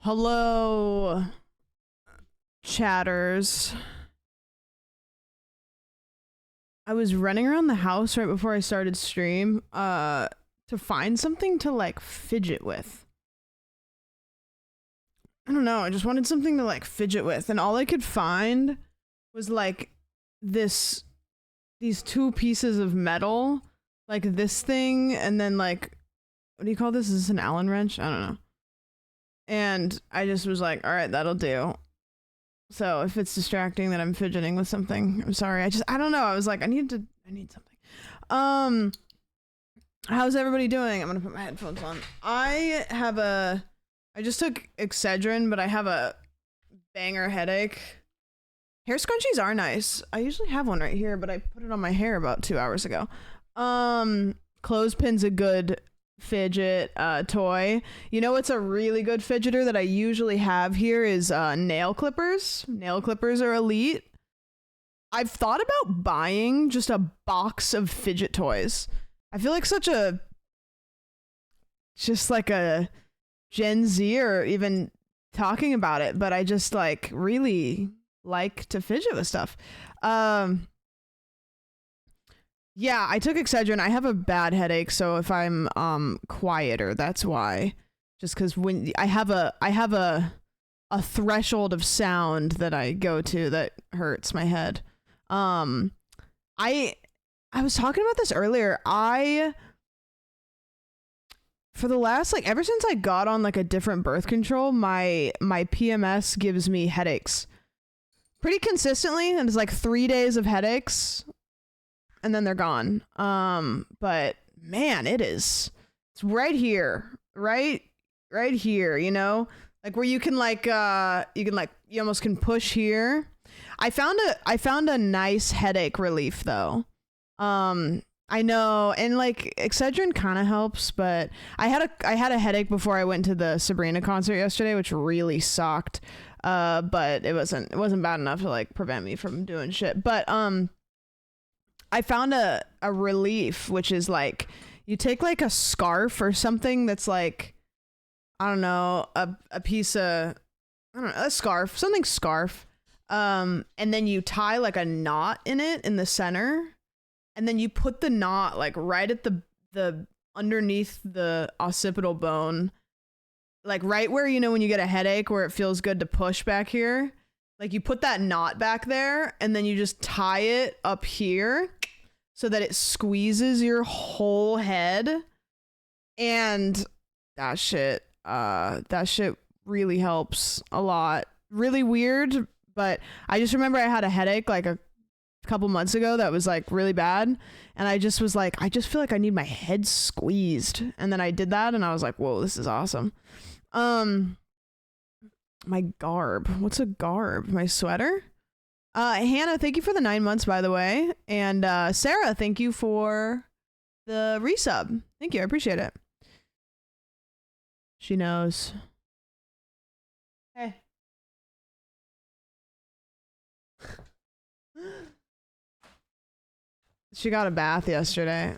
Hello, chatters. I was running around the house right before I started stream, to find something to like fidget with. I don't know, I just wanted something to like fidget with, and all I could find was like these two pieces of metal, like this thing, and then like, what do you call this? Is this an Allen wrench? I don't know. And I just was like, all right, that'll do. So if it's distracting that I'm fidgeting with something, I'm sorry. I don't know. I was like, I need something. How's everybody doing? I'm gonna put my headphones on. I just took Excedrin, but I have a banger headache. Hair scrunchies are nice. I usually have one right here, but I put it on my hair about 2 hours ago. Clothespin's a good fidget toy. You know what's a really good fidgeter that I usually have here is nail clippers. Nail clippers are elite. I've thought about buying just a box of fidget toys. I feel like just like a Gen Z or even talking about it, but I just like really like to fidget with stuff. Yeah, I took Excedrin. I have a bad headache, so if I'm quieter, that's why. Just because when I have a threshold of sound that I go to that hurts my head. I was talking about this earlier. For the last like ever since I got on like a different birth control, my PMS gives me headaches pretty consistently, and it's like 3 days of headaches. And then they're gone. But man, it's right here, right here, you know, like where you can you almost can push here. I found a nice headache relief though. I know, and like Excedrin kind of helps, but I had a headache before I went to the Sabrina concert yesterday, which really sucked. But it wasn't bad enough to like prevent me from doing shit. But I found a relief, which is like you take like a scarf or something that's like, I don't know, a piece of, I don't know, a scarf, and then you tie like a knot in it in the center, and then you put the knot like right at the underneath the occipital bone, like right where, you know, when you get a headache where it feels good to push back here. Like you put that knot back there and then you just tie it up here so that it squeezes your whole head. And that shit really helps a lot. Really weird, but I just remember I had a headache like a couple months ago that was like really bad. And I just was like, I just feel like I need my head squeezed. And then I did that and I was like, whoa, this is awesome. My garb. What's a garb? My sweater? Hannah, thank you for the 9 months, by the way. And Sarah, thank you for the resub. Thank you. I appreciate it. She knows. Hey. She got a bath yesterday.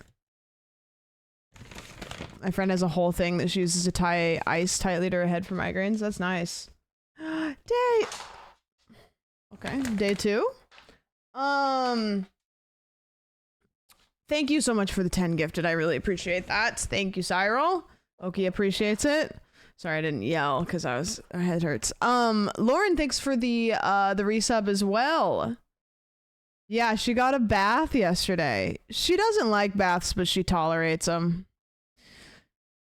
My friend has a whole thing that she uses to tie ice tightly to her head for migraines. That's nice. Day. Okay, day 2. Thank you so much for the 10 gifted. I really appreciate that. Thank you, Cyril. Oki appreciates it. Sorry, I didn't yell because my head hurts. Lauren, thanks for the resub as well. Yeah, she got a bath yesterday. She doesn't like baths, but she tolerates them.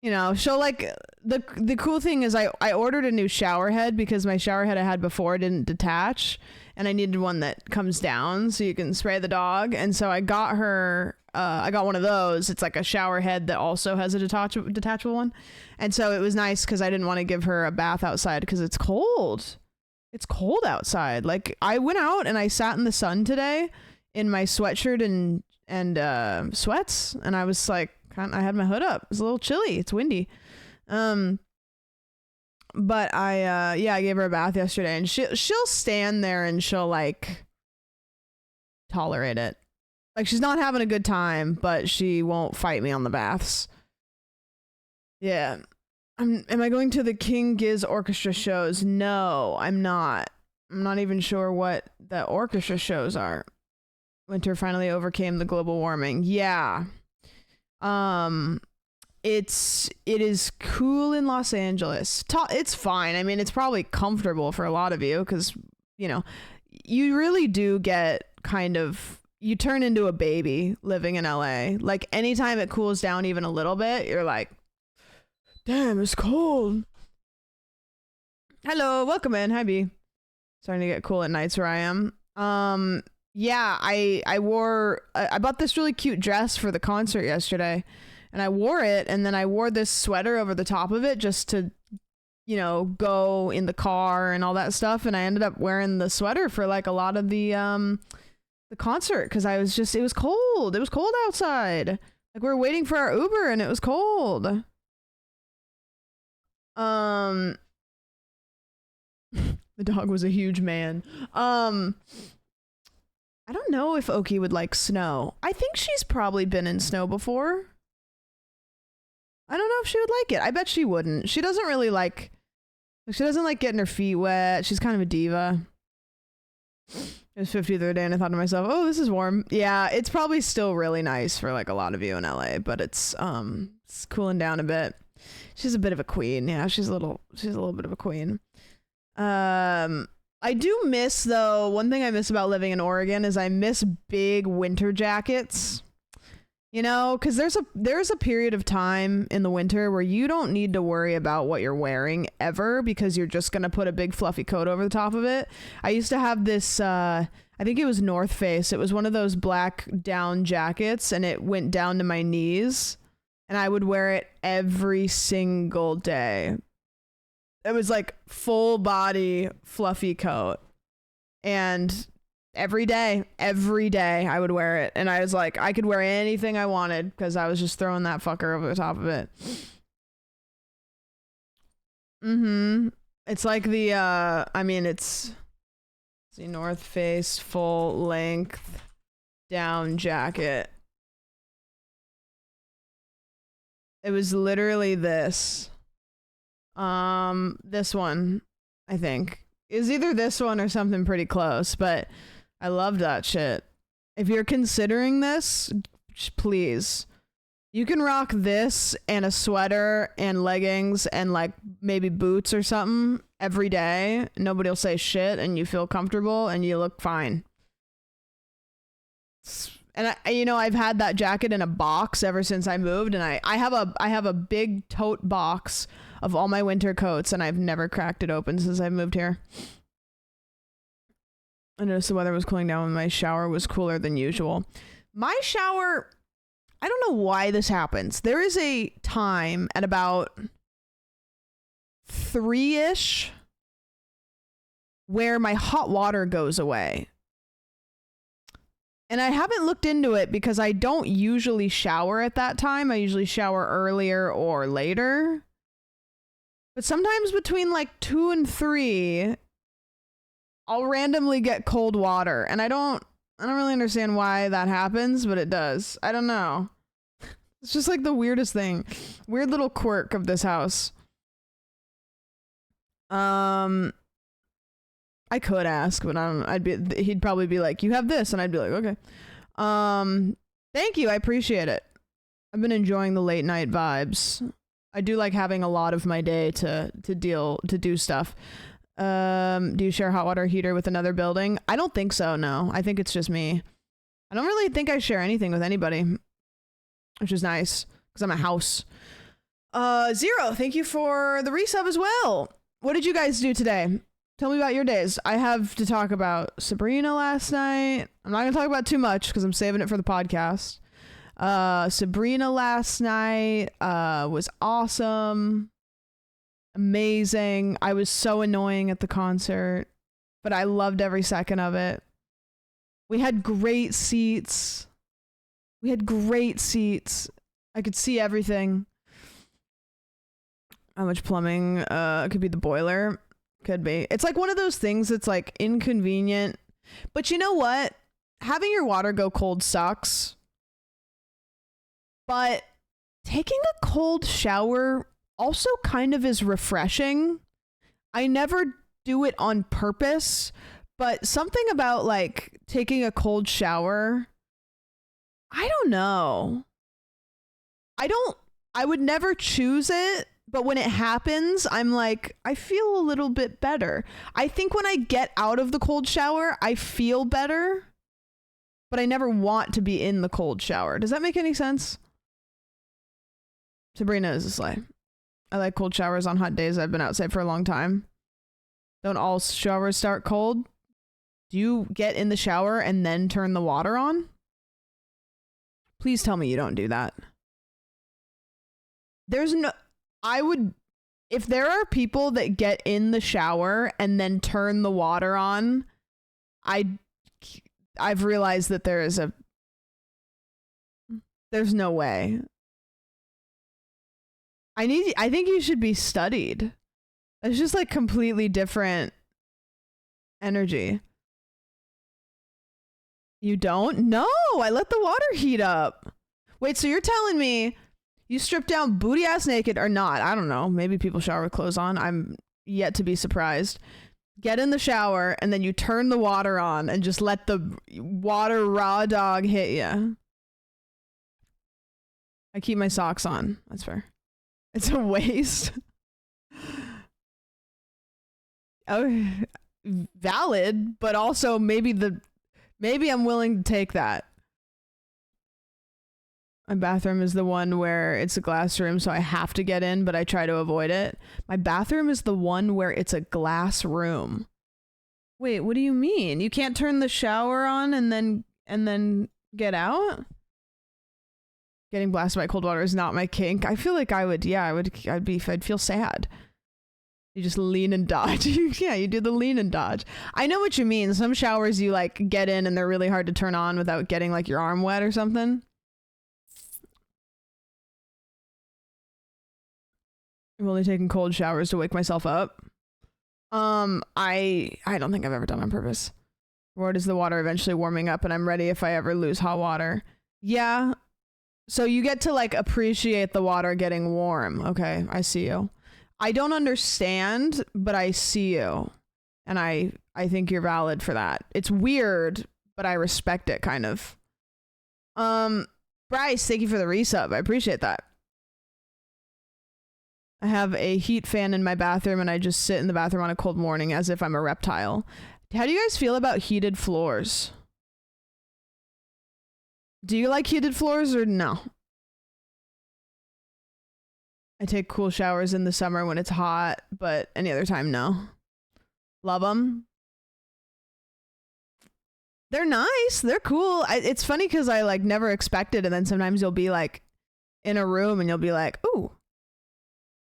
You know, she'll like, the cool thing is I ordered a new shower head because my shower head I had before didn't detach, and I needed one that comes down so you can spray the dog. And so I got her, I got one of those. It's like a shower head that also has a detachable one. And so it was nice because I didn't want to give her a bath outside because it's cold. It's cold outside. Like I went out and I sat in the sun today in my sweatshirt and sweats, and I was like, I had my hood up. It was a little chilly. It's windy. But I gave her a bath yesterday, and she'll stand there and she'll like tolerate it. Like she's not having a good time, but she won't fight me on the baths. Yeah. Am I going to the King Giz orchestra shows? No, I'm not. I'm not even sure what the orchestra shows are. Winter finally overcame the global warming. Yeah. It is cool in Los Angeles. It's fine. I mean, it's probably comfortable for a lot of you because, you know, you really do get kind of, you turn into a baby living in LA. Like anytime it cools down even a little bit, you're like, damn, it's cold. Hello, welcome in. Hi, B. Starting to get cool at nights where I am. Yeah, I bought this really cute dress for the concert yesterday, and I wore it, and then I wore this sweater over the top of it just to, you know, go in the car and all that stuff, and I ended up wearing the sweater for like a lot of the concert because it was cold. It was cold outside. Like we were waiting for our Uber and it was cold. The dog was a huge man. I don't know if Oki would like snow. I think she's probably been in snow before. I don't know if she would like it. I bet she wouldn't. She doesn't really like, she doesn't like getting her feet wet. She's kind of a diva. It was 50 the other day and I thought to myself, oh, this is warm. Yeah, it's probably still really nice for like a lot of you in LA, but it's cooling down a bit. She's a bit of a queen. Yeah, she's a little bit of a queen. I do miss though, one thing I miss about living in Oregon is I miss big winter jackets. You know, because there's a period of time in the winter where you don't need to worry about what you're wearing ever because you're just gonna put a big fluffy coat over the top of it. I used to have this I think it was North Face. It was one of those black down jackets and it went down to my knees and I would wear it every single day. It was like full body fluffy coat and every day I would wear it. And I was like, I could wear anything I wanted because I was just throwing that fucker over the top of it. It's like the, I mean, it's the North Face full length down jacket. It was literally this. This one, I think. Is either this one or something pretty close, but I love that shit. If you're considering this, please. You can rock this and a sweater and leggings and like maybe boots or something every day. Nobody will say shit and you feel comfortable and you look fine. And I've had that jacket in a box ever since I moved, and I have a big tote box of all my winter coats, and I've never cracked it open since I moved here. I noticed the weather was cooling down when my shower was cooler than usual. My shower, I don't know why this happens. There is a time at about 3-ish where my hot water goes away. And I haven't looked into it because I don't usually shower at that time. I usually shower earlier or later. But sometimes between like 2 and 3, I'll randomly get cold water. And I don't really understand why that happens, but it does. I don't know. It's just like the weirdest thing. Weird little quirk of this house. I could ask, but he'd probably be like, you have this, and I'd be like, okay. Thank you, I appreciate it. I've been enjoying the late night vibes. I do like having a lot of my day to do stuff. Do you share a hot water heater with another building? I don't think so, no. I think it's just me. I don't really think I share anything with anybody, which is nice, because I'm a house. Zero, thank you for the resub as well. What did you guys do today? Tell me about your days. I have to talk about Sabrina last night. I'm not going to talk about too much because I'm saving it for the podcast. Sabrina last night was awesome. Amazing. I was so annoying at the concert, but I loved every second of it. We had great seats. I could see everything. How much plumbing could be the boiler? Could be. It's like one of those things that's like inconvenient. But you know what? Having your water go cold sucks. But taking a cold shower also kind of is refreshing. I never do it on purpose, but something about like taking a cold shower, I don't know. I would never choose it, but when it happens, I'm like, I feel a little bit better. I think when I get out of the cold shower, I feel better, but I never want to be in the cold shower. Does that make any sense? Sabrina is this way. I like cold showers on hot days. I've been outside for a long time. Don't all showers start cold? Do you get in the shower and then turn the water on? Please tell me you don't do that. If there are people that get in the shower and then turn the water on, I've realized that there's no way. I think you should be studied. It's just like completely different energy. You don't? No, I let the water heat up. Wait, so you're telling me you strip down booty ass naked or not? I don't know. Maybe people shower with clothes on. I'm yet to be surprised. Get in the shower and then you turn the water on and just let the water raw dog hit you. I keep my socks on. That's fair. It's a waste. Oh, valid, but also maybe I'm willing to take that. My bathroom is the one where it's a glass room, so I have to get in, but I try to avoid it. My bathroom is the one where it's a glass room. Wait, what do you mean? You can't turn the shower on and then get out? Getting blasted by cold water is not my kink. I feel like I'd feel sad. You just lean and dodge. Yeah, you do the lean and dodge. I know what you mean. Some showers you like get in and they're really hard to turn on without getting like your arm wet or something. I've only taken cold showers to wake myself up. I don't think I've ever done it on purpose. Or is the water eventually warming up and I'm ready if I ever lose hot water? Yeah. So you get to like appreciate the water getting warm. Okay, I see you. I don't understand, but I see you. And I think you're valid for that. It's weird, but I respect it kind of. Bryce, thank you for the resub. I appreciate that. I have a heat fan in my bathroom and I just sit in the bathroom on a cold morning as if I'm a reptile. How do you guys feel about heated floors? Do you like heated floors or no? I take cool showers in the summer when it's hot, but any other time, no. Love them. They're nice. They're cool. It's funny because I like never expected, and then sometimes you'll be like in a room and you'll be like, ooh.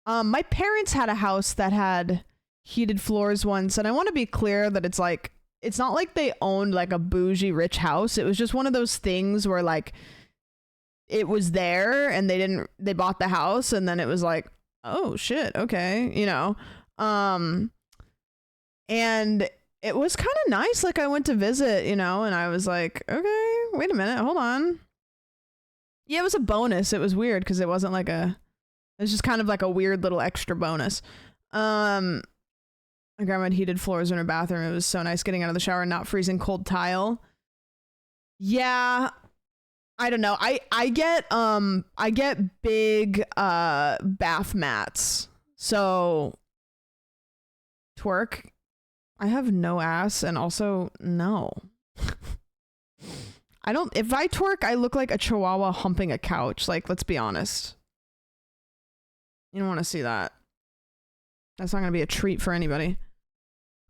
My parents had a house that had heated floors once, and I want to be clear that it's like, it's not like they owned like a bougie rich house. It was just one of those things where like it was there and they bought the house and then it was like, oh shit, okay, you know. And it was kind of nice. Like I went to visit, you know, and I was like, okay, wait a minute, hold on. Yeah, it was a bonus. It was weird because it wasn't like it was just kind of like a weird little extra bonus. My grandma had heated floors in her bathroom. It was so nice getting out of the shower and not freezing cold tile. Yeah, I don't know. I get big bath mats. So twerk. I have no ass and also no. If I twerk, I look like a chihuahua humping a couch. Like, let's be honest. You don't want to see that. That's not going to be a treat for anybody.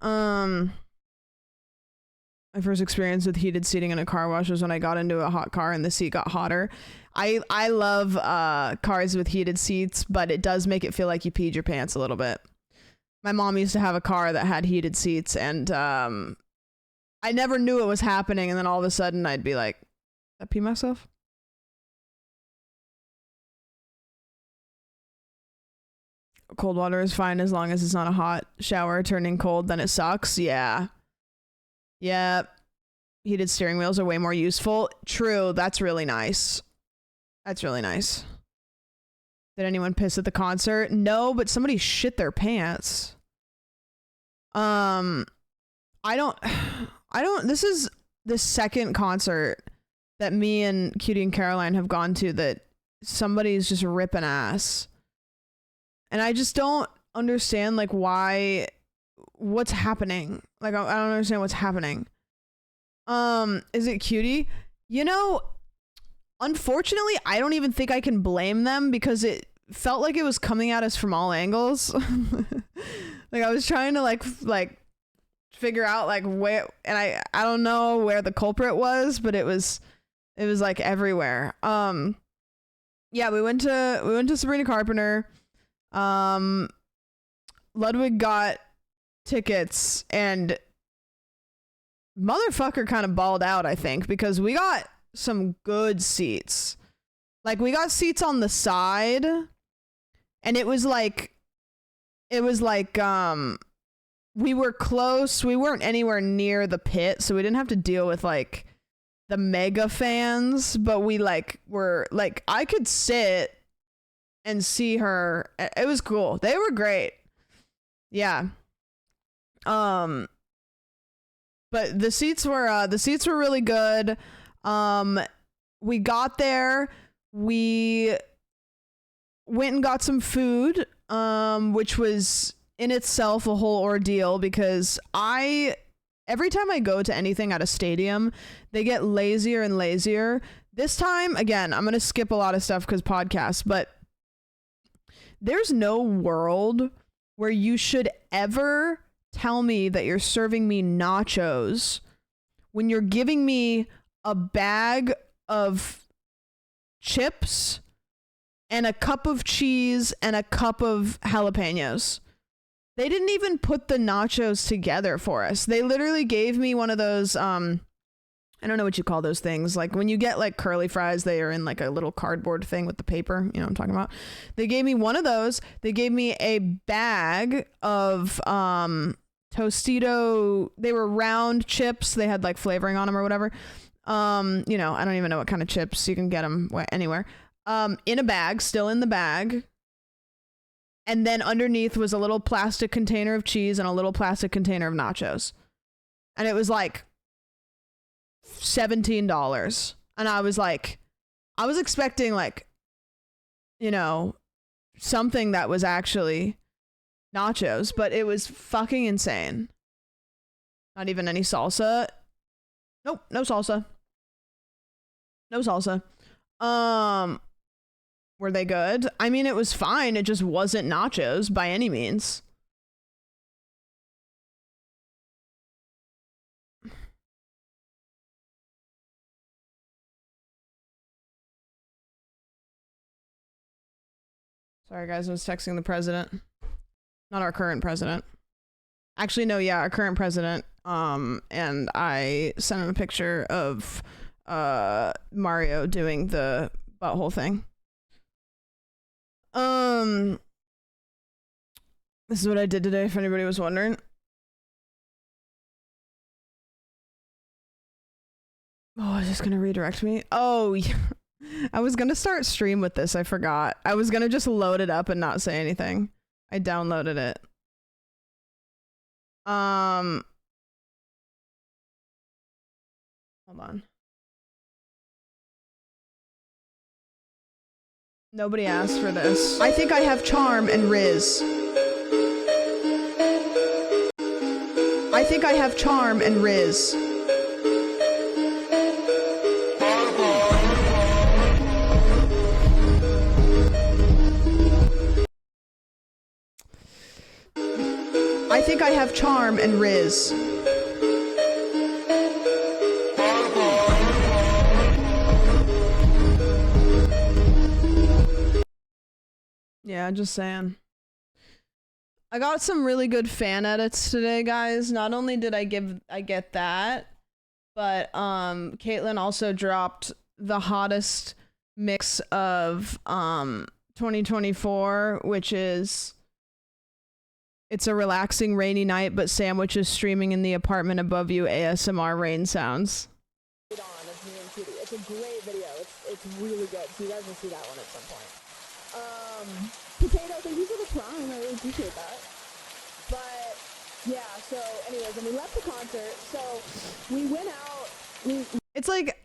My first experience with heated seating in a car wash was when I got into a hot car and the seat got hotter. I love cars with heated seats, but it does make it feel like you peed your pants a little bit. My mom used to have a car that had heated seats, and I never knew it was happening, and then all of a sudden I'd be like, did I pee myself? Cold water is fine as long as it's not a hot shower. Turning cold, then it sucks. Yeah. Yeah. Heated steering wheels are way more useful. True. That's really nice. That's really nice. Did anyone piss at the concert? No, but somebody shit their pants. I don't, this is the second concert that me and Cutie and Caroline have gone to that somebody's just ripping ass. And I just don't understand, like, what's happening. Like, I don't understand what's happening. Is it Cutie? You know, unfortunately, I don't even think I can blame them because it felt like it was coming at us from all angles. Like, I was trying to like figure out like where, and I don't know where the culprit was, but it was like everywhere. Yeah, we went to Sabrina Carpenter. Ludwig got tickets and motherfucker kind of balled out, I think, because we got some good seats. Like, we got seats on the side, and it was like we were close. We weren't anywhere near the pit, so we didn't have to deal with like the mega fans, but we like were like, I could sit and see her. It was cool. They were great. Yeah. But the seats were really good. We got there, we went and got some food, which was in itself a whole ordeal because every time I go to anything at a stadium, they get lazier and lazier. This time, again, I'm going to skip a lot of stuff because podcasts, but there's no world where you should ever tell me that you're serving me nachos when you're giving me a bag of chips and a cup of cheese and a cup of jalapenos. They didn't even put the nachos together for us. They literally gave me one of those, I don't know what you call those things. Like when you get like curly fries, they are in like a little cardboard thing with the paper. You know what I'm talking about? They gave me one of those. They gave me a bag of Tostito. They were round chips. They had like flavoring on them or whatever. You know, I don't even know what kind of chips. You can get them anywhere. In a bag, still in the bag. And then underneath was a little plastic container of cheese and a little plastic container of nachos. And it was like $17. And I was like, I was expecting like, you know, something that was actually nachos, but it was fucking insane. Not even any salsa. Nope, no salsa. No salsa. Were they good? I mean, it was fine. It just wasn't nachos by any means. Sorry, guys. I was texting the president. Not our current president. Actually, no, yeah, our current president. And I sent him a picture of Mario doing the butthole thing. This is what I did today, if anybody was wondering. Oh, is this gonna redirect me? Oh, yeah. I was gonna start stream with this, I forgot. I was gonna just load it up and not say anything. I downloaded it. Hold on. Nobody asked for this. I think I have charm and Riz. I think I have charm and Riz. I think I have charm and Riz. Yeah, just saying. I got some really good fan edits today, guys. Not only did I get that, but Caitlin also dropped the hottest mix of 2024, which is it's a relaxing rainy night, but sandwiches streaming in the apartment above you, ASMR rain sounds. It's me and Cutie. It's a great video. It's really good. So you guys will see that one at some point. Potato, thank you for the prime. I really appreciate that. But yeah, so anyways, and we left the concert. So we went out. It's like,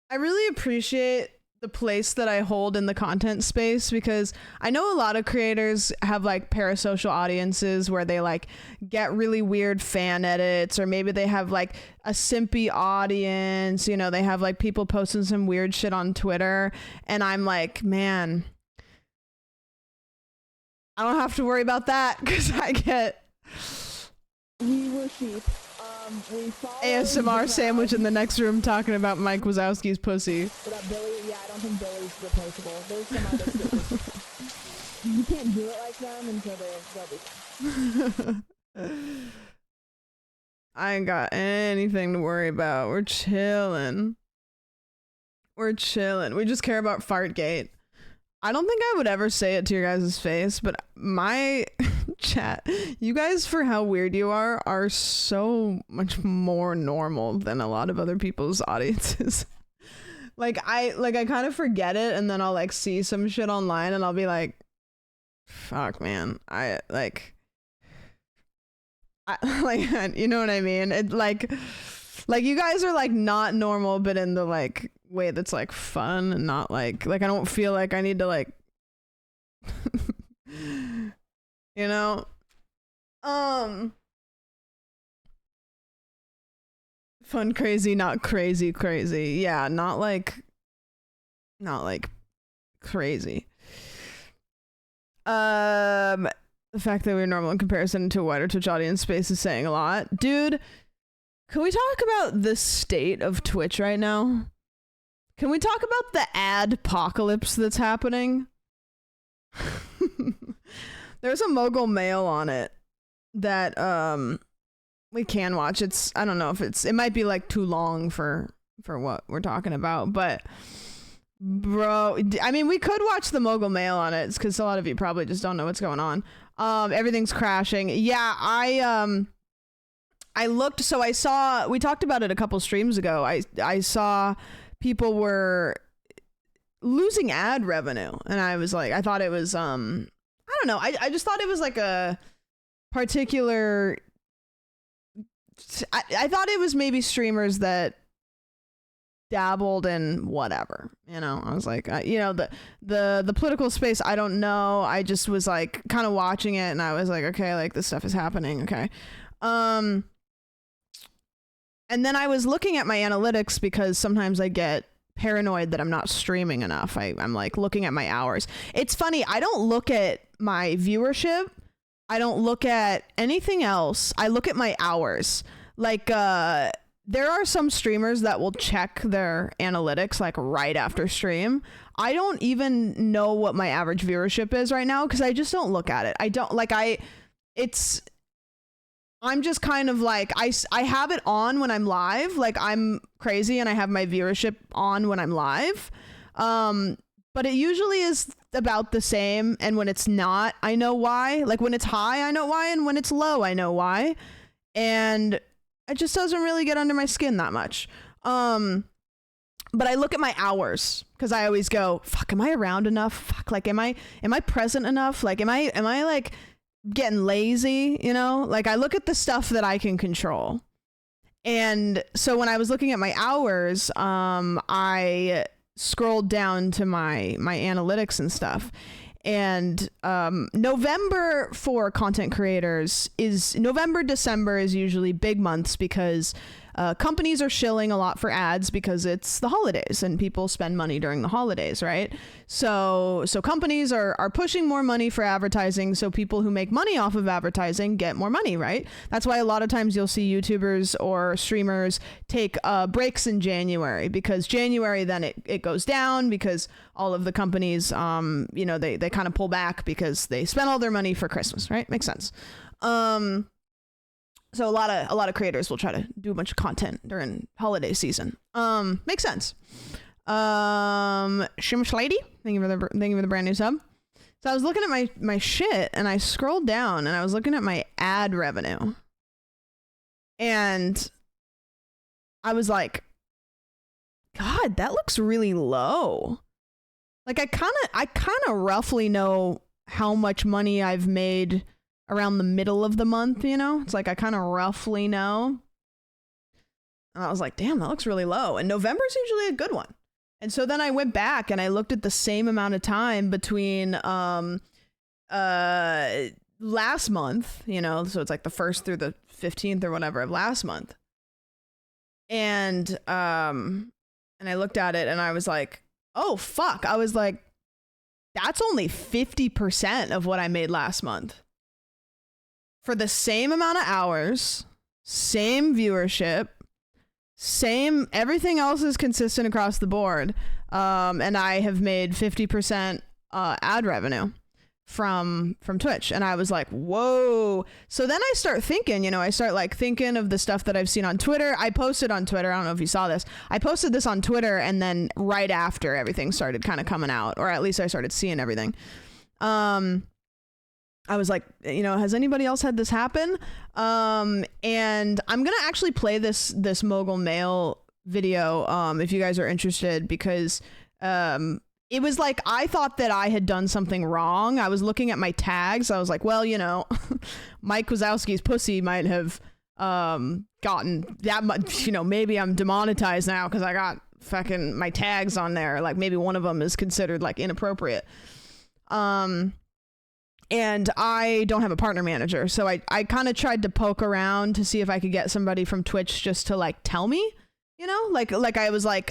I really appreciate the place that I hold in the content space, because I know a lot of creators have like parasocial audiences where they like get really weird fan edits, or maybe they have like a simpy audience, you know, they have like people posting some weird shit on Twitter, and I'm like, man, I don't have to worry about that because I get We were sheep. We followed ASMR sandwich in the next room talking about Mike Wazowski's pussy. What up, Billy? Yeah, I don't think Billy's replaceable. There's some other skippers. You can't do it like them until they'll be fine. I ain't got anything to worry about. We're chilling. We're chilling. We just care about Fartgate. I don't think I would ever say it to your guys' face, but my chat, you guys, for how weird you are so much more normal than a lot of other people's audiences. I kind of forget it, and then I'll like see some shit online and I'll be like, fuck, man. I you know what I mean? It like you guys are like not normal, but in the like way that's like fun, and not like I don't feel like I need to like you know, fun crazy, not crazy crazy. Yeah, not like crazy. The fact that we're normal in comparison to a wider Twitch audience space is saying a lot. Dude, can we talk about the state of Twitch right now? Can we talk about the adpocalypse that's happening? There's a mogul mail on it that we can watch. It's, I don't know if it might be like too long for what we're talking about, but bro, I mean, we could watch the mogul mail on it because a lot of you probably just don't know what's going on. Everything's crashing. Yeah, I looked, so I saw, we talked about it a couple streams ago. I saw people were losing ad revenue, and I was like, I thought it was I don't know, I just thought it was like a particular, I thought it was maybe streamers that dabbled in whatever, you know. I was like, you know, the political space, I don't know. I just was like kind of watching it, and I was like, okay, like this stuff is happening, okay. And then I was looking at my analytics because sometimes I get paranoid that I'm not streaming enough. I'm like looking at my hours. It's funny, I don't look at my viewership. I don't look at anything else. I look at my hours. Like, there are some streamers that will check their analytics like right after stream. I don't even know what my average viewership is right now because I just don't look at it. I don't like, I'm just kind of like, I have it on when I'm live. Like, I'm crazy and I have my viewership on when I'm live. But it usually is about the same. And when it's not, I know why. Like, when it's high, I know why. And when it's low, I know why. And it just doesn't really get under my skin that much. But I look at my hours because I always go, fuck, am I around enough? Fuck, like, am I present enough? Like, am I like getting lazy, you know? Like, I look at the stuff that I can control. And so when I was looking at my hours, I scrolled down to my analytics and stuff. And November for content creators December is usually big months because companies are shilling a lot for ads because it's the holidays and people spend money during the holidays, right? So companies are pushing more money for advertising, so people who make money off of advertising get more money, right? That's why a lot of times you'll see YouTubers or streamers take breaks in January, because January then it goes down because all of the companies you know, they kind of pull back because they spent all their money for Christmas, right? Makes sense. So a lot of creators will try to do a bunch of content during holiday season. Makes sense. Shimsh Lady, thank you for the brand new sub. So I was looking at my shit, and I scrolled down, and I was looking at my ad revenue, and I was like, God, that looks really low. Like I kind of roughly know how much money I've made around the middle of the month, you know? It's like I kind of roughly know. And I was like, damn, that looks really low. And November's usually a good one. And so then I went back and I looked at the same amount of time between last month, you know, so it's like the 1st through the 15th or whatever of last month. And I looked at it and I was like, oh fuck. I was like, that's only 50% of what I made last month. For the same amount of hours, same viewership, same, everything else is consistent across the board. And I have made 50% ad revenue from Twitch. And I was like, whoa. So then I start thinking, you know, I start like thinking of the stuff that I've seen on Twitter. I posted on Twitter. I don't know if you saw this. I posted this on Twitter, and then right after everything started kind of coming out, or at least I started seeing everything. I was like, you know, has anybody else had this happen? And I'm going to actually play this Mogul Mail video if you guys are interested, because it was like, I thought that I had done something wrong. I was looking at my tags. I was like, well, you know, Mike Wazowski's pussy might have gotten that much, you know, maybe I'm demonetized now because I got fucking my tags on there. Like maybe one of them is considered like inappropriate. And I don't have a partner manager. So I kind of tried to poke around to see if I could get somebody from Twitch just to like tell me, you know, like I was like,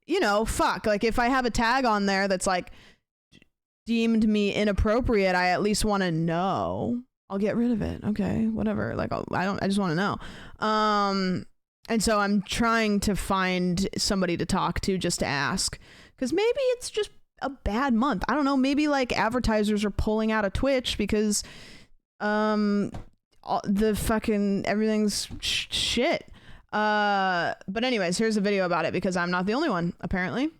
you know, fuck, like if I have a tag on there that's like deemed me inappropriate, I at least want to know. I'll get rid of it. Okay, whatever. Like I just want to know. And so I'm trying to find somebody to talk to just to ask, because maybe it's just a bad month. I don't know, maybe like advertisers are pulling out of Twitch because the fucking everything's shit. But anyways, here's a video about it, because I'm not the only one apparently.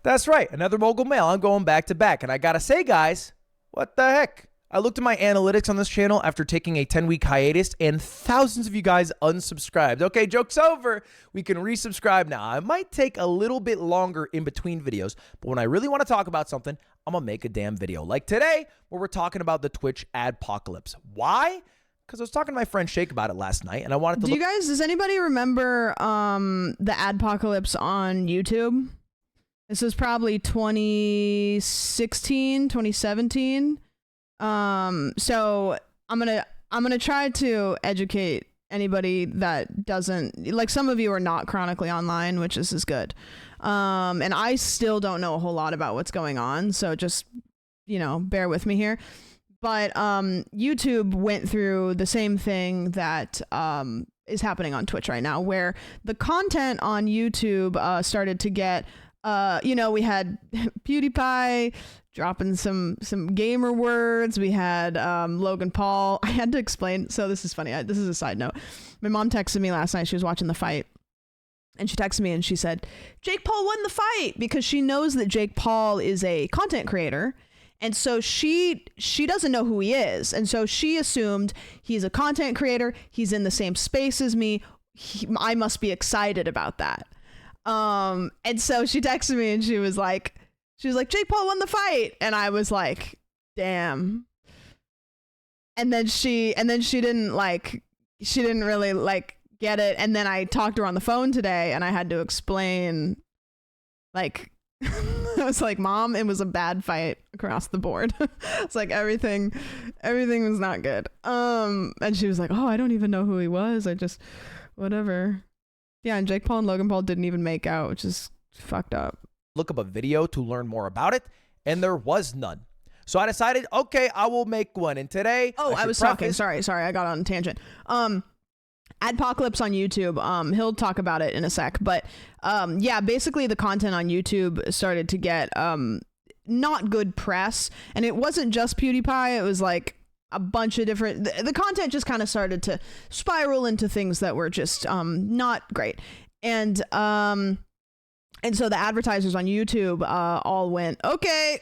That's right, another Mogul Mail. I'm going back to back, and I gotta say, guys, what the heck? I looked at my analytics on this channel after taking a 10-week hiatus, and thousands of you guys unsubscribed. Okay, joke's over. We can resubscribe now. It might take a little bit longer in between videos, but when I really want to talk about something, I'm going to make a damn video. Like today, where we're talking about the Twitch adpocalypse. Why? Because I was talking to my friend Shake about it last night, and I wanted to does anybody remember the adpocalypse on YouTube? This is probably 2016, 2017. So I'm gonna try to educate anybody that doesn't, like, some of you are not chronically online, which is good. And I still don't know a whole lot about what's going on, so just, you know, bear with me here. But YouTube went through the same thing that is happening on Twitch right now, where the content on YouTube started to get, you know, we had PewDiePie dropping some gamer words. We had Logan Paul. I had to explain. So this is funny. This is a side note. My mom texted me last night. She was watching the fight. And she texted me and she said, Jake Paul won the fight, because she knows that Jake Paul is a content creator. And so she doesn't know who he is. And so she assumed he's a content creator. He's in the same space as me. I must be excited about that. And so she texted me and she was like, Jake Paul won the fight. And I was like, damn. And then she didn't really like get it. And then I talked to her on the phone today and I had to explain, like, I was like, Mom, it was a bad fight across the board. It's like everything was not good. And she was like, oh, I don't even know who he was. I just, whatever. Yeah, and Jake Paul and Logan Paul didn't even make out, which is fucked up. Look up a video to learn more about it, and there was none. So I decided, okay, I will make one. And today, I was talking. Sorry, I got on a tangent. Adpocalypse on YouTube. He'll talk about it in a sec, but yeah, basically the content on YouTube started to get not good press, and it wasn't just PewDiePie. It was like a bunch of different, the content just kind of started to spiral into things that were just not great. And so the advertisers on YouTube all went, okay.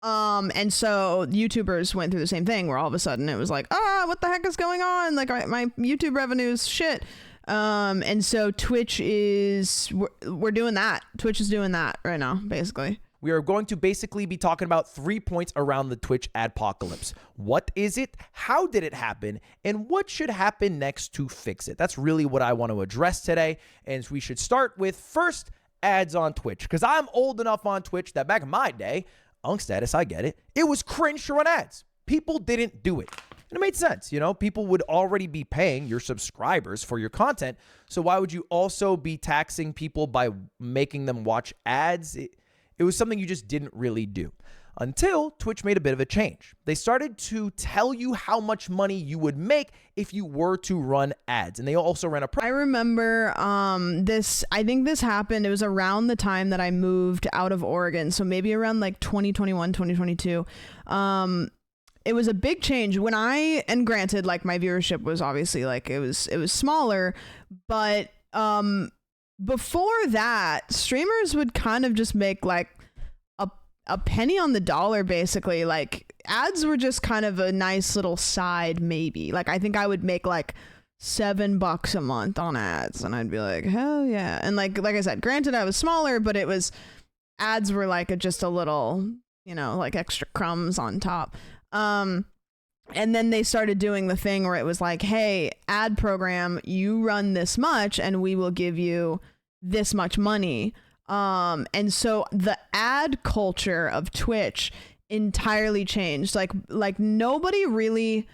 And so YouTubers went through the same thing, where all of a sudden it was like, what the heck is going on? Like my YouTube revenue's shit. And so Twitch is, we're doing that. Twitch is doing that right now, basically. We are going to basically be talking about 3 points around the Twitch adpocalypse. What is it? How did it happen? And what should happen next to fix it? That's really what I want to address today. And we should start with first ads on Twitch, because I'm old enough on Twitch that back in my day, Unk status, I get it. It was cringe to run ads. People didn't do it. And it made sense. You know, people would already be paying your subscribers for your content. So why would you also be taxing people by making them watch ads? It was something you just didn't really do until Twitch made a bit of a change. They started to tell you how much money you would make if you were to run ads. And they also ran a I remember this, I think this happened, it was around the time that I moved out of Oregon. So maybe around like 2021, 2022. It was a big change when and granted, like my viewership was obviously like, it was smaller, but before that, streamers would kind of just make like a penny on the dollar, basically. Like ads were just kind of a nice little side, maybe. Like I think I would make like $7 a month on ads, and I'd be like, hell yeah. And like I said, granted I was smaller, but it was, ads were like just a little, you know, like extra crumbs on top. And then they started doing the thing where it was like, hey, ad program, you run this much and we will give you this much money. And so the ad culture of Twitch entirely changed. Like nobody really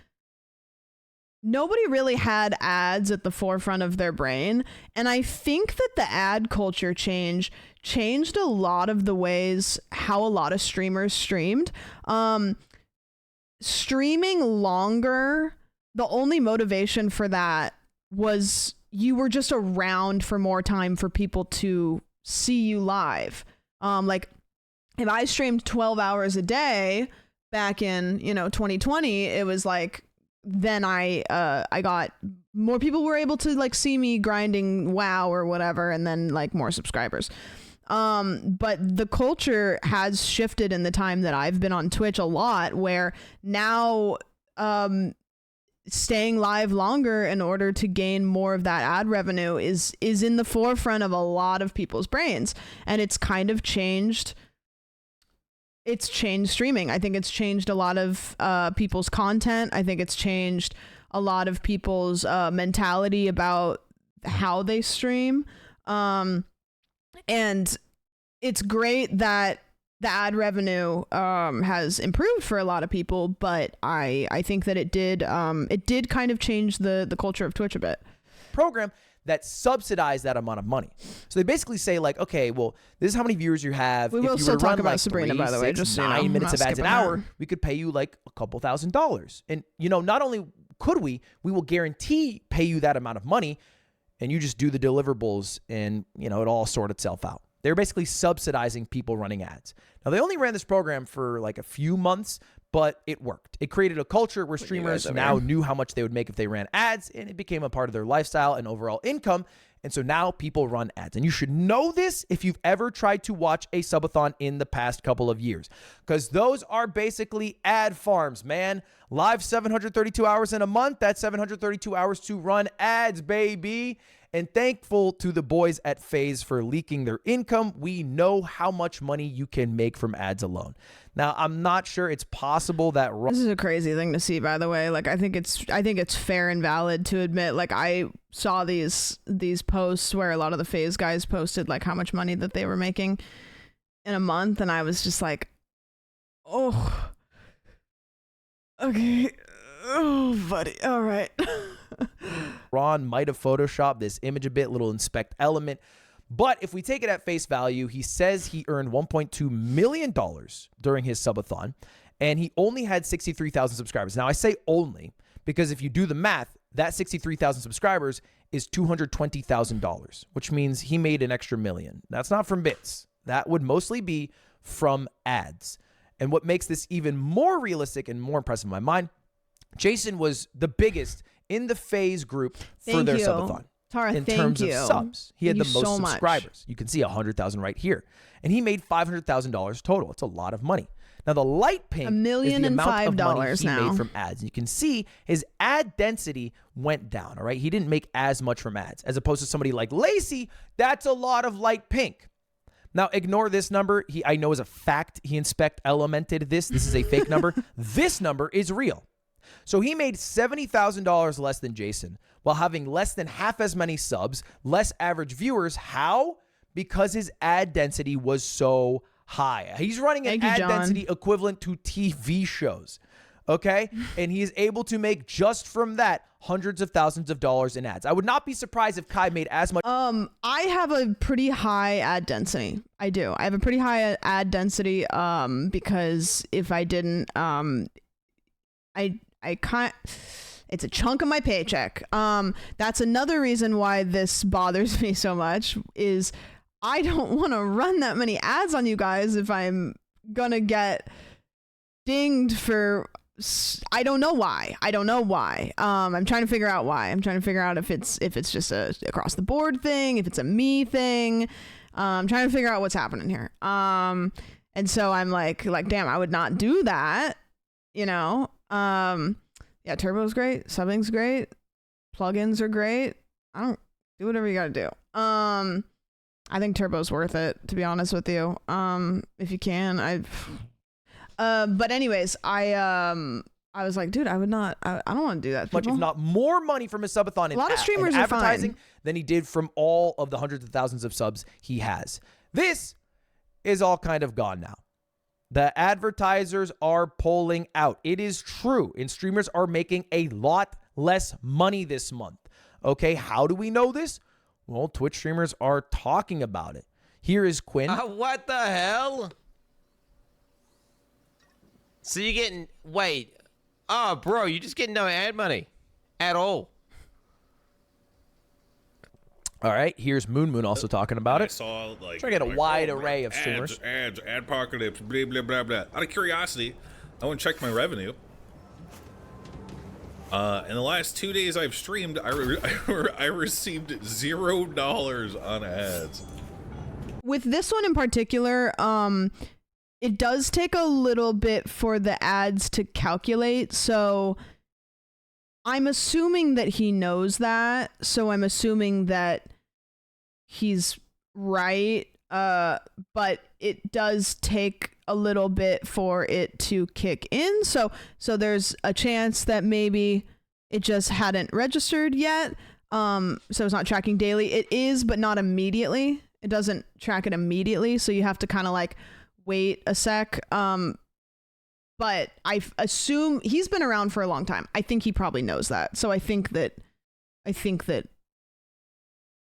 had ads at the forefront of their brain. And I think that the ad culture changed a lot of the ways how a lot of streamers streamed. Streaming longer, the only motivation for that was you were just around for more time for people to see you live. Like if I streamed 12 hours a day back in, 2020, it was like, then I got more people were able to like see me grinding WoW or whatever, and then like more subscribers. But the culture has shifted in the time that I've been on Twitch a lot, where now staying live longer in order to gain more of that ad revenue is in the forefront of a lot of people's brains. And it's kind of changed. It's changed streaming. I think it's changed a lot of people's content. I think it's changed a lot of people's mentality about how they stream. And it's great that the ad revenue has improved for a lot of people, but I think that it did kind of change the culture of Twitch a bit. Program that subsidize that amount of money. So they basically say like, okay, well, this is how many viewers you have. We will still talk about Sabrina, by the way. Just 9 minutes of ads an hour. We could pay you like a couple $1,000s. And not only could we will guarantee pay you that amount of money, and you just do the deliverables, and it all sort itself out. They're basically subsidizing people running ads. Now, they only ran this program for like a few months, but it worked. It created a culture where streamers now knew how much they would make if they ran ads, and it became a part of their lifestyle and overall income. And so now people run ads. And you should know this if you've ever tried to watch a subathon in the past couple of years, because those are basically ad farms, man. Live 732 hours in a month. That's 732 hours to run ads, baby. And thankful to the boys at FaZe for leaking their income. We know how much money you can make from ads alone. Now, I'm not sure it's possible that this is a crazy thing to see, by the way. Like, I think it's fair and valid to admit, like, I saw these posts where a lot of the FaZe guys posted like how much money that they were making in a month, and I was just like, oh, okay, oh, buddy, all right. Ron might have photoshopped this image a bit, little inspect element. But if we take it at face value, he says he earned $1.2 million during his subathon, and he only had 63,000 subscribers. Now, I say only because if you do the math, that 63,000 subscribers is $220,000, which means he made an extra $1 million. That's not from bits. That would mostly be from ads. And what makes this even more realistic and more impressive in my mind, Jason was the biggest in the FaZe group for their subathon. Tara, in thank terms you. of subs. He had Thank the you most so much. subscribers. You can see 100,000 right here. And he made $500,000 total. It's a lot of money. Now, the light pink is the amount of money he now. made from ads. You can see his ad density went down, all right? He didn't make as much from ads. As opposed to somebody like Lacey, that's a lot of light pink. Now, ignore this number. I know as a fact he inspect elemented this. This is a fake number. This number is real. So he made $70,000 less than Jason while having less than half as many subs, less average viewers. How? Because his ad density was so high. He's running an ad density equivalent to TV shows. Okay? And he is able to make just from that hundreds of thousands of dollars in ads. I would not be surprised if Kai made as much. I have a pretty high ad density. I do. I have a pretty high ad density because if I didn't I can't, it's a chunk of my paycheck. That's another reason why this bothers me so much is I don't want to run that many ads on you guys if I'm gonna get dinged for, I don't know why. I'm trying to figure out why. I'm trying to figure out if it's just a across the board thing, if it's a me thing. I'm trying to figure out what's happening here. And so I'm like, damn, I would not do that, you know? Yeah, Turbo's great. Subbing's great. Plugins are great. I don't do whatever you gotta do. I think Turbo's worth it, to be honest with you. If you can, but anyways, I was like, dude, I would not, I don't want to do that. Much, if not more money from his subathon. A lot of streamers are advertising fine. than he did from all of the hundreds of thousands of subs he has. This is all kind of gone now. The advertisers are pulling out. It is true. And streamers are making a lot less money this month. Okay, how do we know this? Well, Twitch streamers are talking about it. Here is Quinn. What the hell? So you're getting, wait. Oh, bro, you just getting no ad money at all. All right, here's Moon Moon also talking about I it. saw like Try to get a like, wide oh, array of ads, streamers. Ads, adpocalypse, blah blah blah blah. Out of curiosity, I went and checked my revenue. In the last 2 days I've streamed, I received $0 on ads. With this one in particular, it does take a little bit for the ads to calculate. So I'm assuming that he knows that. So I'm assuming that he's right. But it does take a little bit for it to kick in. So there's a chance that maybe it just hadn't registered yet. So it's not tracking daily. It is, but not immediately. It doesn't track it immediately. So you have to kind of like wait a sec. But I assume he's been around for a long time. I think he probably knows that. So I think that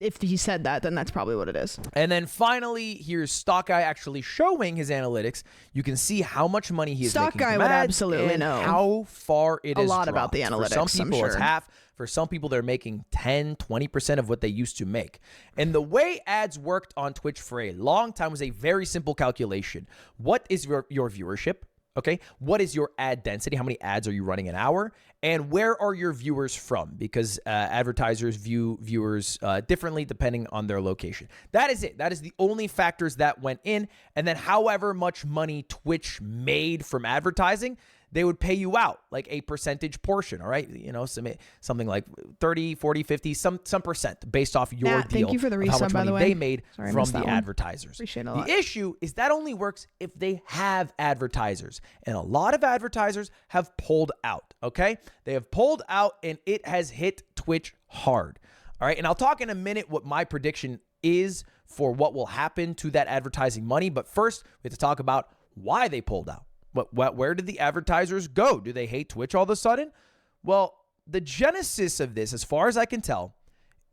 if he said that, then that's probably what it is. And then finally, here's Stock Guy actually showing his analytics. You can see how much money he is Stock making Guy from would ads absolutely and know how far it a is lot about the dropped. For analytics, some people, I'm it's sure. half. For some people, they're making 10, 20% of what they used to make. And the way ads worked on Twitch for a long time was a very simple calculation. What is your viewership? Okay, what is your ad density? How many ads are you running an hour? And where are your viewers from? Because advertisers view viewers differently depending on their location. That is it. That is the only factors that went in. And then however much money Twitch made from advertising, they would pay you out like a percentage portion, all right? You know, something like 30, 40, 50, some percent based off your Matt, deal. thank you for the of how resub, much by money the way. they made Sorry, I from missed the that one. advertisers. Appreciate it a lot. The issue is that only works if they have advertisers. And a lot of advertisers have pulled out, okay? They have pulled out and it has hit Twitch hard. All right, and I'll talk in a minute what my prediction is for what will happen to that advertising money. But first, we have to talk about why they pulled out. Where did the advertisers go? Do they hate Twitch all of a sudden? Well, the genesis of this, as far as I can tell,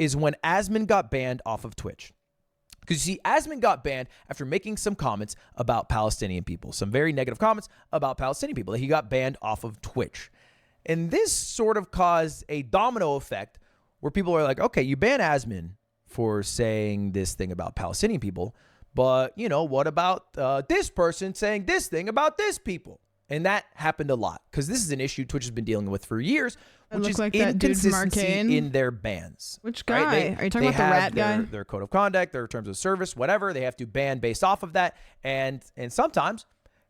is when Asmon got banned off of Twitch. Because you see, Asmon got banned after making some comments about Palestinian people, some very negative comments about Palestinian people. He got banned off of Twitch. And this sort of caused a domino effect where people are like, okay, you ban Asmon for saying this thing about Palestinian people, but, you know, what about this person saying this thing about this people? And that happened a lot because this is an issue Twitch has been dealing with for years, which is like that dude from inconsistency Arcane. in their bans. Which guy? Right? Are you talking about the rat guy? Their code of conduct, their terms of service, whatever. They have to ban based off of that. And sometimes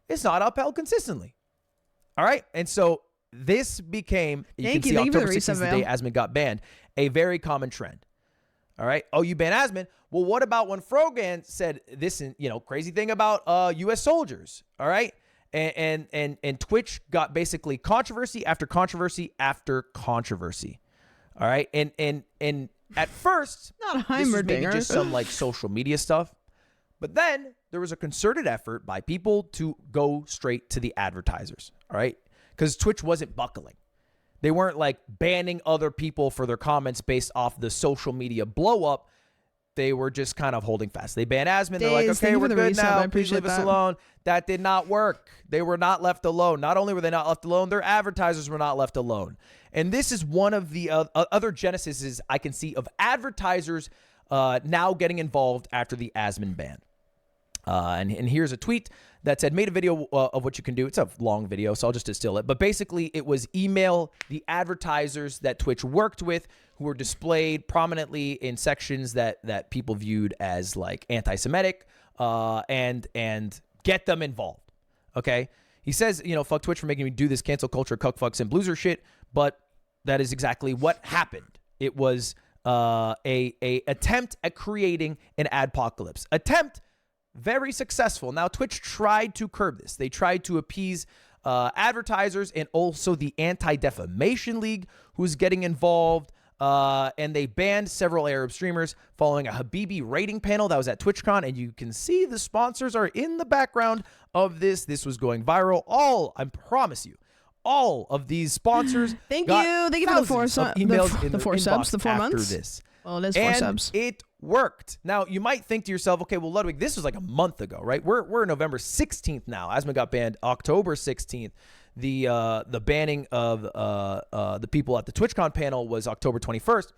it's not upheld consistently. All right. And so this became, you can see October 16th is the day Asmon got banned, a very common trend. All right. Oh, you ban Asmon. Well, what about when Frogan said this, crazy thing about U.S. soldiers? All right. And Twitch got basically controversy after controversy after controversy. All right. And at first, not a this was maybe Heimerdinger. just some like social media stuff. But then there was a concerted effort by people to go straight to the advertisers. All right. Because Twitch wasn't buckling. They weren't like banning other people for their comments based off the social media blow up. They were just kind of holding fast. They banned Asmon. They're like, okay, we're good now. Please leave us alone. That did not work. They were not left alone. Not only were they not left alone, their advertisers were not left alone. And this is one of the other genesis I can see of advertisers now getting involved after the Asmon ban. And here's a tweet that said, made a video of what you can do. It's a long video, so I'll just distill it. But basically, it was email the advertisers that Twitch worked with who were displayed prominently in sections that people viewed as like anti-Semitic and get them involved. Okay? He says, fuck Twitch for making me do this cancel culture, cuck fucks, and blueser shit. But that is exactly what happened. It was a attempt at creating an adpocalypse. Very successful. Now, Twitch tried to curb this. They tried to appease advertisers and also the Anti-Defamation League, who's getting involved. And they banned several Arab streamers following a Habibi rating panel that was at TwitchCon. And you can see the sponsors are in the background of this. This was going viral. I promise you, all of these sponsors. Thank you for the four emails in the 4 subs, the 4 months. after this. Well, it is 4 subs. It worked. Now, you might think to yourself, okay, well, Ludwig, this was like a month ago, right? We're November 16th now. Asmon got banned October 16th. The banning of the people at the TwitchCon panel was October 21st.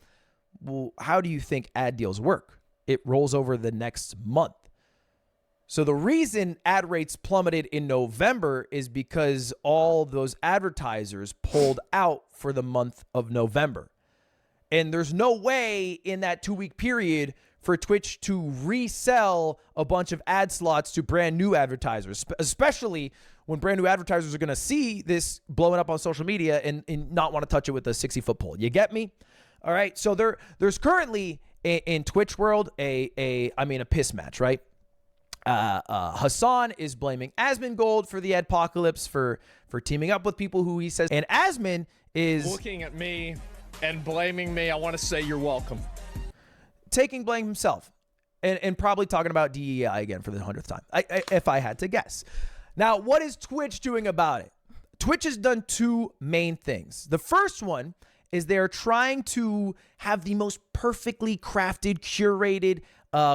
Well, how do you think ad deals work? It rolls over the next month. So the reason ad rates plummeted in November is because all those advertisers pulled out for the month of November. And there's no way in that 2-week period for Twitch to resell a bunch of ad slots to brand new advertisers, especially when brand new advertisers are going to see this blowing up on social media and not want to touch it with a 60-foot pole. You get me? All right. So there's currently in Twitch world a piss match, right? Hassan is blaming Asmon Gold for the adpocalypse for teaming up with people who he says, and Asmon is looking at me and blaming me. I want to say you're welcome. Taking blame himself and probably talking about DEI again for the 100th time, if I had to guess. Now, what is Twitch doing about it? Twitch has done 2 main things. The first one is they're trying to have the most perfectly crafted, curated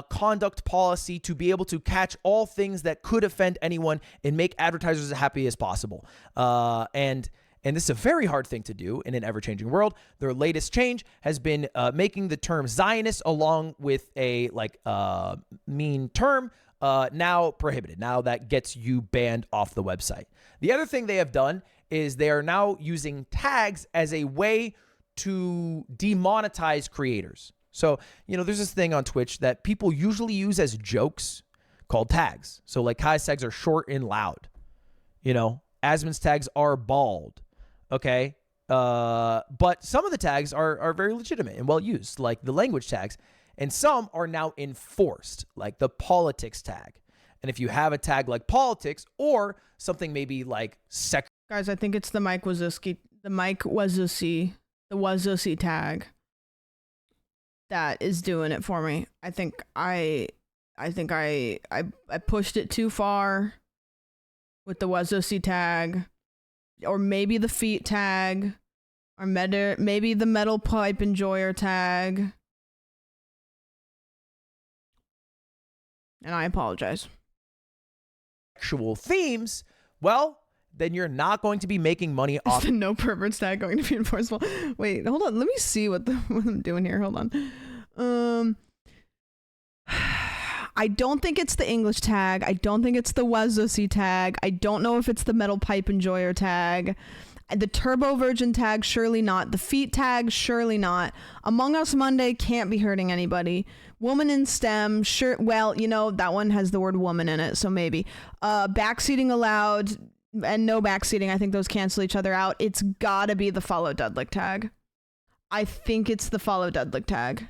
conduct policy to be able to catch all things that could offend anyone and make advertisers as happy as possible. And this is a very hard thing to do in an ever-changing world. Their latest change has been making the term Zionist along with a mean term now prohibited. Now that gets you banned off the website. The other thing they have done is they are now using tags as a way to demonetize creators. So, there's this thing on Twitch that people usually use as jokes called tags. So like Kai's tags are short and loud. Asmon's tags are bald. Okay. But some of the tags are very legitimate and well used, like the language tags. And some are now enforced, like the politics tag. And if you have a tag like politics or something maybe like sex. Guys, I think it's the Mike Wazowski tag that is doing it for me. I think I pushed it too far with the Wazowski tag, or maybe the feet tag, or maybe the metal pipe enjoyer tag. And I apologize. Sexual themes, well, then you're not going to be making money off. Is the no perverts tag going to be enforceable? Wait, hold on. Let me I don't think it's the English tag. I don't think it's the Wazusi tag. I don't know if it's the Metal Pipe Enjoyer tag. The Turbo Virgin tag, surely not. The feet tag, surely not. Among Us Monday can't be hurting anybody. Woman in STEM, sure. Well, you know, that one has the word woman in it, so maybe. Backseating allowed and no backseating. I think those cancel each other out. It's gotta be the Follow Dudlick tag. I think it's the Follow Dudlick tag.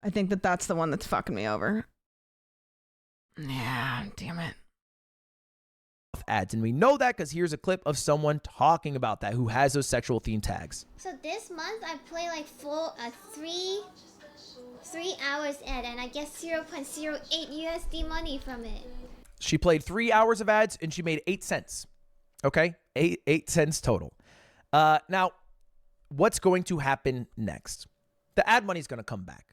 I think that's the one that's fucking me over. Yeah, damn it. Ads, and we know that because here's a clip of someone talking about that who has those sexual theme tags. So this month I play like three hours ad, and I get 0.08 USD money from it. She played 3 hours of ads and she made 8 cents. Okay, 8 cents total. Now, what's going to happen next? The ad money is going to come back.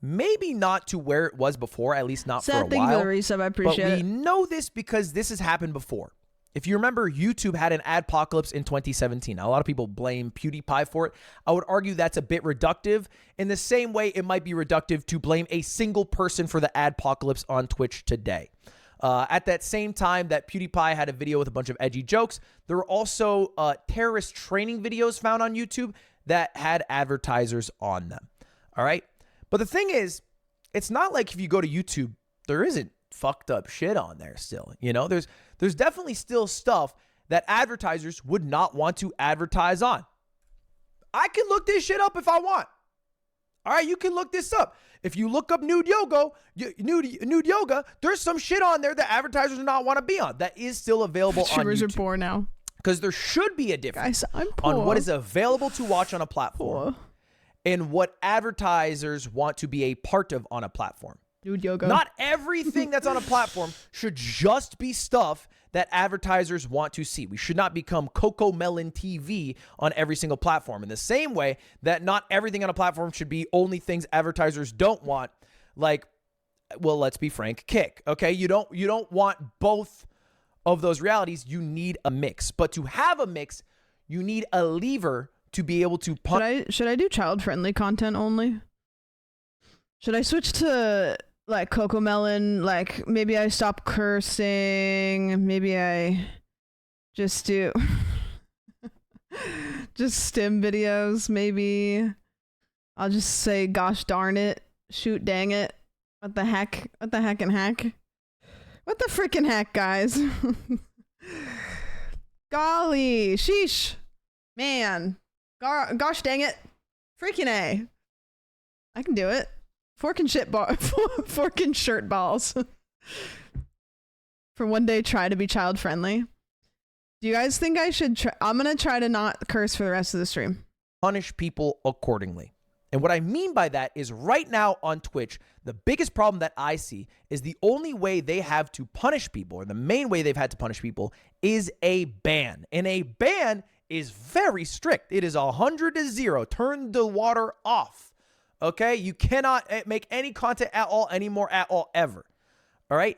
Maybe not to where it was before, at least not for a while. Thank you for the resub, I appreciate it. But we know this because this has happened before. If you remember, YouTube had an adpocalypse in 2017. Now, a lot of people blame PewDiePie for it. I would argue that's a bit reductive. In the same way, it might be reductive to blame a single person for the adpocalypse on Twitch today. At that same time that PewDiePie had a video with a bunch of edgy jokes, there were also terrorist training videos found on YouTube that had advertisers on them. All right? But the thing is, it's not like if you go to YouTube, there isn't fucked up shit on there still. You know, there's definitely still stuff that advertisers would not want to advertise on. I can look this shit up if I want. All right, you can look this up. If you look up nude yoga, there's some shit on there that advertisers do not want to be on. That is still available on Streamers YouTube. are poor now. Because there should be a difference Guys, I'm poor. on what is available to watch on a platform and what advertisers want to be a part of on a platform. Nude yoga. Not everything that's on a platform should just be stuff that advertisers want to see. We should not become Coco Melon TV on every single platform. In the same way that not everything on a platform should be only things advertisers don't want. Like, well, let's be frank, kick. Okay, you don't want both of those realities. You need a mix. But to have a mix, you need a lever to be able to punch. Should I do child-friendly content only? Should I switch to like Coco Melon? Like maybe I stop cursing. Maybe I just do just stim videos. Maybe I'll just say, "Gosh darn it, shoot, dang it, what the heck, what the heck and heck, what the frickin' heck, guys." Golly, sheesh, man. Gosh dang it. Freaking A. I can do it. Fork and shirt balls. For one day, try to be child friendly. Do you guys think I should try? I'm going to try to not curse for the rest of the stream. Punish people accordingly. And what I mean by that is right now on Twitch, the biggest problem that I see is the only way they have to punish people, or the main way they've had to punish people, is a ban. And a ban is very strict. It is 100 to 0. Turn the water off. Okay? You cannot make any content at all anymore at all ever. All right?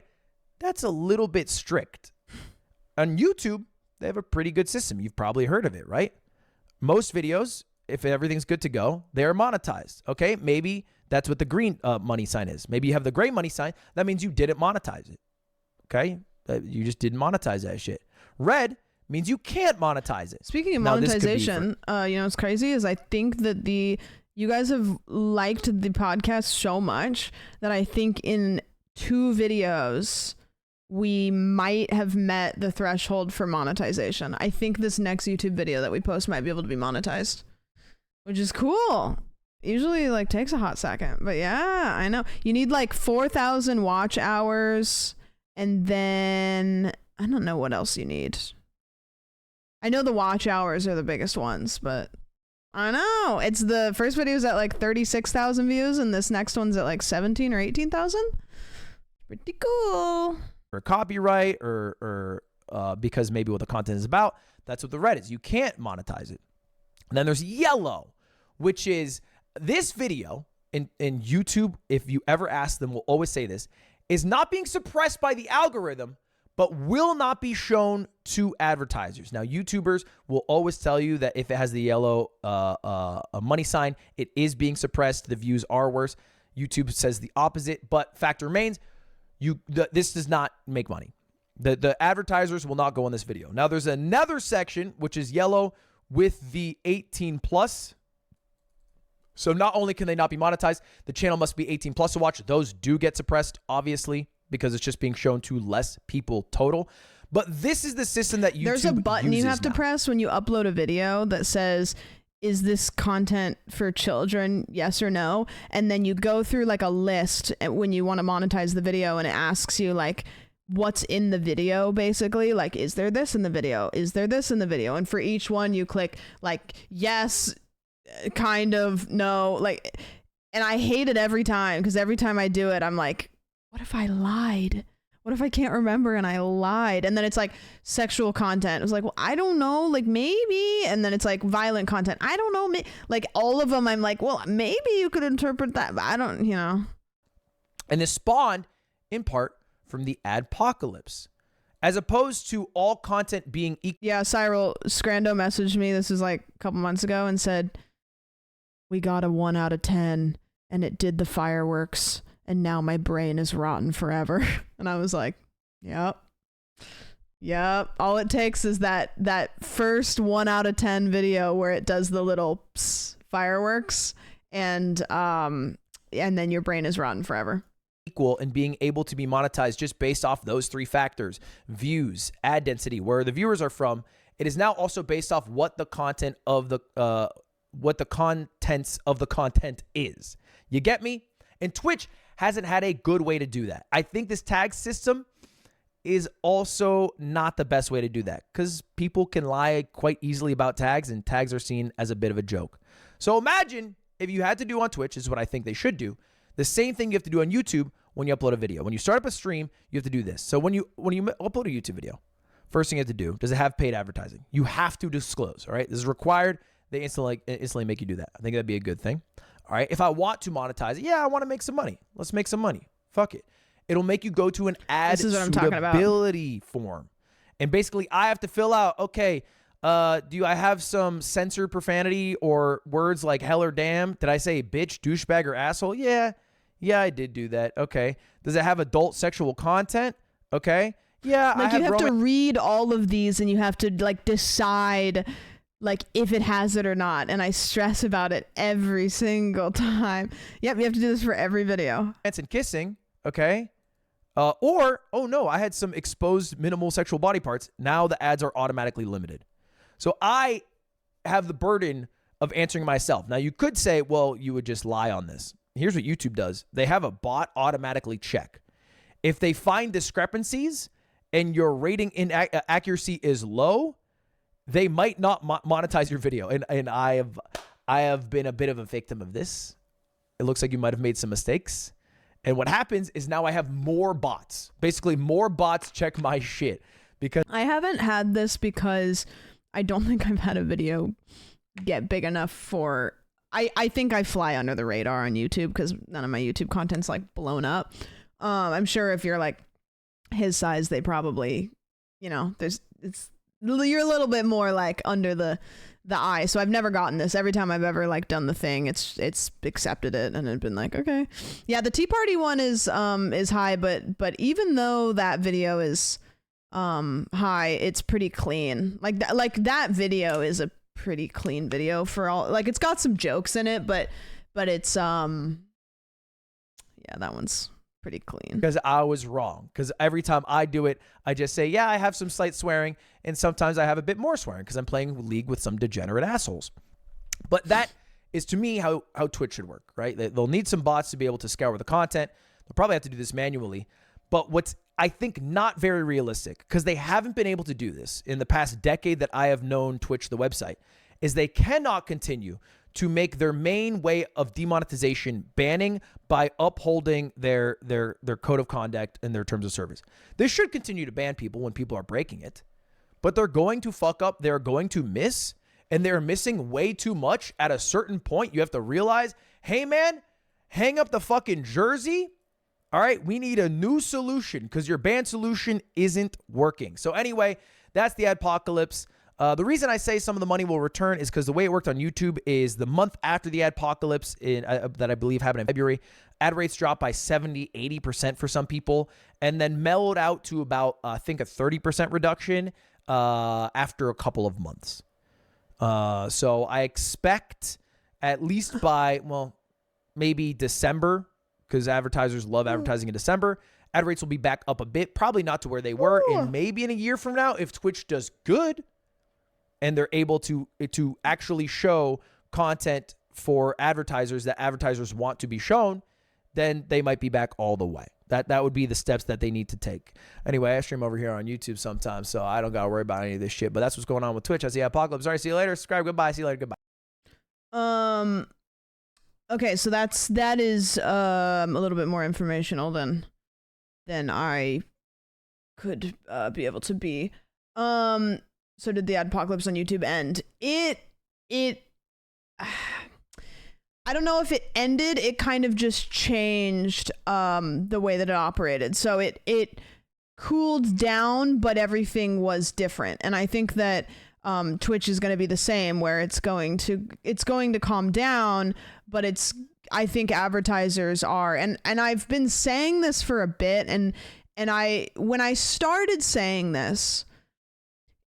That's a little bit strict. On YouTube, they have a pretty good system. You've probably heard of it, right? Most videos, if everything's good to go, they're monetized. Okay? Maybe that's what the green money sign is. Maybe you have the gray money sign. That means you didn't monetize it. Okay? You just didn't monetize that shit. Red means you can't monetize it. Speaking of monetization, you know what's crazy is I think that you guys have liked the podcast so much that I think in 2 videos we might have met the threshold for monetization. I think this next YouTube video that we post might be able to be monetized, which is cool. Usually like takes a hot second, but yeah, I know. You need like 4,000 watch hours, and then I don't know what else you need. I know the watch hours are the biggest ones, but I know it's the first video is at like 36,000 views, and this next one's at like 17 or 18,000. Pretty cool. For copyright or because maybe what the content is about, that's what the red is. You can't monetize it. And then there's yellow, which is this video in YouTube. If you ever ask them, will always say this, is not being suppressed by the algorithm, but will not be shown to advertisers. Now, YouTubers will always tell you that if it has the yellow money sign, it is being suppressed. The views are worse. YouTube says the opposite, but fact remains, this does not make money. The advertisers will not go on this video. Now there's another section, which is yellow with the 18 plus. So not only can they not be monetized, the channel must be 18 plus to watch. Those do get suppressed, obviously, because it's just being shown to less people total. But this is the system that YouTube There's a button you have to now. press when you upload a video that says, is this content for children? Yes or no? And then you go through like a list when you want to monetize the video, and it asks you like, what's in the video, basically. Like, is there this in the video? Is there this in the video? And for each one you click like, yes, kind of, no, like, and I hate it every time, because every time I do it, I'm like, what if I lied? What if I can't remember and I lied? And then it's like sexual content. It was like, well, I don't know, like maybe. And then it's like violent content. I don't know. Like all of them, I'm like, well, maybe you could interpret that, but I don't, And this spawned in part from the adpocalypse, as opposed to all content being equal. Yeah, Cyril Scrando messaged me, this is like a couple months ago, and said, we got a 1 out of 10 and it did the fireworks and now my brain is rotten forever. And I was like, yep. All it takes is that first 1 out of 10 video where it does the little fireworks, and then your brain is rotten forever. Equal and being able to be monetized just based off those three factors: views, ad density, where the viewers are from. It is now also based off what the content of the contents of the content is. You get me? And Twitch hasn't had a good way to do that. I think this tag system is also not the best way to do that, because people can lie quite easily about tags, and tags are seen as a bit of a joke. So imagine if you had to do on Twitch, is what I think they should do, the same thing you have to do on YouTube when you upload a video. When you start up a stream, you have to do this. So when you upload a YouTube video, first thing you have to do, does it have paid advertising? You have to disclose, all right? This is required. They instantly make you do that. I think that'd be a good thing. All right, if I want to monetize it, yeah, I want to make some money. Let's make some money. Fuck it. It'll make you go to an ad suitability form. And basically, I have to fill out, okay, do I have some censored profanity or words like hell or damn? Did I say bitch, douchebag, or asshole? Yeah, I did do that. Okay. Does it have adult sexual content? Okay. Yeah, like you have to read all of these, and you have to like decide like if it has it or not. And I stress about it every single time. Yep, you have to do this for every video. And kissing, okay. Or, oh no, I had some exposed minimal sexual body parts. Now the ads are automatically limited. So I have the burden of answering myself. Now you could say, well, you would just lie on this. Here's what YouTube does. They have a bot automatically check. If they find discrepancies and your rating accuracy is low, they might not monetize your video. And I have been a bit of a victim of this. It looks like you might have made some mistakes. And what happens is now I have more bots. Basically, more bots check my shit. Because I haven't had this because I don't think I've had a video get big enough for... I think I fly under the radar on YouTube because none of my YouTube content's like blown up. I'm sure if you're like his size, they probably, you're a little bit more like under the eye. So I've never gotten this. Every time I've ever like done the thing, it's accepted it and it'd been like, okay. Yeah, the Tea Party one is high, but even though that video is high, it's pretty clean. Like that video is a pretty clean video for all, like it's got some jokes in it, but it's yeah, that one's pretty clean. Because I was wrong. Because every time I do it, I just say, yeah, I have some slight swearing, and sometimes I have a bit more swearing because I'm playing League with some degenerate assholes. But that is to me how Twitch should work, right? They'll need some bots to be able to scour the content. They'll probably have to do this manually. But what's, I think, not very realistic, because they haven't been able to do this in the past decade that I have known Twitch, the website, is they cannot continue to make their main way of demonetization banning by upholding their code of conduct and their terms of service. They should continue to ban people when people are breaking it, but they're going to fuck up, they're going to miss, and they're missing way too much. At a certain point, you have to realize, hey man, hang up the fucking jersey. All right, we need a new solution because your ban solution isn't working. So anyway, that's the adpocalypse. The reason I say some of the money will return is because the way it worked on YouTube is the month after the adpocalypse that I believe happened in February, ad rates dropped by 70, 80% for some people, and then mellowed out to about, I think, a 30% reduction after a couple of months. So I expect at least by, well, maybe December, because advertisers love advertising in December, ad rates will be back up a bit, probably not to where they were, and maybe in a year from now, if Twitch does good and they're able to actually show content for advertisers that advertisers want to be shown, then they might be back all the way. That would be the steps that they need to take. Anyway, I stream over here on YouTube sometimes, so I don't got to worry about any of this shit, but that's what's going on with Twitch. That's the Apocalypse. All right, see you later. Subscribe. Goodbye. See you later. Goodbye. Okay, so that is a little bit more informational than I could be able to be. So did the adpocalypse on YouTube end? It I don't know if it ended. It kind of just changed the way that it operated. So it cooled down, but everything was different. And I think that Twitch is going to be the same, where it's going to calm down, but I think advertisers are, and I've been saying this for a bit, and when I started saying this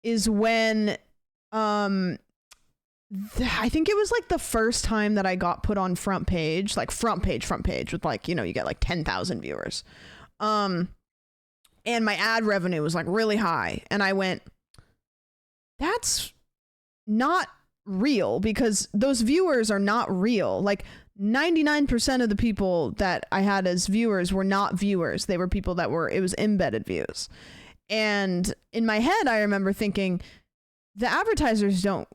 is when I think it was like the first time that I got put on front page with, like, you know, you get like 10,000 viewers. And my ad revenue was like really high. And I went, that's not real, because those viewers are not real. Like 99% of the people that I had as viewers were not viewers. They were people that it was embedded views. And in my head, I remember thinking, the advertisers don't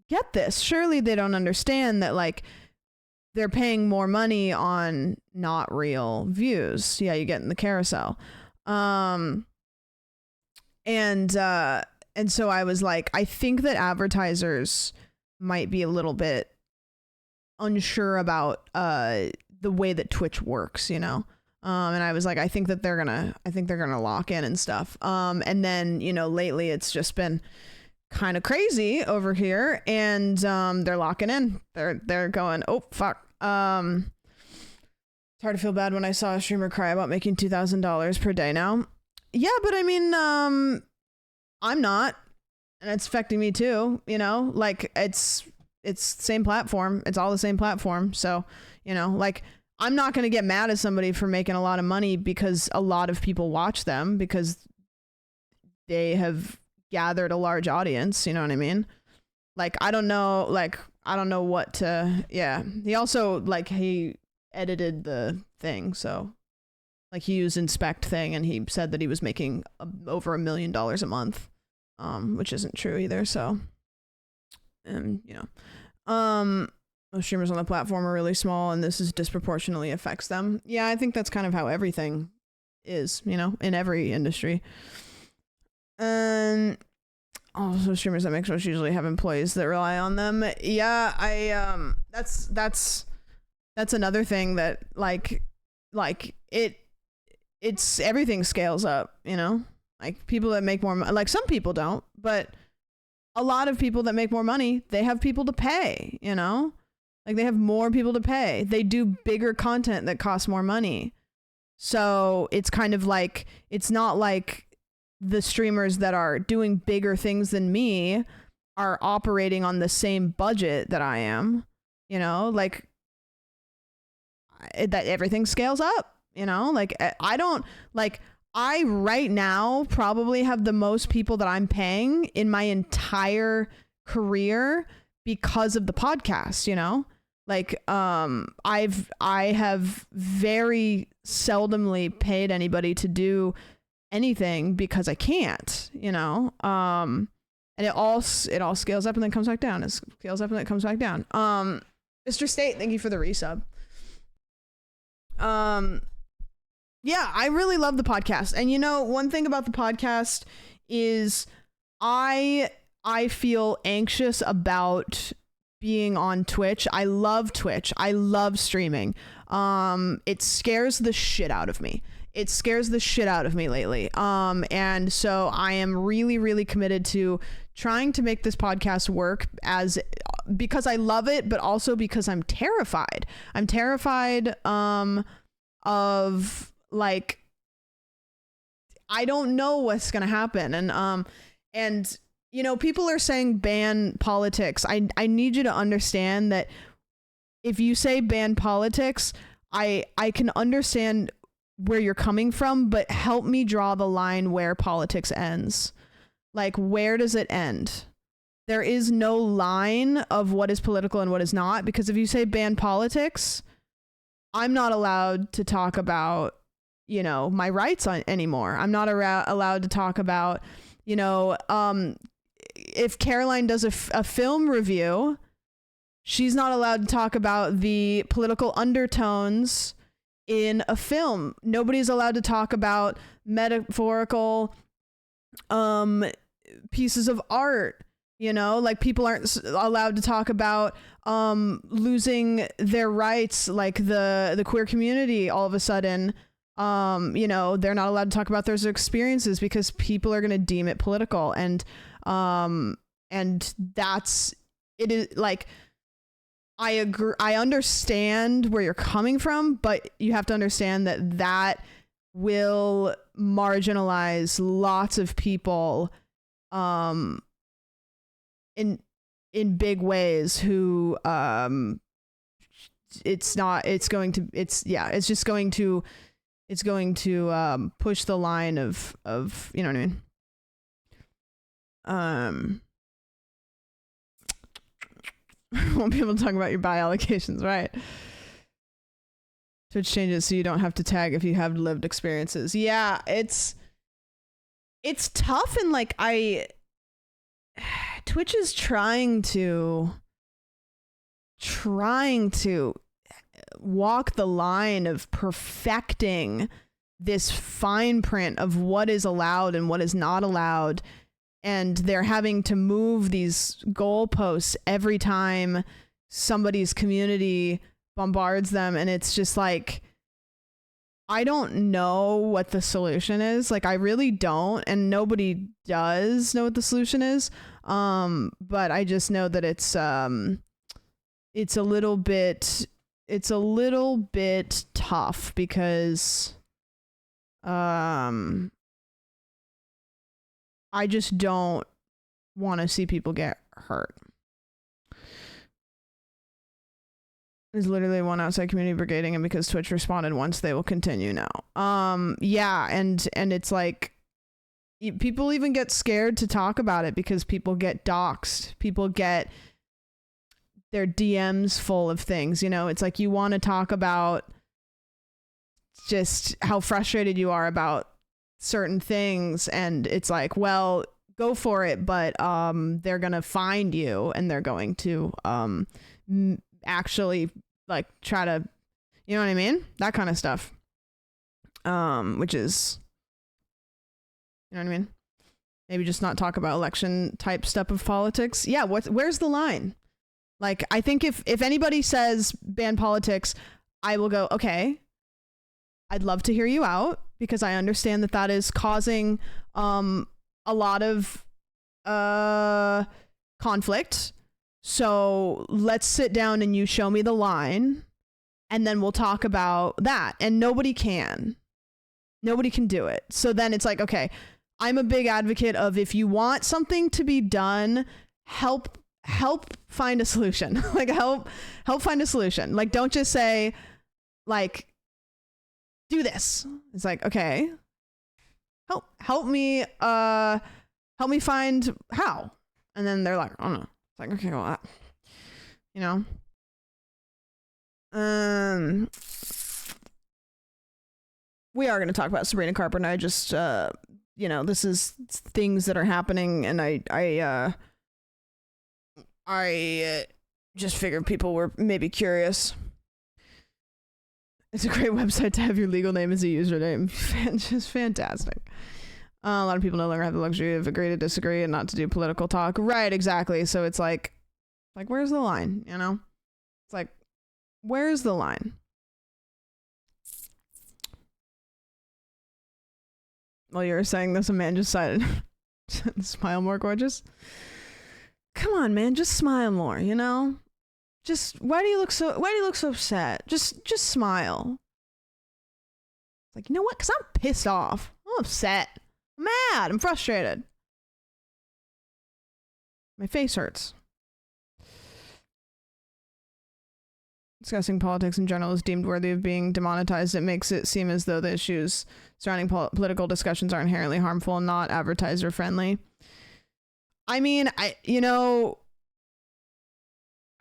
get this. Surely they don't understand that, like, they're paying more money on not real views. Yeah, you get in the carousel. And so I was like, I think that advertisers might be a little bit unsure about the way that Twitch works, you know? And I was like, I think they're gonna lock in and stuff. And then, you know, lately it's just been kind of crazy over here, and they're locking in. They're going, oh fuck. It's hard to feel bad when I saw a streamer cry about making $2,000 per day now. Yeah, but I mean, I'm not, and it's affecting me too, you know? Like, it's same platform. It's all the same platform. So, you know, like, I'm not going to get mad at somebody for making a lot of money because a lot of people watch them, because they have gathered a large audience. You know what I mean? Like, I don't know what to, yeah. He also, like, he edited the thing. So, like, he used inspect thing, and he said that he was making over $1 million a month, which isn't true either. So, and, you know, most streamers on the platform are really small, and this is disproportionately affects them. Yeah, I think that's kind of how everything is, you know, in every industry. And also streamers that make shows usually have employees that rely on them. Yeah, that's another thing that like it's everything scales up, you know? Like, people that make more money, like, some people don't, but a lot of people that make more money, they have people to pay, you know? Like, they have more people to pay. They do bigger content that costs more money. So it's kind of like, it's not like the streamers that are doing bigger things than me are operating on the same budget that I am, you know? Like, that everything scales up, you know? Like, I right now probably have the most people that I'm paying in my entire career because of the podcast, you know? Like, I have very seldomly paid anybody to do anything because I can't, you know? And it all scales up and then comes back down. It scales up and then it comes back down. Mr. State, thank you for the resub. Yeah, I really love the podcast. And, you know, one thing about the podcast is I feel anxious about being on Twitch. I love Twitch. I love streaming. It scares the shit out of me. it scares the shit out of me lately. And so I am really, really committed to trying to make this podcast work because I love it, but also because I'm terrified. I'm terrified of like, I don't know what's going to happen. And you know, people are saying ban politics. I need you to understand that if you say ban politics, I can understand where you're coming from, but help me draw the line where politics ends. Like, where does it end? There is no line of what is political and what is not, because if you say ban politics, I'm not allowed to talk about, you know, my rights anymore. I'm not allowed to talk about, you know, if Caroline does a film review, she's not allowed to talk about the political undertones in a film. Nobody's allowed to talk about metaphorical pieces of art. You know, like people aren't allowed to talk about losing their rights, like the queer community all of a sudden. You know, they're not allowed to talk about those experiences because people are going to deem it political. And that's, it is like, I agree. I understand where you're coming from, but you have to understand that will marginalize lots of people, in big ways who, it's just going to push the line of, you know what I mean? Won't be able to talk about your buy allocations, right? Twitch changes so you don't have to tag if you have lived experiences. Yeah, it's tough, and like Twitch is trying to walk the line of perfecting this fine print of what is allowed and what is not allowed. And they're having to move these goalposts every time somebody's community bombards them. And it's just like, I don't know what the solution is. Like, I really don't. And nobody does know what the solution is. But I just know that it's a little bit tough because, I just don't want to see people get hurt. There's literally one outside community brigading, and because Twitch responded once, they will continue now. Yeah, and it's like people even get scared to talk about it because people get doxxed. People get their DMs full of things, you know? It's like you want to talk about just how frustrated you are about certain things, and it's like, well, go for it, but they're gonna find you and they're going to actually like try to, you know what I mean, that kind of stuff, which is, you know what I mean, maybe just not talk about election type stuff of politics. Yeah, where's the line? Like, I think if anybody says ban politics, I will go, okay, I'd love to hear you out, because I understand that is causing a lot of conflict. So let's sit down and you show me the line, and then we'll talk about that. And nobody can do it. So then it's like, okay, I'm a big advocate of, if you want something to be done, help find a solution. Like help find a solution. Like, don't just say like, do this. It's like, okay, help me find how. And then they're like, oh no. It's like, okay, well, you know. We are going to talk about Sabrina Carpenter. I just you know, this is things that are happening, and I just figured people were maybe curious. It's a great website to have your legal name as a username. Just fantastic. A lot of people no longer have the luxury of agree to disagree and not to do political talk. Right, exactly. So it's like where's the line, you know? It's like, where's the line? While you were saying this, a man just decided to smile more gorgeous. Come on, man, just smile more, you know? Just why do you look so upset? Just smile. Like, you know what? Cause I'm pissed off. I'm upset. I'm mad. I'm frustrated. My face hurts. Discussing politics in general is deemed worthy of being demonetized. It makes it seem as though the issues surrounding political discussions are inherently harmful and not advertiser friendly. I mean, I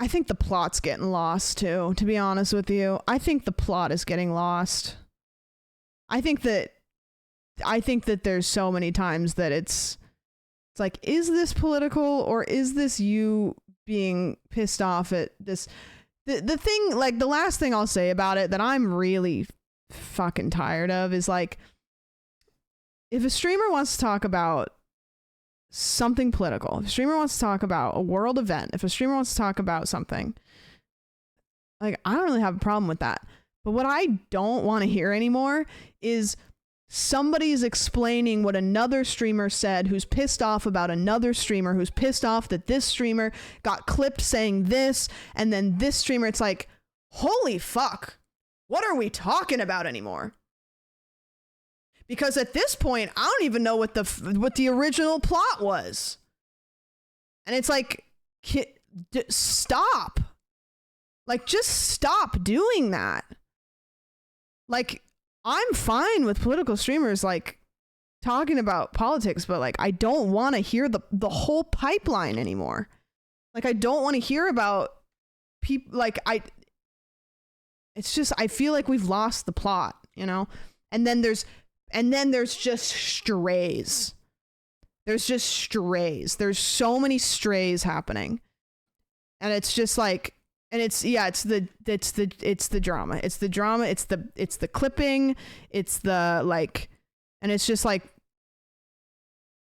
think the plot's getting lost too, to be honest with you. I think the plot is getting lost. I think that there's so many times that it's like, is this political or is this you being pissed off at this? The thing, like, the last thing I'll say about it that I'm really fucking tired of is, like, if a streamer wants to talk about something political, if a streamer wants to talk about a world event, if a streamer wants to talk about something, like, I don't really have a problem with that. But what I don't want to hear anymore is somebody's explaining what another streamer said who's pissed off about another streamer who's pissed off that this streamer got clipped saying this, and then this streamer, it's like, holy fuck, what are we talking about anymore? Because at this point, I don't even know what the original plot was. And it's like, stop. Like, just stop doing that. Like, I'm fine with political streamers, like, talking about politics, but, like, I don't want to hear the whole pipeline anymore. Like, I don't want to hear about people, like, it's just, I feel like we've lost the plot, you know? And then there's just strays. There's just strays. There's so many strays happening. And it's just like, and it's the drama. It's the drama. It's the clipping. It's the, like, and it's just like,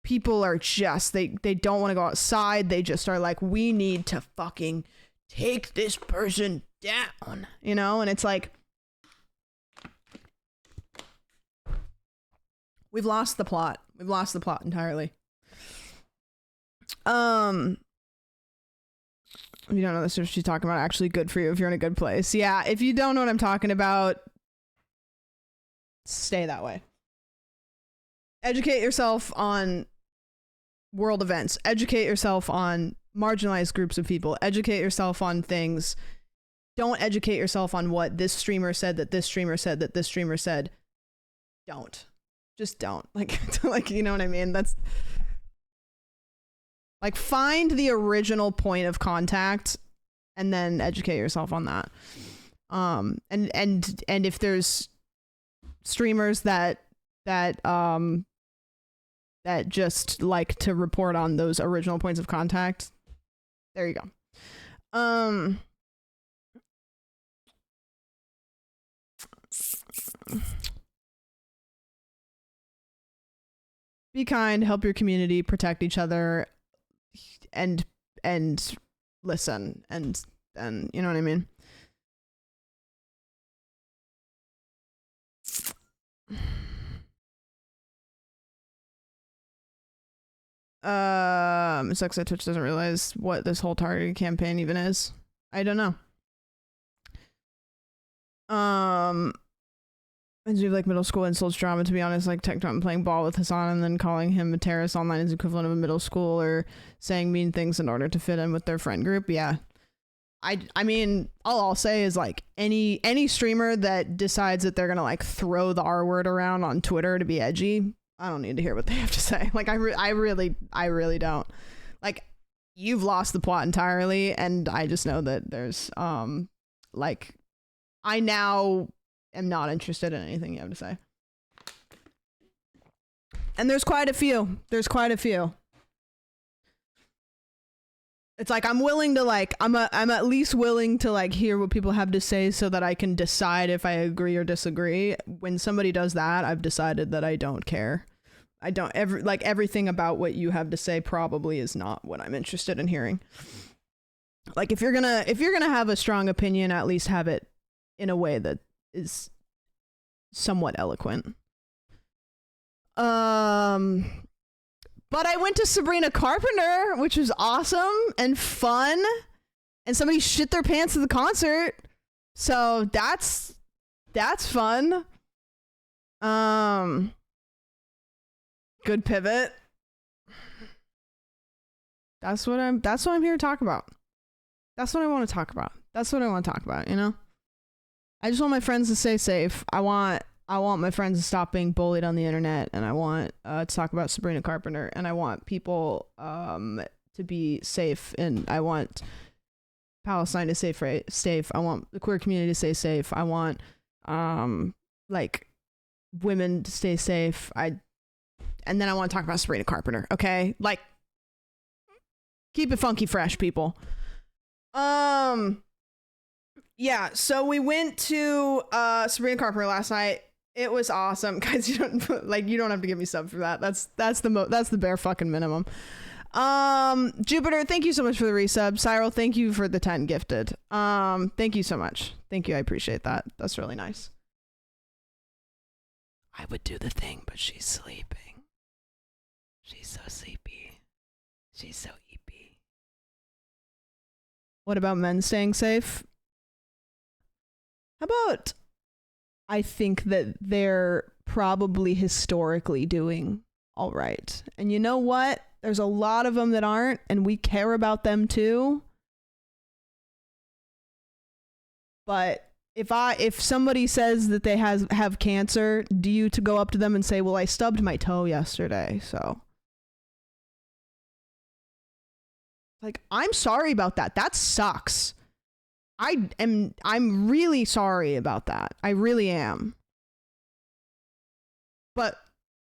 people are just, they don't want to go outside. They just are like, we need to fucking take this person down, you know? And it's like, we've lost the plot. We've lost the plot entirely. If you don't know this, what she's talking about, actually good for you if you're in a good place. Yeah, if you don't know what I'm talking about, stay that way. Educate yourself on world events. Educate yourself on marginalized groups of people. Educate yourself on things. Don't educate yourself on what this streamer said, that this streamer said, that this streamer said. Don't. Just don't. Like, you know what I mean? That's... Like, find the original point of contact and then educate yourself on that. And if there's streamers that just like to report on those original points of contact, there you go. Be kind, help your community, protect each other, and listen, and you know what I mean? It sucks that Twitch doesn't realize what this whole targeted campaign even is. I don't know. Reminds me of like middle school insults drama, to be honest. Like Tecton playing ball with Hassan and then calling him a terrorist online is equivalent of a middle school, or saying mean things in order to fit in with their friend group. Yeah. I mean, all I'll say is like any streamer that decides that they're gonna like throw the R word around on Twitter to be edgy, I don't need to hear what they have to say. Like I really don't. Like, you've lost the plot entirely, and I just know that there's like, I now am not interested in anything you have to say. And there's quite a few. It's like, I'm willing to like, I'm at least willing to like hear what people have to say so that I can decide if I agree or disagree. When somebody does that, I've decided that I don't care. I don't everything about what you have to say probably is not what I'm interested in hearing. Like, if you're gonna have a strong opinion, at least have it in a way that is somewhat eloquent. But I went to Sabrina Carpenter, which was awesome and fun, and somebody shit their pants at the concert. So that's fun. Good pivot. That's what I'm here to talk about. That's what I want to talk about. You know? I just want my friends to stay safe. I want my friends to stop being bullied on the internet, and I want to talk about Sabrina Carpenter, and I want people to be safe, and I want Palestine to stay safe. I want the queer community to stay safe. I want like women to stay safe. And then I want to talk about Sabrina Carpenter, okay? Like, keep it funky fresh, people. Yeah, so we went to Sabrina Carpenter last night. It was awesome. Guys, you don't have to give me sub for that. That's the bare fucking minimum. Jupiter, thank you so much for the resub. Cyril, thank you for the 10 gifted. Thank you so much. Thank you. I appreciate that. That's really nice. I would do the thing, but she's sleeping. She's so sleepy. She's so eepy. What about men staying safe? How about I think that they're probably historically doing all right. And you know what? There's a lot of them that aren't, and we care about them too. But if somebody says that they have cancer, do you to go up to them and say, well, I stubbed my toe yesterday, so. Like, I'm sorry about that. That sucks. I'm really sorry about that. I really am. But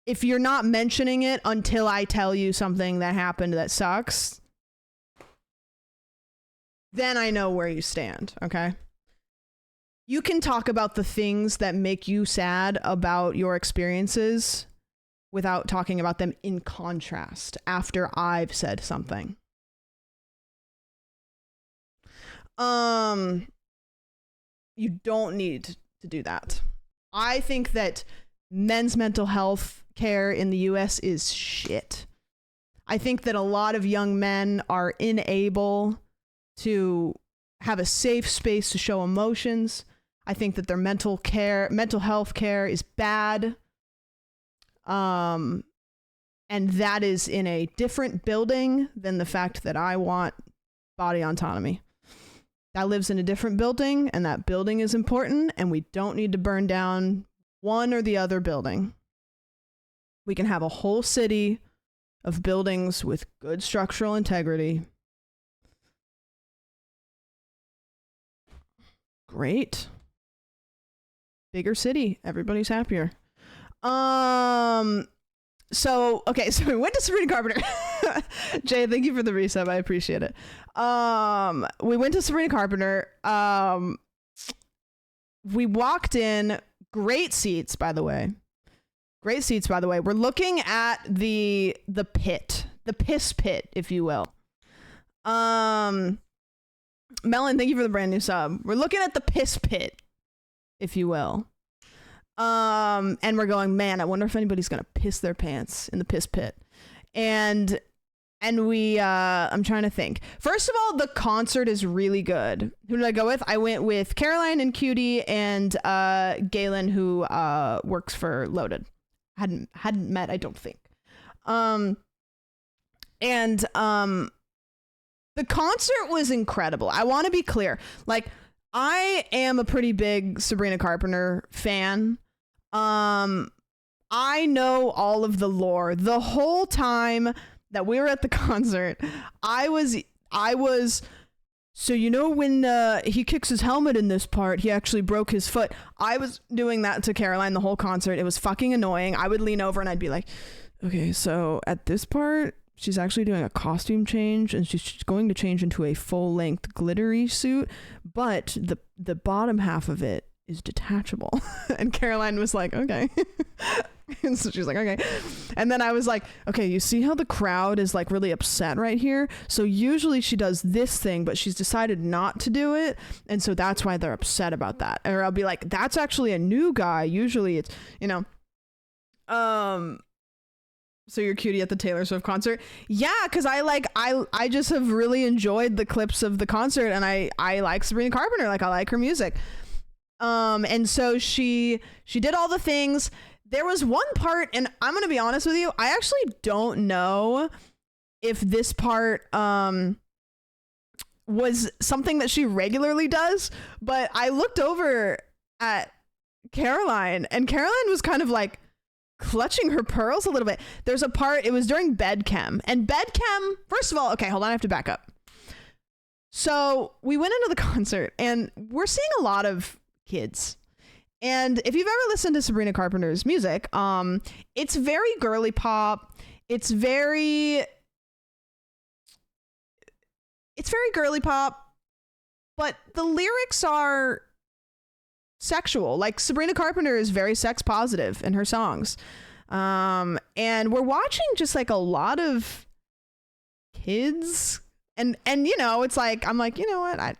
if you're not mentioning it until I tell you something that happened that sucks, then I know where you stand, okay? You can talk about the things that make you sad about your experiences without talking about them in contrast after I've said something. You don't need to do that. I think that men's mental health care in the US is shit. I think that a lot of young men are unable to have a safe space to show emotions. I think that their mental health care is bad. And that is in a different building than the fact that I want body autonomy. That lives in a different building, and that building is important, and we don't need to burn down one or the other building. We can have a whole city of buildings with good structural integrity. Great. Bigger city. Everybody's happier. So we went to Sabrina Carpenter. Jay, thank you for the resub. I appreciate it. We went to Sabrina Carpenter. We walked in. Great seats, by the way. We're looking at the pit, the piss pit, if you will. Melon, thank you for the brand new sub. We're looking at the piss pit, if you will. And we're going, man, I wonder if anybody's gonna piss their pants in the piss pit. And we I'm trying to think. First of all, the concert is really good. Who did I go with? I went with Caroline and Cutie and Galen, who works for Loaded. Hadn't met, I don't think. The concert was incredible. I want to be clear. Like, I am a pretty big Sabrina Carpenter fan. I know all of the lore. The whole time that we were at the concert, I was so, you know, when he kicks his helmet in this part, he actually broke his foot. I was doing that to Caroline the whole concert. It was fucking annoying. I would lean over and I'd be like, okay, so at this part, she's actually doing a costume change and she's going to change into a full-length glittery suit, but the bottom half of it is detachable. And Caroline was like, okay. And so she's like, okay. And then I was like, okay, you see how the crowd is like really upset right here? So usually she does this thing, but she's decided not to do it. And so that's why they're upset about that. Or I'll be like, that's actually a new guy. Usually it's, you know, So you're cutie at the Taylor Swift concert? Yeah, because I just have really enjoyed the clips of the concert, and I like Sabrina Carpenter. Like, I like her music. And so she did all the things. There was one part, and I'm gonna be honest with you, I actually don't know if this part was something that she regularly does, but I looked over at Caroline, and Caroline was kind of like clutching her pearls a little bit. There's a part, it was during bed chem, and bed chem, first of all, okay, hold on, I have to back up. So we went into the concert, and we're seeing a lot of kids. And if you've ever listened to Sabrina Carpenter's music, it's very girly pop. It's very girly pop, but the lyrics are sexual. Like, Sabrina Carpenter is very sex positive in her songs. And we're watching just like a lot of kids, and you know, it's like, I'm like, you know what, I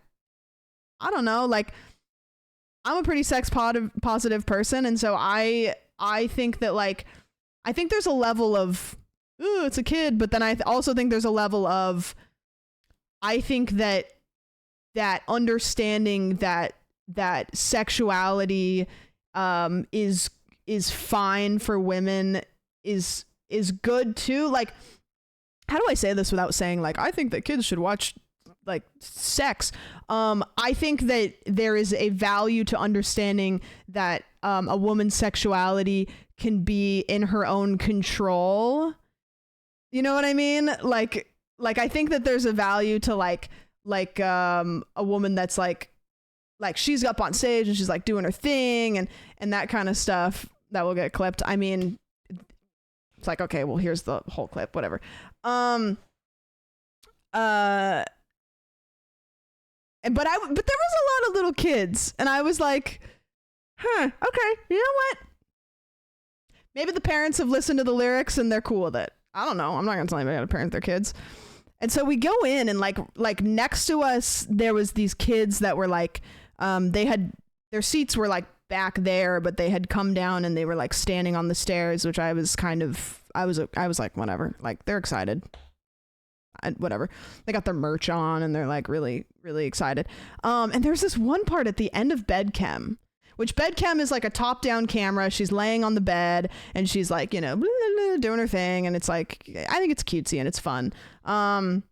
don't know, like, I'm a pretty sex positive person, and so I think that, like, I think there's a level of, ooh, it's a kid, but then I also think there's a level of, I think that understanding that sexuality is fine for women is good too. Like, how do I say this without saying, like, I think that kids should watch, like, sex? I think that there is a value to understanding that a woman's sexuality can be in her own control. You know what I mean? Like I think that there's a value to like a woman that's like she's up on stage and she's like doing her thing and that kind of stuff that will get clipped. I mean, it's like, okay, well, here's the whole clip, whatever. But there was a lot of little kids, and I was like, okay, you know what? Maybe the parents have listened to the lyrics and they're cool with it. I don't know. I'm not gonna tell anybody how to parent their kids. And so we go in, and like next to us, there was these kids that were like, they had, their seats were like back there, but they had come down and they were like standing on the stairs, which I was like, whatever, like, they're excited. Whatever. They got their merch on and they're like really, really excited. And there's this one part at the end of bed chem, which bed chem is like a top down camera. She's laying on the bed and she's like, you know, blah, blah, blah, doing her thing. And it's like, I think it's cutesy and it's fun. And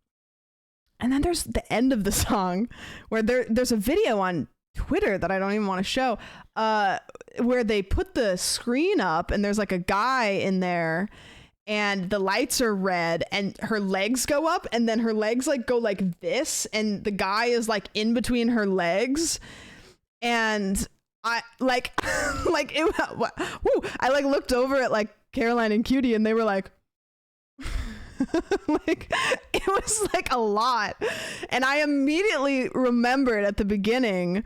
then there's the end of the song where there's a video on Twitter that I don't even want to show, where they put the screen up and there's like a guy in there and the lights are red and her legs go up and then her legs like go like this and the guy is like in between her legs, and I like I like looked over at like Caroline and Cutie and they were like like, it was like a lot. And I immediately remembered at the beginning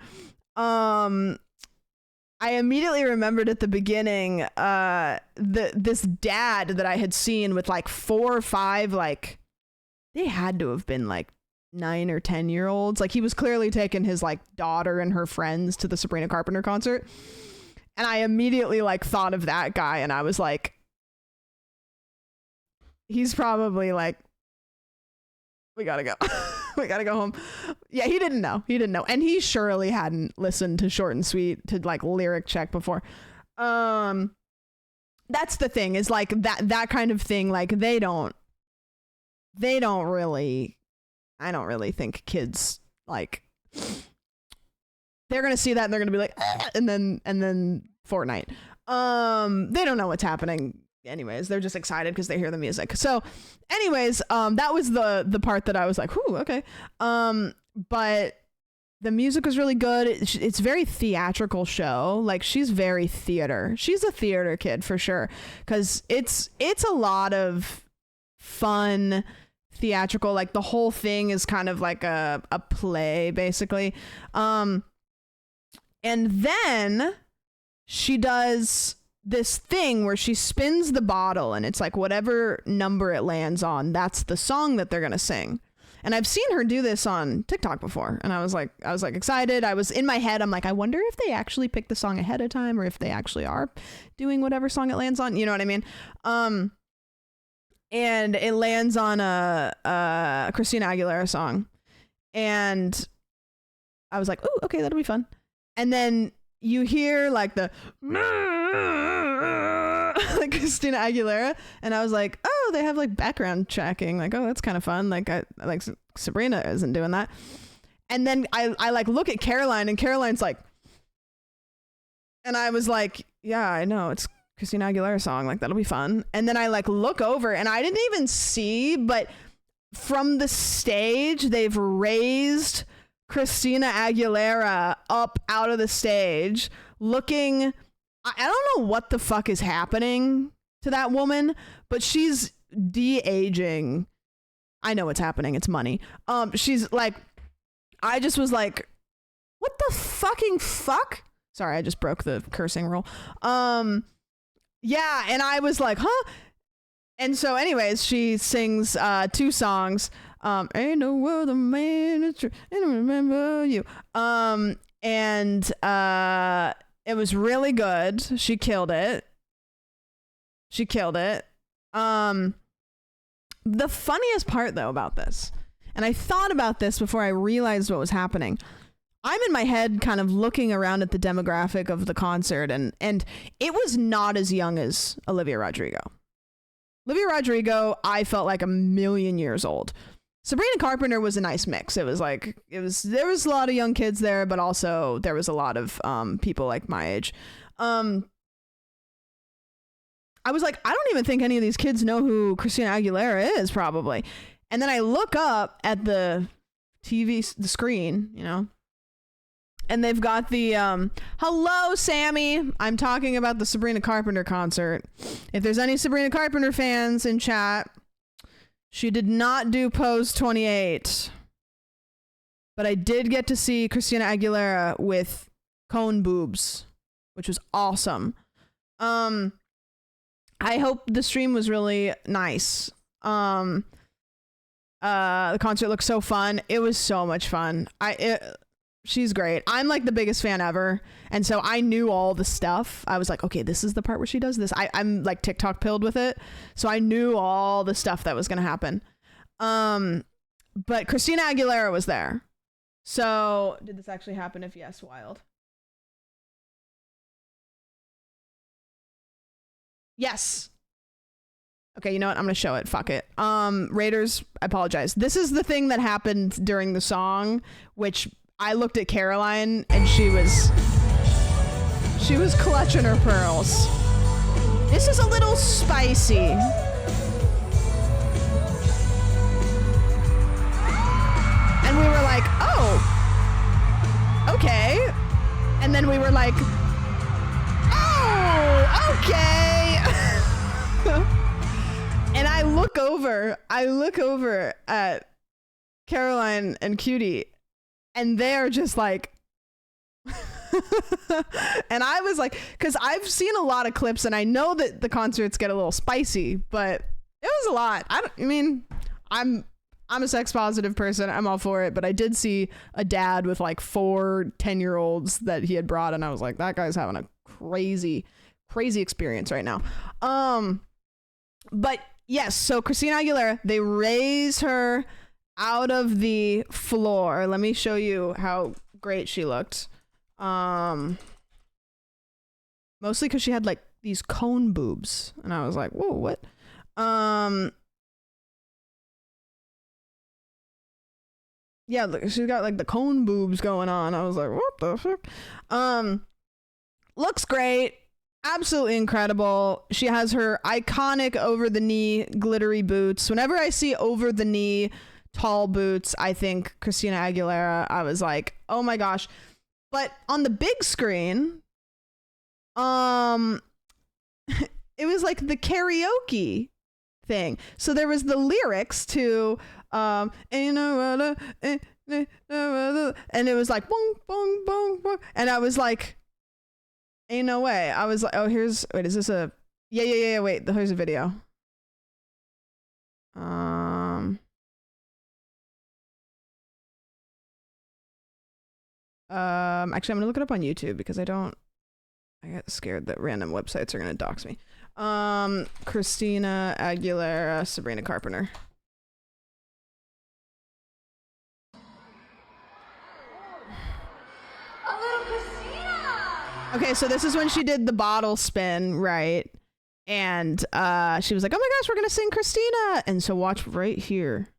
this dad that I had seen with like 4 or 5, like, they had to have been like 9 or 10-year-olds. Like, he was clearly taking his like daughter and her friends to the Sabrina Carpenter concert. And I immediately like thought of that guy and I was like, he's probably like, we gotta go. We gotta go home. Yeah, he didn't know. And he surely hadn't listened to Short and Sweet to like lyric check before. That's the thing, is like that kind of thing. Like, I don't really think kids, like, they're gonna see that and they're gonna be like, and then Fortnite. They don't know what's happening. Anyways, they're just excited because they hear the music. So anyways, that was the part that I was like, whew, okay. But the music was really good. It's very theatrical show. Like, she's very theater. She's a theater kid for sure. Cause it's a lot of fun theatrical, like the whole thing is kind of like a play basically. And then she does this thing where she spins the bottle and it's like whatever number it lands on, that's the song that they're gonna sing. And I've seen her do this on TikTok before, and I was like excited. I was in my head, I'm like, I wonder if they actually picked the song ahead of time or if they actually are doing whatever song it lands on, you know what I mean? and it lands on a Christina Aguilera song, and I was like, oh, okay, that'll be fun. And then you hear like the like Christina Aguilera, and I was like, oh, they have like background tracking, like, oh, that's kind of fun. Like I like Sabrina isn't doing that. And then I like look at Caroline, and Caroline's like, and I was like, yeah, I know, it's Christina Aguilera song, like that'll be fun. And then I like look over, and I didn't even see, but from the stage they've raised Christina Aguilera up out of the stage, looking, I don't know what the fuck is happening to that woman, but she's de-aging. I know what's happening, it's money. She's like, I just was like, what the fucking fuck? Sorry, I just broke the cursing rule. Yeah, and I was like, huh? And so anyways, she sings 2 songs. Ain't no other man that's true, I don't remember you. And it was really good. She killed it. The funniest part though about this, and I thought about this before I realized what was happening, I'm in my head kind of looking around at the demographic of the concert, and it was not as young as Olivia Rodrigo. Olivia Rodrigo, I felt like a million years old. Sabrina Carpenter was a nice mix. There was a lot of young kids there, but also there was a lot of people like my age. I was like, I don't even think any of these kids know who Christina Aguilera is, probably. And then I look up at the TV, the screen, you know, and they've got the hello Sammy, I'm talking about the Sabrina Carpenter concert. If there's any Sabrina Carpenter fans in chat, she did not do Pose 28, but I did get to see Christina Aguilera with cone boobs, which was awesome. I hope the stream was really nice. The concert looked so fun. It was so much fun. She's great. I'm like the biggest fan ever. And so I knew all the stuff. I was like, okay, this is the part where she does this. I'm like TikTok pilled with it. So I knew all the stuff that was going to happen. But Christina Aguilera was there. So did this actually happen? If yes, wild. Yes. Okay, you know what? I'm going to show it. Fuck it. Raiders, I apologize. This is the thing that happened during the song, which I looked at Caroline and she was clutching her pearls. This is a little spicy. And we were like, oh, okay. And then we were like, oh, okay. And I look over at Caroline and Cutie, and they're just like, and I was like, because I've seen a lot of clips and I know that the concerts get a little spicy, but it was a lot. I'm a sex positive person. I'm all for it. But I did see a dad with like 4 10-year-olds that he had brought, and I was like, that guy's having a crazy experience right now. But yes, so Christina Aguilera, they raise her out of the floor. Let me show you how great she looked. Mostly because she had like these cone boobs, and I was like, whoa, what? Yeah, look, she's got like the cone boobs going on. I was like, what the fuck? Looks great. Absolutely incredible. She has her iconic over the knee glittery boots. Whenever I see over the knee tall boots, I think Christina Aguilera. I was like, oh my gosh. But on the big screen, it was like the karaoke thing. So there was the lyrics to ain't no other, and it was like boom, boom, boom, boom, and I was like, ain't no way. I was like, oh, is this a yeah, wait, here's a video. Actually, I'm gonna look it up on YouTube because I get scared that random websites are gonna dox me. Christina Aguilera, Sabrina Carpenter. Okay, so this is when she did the bottle spin, right? And she was like, oh my gosh, we're gonna sing Christina. And so watch right here.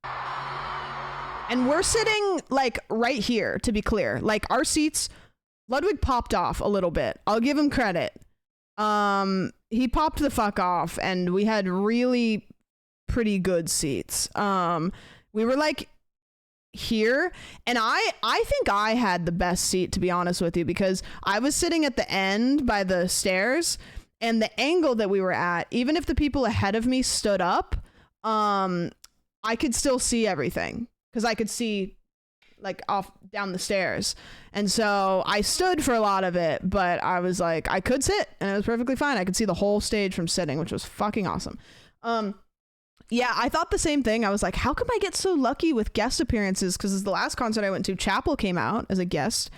And we're sitting like right here, to be clear. Like our seats, Ludwig popped off a little bit. I'll give him credit. He popped the fuck off and we had really pretty good seats. We were like here, and I think I had the best seat, to be honest with you, because I was sitting at the end by the stairs, and the angle that we were at, even if the people ahead of me stood up, I could still see everything because I could see like off down the stairs. And so I stood for a lot of it, but I was like, I could sit and it was perfectly fine. I could see the whole stage from sitting, which was fucking awesome. Yeah, I thought the same thing. I was like, how come I get so lucky with guest appearances? Because the last concert I went to, Chapel came out as a guest.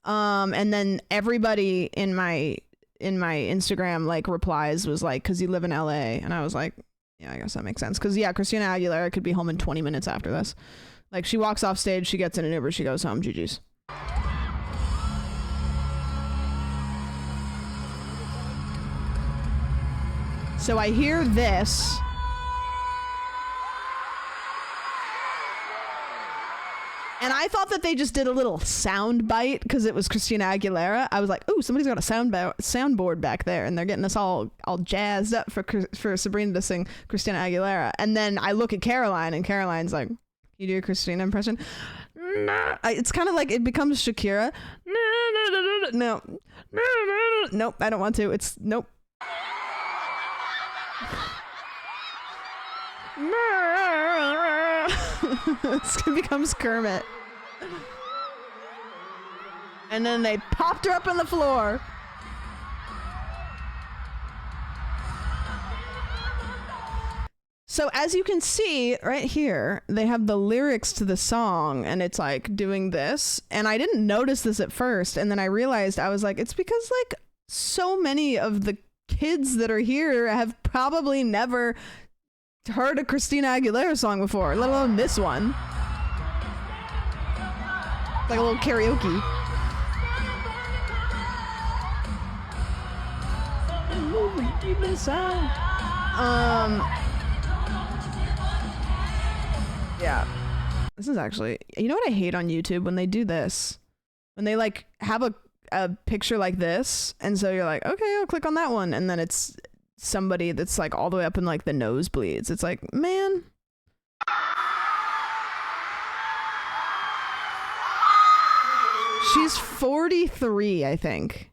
And then everybody in my Instagram like replies was like, because you live in LA. And I was like, yeah, I guess that makes sense. Because yeah, Christina Aguilera could be home in 20 minutes after this. Like she walks off stage, she gets in an Uber, she goes home. GG's. So I hear this. And I thought that they just did a little sound bite because it was Christina Aguilera. I was like, ooh, somebody's got a soundboard back there, and they're getting us all jazzed up for Sabrina to sing Christina Aguilera. And then I look at Caroline, and Caroline's like, you do a Christina impression? Nah. It's kind of like it becomes Shakira. No. Nope, I don't want to. It's nope. It becomes Kermit. And then they popped her up on the floor. So as you can see right here, they have the lyrics to the song and it's like doing this. And I didn't notice this at first. And then I realized, I was like, it's because like so many of the kids that are here have probably never heard a Christina Aguilera song before, let alone this one. Like a little karaoke. Yeah. This is actually, you know what I hate on YouTube? When they do this. When they like have a picture like this, and so you're like, okay, I'll click on that one, and then it's somebody that's like all the way up in like the nosebleeds. It's like, man. She's 43, I think.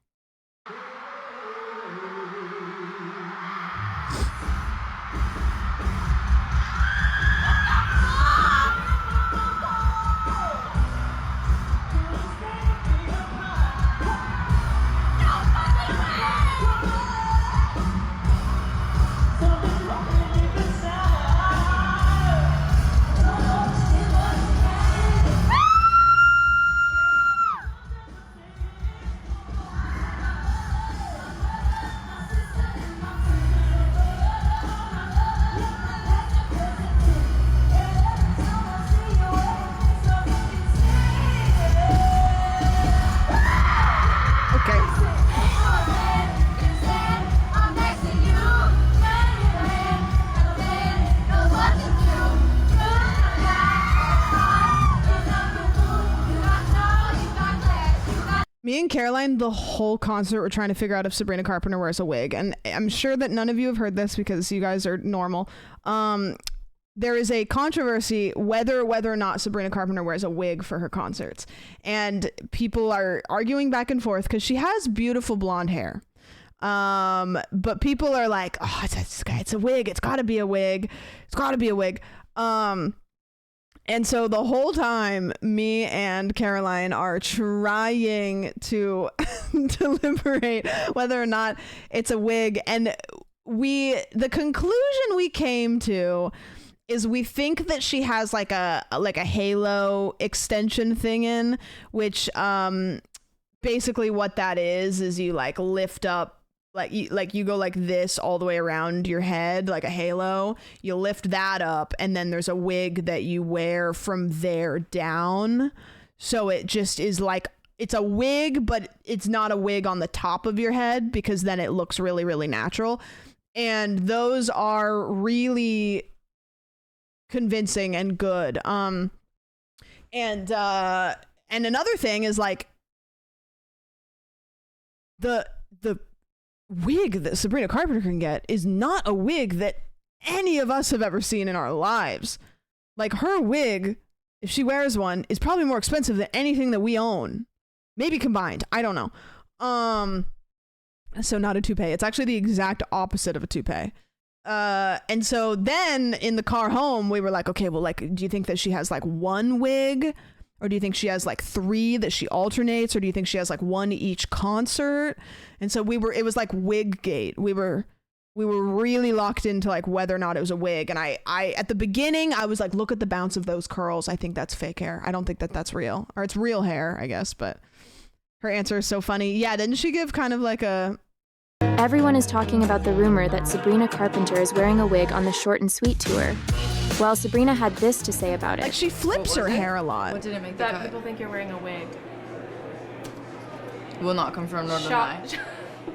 Me and Caroline, the whole concert, were trying to figure out if Sabrina Carpenter wears a wig. And I'm sure that none of you have heard this because you guys are normal. There is a controversy whether or not Sabrina Carpenter wears a wig for her concerts. And people are arguing back and forth because she has beautiful blonde hair. But people are like, oh, it's a wig. It's gotta be a wig. It's gotta be a wig. And so the whole time, me and Caroline are trying to deliberate whether or not it's a wig. And the conclusion we came to is we think that she has like a halo extension thing in, which basically what that is you like lift up you go like this all the way around your head like a halo. You lift that up, and then there's a wig that you wear from there down. So it just is like, it's a wig, but it's not a wig on the top of your head, because then it looks really, really natural. And those are really convincing and good. And another thing is like the wig that Sabrina Carpenter can get is not a wig that any of us have ever seen in our lives. Like, her wig, if she wears one, is probably more expensive than anything that we own. Maybe combined. I don't know. So not a toupee. It's actually the exact opposite of a toupee. And so then in the car home, we were like, okay, well, like, do you think that she has like one wig? Or do you think she has like 3 that she alternates? Or do you think she has like 1 each concert? And so it was like wig gate. We were really locked into like whether or not it was a wig. And I at the beginning, I was like, look at the bounce of those curls. I think that's fake hair. I don't think that that's real. Or it's real hair, I guess. But her answer is so funny. Yeah, didn't she give kind of like a... Everyone is talking about the rumor that Sabrina Carpenter is wearing a wig on the Short and Sweet tour. Well, Sabrina had this to say about it. Like, she flips her hair a lot. What did it make the cut? People think you're wearing a wig. Will not confirm nor deny.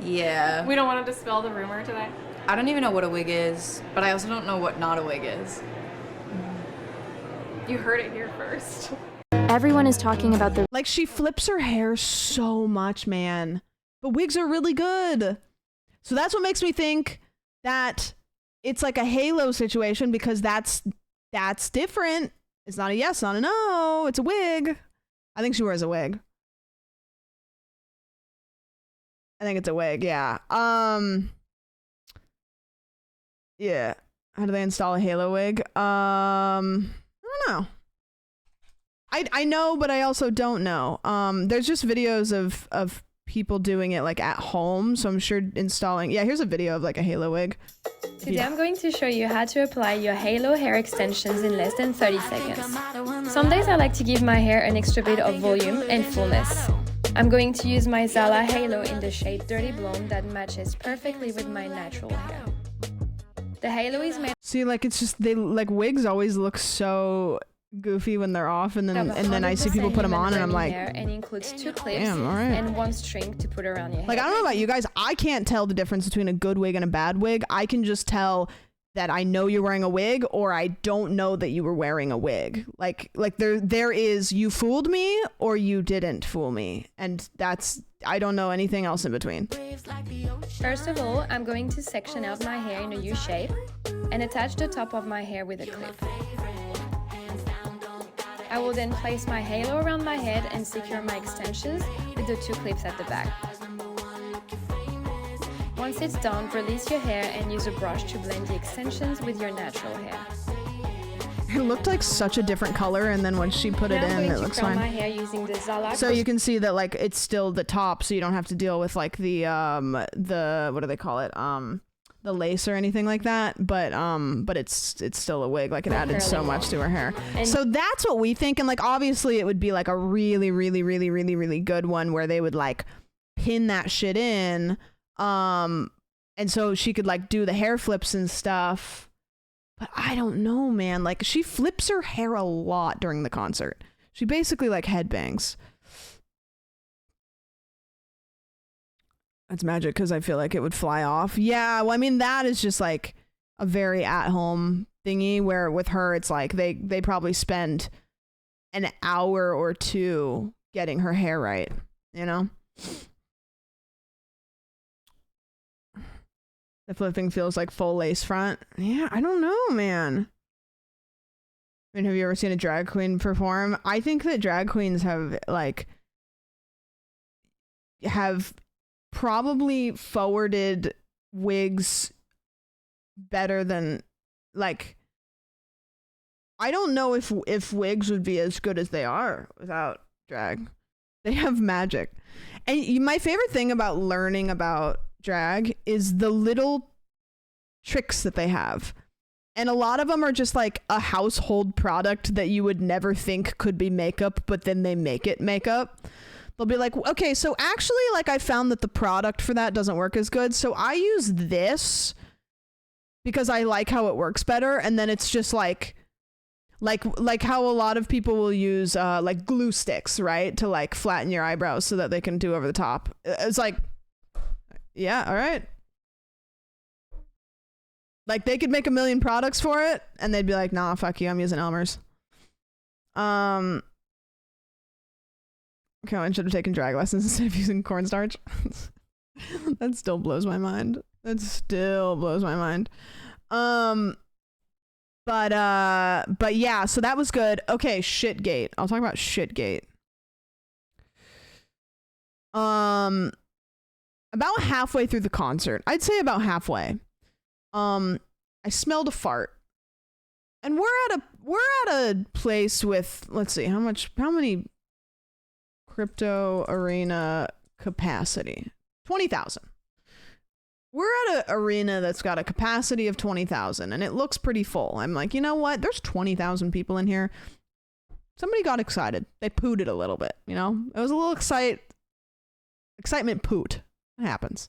Yeah. We don't want to dispel the rumor today. I don't even know what a wig is, but I also don't know what not a wig is. You heard it here first. Everyone is talking about the... Like, she flips her hair so much, man. But wigs are really good. So that's what makes me think that it's like a halo situation, because that's different. It's not a yes, not a no. It's a wig. I think she wears a wig. I think it's a wig, yeah. Yeah. How do they install a halo wig? I don't know. I know, but I also don't know. There's just videos of people doing it like at home, so I'm sure installing... Yeah, here's a video of like a halo wig. Today I'm going to show you how to apply your halo hair extensions in less than 30 seconds. Some days I like to give my hair an extra bit of volume and fullness. I'm going to use my Zala Halo in the shade Dirty Blonde that matches perfectly with my natural hair. The halo is made... See, like, it's just, they, like, wigs always look so goofy when they're off, and then I see people put them on and I'm like, and includes 2 clips damn, all right. and 1 string to put around your hair. Like, I don't know about you guys, I can't tell the difference between a good wig and a bad wig. I can just tell that I know you're wearing a wig, or I don't know that you were wearing a wig. Like there is, you fooled me or you didn't fool me, and that's, I don't know anything else in between. First of all, I'm going to section out my hair in a U shape and attach the top of my hair with a clip. I will then place my halo around my head and secure my extensions with the 2 clips at the back. Once it's done, release your hair and use a brush to blend the extensions with your natural hair. It looked like such a different color, and then when she put it in, it looks fine. My hair using the Zala. So you can see that, like, it's still the top, so you don't have to deal with like the what do they call it, the lace or anything like that, but it's still a wig. Like, it added so much to her hair. And so that's what we think, and like, obviously it would be like a really, really, really, really, really good one where they would like pin that shit in, and so she could like do the hair flips and stuff. But I don't know, man. Like, she flips her hair a lot during the concert. She basically like headbangs. That's magic, because I feel like it would fly off. Yeah, well, I mean, that is just like a very at-home thingy, where with her, it's like they probably spend an hour or 2 getting her hair right, you know? The flipping feels like full lace front. Yeah, I don't know, man. I mean, have you ever seen a drag queen perform? I think that drag queens have probably forwarded wigs better than, like, I don't know if wigs would be as good as they are without drag. They have magic. And my favorite thing about learning about drag is the little tricks that they have. And a lot of them are just like a household product that you would never think could be makeup, but then they make it makeup. they'll be like, okay, so actually, like, I found that the product for that doesn't work as good, so I use this because I like how it works better. And then it's just like how a lot of people will use like glue sticks, right, to like flatten your eyebrows so that they can do over the top. It's like, yeah, all right. Like, they could make a million products for it and they'd be like, nah, fuck you, I'm using Elmer's. Okay, I should have taken drag lessons instead of using cornstarch. That still blows my mind. But yeah, so that was good. Okay, Shitgate. I'll talk about Shitgate. About halfway through the concert, I'd say about halfway, I smelled a fart. And we're at a place with, let's see, how many crypto arena capacity? 20,000. We're at an arena that's got a capacity of 20,000 and it looks pretty full. I'm like, you know what? There's 20,000 people in here. Somebody got excited. They pooted a little bit, you know? It was a little excitement poot. It happens.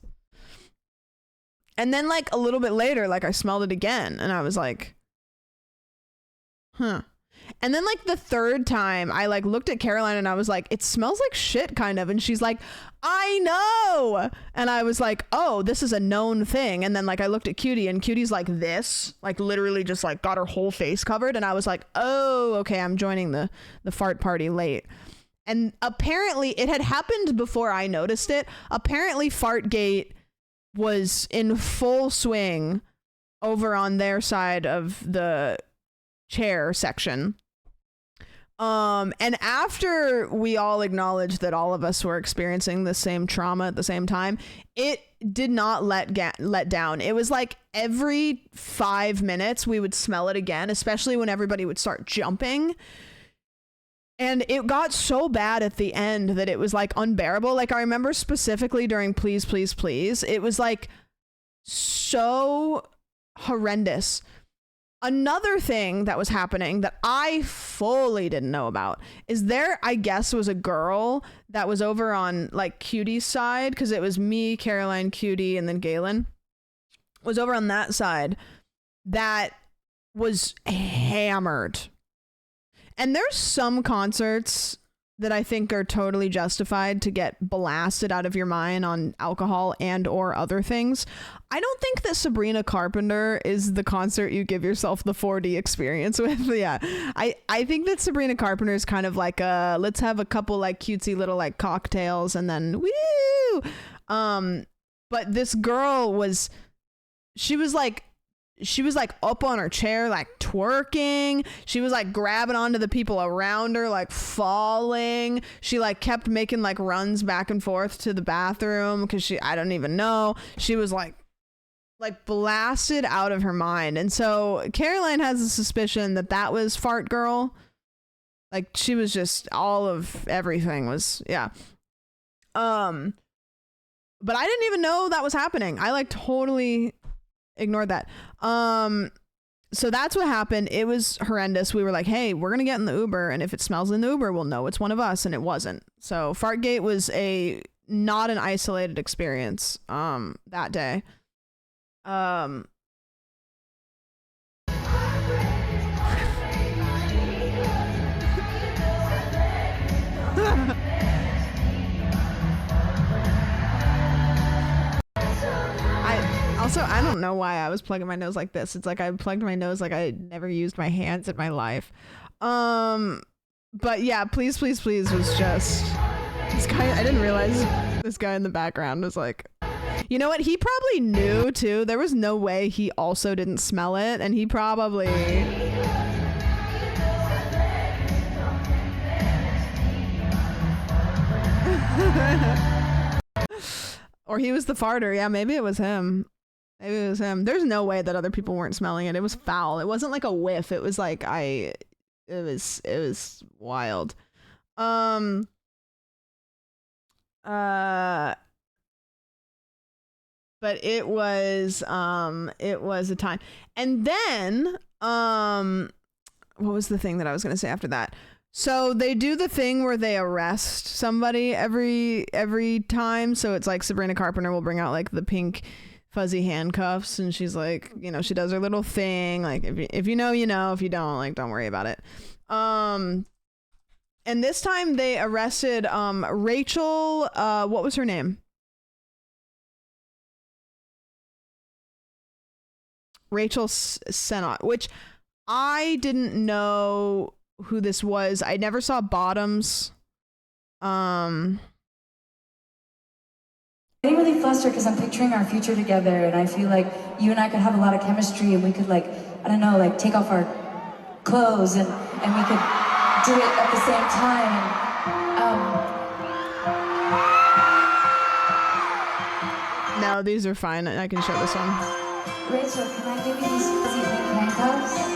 And then like a little bit later, like I smelled it again and I was like, huh. And then like the third time I like looked at Caroline and I was like, it smells like shit kind of. And she's like, I know. And I was like, oh, this is a known thing. And then like I looked at Cutie and Cutie's like this, like literally just like got her whole face covered. And I was like, oh, okay, I'm joining the fart party late. And apparently it had happened before I noticed it. Apparently Fartgate was in full swing over on their side of the chair section. And after we all acknowledged that all of us were experiencing the same trauma at the same time, it did not let down. It was like every 5 minutes we would smell it again, especially when everybody would start jumping. And it got so bad at the end that it was like unbearable. Like I remember specifically during Please, Please, Please, it was like so horrendous. Another thing that was happening that I fully didn't know about is there, I guess, was a girl that was over on like Cutie's side, because it was me, Caroline, Cutie, and then Galen was over on that side that was hammered. And there's some concerts that I think are totally justified to get blasted out of your mind on alcohol and or other things. I don't think that Sabrina Carpenter is the concert you give yourself the 4D experience with. Yeah, I think that Sabrina Carpenter is kind of like let's have a couple like cutesy little like cocktails and then woo. But this girl she was like up on her chair, like twerking. She was like grabbing onto the people around her, like falling. She like kept making like runs back and forth to the bathroom because I don't even know. She was like blasted out of her mind. And so Caroline has a suspicion that was Fart Girl. Like she was just all of everything was, yeah. But I didn't even know that was happening. I like totally ignored that. So that's what happened. It was horrendous. We were like, hey, we're gonna get in the Uber, and if it smells in the Uber, we'll know it's one of us, and it wasn't. So Fartgate was not an isolated experience that day. I don't know why I was plugging my nose like this. It's like I plugged my nose like I never used my hands in my life. But yeah, Please, Please, Please was just this guy. I didn't realize this guy in the background was like, you know what? He probably knew too. There was no way he also didn't smell it, and he probably. Or he was the farter. Yeah, maybe it was him. There's no way that other people weren't smelling it. It was foul. It wasn't like a whiff. It was like it was wild. But it was a time. And then what was the thing that I was going to say after that? So they do the thing where they arrest somebody every time. So it's like Sabrina Carpenter will bring out like the pink fuzzy handcuffs, and she's like, you know, she does her little thing. Like if you know, you know. If you don't, like, don't worry about it. And this time they arrested Rachel. What was her name? Rachel Sennott, which I didn't know who this was. I never saw Bottoms. I'm getting really flustered because I'm picturing our future together, and I feel like you and I could have a lot of chemistry, and we could, like, I don't know, like take off our clothes and we could do it at the same time. No, these are fine. I can show this one. Rachel, can I give you these fuzzy pink handcuffs?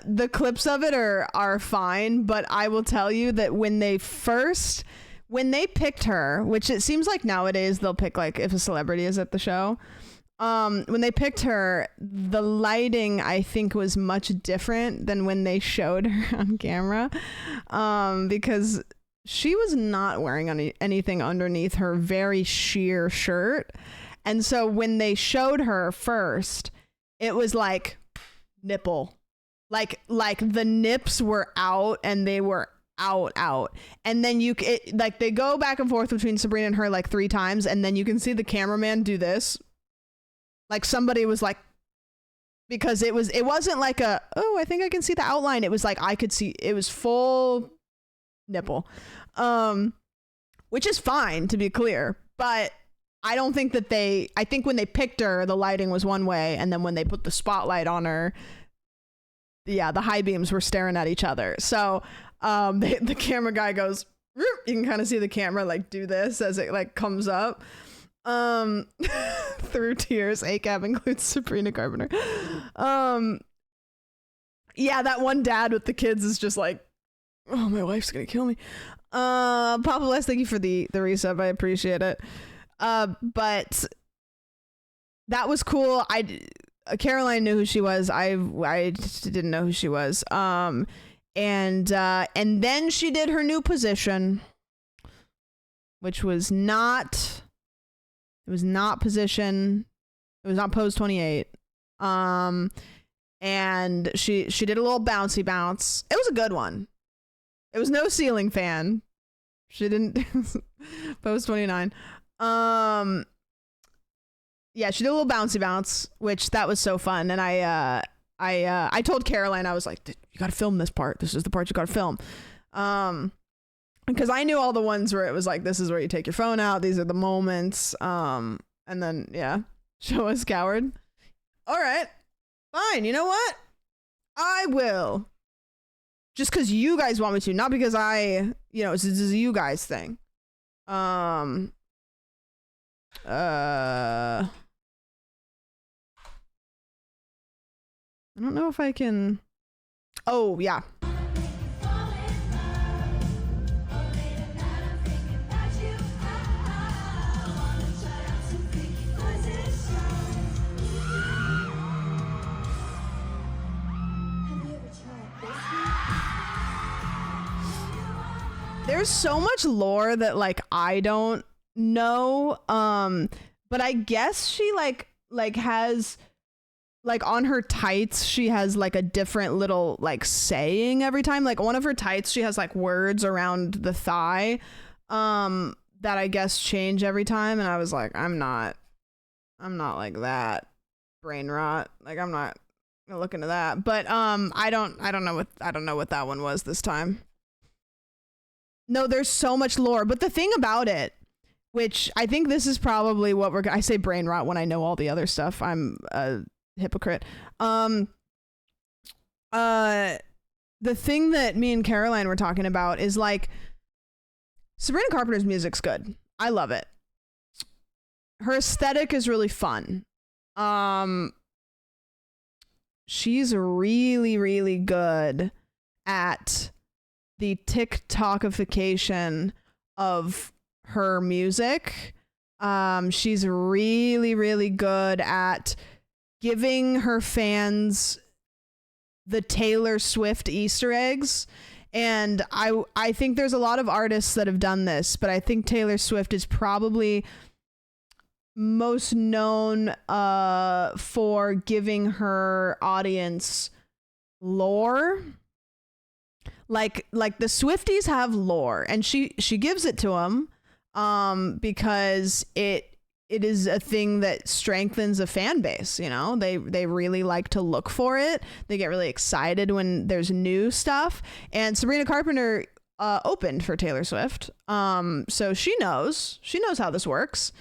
The clips of it are fine, but I will tell you that when they picked her, which it seems like nowadays they'll pick like if a celebrity is at the show, when they picked her, the lighting I think was much different than when they showed her on camera, because she was not wearing anything underneath her very sheer shirt, and so when they showed her first, it was like nipple. Like the nips were out, and they were out. And then like they go back and forth between Sabrina and her like 3 times, and then you can see the cameraman do this. Like somebody was like, because it wasn't like I think I can see the outline. It was like I could see, it was full nipple. Which is fine, to be clear, but I don't think that I think when they picked her, the lighting was one way, and then when they put the spotlight on her, yeah, the high beams were staring at each other. So the camera guy goes, you can kind of see the camera like do this as it like comes up through tears. ACAB includes Sabrina Carpenter. Yeah, that one dad with the kids is just like, oh, my wife's gonna kill me. Papa Les, thank you for the resub. I appreciate it. But that was cool. Caroline knew who she was. I just didn't know who she was. And then she did her new position, which was not. It was not position. It was not pose 28. And she did a little bouncy bounce. It was a good one. It was no ceiling fan. She didn't pose 29. Yeah, she did a little bouncy bounce, which that was so fun. And I told Caroline, I was like, you got to film this part. This is the part you got to film. Because I knew all the ones where it was like, this is where you take your phone out. These are the moments. And then, yeah, show us coward. All right, fine. You know what? I will. Just because you guys want me to, not because this is a you guys thing. I don't know if I can. Oh, yeah. There's so much lore that like I don't know, but I guess she like has like on her tights she has like a different little like saying every time. Like one of her tights she has like words around the thigh that I guess change every time, and I was like, I'm not like that, brain rot, like I'm not gonna look into that. But I don't know what that one was this time. No, there's so much lore, but the thing about it, which I think this is probably what I say brain rot when I know all the other stuff. I'm a hypocrite. The thing that me and Caroline were talking about is like Sabrina Carpenter's music's good. I love it. Her aesthetic is really fun. She's really, really good at the TikTokification of her music. She's really, really good at giving her fans the Taylor Swift Easter eggs. And I think there's a lot of artists that have done this, but I think Taylor Swift is probably most known for giving her audience lore. Like the Swifties have lore, and she gives it to them because it is a thing that strengthens a fan base. You know, they really like to look for it. They get really excited when there's new stuff. And Sabrina Carpenter opened for Taylor Swift, so she knows how this works.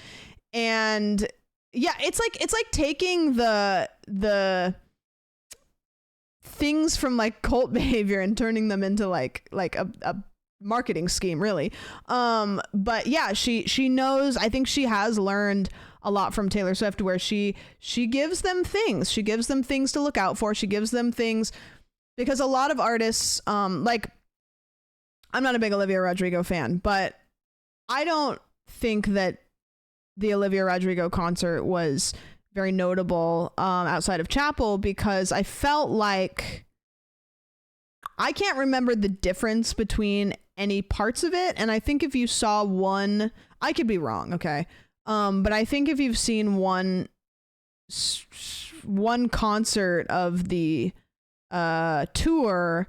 And yeah, it's like taking the things from like cult behavior and turning them into like a marketing scheme, really. But yeah, she knows. I think she has learned a lot from Taylor Swift, where she gives them things. She gives them things to look out for. She gives them things because a lot of artists, like, I'm not a big Olivia Rodrigo fan, but I don't think that the Olivia Rodrigo concert was very notable outside of Chapel, because I felt like I can't remember the difference between any parts of it. And I think if you saw one, I could be wrong, okay? But I think if you've seen one concert of the tour,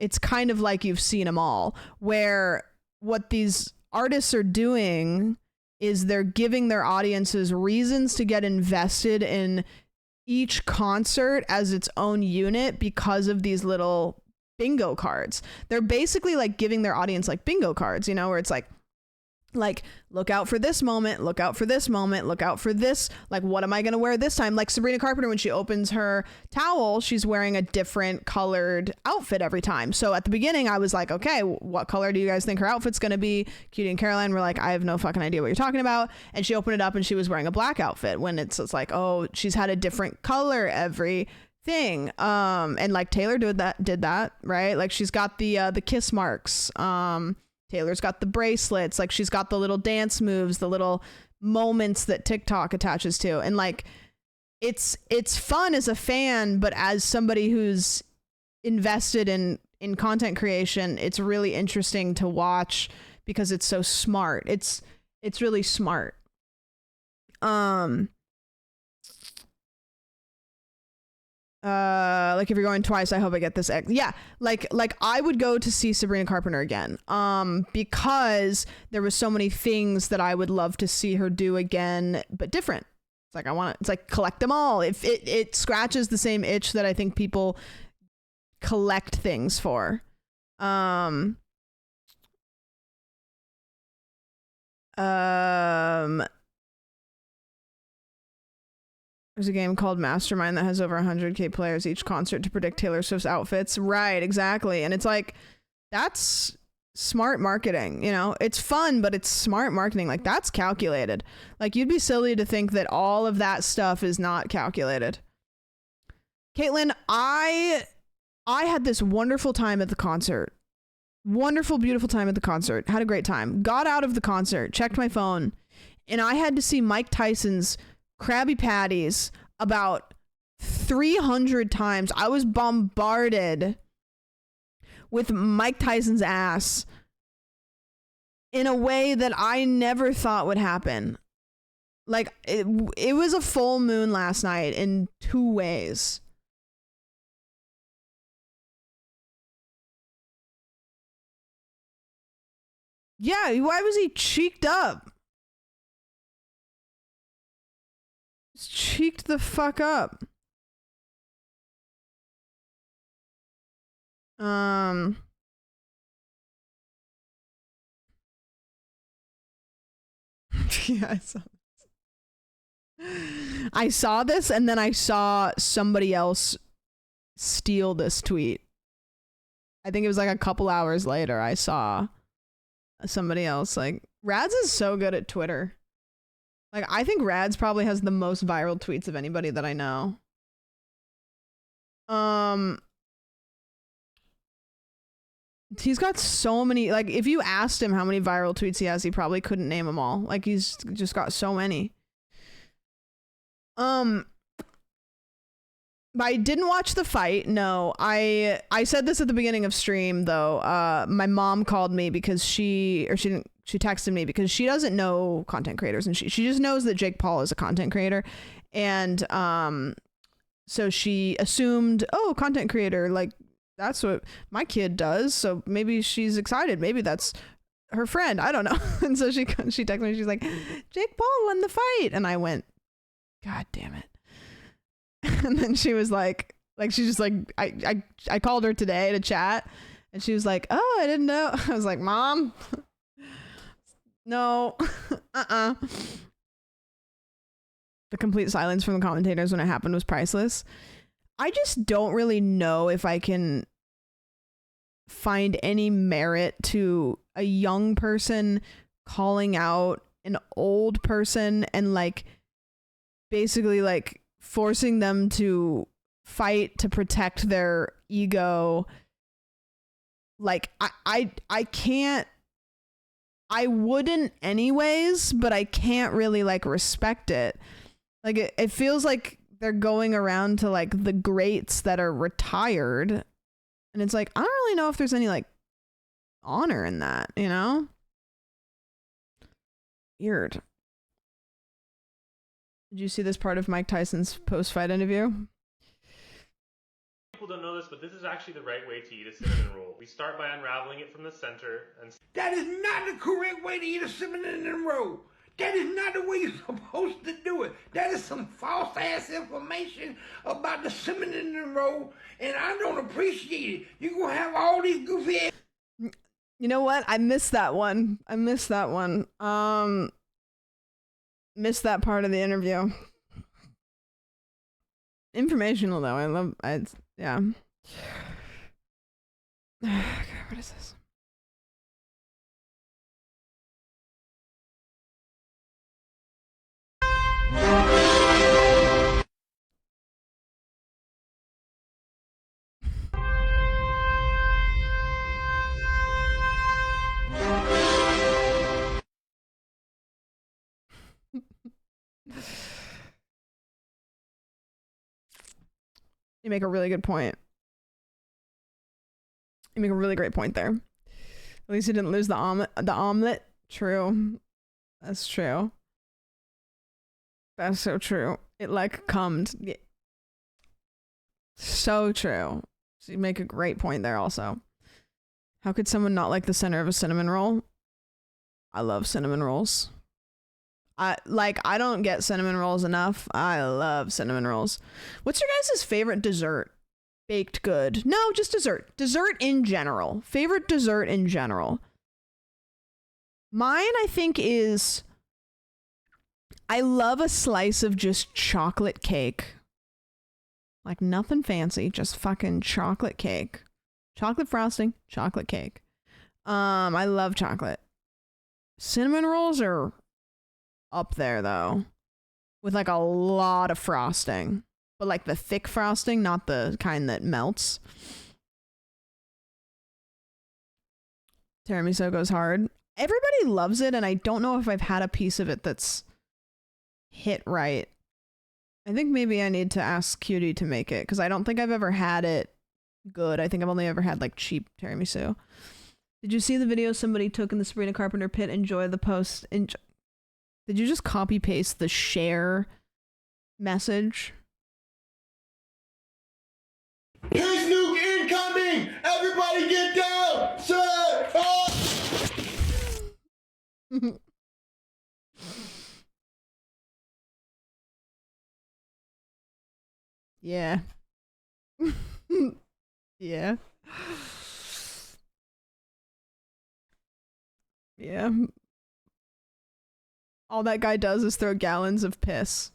it's kind of like you've seen them all, where what these artists are doing is they're giving their audiences reasons to get invested in each concert as its own unit because of these little bingo cards. They're basically like giving their audience like bingo cards, you know, where it's like look out for this moment, look out for this moment, look out for this, like, what am I going to wear this time? Like Sabrina Carpenter, when she opens her towel, she's wearing a different colored outfit every time. So at the beginning I was like, okay, what color do you guys think her outfit's going to be? Cutie and Caroline were like, I have no fucking idea what you're talking about. And she opened it up and she was wearing a black outfit, when it's like, oh, she's had a different color every thing. And like Taylor did that, right? Like she's got the kiss marks. Taylor's got the bracelets, like she's got the little dance moves, the little moments that TikTok attaches to. And like, it's fun as a fan, but as somebody who's invested in content creation, it's really interesting to watch because it's so smart. It's really smart. Like if you're going twice, I hope I get this X. Yeah, like I would go to see Sabrina Carpenter again, because there was so many things that I would love to see her do again, but different. It's like it's like collect them all. If it scratches the same itch that I think people collect things for. There's a game called Mastermind that has over 100k players each concert to predict Taylor Swift's outfits. Right, exactly. And it's like, that's smart marketing, you know? It's fun, but it's smart marketing. Like, that's calculated. Like, you'd be silly to think that all of that stuff is not calculated. Caitlin, I had this wonderful time at the concert. Wonderful, beautiful time at the concert. Had a great time. Got out of the concert, checked my phone, and I had to see Mike Tyson's Krabby Patties about 300 times. I was bombarded with Mike Tyson's ass in a way that I never thought would happen. Like, it was a full moon last night in two ways. Yeah, why was he cheeked up? Cheeked the fuck up. Yeah, I saw this and then I saw somebody else steal this tweet. I think it was like a couple hours later I saw somebody else. Like, Rads is so good at Twitter. Like, I think Rads probably has the most viral tweets of anybody that I know. He's got so many, like, if you asked him how many viral tweets he has, he probably couldn't name them all. Like, he's just got so many. I didn't watch the fight. No, I said this at the beginning of stream though. My mom called me because she texted me because she doesn't know content creators, and she just knows that Jake Paul is a content creator, and so she assumed, oh, content creator, like that's what my kid does, so maybe she's excited, maybe that's her friend, I don't know. And so she texted me, she's like, Jake Paul won the fight, and I went, God damn it. And then she was like she's just like, I called her today to chat, and she was like, oh, I didn't know. I was like, Mom, no. The complete silence from the commentators when it happened was priceless. I just don't really know if I can find any merit to a young person calling out an old person and like basically like forcing them to fight to protect their ego. Like I can't, I wouldn't anyways, but I can't really like respect it. Like it feels like they're going around to like the greats that are retired, and it's like I don't really know if there's any like honor in that, you know? Weird. Did you see this part of Mike Tyson's post-fight interview? People don't know this, but this is actually the right way to eat a cinnamon roll. We start by unraveling it from the center and... That is not the correct way to eat a cinnamon roll. That is not the way you're supposed to do it. That is some false ass information about the cinnamon roll, and I don't appreciate it. You're gonna have all these goofy ass... You know what? I missed that one. Missed that part of the interview. Informational though. Yeah. Okay, what is this? You make a really good point. You make a really great point there. At least you didn't lose the omelet. True. That's true. That's so true. It like cummed. Yeah. So true. So you make a great point there also. How could someone not like the center of a cinnamon roll? I love cinnamon rolls. I don't get cinnamon rolls enough. I love cinnamon rolls. What's your guys' favorite dessert? Baked good. No, just dessert. Dessert in general. Favorite dessert in general. Mine, I think, is... I love a slice of just chocolate cake. Like nothing fancy, just fucking chocolate cake. Chocolate frosting, chocolate cake. I love chocolate. Cinnamon rolls are up there though, with like a lot of frosting, but like the thick frosting, not the kind that melts. Tiramisu goes hard. Everybody loves it, and I don't know if I've had a piece of it that's hit right. I think maybe I need to ask Cutie to make it, because I don't think I've ever had it good. I think I've only ever had like cheap tiramisu. Did you see the video somebody took in the Sabrina Carpenter pit? Enjoy the post. Did you just copy paste the share message? Here's Nuke incoming! Everybody get down! Shut up! Yeah. Yeah. Yeah. All that guy does is throw gallons of piss.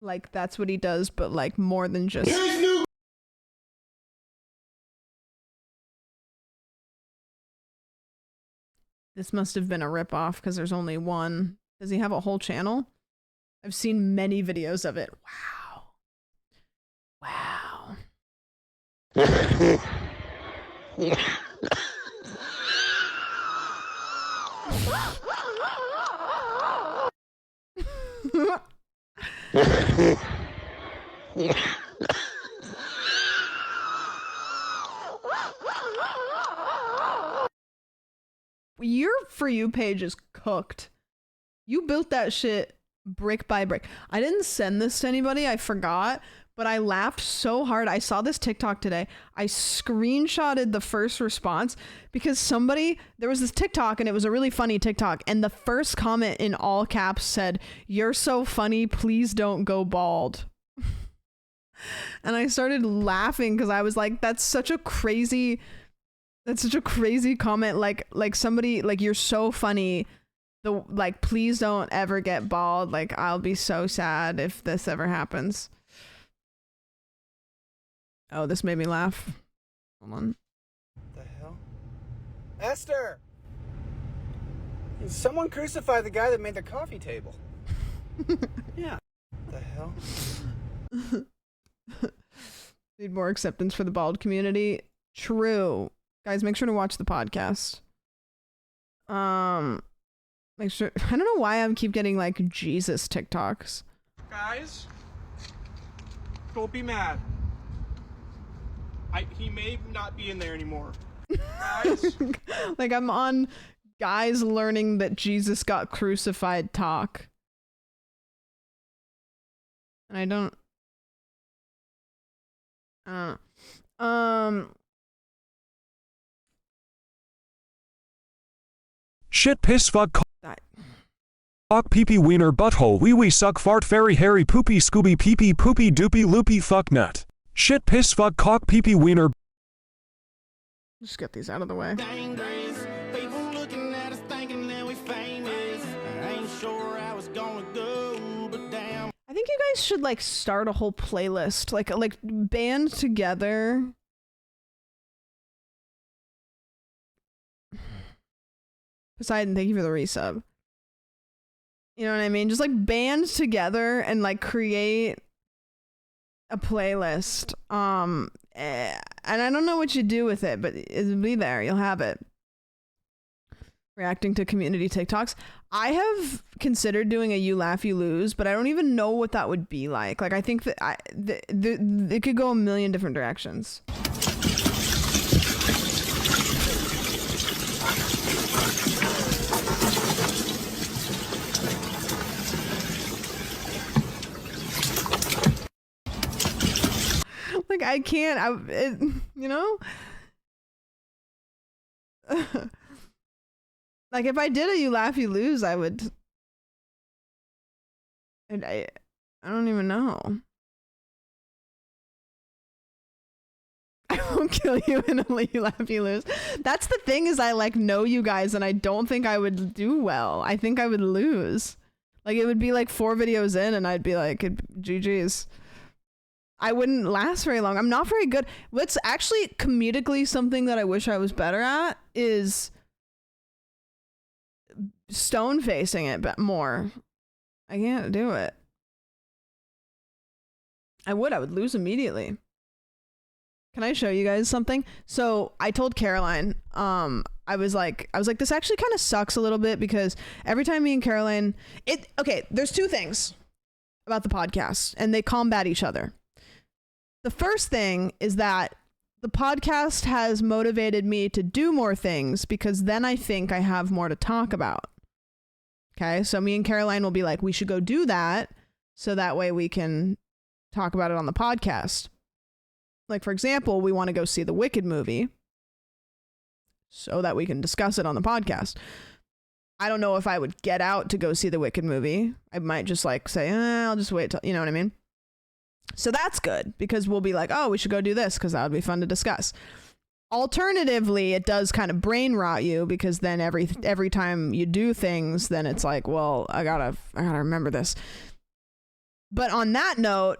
Like, that's what he does, but like more than just... This must have been a ripoff because there's only one. Does he have a whole channel? I've seen many videos of it. Wow. your For You page is cooked. You built that shit brick by brick. I didn't send this to anybody. I forgot. But I laughed so hard. I saw this TikTok today. I screenshotted the first response because there was this TikTok and it was a really funny TikTok. And the first comment in all caps said, "You're so funny. Please don't go bald." And I started laughing because I was like, that's such a crazy comment. Like somebody, like, you're so funny. Please don't ever get bald. Like, I'll be so sad if this ever happens. Oh, this made me laugh. Hold on. The hell? Esther! Someone crucify the guy that made the coffee table. Yeah. The hell? Need more acceptance for the bald community. True. Guys, make sure to watch the podcast. Make sure. I don't know why I keep getting like Jesus TikToks. Guys, don't be mad. He may not be in there anymore. Guys. Like, I'm on guys learning that Jesus got crucified talk. And I don't know. Shit, piss, fuck, cock, pee pee, wiener, butthole, wee wee, suck, fart, fairy, hairy, poopy, scooby, pee pee, poopy, doopy, loopy, fuck, nut. Shit, piss, fuck, cock, pee pee, wiener. Just get these out of the way. I think you guys should like start a whole playlist, like band together. Poseidon, thank you for the resub. You know what I mean? Just like band together and like create a playlist. And I don't know what you do with it, but it'll be there. You'll have it. Reacting to community TikToks. I have considered doing a You Laugh, You Lose, but I don't even know what that would be like. Like, I think that it could go a million different directions. Like, I can't, you know? Like, if I did a You Laugh, You Lose, I would... I don't even know. I won't kill you and only You Laugh, You Lose. That's the thing, is I, like, know you guys, and I don't think I would do well. I think I would lose. Like, it would be, like, 4 videos in, and I'd be like, GG's. I wouldn't last very long. I'm not very good. What's actually comedically something that I wish I was better at is stone facing it but more. I can't do it. I would lose immediately. Can I show you guys something? So I told Caroline, I was like, this actually kind of sucks a little bit because every time me and Caroline, okay, there's 2 things about the podcast and they combat each other. The first thing is that the podcast has motivated me to do more things because then I think I have more to talk about. Okay, so me and Caroline will be like, we should go do that so that way we can talk about it on the podcast. Like, for example, we want to go see the Wicked movie so that we can discuss it on the podcast. I don't know if I would get out to go see the Wicked movie. I might just like say, I'll just wait till, you know what I mean? So that's good because we'll be like, oh, we should go do this because that would be fun to discuss. Alternatively, it does kind of brain rot you because then every time you do things, then it's like, well, I gotta remember this. But on that note,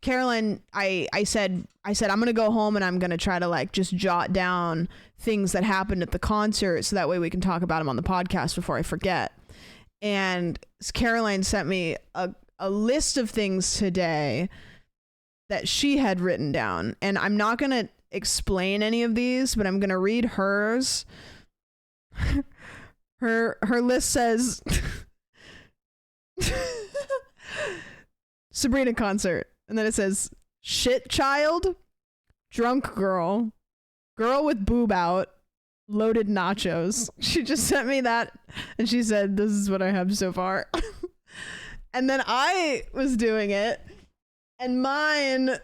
Caroline, I said I'm gonna go home and I'm gonna try to like just jot down things that happened at the concert so that way we can talk about them on the podcast before I forget. And Caroline sent me a list of things today that she had written down, and I'm not going to explain any of these, but I'm going to read hers. Her list says Sabrina concert, and then it says shit child, drunk girl, girl with boob out, loaded nachos. She just sent me that and she said, this is what I have so far. And then I was doing it and mine,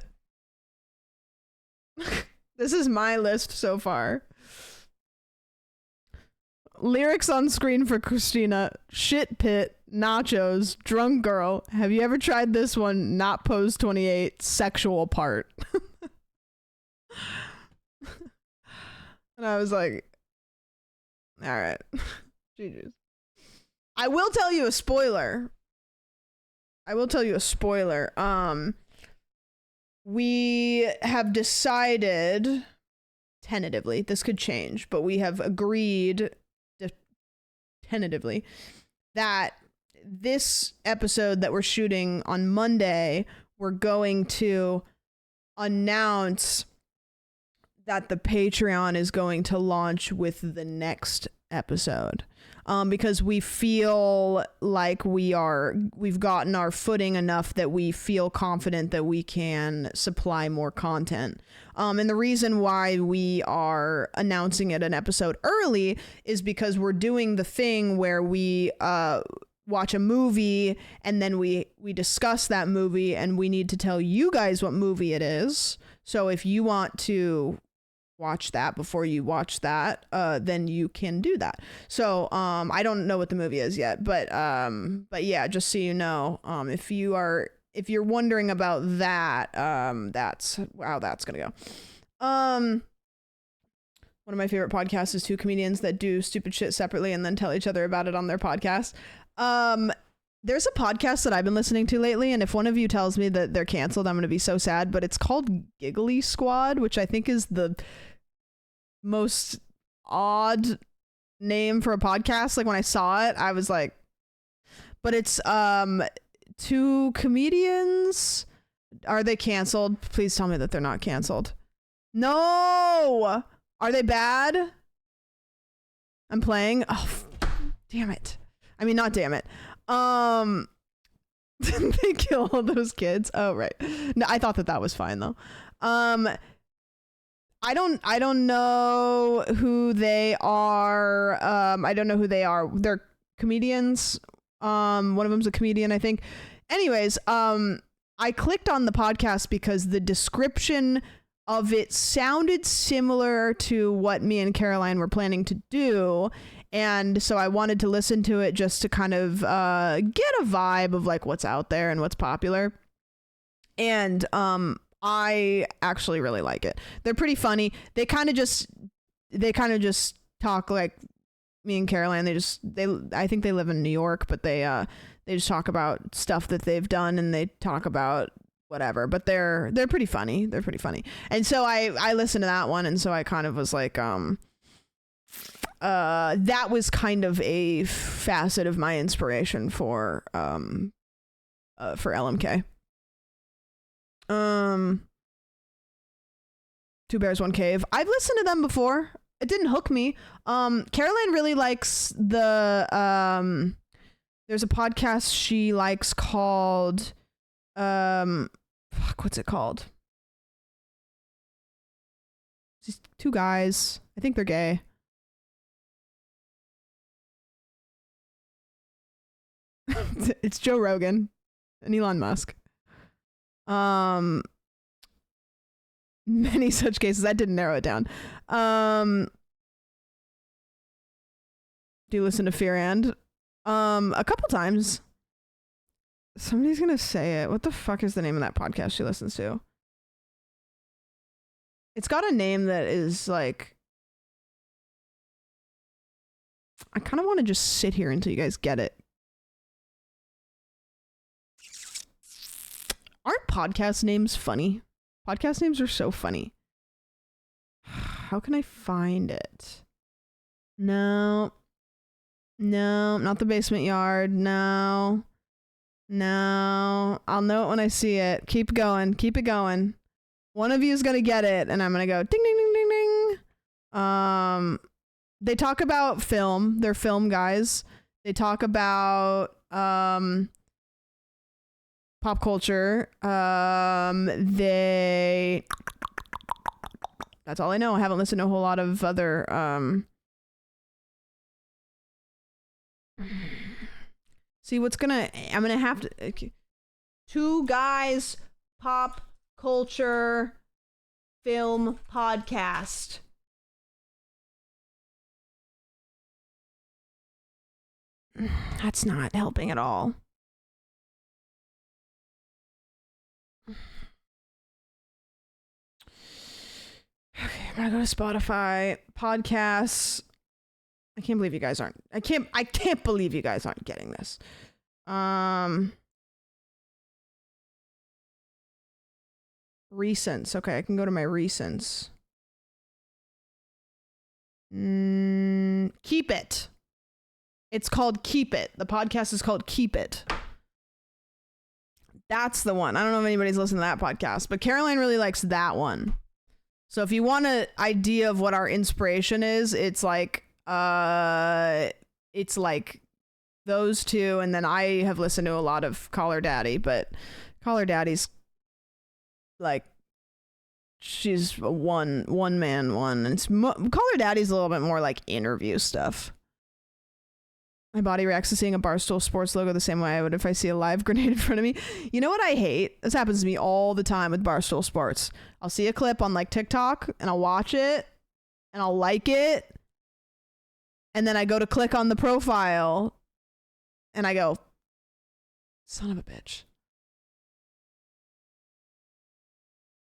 this is my list so far. Lyrics on screen for Christina: shit pit, nachos, drunk girl. Have you ever tried this one? Not pose 28, sexual part. And I was like, all right. GG's. I will tell you a spoiler. We have decided, tentatively, this could change, but we have agreed tentatively that this episode that we're shooting on Monday, we're going to announce that the Patreon is going to launch with the next episode. Because we feel like we've gotten our footing enough that we feel confident that we can supply more content. And the reason why we are announcing it an episode early is because we're doing the thing where we watch a movie and then we discuss that movie and we need to tell you guys what movie it is. So if you want to watch that before you watch that, then you can do that. So I don't know what the movie is yet, but yeah, just so you know, if you're wondering about that, that's how that's gonna go. One of my favorite podcasts is two comedians that do stupid shit separately and then tell each other about it on their podcast. There's a podcast that I've been listening to lately, and if one of you tells me that they're canceled, I'm gonna be so sad, but it's called Giggly Squad, which I think is the most odd name for a podcast. Like when I saw it, I was like, but it's two comedians. Are they canceled? Please tell me that they're not canceled. No. Are they bad? I'm playing. Oh, damn it. I mean, not damn it. They kill all those kids. Oh, right. No, I thought that was fine though. I don't know who they are. I don't know who they are. They're comedians. One of them's a comedian, I think. Anyways, I clicked on the podcast because the description of it sounded similar to what me and Caroline were planning to do. And so I wanted to listen to it just to kind of get a vibe of like what's out there and what's popular. And I actually really like it. They're pretty funny. They kind of just talk like me and Caroline. I think they live in New York, but they just talk about stuff that they've done and they talk about whatever, but they're pretty funny. They're pretty funny. And so I listened to that one, and so I kind of was like, that was kind of a facet of my inspiration for LMK. Two Bears, One Cave. I've listened to them before. It didn't hook me. Caroline really likes the there's a podcast she likes called what's it called? These two guys. I think they're gay. It's Joe Rogan and Elon Musk. Many such cases. I didn't narrow it down. Do you listen to Fear and? A couple times. Somebody's gonna say it. What the fuck is the name of that podcast she listens to? It's got a name that is like, I kind of want to just sit here until you guys get it. Aren't podcast names funny? Podcast names are so funny. How can I find it? No, not the basement yard. No, I'll know it when I see it. Keep going. Keep it going. One of you is gonna get it, and I'm gonna go ding, ding, ding, ding, ding. They talk about film. They're film guys. They talk about pop culture. That's all I know. I haven't listened to a whole lot of other See what's gonna, I'm gonna have to, okay. Two guys, pop culture, film podcast. That's not helping at all. Okay, I'm gonna go to Spotify podcasts. I can't believe you guys aren't. I can't believe you guys aren't getting this. Recents. Okay, I can go to my recents. Keep It. It's called Keep It. The podcast is called Keep It. That's the one. I don't know if anybody's listened to that podcast, but Caroline really likes that one. So if you want an idea of what our inspiration is, it's like those two, and then I have listened to a lot of Call Daddy, but Call Daddy's like, she's a one man one, and Call Daddy's a little bit more like interview stuff. My body reacts to seeing a Barstool Sports logo the same way I would if I see a live grenade in front of me. You know what I hate? This happens to me all the time with Barstool Sports. I'll see a clip on like TikTok and I'll watch it and I'll like it. And then I go to click on the profile and I go, son of a bitch.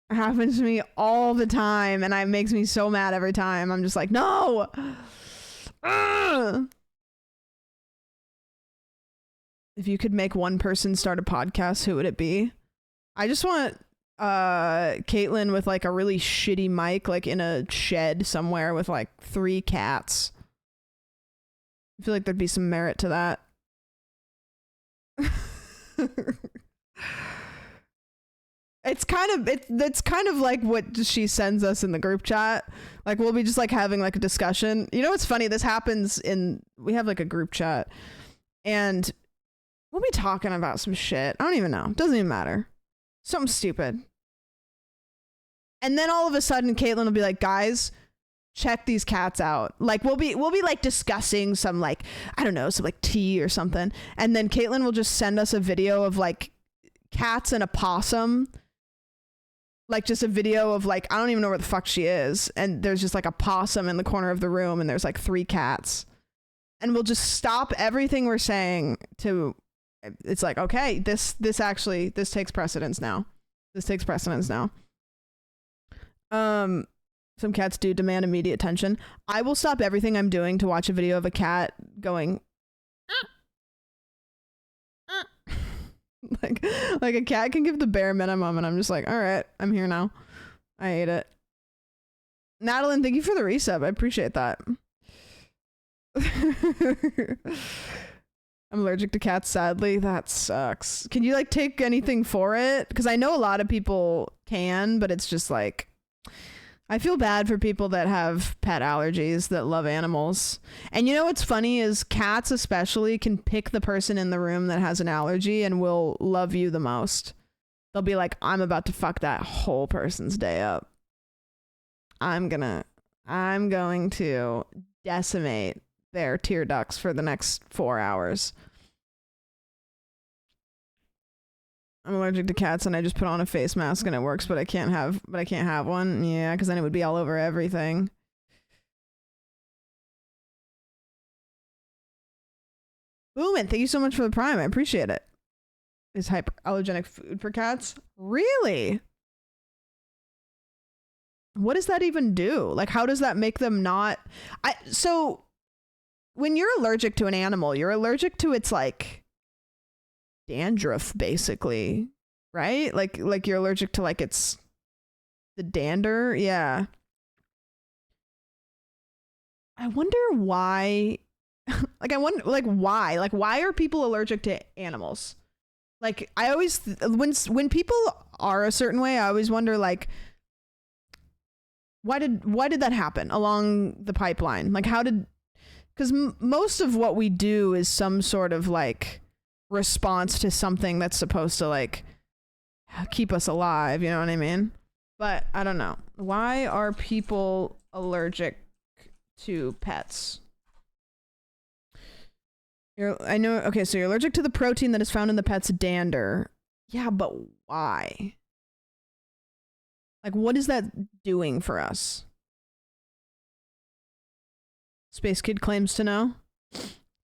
It happens to me all the time and it makes me so mad every time. I'm just like, no. Ugh. If you could make one person start a podcast, who would it be? I just want Caitlin with like a really shitty mic, like in a shed somewhere with like 3 cats. I feel like there'd be some merit to that. It's kind of like what she sends us in the group chat. Like we'll be just like having like a discussion. You know what's funny? This happens we have like a group chat and we'll be talking about some shit. I don't even know. Doesn't even matter. Something stupid. And then all of a sudden Caitlin will be like, guys, check these cats out. Like we'll be like discussing some like, I don't know, some like tea or something. And then Caitlin will just send us a video of like cats and a possum. Like just a video of like, I don't even know where the fuck she is. And there's just like a possum in the corner of the room and there's like 3 cats. And we'll just stop everything we're saying to, it's like, okay, this takes precedence now. This takes precedence now. Some cats do demand immediate attention. I will stop everything I'm doing to watch a video of a cat going like a cat can give the bare minimum and I'm just like, all right, I'm here now. I ate it. Madeline, thank you for the resub. I appreciate that. I'm allergic to cats, sadly. That sucks. Can you like take anything for it? Because I know a lot of people can, but it's just like, I feel bad for people that have pet allergies that love animals. And you know what's funny is cats especially can pick the person in the room that has an allergy and will love you the most. They'll be like, I'm about to fuck that whole person's day up. I'm going to decimate their tear ducts for the next 4 hours. I'm allergic to cats and I just put on a face mask and it works, but I can't have one. Yeah, because then it would be all over everything. Boomin, thank you so much for the prime. I appreciate it. Is hyperallergenic food for cats? Really? What does that even do? Like, how does that make them not? So when you're allergic to an animal, you're allergic to its like dandruff, basically, right? Like you're allergic to like its the dander. Yeah. I wonder why. Why are people allergic to animals? Like I always when people are a certain way, I always wonder like why did that happen along the pipeline? Like because most of what we do is some sort of like response to something that's supposed to like keep us alive, you know what I mean? But I don't know. Why are people allergic to pets? I know. Okay, so you're allergic to the protein that is found in the pet's dander. Yeah, but why? Like, what is that doing for us? Space Kid claims to know.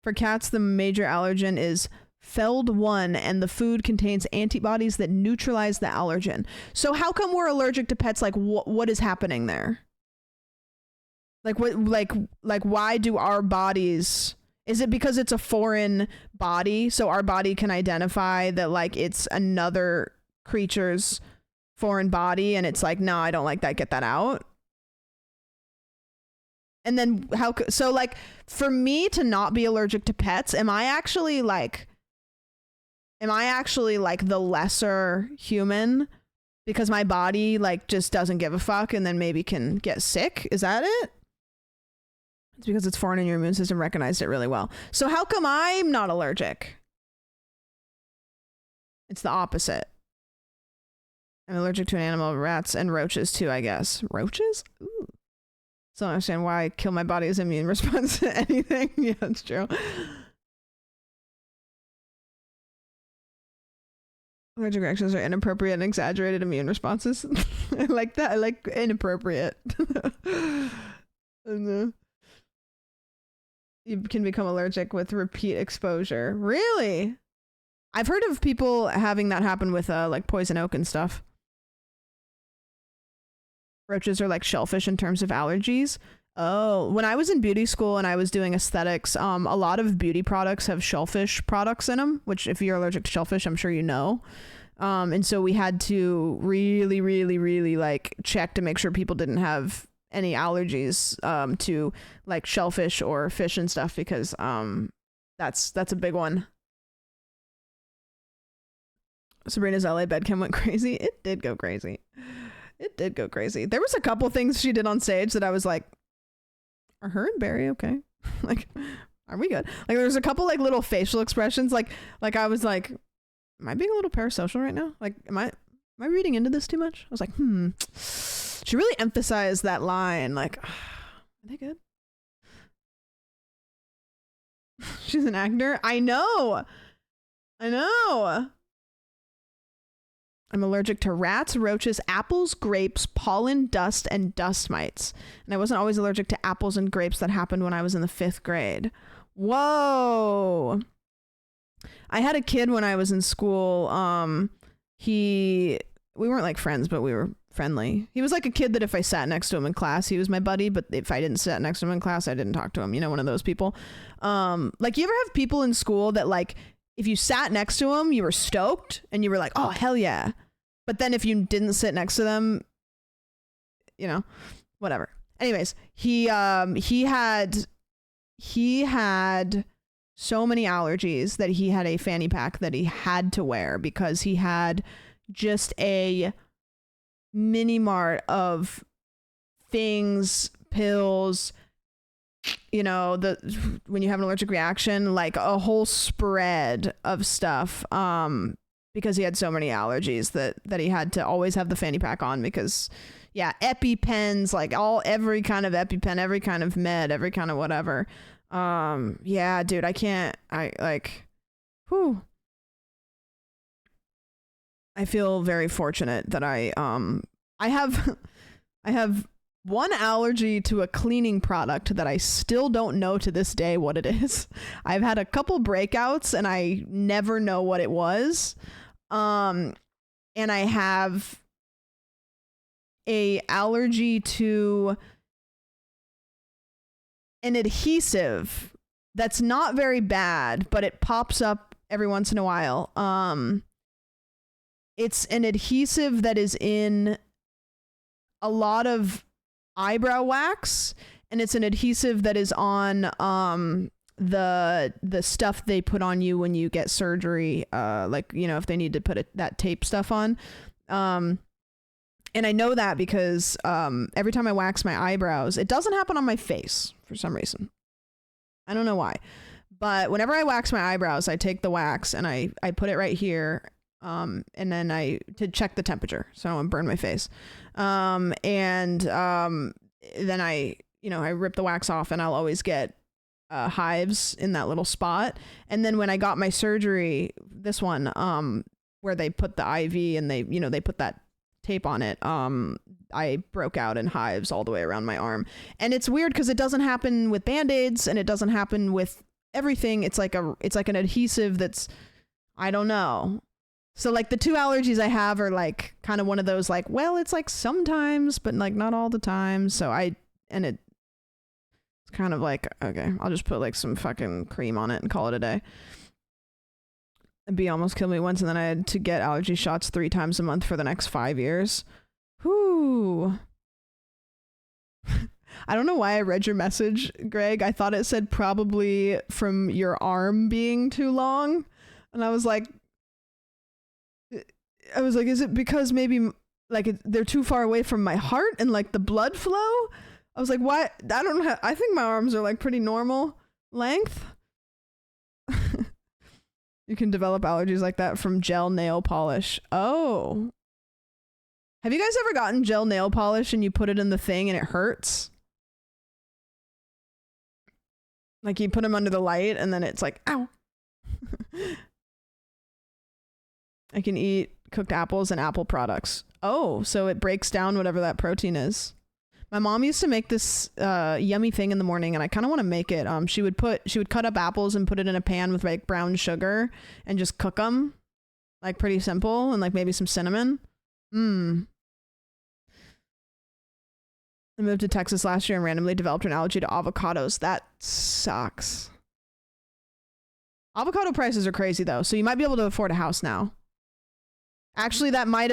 For cats, the major allergen is FELD1, and the food contains antibodies that neutralize the allergen. So how come we're allergic to pets? Like, what is happening there? Like, what? Like, why do our bodies? Is it because it's a foreign body, so our body can identify that like it's another creature's foreign body, and it's like, no, I don't like that. Get that out. And then so like for me to not be allergic to pets, am I actually like the lesser human because my body like just doesn't give a fuck and then maybe can get sick? Is that it? It's because it's foreign and your immune system recognized it really well. So how come I'm not allergic? It's the opposite. I'm allergic to an animal, rats and roaches too, I guess. Roaches? Ooh. So I don't understand why I kill my body's immune response to anything. Yeah, that's true. Allergic reactions are inappropriate and exaggerated immune responses. I like that. I like inappropriate. And, you can become allergic with repeat exposure. Really? I've heard of people having that happen with like poison oak and stuff. Roaches are like shellfish in terms of allergies. Oh, when I was in beauty school and I was doing aesthetics, a lot of beauty products have shellfish products in them, which if you're allergic to shellfish, I'm sure you know. And so we had to really, really, really like check to make sure people didn't have any allergies to like shellfish or fish and stuff, because that's a big one. Sabrina's LA bedcam went crazy. It did go crazy. It did go crazy. There was a couple things she did on stage that I was like, are her and Barry okay? Like, are we good? Like, there's a couple like little facial expressions. Like I was like, am I being a little parasocial right now? Like, am I reading into this too much? I was like, She really emphasized that line. Like, are they good? She's an actor. I know. I'm allergic to rats, roaches, apples, grapes, pollen, dust, and dust mites. And I wasn't always allergic to apples and grapes. That happened when I was in the 5th grade. Whoa. I had a kid when I was in school. We weren't like friends, but we were friendly. He was like a kid that if I sat next to him in class, he was my buddy. But if I didn't sit next to him in class, I didn't talk to him. You know, one of those people. Like, you ever have people in school that like, if you sat next to them, you were stoked and you were like, oh, hell yeah. But then if you didn't sit next to them, you know, whatever. Anyways, he had so many allergies that he had a fanny pack that he had to wear because he had just a mini mart of things, pills, you know, when you have an allergic reaction, like a whole spread of stuff, because he had so many allergies that he had to always have the fanny pack on because, yeah, EpiPens, like every kind of EpiPen, every kind of med, every kind of whatever. Yeah, dude, I feel very fortunate that I have one allergy to a cleaning product that I still don't know to this day what it is. I've had a couple breakouts and I never know what it was. And I have a allergy to an adhesive that's not very bad, but it pops up every once in a while. It's an adhesive that is in a lot of eyebrow wax, and it's an adhesive that is on the stuff they put on you when you get surgery, like, you know, if they need to put that tape stuff on. And I know that because every time I wax my eyebrows, it doesn't happen on my face for some reason. I don't know why. But whenever I wax my eyebrows, I take the wax and I put it right here, and then to check the temperature so I don't want to burn my face. Then I rip the wax off, and I'll always get hives in that little spot. And then when I got my surgery, this one, where they put the IV and they put that tape on it, I broke out in hives all the way around my arm. And it's weird because it doesn't happen with Band-Aids and it doesn't happen with everything. It's like an adhesive that's, I don't know. So like the 2 allergies I have are like kind of one of those like, well, it's like sometimes, but like not all the time. So it's kind of like, okay, I'll just put like some fucking cream on it and call it a day. B almost killed me once, and then I had to get allergy shots 3 times a month for the next 5 years. Whoo. I don't know why I read your message, Greg. I thought it said probably from your arm being too long. And I was like, is it because maybe like they're too far away from my heart and like the blood flow? I was like, why? I think my arms are like pretty normal length. You can develop allergies like that from gel nail polish. Oh. Have you guys ever gotten gel nail polish and you put it in the thing and it hurts? Like you put them under the light and then it's like, ow. I can eat cooked apples and apple products. Oh, so it breaks down whatever that protein is. My mom used to make this yummy thing in the morning, and I kind of want to make it. She would cut up apples and put it in a pan with like brown sugar and just cook them, like pretty simple, and like maybe some cinnamon. I moved to Texas last year and randomly developed an allergy to avocados. That sucks. Avocado prices are crazy though, so you might be able to afford a house now. Actually, that might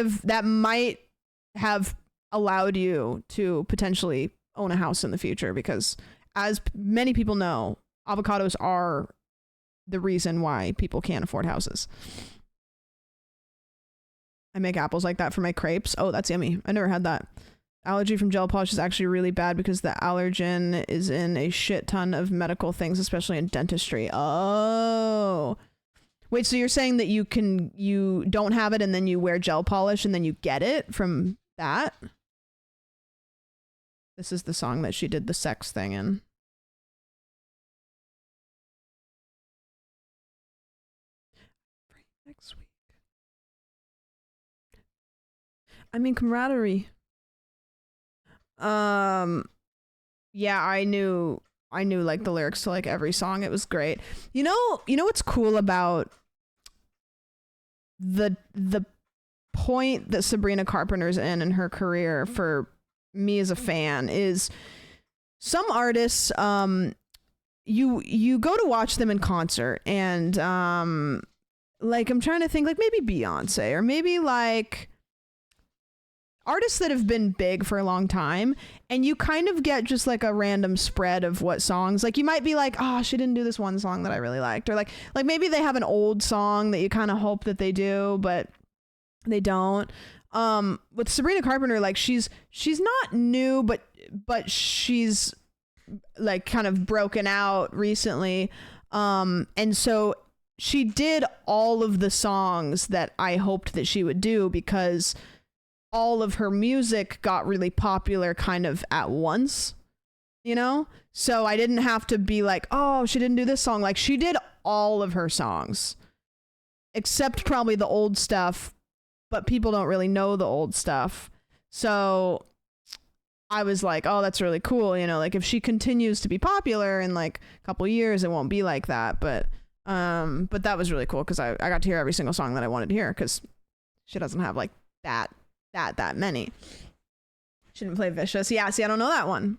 have allowed you to potentially own a house in the future, because as many people know, avocados are the reason why people can't afford houses. I make apples like that for my crepes. Oh, that's yummy. I never had that. Allergy from gel polish is actually really bad because the allergen is in a shit ton of medical things, especially in dentistry. Oh. Wait, so you're saying that you don't have it and then you wear gel polish and then you get it from that? This is the song that she did the sex thing in. Next week. I mean, camaraderie. Yeah, I knew like the lyrics to like every song. It was great. You know what's cool about the point that Sabrina Carpenter's in her career for me as a fan is some artists, you go to watch them in concert and like I'm trying to think, like maybe Beyonce or maybe like artists that have been big for a long time, and you kind of get just like a random spread of what songs, like you might be like, oh, she didn't do this one song that I really liked, or like maybe they have an old song that you kind of hope that they do but they don't. With Sabrina Carpenter, like she's not new, but she's like kind of broken out recently, and so she did all of the songs that I hoped that she would do, because all of her music got really popular kind of at once, you know? So I didn't have to be like, oh, she didn't do this song. Like she did all of her songs except probably the old stuff, but people don't really know the old stuff. So I was like, oh, that's really cool. You know, like if she continues to be popular in like a couple years, it won't be like that. But that was really cool because I got to hear every single song that I wanted to hear, because she doesn't have like that many. She didn't play Vicious. Yeah, see, I don't know that one.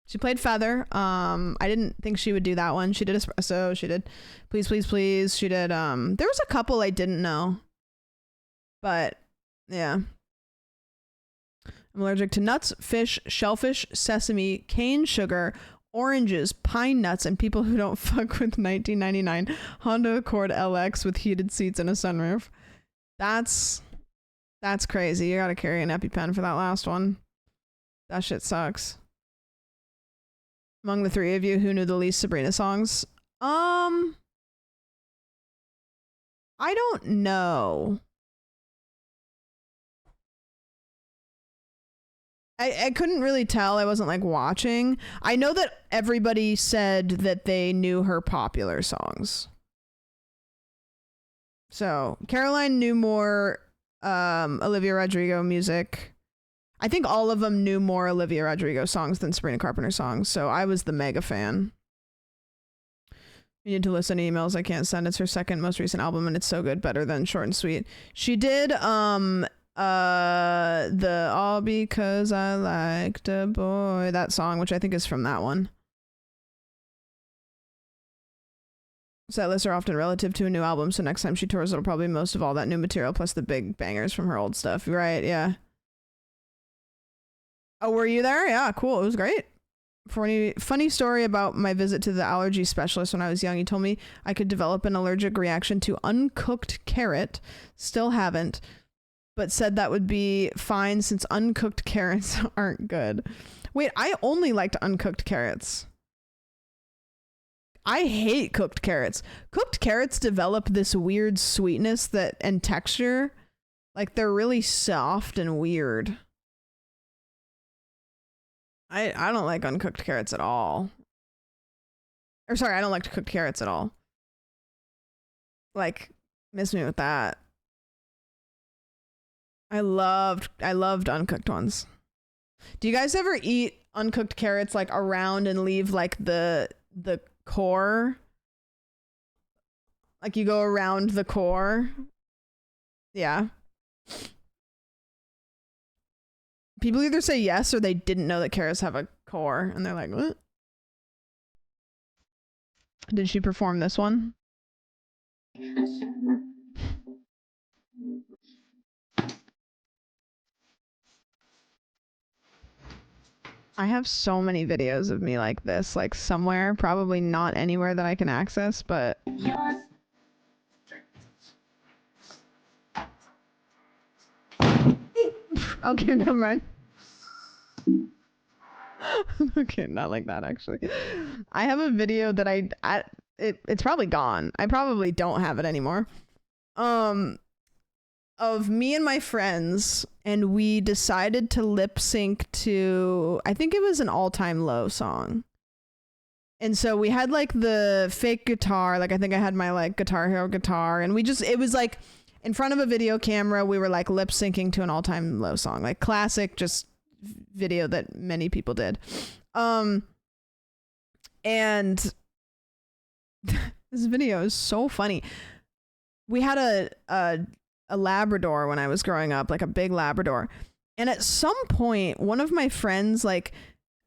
She played Feather. I didn't think she would do that one. She did Espresso. She did Please, Please, Please. She did, there was a couple I didn't know. But, yeah. I'm allergic to nuts, fish, shellfish, sesame, cane sugar, oranges, pine nuts, and people who don't fuck with 1999 Honda Accord LX with heated seats and a sunroof. That's crazy. You gotta carry an EpiPen for that last one. That shit sucks. Among the three of you, who knew the least Sabrina songs? I don't know. I couldn't really tell. I wasn't like watching. I know that everybody said that they knew her popular songs. So Caroline knew more Olivia Rodrigo music. I think all of them knew more Olivia Rodrigo songs than Sabrina Carpenter songs. So I was the mega fan. You need to listen to Emails I Can't Send. It's her second most recent album, and it's so good, better than Short and Sweet. She did the All Because I Liked a Boy, that song, which I think is from that one. Set lists are often relative to a new album, so next time she tours it'll probably be most of all that new material plus the big bangers from her old stuff. Right, yeah. Oh, were you there? Yeah, cool. It was great. Funny story about my visit to the allergy specialist when I was young. He told me I could develop an allergic reaction to uncooked carrot. Still haven't, but said that would be fine since uncooked carrots aren't good. Wait, I only liked uncooked carrots. I hate cooked carrots. Cooked carrots develop this weird sweetness and texture. Like they're really soft and weird. I don't like uncooked carrots at all. Or sorry, I don't like cooked carrots at all. Like, miss me with that. I loved uncooked ones. Do you guys ever eat uncooked carrots like around and leave like the core? Like you go around the core? Yeah. People either say yes or they didn't know that carrots have a core and they're like, what? Did she perform this one? I have so many videos of me like this, like somewhere, probably not anywhere that I can access, but okay, never mind. Okay, not like that actually. I have a video that it's probably gone. I probably don't have it anymore. Of me and my friends, and we decided to lip sync to, I think it was an All Time Low song. And so we had like the fake guitar, like I think I had my like Guitar Hero guitar, and it was like in front of a video camera, we were like lip syncing to an All Time Low song, like classic just video that many people did. And this video is so funny. We had a Labrador when I was growing up, like a big Labrador. And at some point, one of my friends, like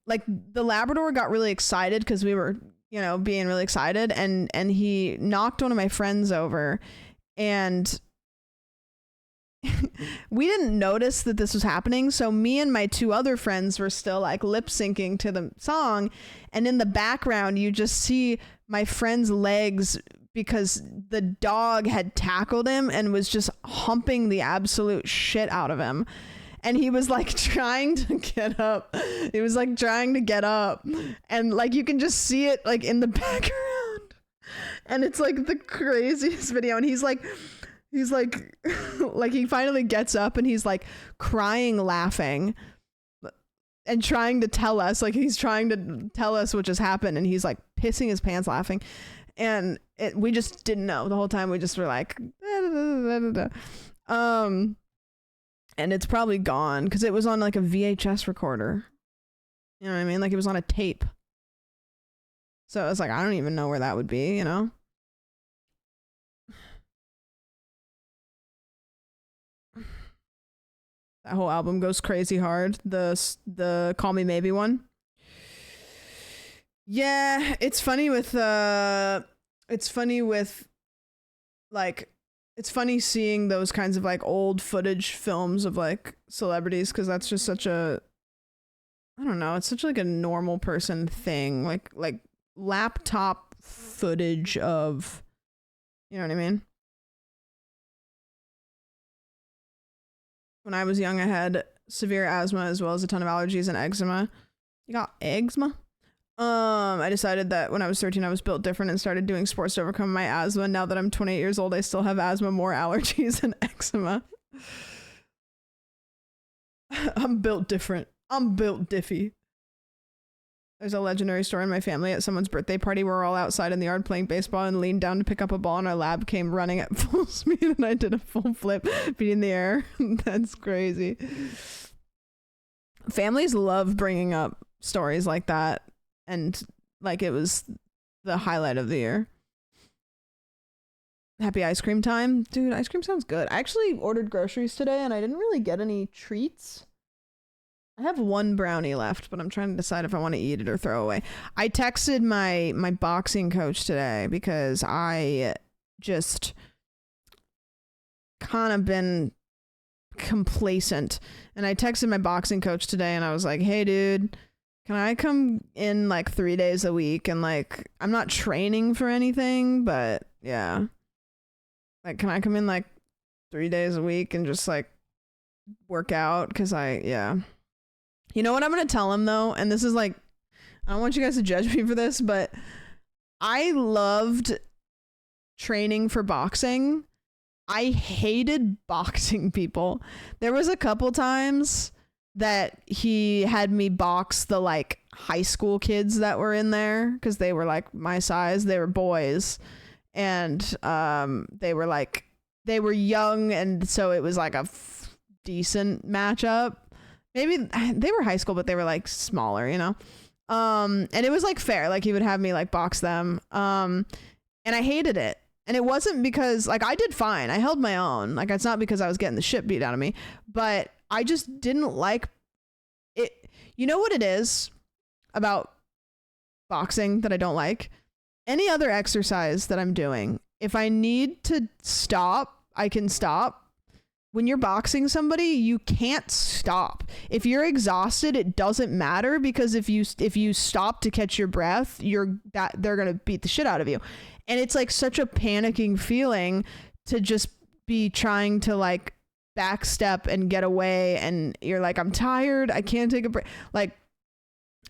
the Labrador got really excited because we were, being really excited, and he knocked one of my friends over, and we didn't notice that this was happening. So me and my two other friends were still like lip syncing to the song. And in the background, you just see my friend's legs because the dog had tackled him and was just humping the absolute shit out of him. And he was like trying to get up. He was like trying to get up. And like you can just see it like in the background. And it's like the craziest video. And he's like he finally gets up and he's like crying, laughing, and trying to tell us, like he's trying to tell us what just happened, and he's like pissing his pants laughing. And we just didn't know the whole time. We just were like, and it's probably gone because it was on like a VHS recorder. You know what I mean? Like it was on a tape. So I was like, I don't even know where that would be, That whole album goes crazy hard. The Call Me Maybe one. Yeah, it's funny seeing those kinds of like old footage films of like celebrities, because that's just such a, I don't know, it's such like a normal person thing, like laptop footage of, you know what I mean? When I was young, I had severe asthma as well as a ton of allergies and eczema. You got eczema? I decided that when I was 13, I was built different and started doing sports to overcome my asthma. Now that I'm 28 years old, I still have asthma, more allergies, and eczema. I'm built different. I'm built diffy. There's a legendary story in my family. At someone's birthday party, we were all outside in the yard playing baseball and leaned down to pick up a ball, and our lab came running at full speed, and I did a full flip, beating the air. That's crazy. Families love bringing up stories like that, and like it was the highlight of the year. Happy ice cream time. Dude, ice cream sounds good. I actually ordered groceries today, and I didn't really get any treats. I have one brownie left, but I'm trying to decide if I want to eat it or throw away. I texted my boxing coach today because I just kind of been complacent. And I texted my boxing coach today and I was like, hey, dude, can I come in like 3 days a week? And like, I'm not training for anything, but yeah. Like, can I come in like 3 days a week and just like work out? Cause yeah. You know what I'm going to tell him though? And this is like, I don't want you guys to judge me for this, but I loved training for boxing. I hated boxing people. There was a couple times that he had me box the like high school kids that were in there because they were like my size. They were boys. And they were young, and so it was like a decent matchup. Maybe they were high school, but they were like smaller, you know? And it was like fair. Like he would have me like box them. And I hated it. And it wasn't because like I did fine. I held my own. Like it's not because I was getting the shit beat out of me, but I just didn't like it. You know what it is about boxing that I don't like? Any other exercise that I'm doing, if I need to stop, I can stop. When you're boxing somebody, you can't stop. If you're exhausted, it doesn't matter, because if you stop to catch your breath, they're gonna beat the shit out of you. And it's like such a panicking feeling to just be trying to like backstep and get away, and you're like, I'm tired, I can't take a break. Like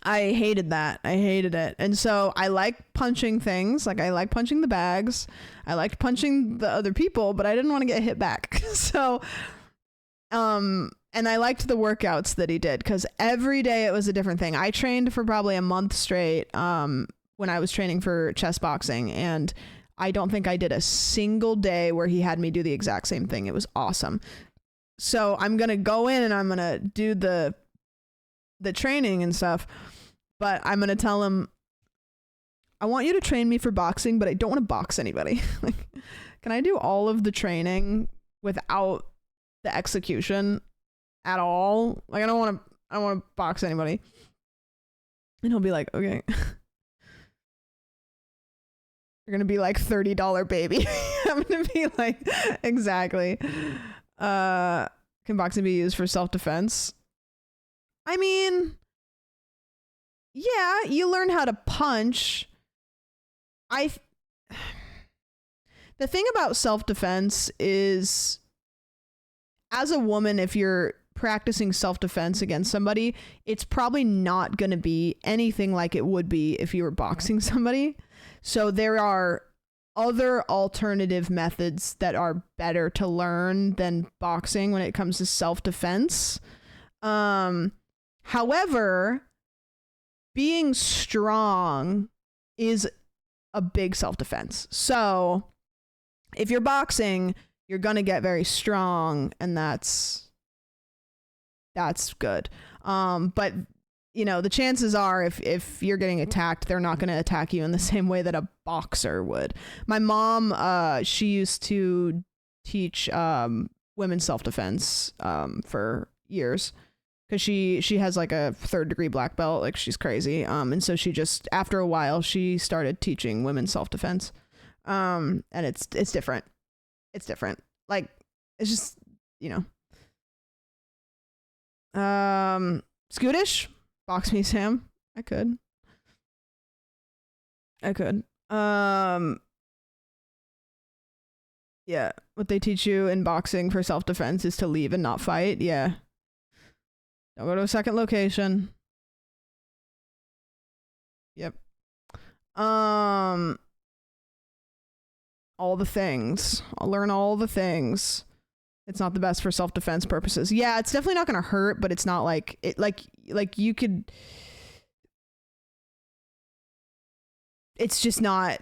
I hated that. I hated it. And so I like punching things. Like I like punching the bags. I liked punching the other people, but I didn't want to get hit back. So, and I liked the workouts that he did because every day it was a different thing. I trained for probably a month straight when I was training for chess boxing, and I don't think I did a single day where he had me do the exact same thing. It was awesome. So I'm going to go in and I'm going to do the training and stuff, but I'm going to tell him, I want you to train me for boxing, but I don't want to box anybody. Like, can I do all of the training without the execution at all? Like, I don't want to box anybody. And he'll be like, okay. You're going to be like $30 baby. I'm going to be like, exactly. Can boxing be used for self-defense? I mean, yeah, you learn how to punch. The thing about self-defense is, as a woman, if you're practicing self-defense against somebody, it's probably not going to be anything like it would be if you were boxing somebody. So there are other alternative methods that are better to learn than boxing when it comes to self-defense. However, being strong is a big self-defense. So if you're boxing, you're going to get very strong, and that's good. But you know, the chances are if you're getting attacked, they're not going to attack you in the same way that a boxer would. My mom, she used to teach women's self-defense for years, because she has like a 3rd degree black belt. Like, she's crazy. And so she just, after a while, she started teaching women's self-defense. And it's different. It's different. Like, it's just, you know. Scootish, box me, Sam. I could. Yeah, what they teach you in boxing for self-defense is to leave and not fight. Yeah. Don't go to a second location. Yep. All the things. I'll learn all the things It's not the best for self-defense purposes. Yeah, it's definitely not gonna hurt, but it's not like it like you could. It's just not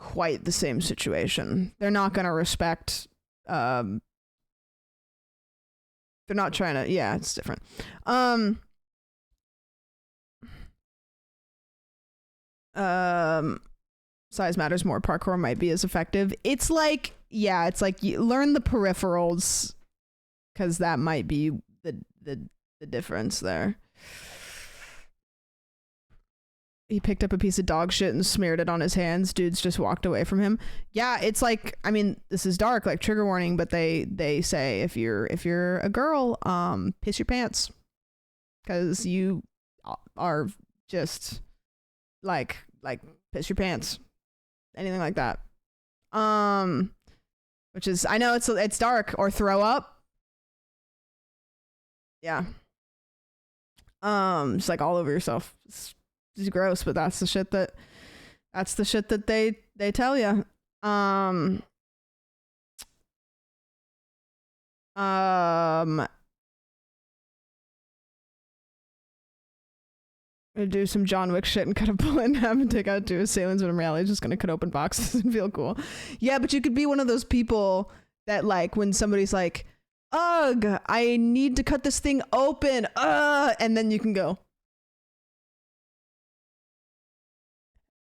quite the same situation. They're not gonna respect. They're not trying to. Yeah, it's different. Size matters more. Parkour might be as effective. It's like, yeah, it's like you learn the peripherals, because that might be the difference there. He picked up a piece of dog shit and smeared it on his hands. Dudes just walked away from him. Yeah, it's like, I mean, this is dark, like trigger warning, but they say if you're a girl, piss your pants, because you are just like piss your pants, anything like that. Which is, I know it's dark, or throw up. Yeah. Just like all over yourself. It's gross, but that's the shit that they tell you. Gonna do some John Wick shit and cut a bullet in half and take out two assailants, but in reality just gonna cut open boxes and feel cool. Yeah, but you could be one of those people that, like, when somebody's like, ugh, I need to cut this thing open, and then you can go,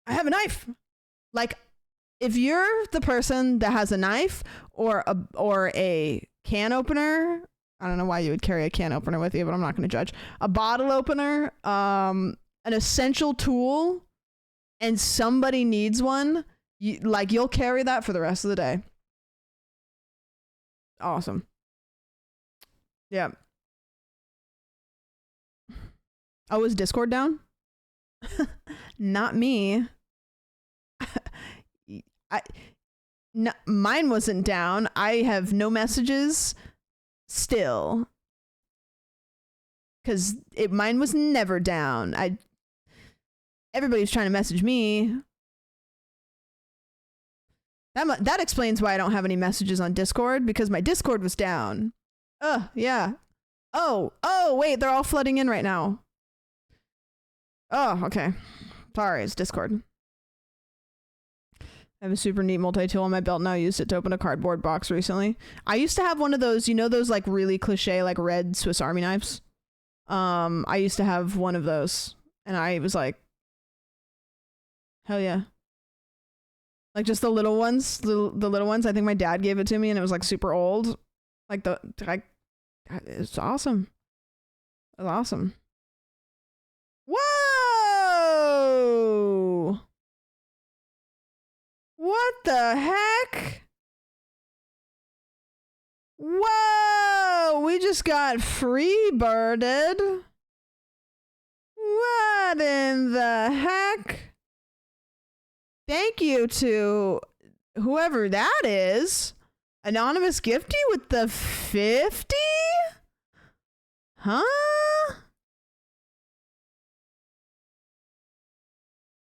I have a knife. Like, if you're the person that has a knife or a can opener, I don't know why you would carry a can opener with you, but I'm not going to judge. A bottle opener, an essential tool, and somebody needs one, you'll carry that for the rest of the day. Awesome. Yeah. Oh, is Discord down? Not me. No, mine wasn't down. I have no messages still, because mine was never down. Everybody's trying to message me. That explains why I don't have any messages on Discord, because my Discord was down. Yeah. Oh wait, they're all flooding in right now. Oh, okay. Sorry, it's Discord. I have a super neat multi-tool on my belt now. I used it to open a cardboard box recently. I used to have one of those, you know, those like really cliche, like red Swiss Army knives. I used to have one of those, and I was like, hell yeah. Like just the little ones, the little ones. I think my dad gave it to me, and it was like super old. Like it's awesome. It's awesome. Whoa! What the heck? Whoa! We just got free birded. What in the heck? Thank you to whoever that is. Anonymous Gifty with the 50? Huh?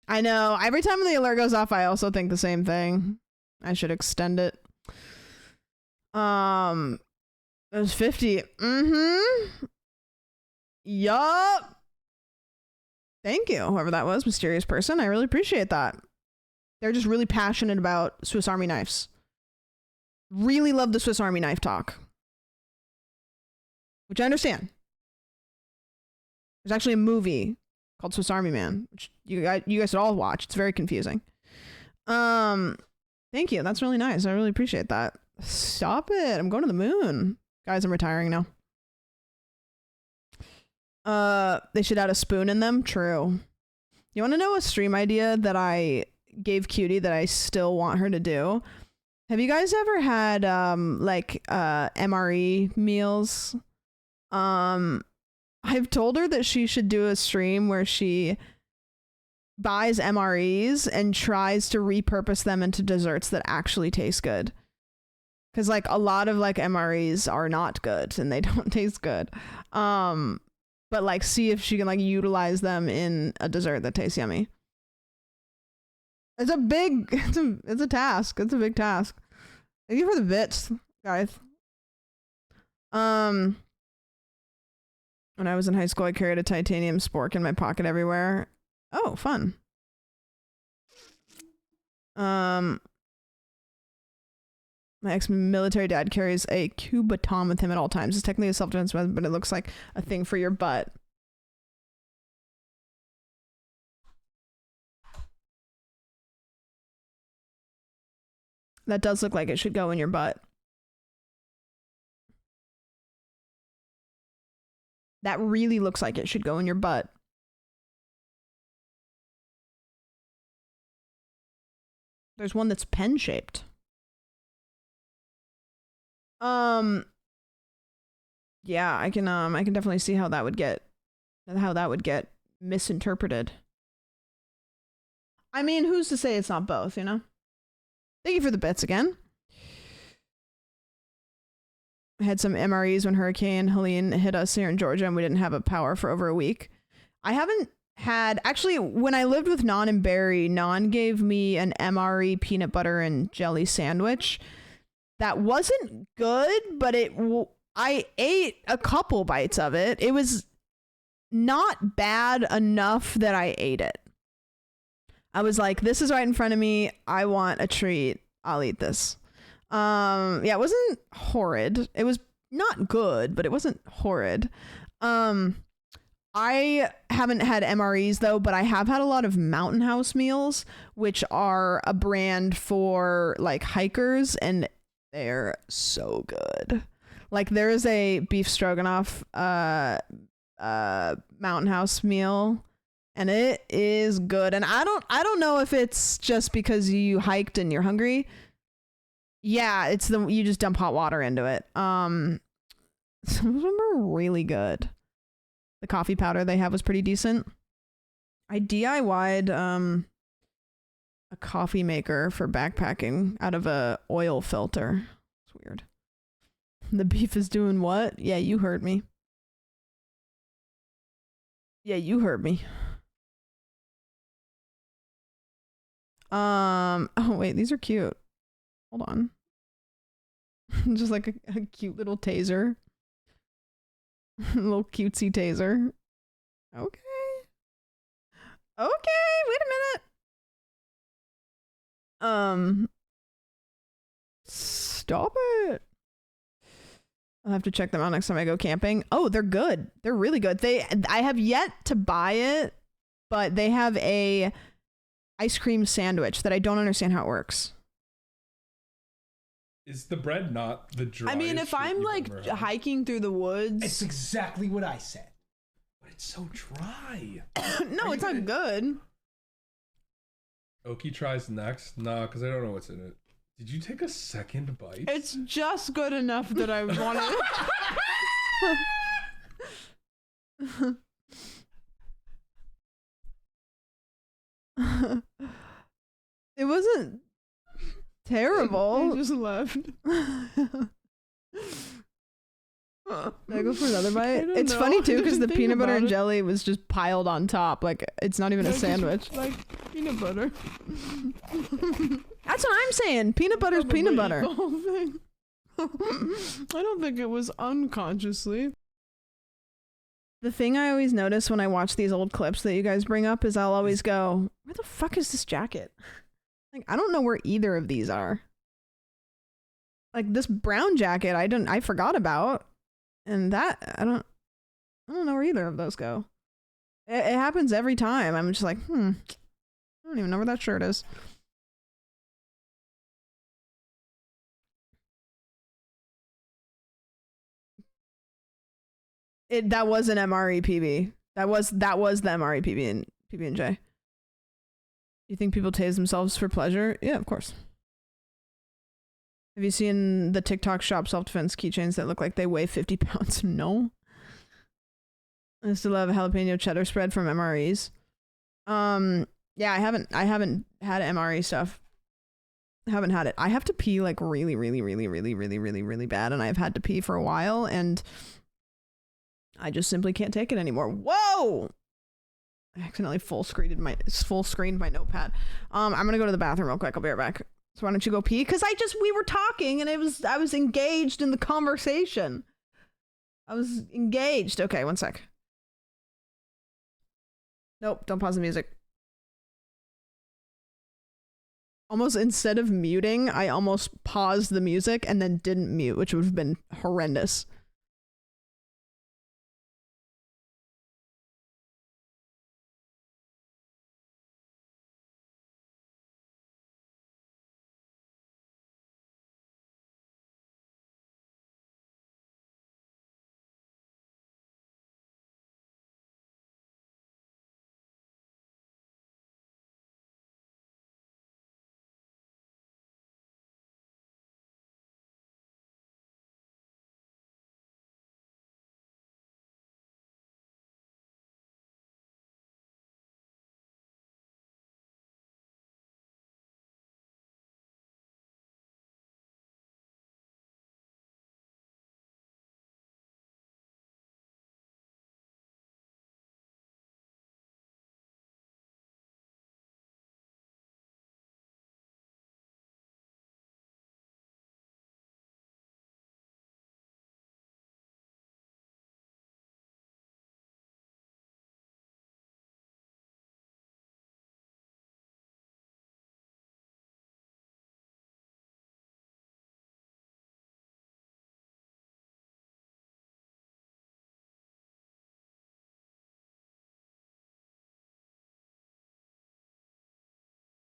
I know. Every time the alert goes off, I also think the same thing. I should extend it. It was 50. Yup. Thank you, whoever that was, mysterious person. I really appreciate that. They're just really passionate about Swiss Army knives. Really love the Swiss Army knife talk, which I understand. There's actually a movie called Swiss Army Man, which you guys should all watch. It's very confusing. Thank you. That's really nice. I really appreciate that. Stop it. I'm going to the moon. Guys, I'm retiring now. They should add a spoon in them. True. You want to know a stream idea that I gave Cutie that I still want her to do? Have you guys ever had MRE meals? I've told her that she should do a stream where she buys MREs and tries to repurpose them into desserts that actually taste good. Because like a lot of like MREs are not good and they don't taste good. But like see if she can like utilize them in a dessert that tastes yummy. It's a task. It's a big task. Thank you for the bits, guys. When I was in high school, I carried a titanium spork in my pocket everywhere. Oh, fun. My ex-military dad carries a Cubaton with him at all times. It's technically a self-defense weapon, but it looks like a thing for your butt. That does look like it should go in your butt. That really looks like it should go in your butt. There's one that's pen-shaped. Yeah, I can definitely see how that would get misinterpreted. I mean, who's to say it's not both, you know? Thank you for the bits again. I had some MREs when Hurricane Helene hit us here in Georgia and we didn't have a power for over a week. I haven't had, actually, when I lived with Non and Barry, Non gave me an MRE peanut butter and jelly sandwich. That wasn't good, but I ate a couple bites of it. It was not bad enough that I ate it. I was like, this is right in front of me. I want a treat. I'll eat this. Yeah, it wasn't horrid. It was not good, but it wasn't horrid. I haven't had MREs though, but I have had a lot of Mountain House meals, which are a brand for like hikers, and they're so good. Like there is a beef stroganoff Mountain House meal, and it is good. And I don't know if it's just because you hiked and you're hungry. Yeah, it's you just dump hot water into it. Some of them are really good. The coffee powder they have was pretty decent. I DIY'd a coffee maker for backpacking out of a oil filter. It's weird. The beef is doing what? Yeah, you heard me. Yeah, you heard me. Oh wait, these are cute. Hold on. Just like a cute little taser. A little cutesy taser. Okay. Okay, wait a minute. Stop it. I'll have to check them out next time I go camping. Oh, they're good. They're really good. I have yet to buy it, but they have a ice cream sandwich that I don't understand how it works. Is the bread not the driest? I mean, if I'm like hiking through the woods, it's exactly what I said. But it's so dry. No, it's not good. Oki tries next. Nah, because I don't know what's in it. Did you take a second bite? It's just good enough that I want it. It wasn't terrible. I just left. Did I go for another bite? It's funny too because the peanut butter and jelly was just piled on top. Like it's not even a sandwich. Like peanut butter. That's what I'm saying. Peanut butter's peanut butter. The whole thing. I don't think it was unconsciously. The thing I always notice when I watch these old clips that you guys bring up is I'll always go, where the fuck is this jacket? Like, I don't know where either of these are. Like this brown jacket, I forgot about. And that, I don't know where either of those go. It happens every time. I'm just like, I don't even know where that shirt is. That was an MRE PB. That was the MRE PB and PB&J. You think people tase themselves for pleasure? Yeah, of course. Have you seen the TikTok shop self-defense keychains that look like they weigh 50 pounds? No. I still have a jalapeno cheddar spread from MREs. Yeah, I haven't had MRE stuff. I haven't had it. I have to pee like really bad, and I've had to pee for a while, and I just simply can't take it anymore. Whoa! I accidentally full screened my notepad. I'm gonna go to the bathroom real quick. I'll be right back. So why don't you go pee? Because we were talking and I was engaged in the conversation. I was engaged. Okay, one sec. Nope, don't pause the music. Almost instead of muting, I almost paused the music and then didn't mute, which would have been horrendous.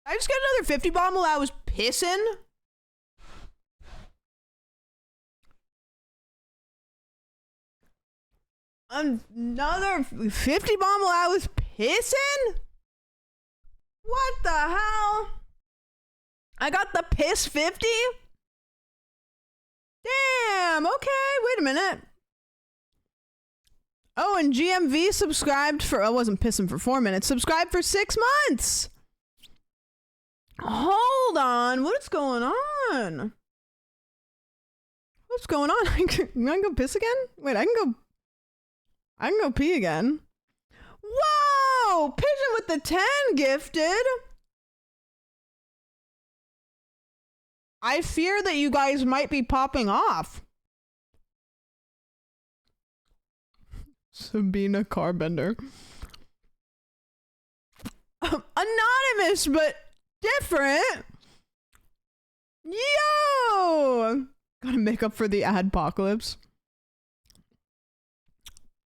I just got another 50 bomb while I was pissing. Another 50 bomb while I was pissing? What the hell? I got the piss 50? Damn, okay, wait a minute. Oh, and GMV subscribed for, I wasn't pissing for 4 minutes, subscribed for 6 months. Hold on, what is going on? What's going on? I can go piss again? Wait, I can go pee again. Whoa! Pigeon with the 10 gifted. I fear that you guys might be popping off. Sabrina Carpenter. Anonymous, but different. Yo! Gotta make up for the adpocalypse.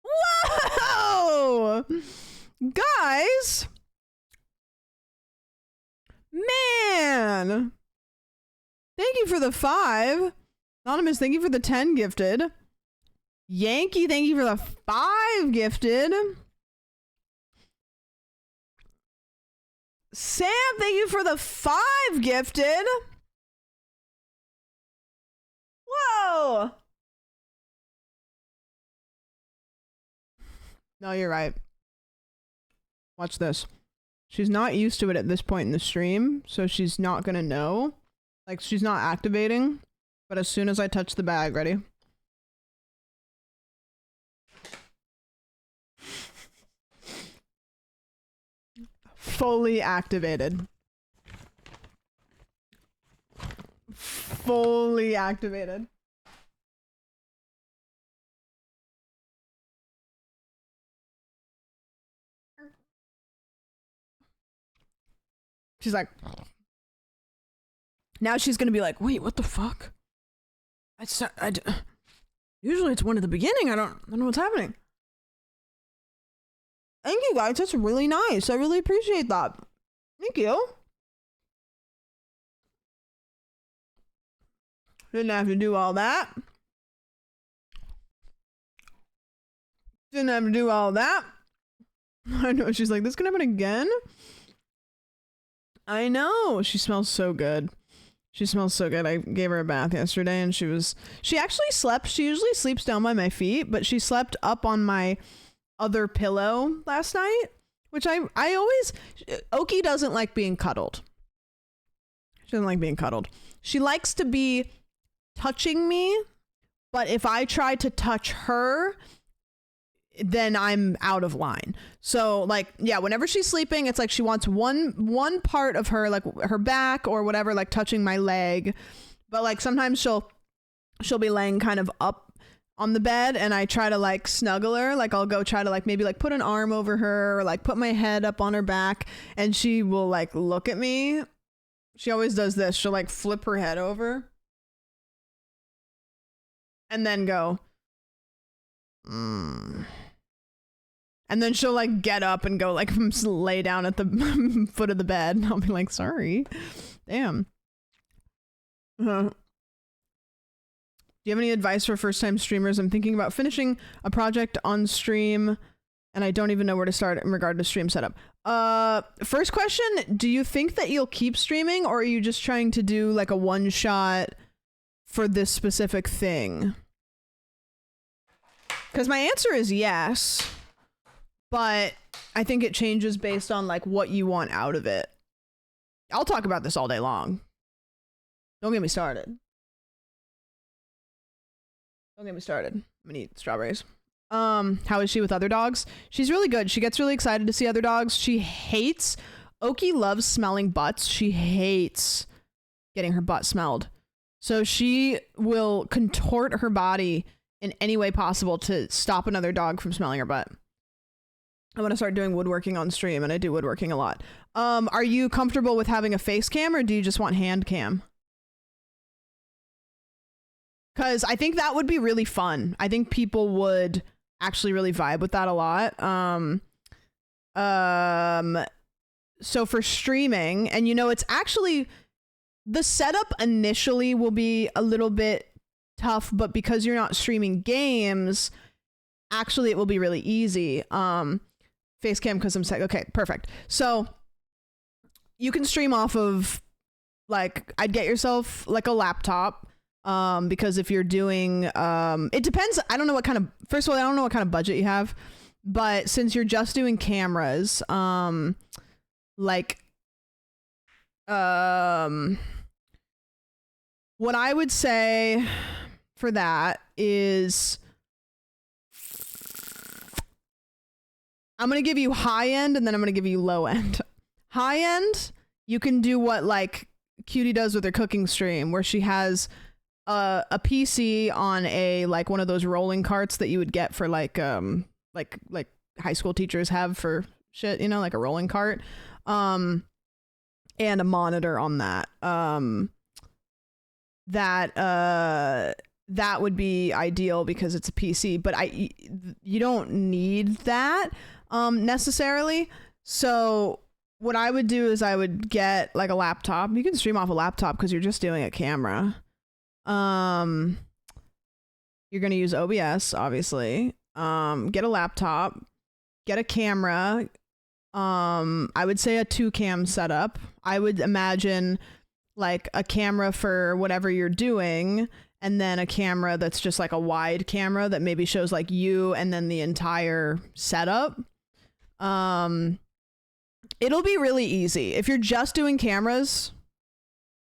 Whoa! Guys! Man! Thank you for the 5. Anonymous, thank you for the 10 gifted. Yankee, thank you for the 5 gifted. Sam, thank you for the 5 gifted. Whoa! No, you're right. Watch this. She's not used to it at this point in the stream, so she's not gonna know. Like, she's not activating. But as soon as I touch the bag, ready? Fully activated. Fully activated. She's like, now she's gonna be like, wait, what the fuck? Usually it's one at the beginning. I don't know what's happening. Thank you guys, that's really nice. I really appreciate that. Thank you. Didn't have to do all that. Didn't have to do all that. I know, she's like, this can happen again? I know, she smells so good. She smells so good. I gave her a bath yesterday and she actually slept. She usually sleeps down by my feet, but she slept up on my other pillow last night, which I always, Oki doesn't like being cuddled. She doesn't like being cuddled. She likes to be touching me, but if I try to touch her, then I'm out of line. So like, yeah, whenever she's sleeping, it's like she wants one part of her, like her back or whatever, like touching my leg. But like sometimes she'll be laying kind of up on the bed and I try to like snuggle her, like I'll go try to like maybe like put an arm over her or like put my head up on her back, and she will like look at me. She always does this. She'll like flip her head over and then go, and then she'll like get up and go like lay down at the foot of the bed. I'll be like, sorry. Damn. Do you have any advice for first-time streamers? I'm thinking about finishing a project on stream, and I don't even know where to start in regard to stream setup. First question, do you think that you'll keep streaming, or are you just trying to do like a one-shot for this specific thing? Because my answer is yes, but I think it changes based on like what you want out of it. I'll talk about this all day long. Don't get me started. Don't get me started. I'm gonna eat strawberries. How is she with other dogs? She's really good. She gets really excited to see other dogs. She hates, Oki loves smelling butts. She hates getting her butt smelled. So she will contort her body in any way possible to stop another dog from smelling her butt. I want to start doing woodworking on stream, and I do woodworking a lot. Are you comfortable with having a face cam, or do you just want hand cam? Because I think that would be really fun. I think people would actually really vibe with that a lot. So for streaming, and you know, it's actually, the setup initially will be a little bit tough, but because you're not streaming games, actually it will be really easy. Face cam, because I'm saying, okay, perfect. So you can stream off of, like, I'd get yourself like a laptop. Because if you're doing, it depends. I don't know what kind of, first of all, I don't know what kind of budget you have, but since you're just doing cameras, what I would say for that is, I'm going to give you high end and then I'm going to give you low end. High end, you can do what like Cutie does with her cooking stream, where she has a PC on a like one of those rolling carts that you would get for like high school teachers have for shit, you know, like a rolling cart, and a monitor on that. That would be ideal because it's a PC, but you don't need that necessarily. So what I would do is I would get like a laptop. You can stream off a laptop because you're just doing a camera. You're gonna use OBS, obviously. Get a laptop, get a camera. I would say a 2-cam setup. I would imagine like a camera for whatever you're doing, and then a camera that's just like a wide camera that maybe shows like you and then the entire setup. It'll be really easy. If you're just doing cameras,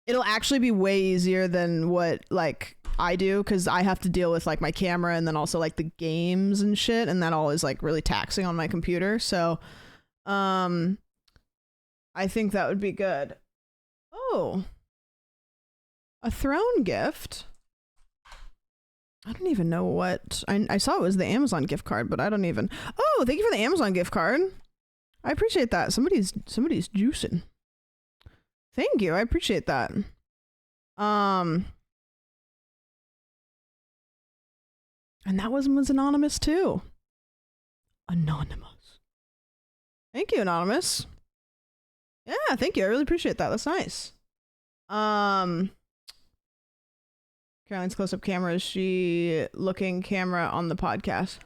it'll actually be way easier than what like I do, because I have to deal with like my camera and then also like the games and shit, and that all is like really taxing on my computer. So I think that would be good. Oh, a throne gift. I don't even know what I saw. It was the Amazon gift card, but I don't even. Oh, thank you for the Amazon gift card. I appreciate that. Somebody's juicing. Thank you. I appreciate that. And that was anonymous too. Anonymous. Thank you, Anonymous. Yeah, thank you. I really appreciate that. That's nice. Caroline's close-up camera. Is she looking camera on the podcast?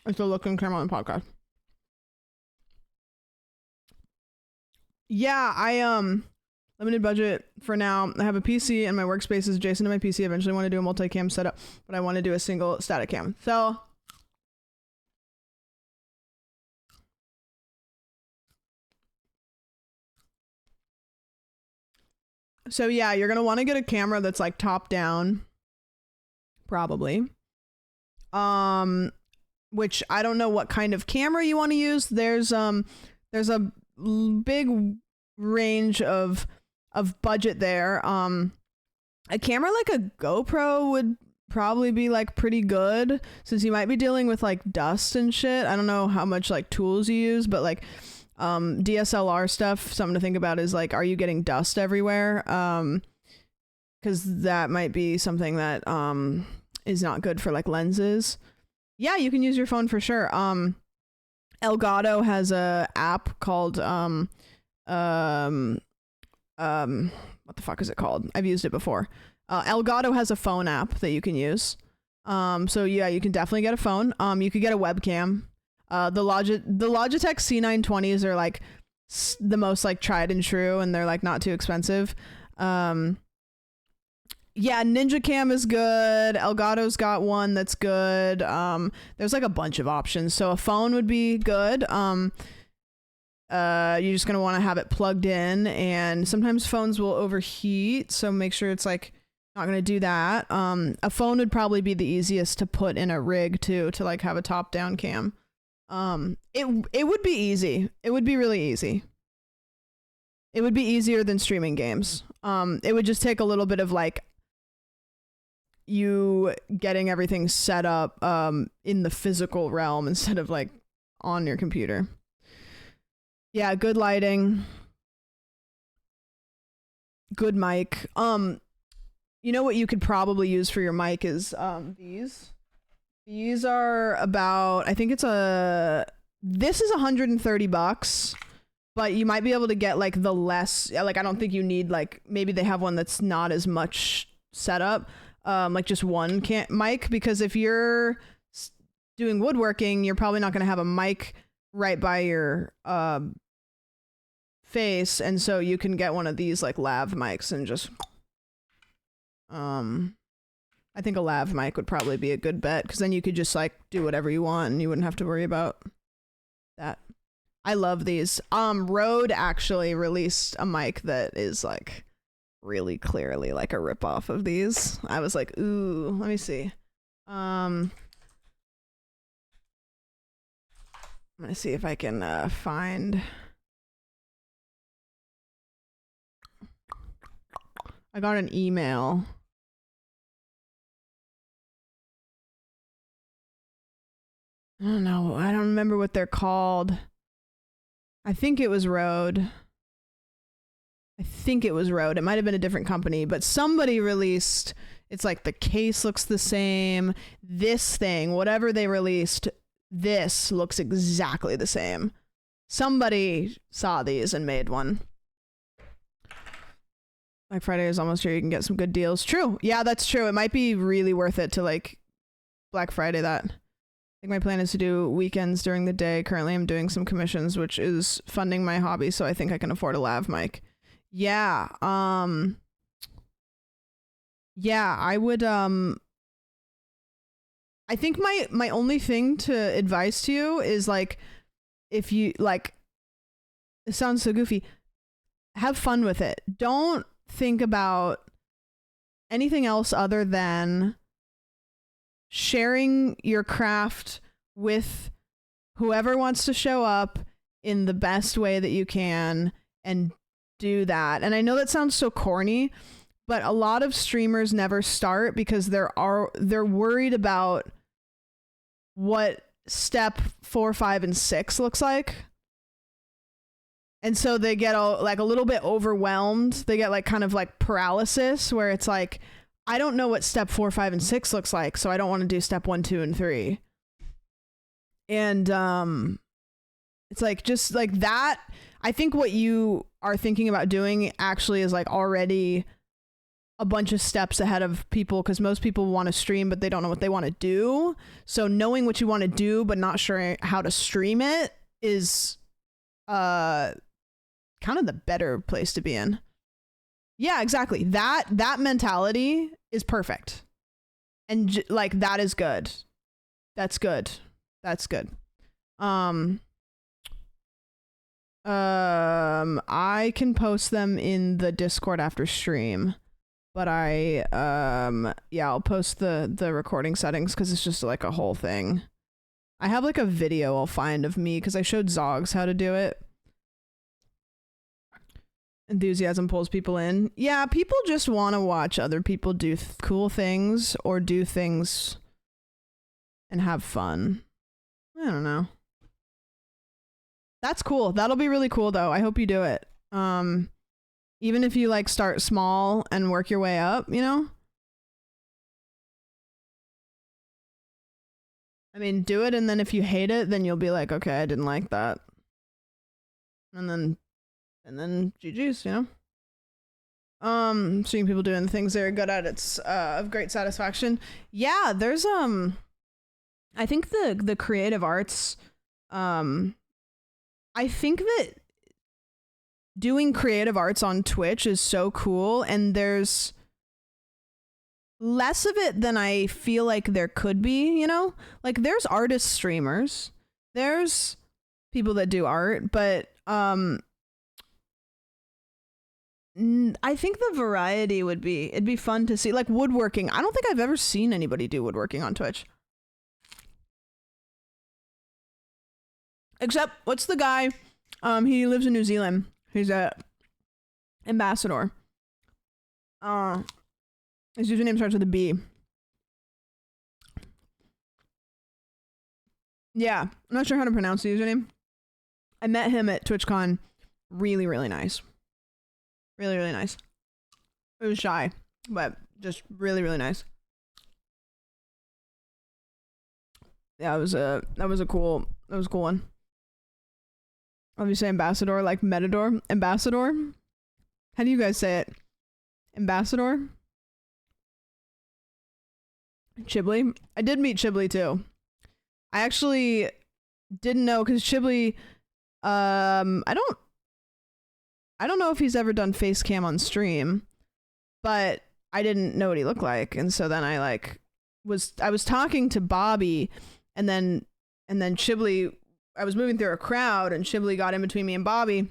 It's a looking camera on the podcast. Yeah, I limited budget for now. I have a PC and my workspace is adjacent to my PC. Eventually want to do a multi-cam setup, but I want to do a single static cam. So yeah, you're going to want to get a camera that's like top down, probably. Which I don't know what kind of camera you want to use. There's a big range of budget there. A camera like a GoPro would probably be like pretty good, since you might be dealing with like dust and shit. I don't know how much like tools you use, but like DSLR stuff, something to think about is like, are you getting dust everywhere? Because that might be something that is not good for like lenses. Yeah, you can use your phone for sure. Elgato has a app called what the fuck is it called? I've used it before. Elgato has a phone app that you can use. So yeah, you can definitely get a phone. You could get a webcam. The Logitech C920s are like the most like tried and true, and they're like not too expensive. Yeah, Ninja Cam is good. Elgato's got one that's good. There's like a bunch of options. So a phone would be good. You're just gonna want to have it plugged in, and sometimes phones will overheat, so make sure it's like not gonna do that. A phone would probably be the easiest to put in a rig too, to like have a top-down cam. It would be easy. It would be really easy. It would be easier than streaming games. It would just take a little bit of like you getting everything set up in the physical realm instead of like on your computer. Yeah, good lighting. Good mic. You know what you could probably use for your mic is these. These are about, I think it's this is $130, but you might be able to get like the less, like I don't think you need like, maybe they have one that's not as much setup, like just one mic, because if you're doing woodworking, you're probably not going to have a mic right by your face, and so you can get one of these like lav mics and just I think a lav mic would probably be a good bet, because then you could just like do whatever you want and you wouldn't have to worry about that. I love these. Rode actually released a mic that is like really clearly like a ripoff of these. I was like, ooh, let me see. I'm gonna see if I can find. I got an email. I don't know. I don't remember what they're called. I think it was Rode. It might have been a different company, but somebody released, it's like the case looks the same. This thing, whatever they released, this looks exactly the same. Somebody saw these and made one. Black Friday is almost here. You can get some good deals. True. Yeah, that's true. It might be really worth it to like Black Friday that. I think my plan is to do weekends during the day. Currently I'm doing some commissions, which is funding my hobby, so I think I can afford a lav mic. Yeah. Yeah, I would I think my only thing to advise to you is like, if you like, it sounds so goofy, have fun with it. Don't think about anything else other than sharing your craft with whoever wants to show up in the best way that you can, and do that. And I know that sounds so corny, but a lot of streamers never start because they're worried about what step 4, 5, and 6 looks like. And so they get like a little bit overwhelmed. They get like kind of like paralysis, where it's like, I don't know what step 4, 5, and 6 looks like, so I don't want to do step 1, 2, and 3. And it's like, just like that. I think what you are thinking about doing actually is like already a bunch of steps ahead of people, because most people want to stream, but they don't know what they want to do. So knowing what you want to do, but not sure how to stream it is kind of the better place to be in. Yeah, exactly. That mentality is perfect. And like, that is good. That's good. That's good. I can post them in the Discord after stream, but yeah, I'll post the recording settings, because it's just like a whole thing. I have like a video I'll find of me, because I showed Zogs how to do it. Enthusiasm pulls people in. Yeah, people just want to watch other people do cool things or do things and have fun. I don't know. That's cool. That'll be really cool though. I hope you do it. Even if you like start small and work your way up, you know? I mean, do it, and then if you hate it, then you'll be like, okay, I didn't like that. And then GG's, you know? Seeing people doing the things they're good at, it's of great satisfaction. Yeah, there's I think the creative arts, I think that doing creative arts on Twitch is so cool, and there's less of it than I feel like there could be, you know? Like, there's artist streamers, there's people that do art, but I think the variety it'd be fun to see. Like woodworking, I don't think I've ever seen anybody do woodworking on Twitch. Except, what's the guy? He lives in New Zealand. He's a ambassador. His username starts with a B. Yeah, I'm not sure how to pronounce the username. I met him at TwitchCon. Really, really nice. Really, really nice. It was shy, but just really, really nice. Yeah, that was a cool one. Obviously, ambassador, like Metador. Ambassador? How do you guys say it? Ambassador? Chiblee? I did meet Chiblee too. I actually didn't know, because Chiblee, I don't know if he's ever done face cam on stream, but I didn't know what he looked like, and so then I was talking to Bobby, and then Chiblee, I was moving through a crowd, and Chiblee got in between me and Bobby,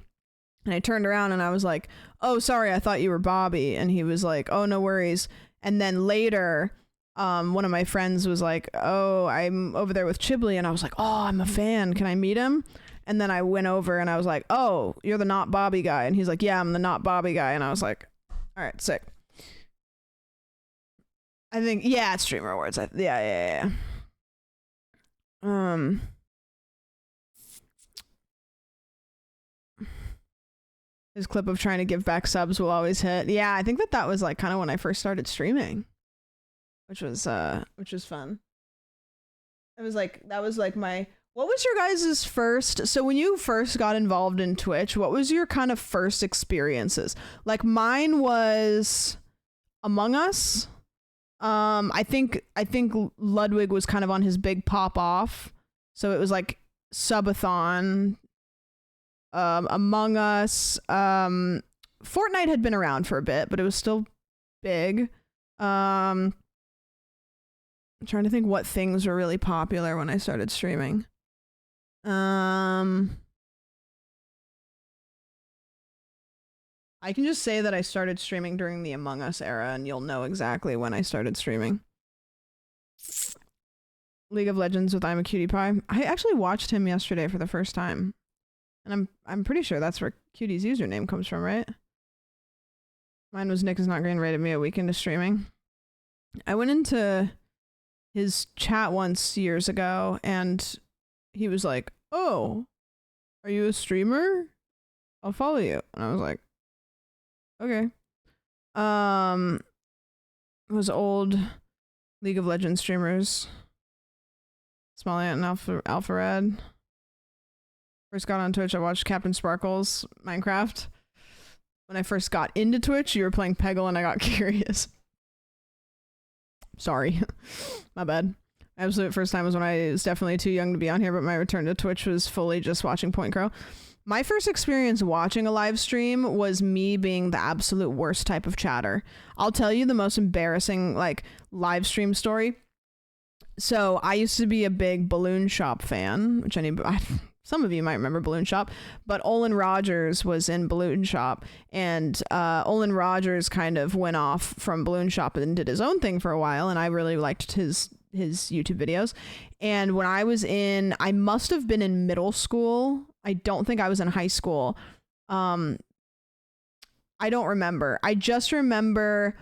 and I turned around and I was like, "Oh, sorry, I thought you were Bobby," and he was like, "Oh, no worries." And then later, one of my friends was like, "Oh, I'm over there with Chiblee," and I was like, "Oh, I'm a fan. Can I meet him?" And then I went over and I was like, "Oh, you're the Not Bobby guy," and he's like, "Yeah, I'm the Not Bobby guy," and I was like, "All right, sick." I think, yeah, it's Streamer Awards. Yeah. His clip of trying to give back subs will always hit. Yeah, I think that was like kind of when I first started streaming, which was fun. That was like my, what was your guys' first, so when you first got involved in Twitch, what was your kind of first experiences? Like mine was Among Us. I think Ludwig was kind of on his big pop off, so it was like Subathon, Among Us, Fortnite had been around for a bit, but it was still big. I'm trying to think what things were really popular when I started streaming. I can just say that I started streaming during the Among Us era, and you'll know exactly when I started streaming. League of Legends with I'm a Cutie Pie. I actually watched him yesterday for the first time. And I'm pretty sure that's where Cutie's username comes from, right? Mine was Nick is not green rated me a week into streaming. I went into his chat once years ago, and he was like, "Oh, are you a streamer? I'll follow you." And I was like, okay. It was old League of Legends streamers. Small Ant and Alpha Red. First got on Twitch, I watched Captain Sparkle's Minecraft. When I first got into Twitch, you were playing Peggle and I got curious. Sorry. My bad. Absolute first time was when I was definitely too young to be on here, but my return to Twitch was fully just watching Point Crow. My first experience watching a live stream was me being the absolute worst type of chatter. I'll tell you the most embarrassing live stream story. So I used to be a big Balloon Shop fan, which some of you might remember Balloon Shop, but Olin Rogers was in Balloon Shop, and Olin Rogers kind of went off from Balloon Shop and did his own thing for a while, and I really liked his YouTube videos. And when I must have been in middle school. I don't think I was in high school. I don't remember. I just remember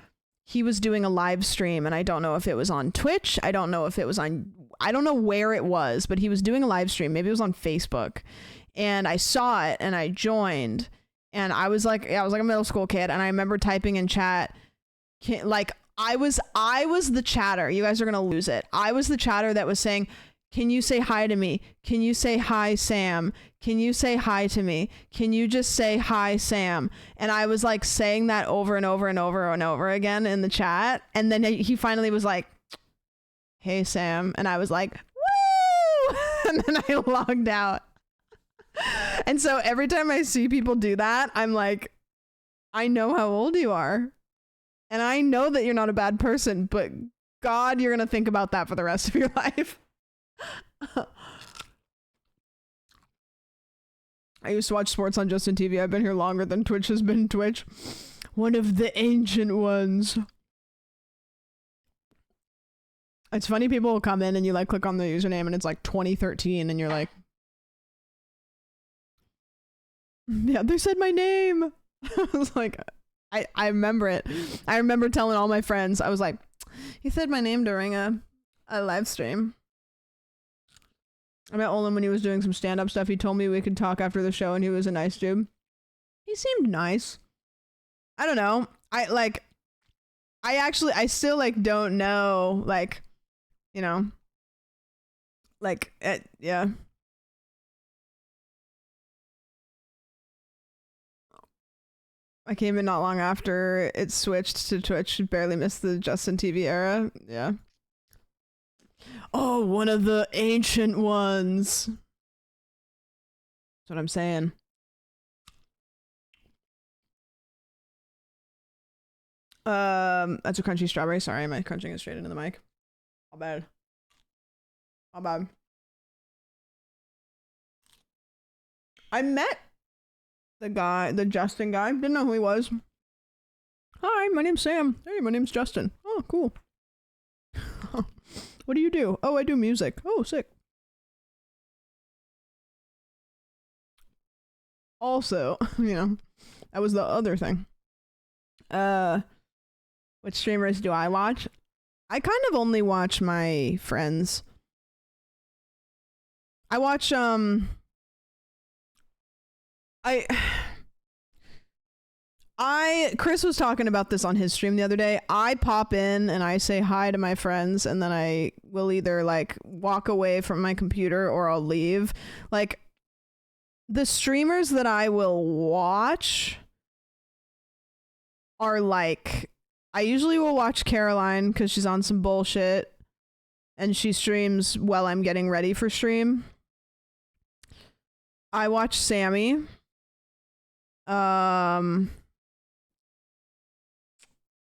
he was doing a live stream, and I don't know if it was on Twitch. I don't know if it was on, I don't know where it was, but he was doing a live stream. Maybe it was on Facebook, and I saw it and I joined, and I was like a middle school kid, and I remember typing in chat, I was the chatter. You guys are going to lose it. I was the chatter that was saying, can you say hi to me? Can you say hi, Sam? Can you say hi to me? Can you just say hi, Sam? And I was like saying that over and over and over and over again in the chat. And then he finally was like, hey, Sam. And I was like, woo! And then I logged out. And so every time I see people do that, I'm like, I know how old you are. And I know that you're not a bad person, but God, you're going to think about that for the rest of your life. I used to watch sports on Justin TV. I've been here longer than Twitch has been Twitch. One of the ancient ones. It's funny, people will come in and you like click on the username and it's like 2013 and you're like, yeah, they said my name. I was like, I remember it. I remember telling all my friends, I was like, he said my name during a live stream. I met Olin when he was doing some stand-up stuff. He told me we could talk after the show, and he was a nice dude. He seemed nice. I don't know. I still like don't know, like, you know, like, yeah. I came in not long after it switched to Twitch. Barely missed the Justin TV era. Yeah. Oh, one of the ancient ones. That's what I'm saying. That's a crunchy strawberry. Sorry, am I crunching it straight into the mic? How bad? How bad? I met the Justin guy. Didn't know who he was. Hi, my name's Sam. Hey, my name's Justin. Oh, cool. What do you do? Oh, I do music. Oh, sick. Also, you know, that was the other thing. What streamers do I watch? I kind of only watch my friends. I watch, Chris was talking about this on his stream the other day. I pop in and I say hi to my friends, and then I will either like walk away from my computer or I'll leave. Like, the streamers that I will watch are like, I usually will watch Caroline because she's on some bullshit and she streams while I'm getting ready for stream. I watch Sammy.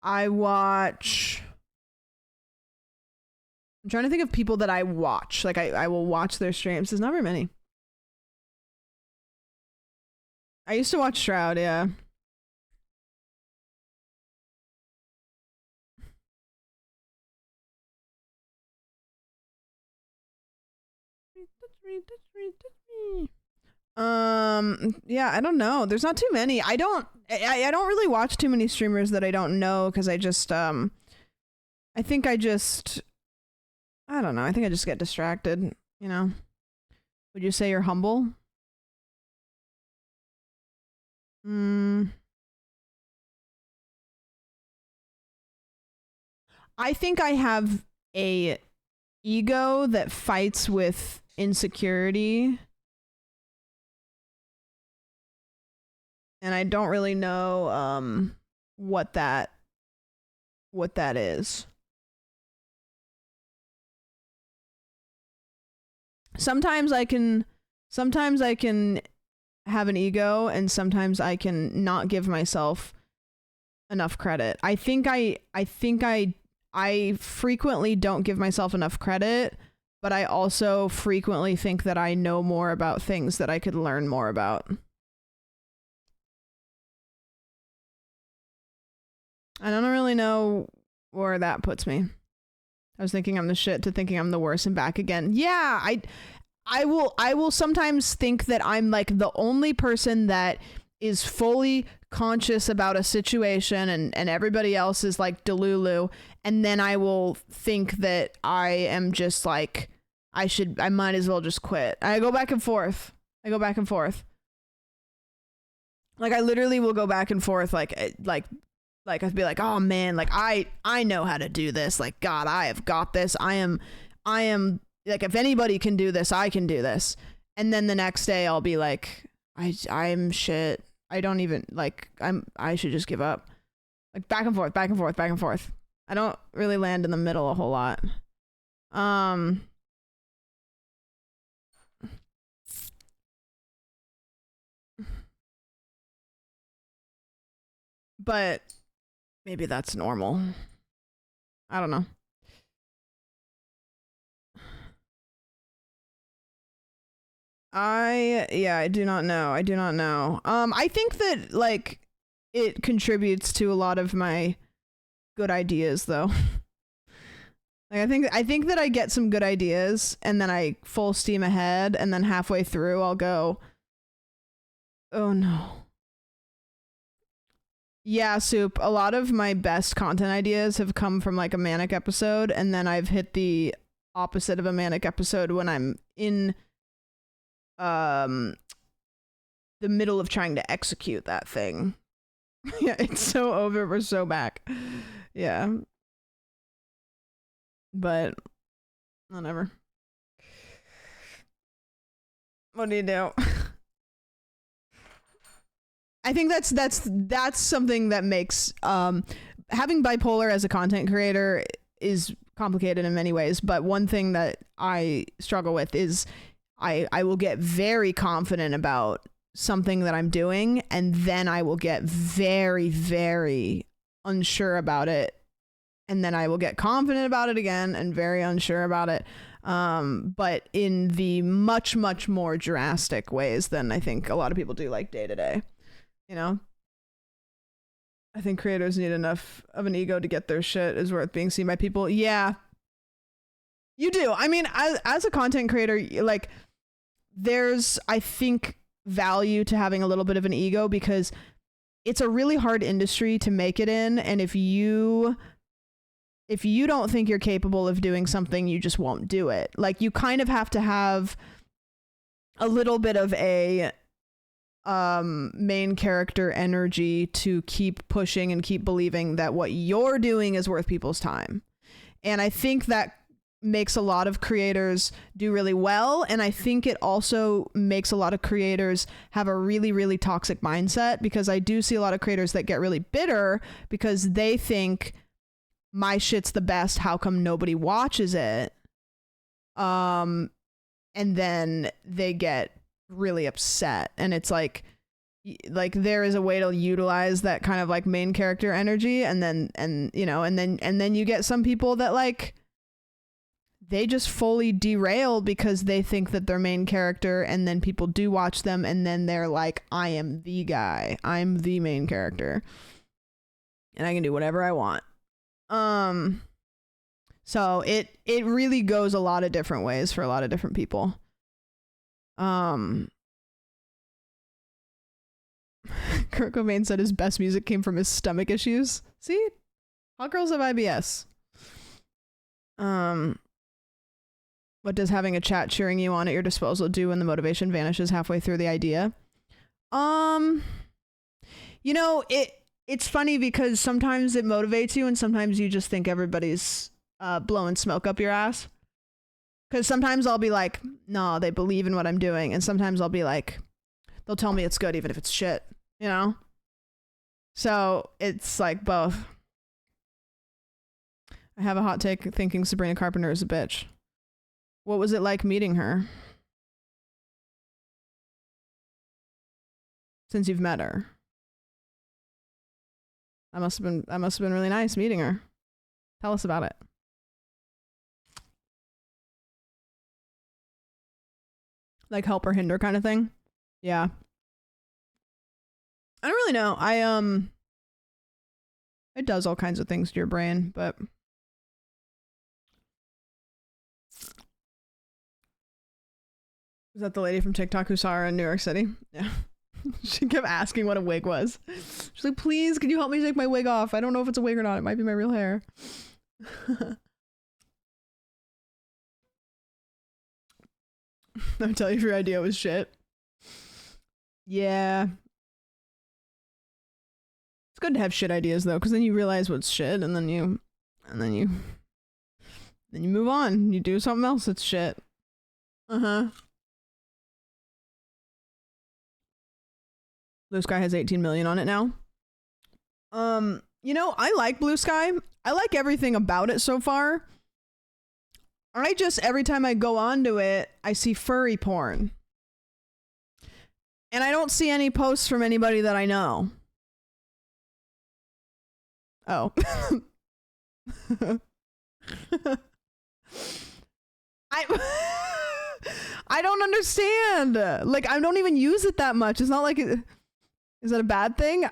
I watch, I'm trying to think of people that I watch. Like, I will watch their streams. There's not very many. I used to watch Shroud, yeah. Yeah, I don't know. There's not too many. I don't really watch too many streamers that I don't know, because I just I think I just get distracted, you know. Would you say you're humble? I think I have a ego that fights with insecurity. And I don't really know what that is. Sometimes I can have an ego, and sometimes I can not give myself enough credit. I think I frequently don't give myself enough credit, but I also frequently think that I know more about things that I could learn more about. I don't really know where that puts me. I was thinking I'm the shit to thinking I'm the worst and back again. Yeah, I will sometimes think that I'm like the only person that is fully conscious about a situation and everybody else is like delulu, and then I will think that I am just like I might as well just quit. I go back and forth. Like I literally will go back and forth like I'd be like, oh man, like I know how to do this. Like, God, I have got this. I am like, if anybody can do this, I can do this. And then the next day I'll be like, I'm shit. I don't even like, I should just give up. Like back and forth. I don't really land in the middle a whole lot. But maybe that's normal. I don't know. I do not know. I think that like it contributes to a lot of my good ideas though. Like I think that I get some good ideas and then I full steam ahead, and then halfway through I'll go, oh no. Yeah, Soup, a lot of my best content ideas have come from like a manic episode, and then I've hit the opposite of a manic episode when I'm in the middle of trying to execute that thing. Yeah, it's so over, we're so back. Yeah. But whatever. What do you do? I think that's something that makes having bipolar as a content creator is complicated in many ways, but one thing that I struggle with is I will get very confident about something that I'm doing, and then I will get very, very unsure about it, and then I will get confident about it again and very unsure about it, but in the much, much more drastic ways than I think a lot of people do, like day to day. You know, I think creators need enough of an ego to get their shit is worth being seen by people. Yeah, you do. I mean, as a content creator, like, there's, I think, value to having a little bit of an ego, because it's a really hard industry to make it in, and if you don't think you're capable of doing something, you just won't do it. Like, you kind of have to have a little bit of a main character energy to keep pushing and keep believing that what you're doing is worth people's time. And I think that makes a lot of creators do really well, and I think it also makes a lot of creators have a really, really toxic mindset, because I do see a lot of creators that get really bitter because they think my shit's the best, how come nobody watches it? And then they get really upset, and it's like there is a way to utilize that kind of like main character energy, and then you get some people that like they just fully derail because they think that they're main character, and then people do watch them, and then they're like, I am the guy, I'm the main character, and I can do whatever I want. So it really goes a lot of different ways for a lot of different people. Kurt Cobain said his best music came from his stomach issues. See? Hot girls have IBS. What does having a chat cheering you on at your disposal do when the motivation vanishes halfway through the idea? You know, it's funny because sometimes it motivates you, and sometimes you just think everybody's blowing smoke up your ass. Because sometimes I'll be like, no, they believe in what I'm doing. And sometimes I'll be like, they'll tell me it's good even if it's shit, you know? So it's like both. I have a hot take thinking Sabrina Carpenter is a bitch. What was it like meeting her? Since you've met her. That must have been really nice meeting her. Tell us about it. Like help or hinder kind of thing. Yeah. I don't really know. It does all kinds of things to your brain, but is that the lady from TikTok who saw her in New York City? Yeah. She kept asking what a wig was. She's like, please, can you help me take my wig off? I don't know if it's a wig or not. It might be my real hair. I'll tell you if your idea was shit. Yeah. It's good to have shit ideas though, because then you realize what's shit, and then you move on. You do something else that's shit. Uh-huh. Blue Sky has 18 million on it now. You know, I like Blue Sky. I like everything about it so far. I just, every time I go onto it, I see furry porn. And I don't see any posts from anybody that I know. Oh. I don't understand. Like, I don't even use it that much. It's not like it, is that a bad thing?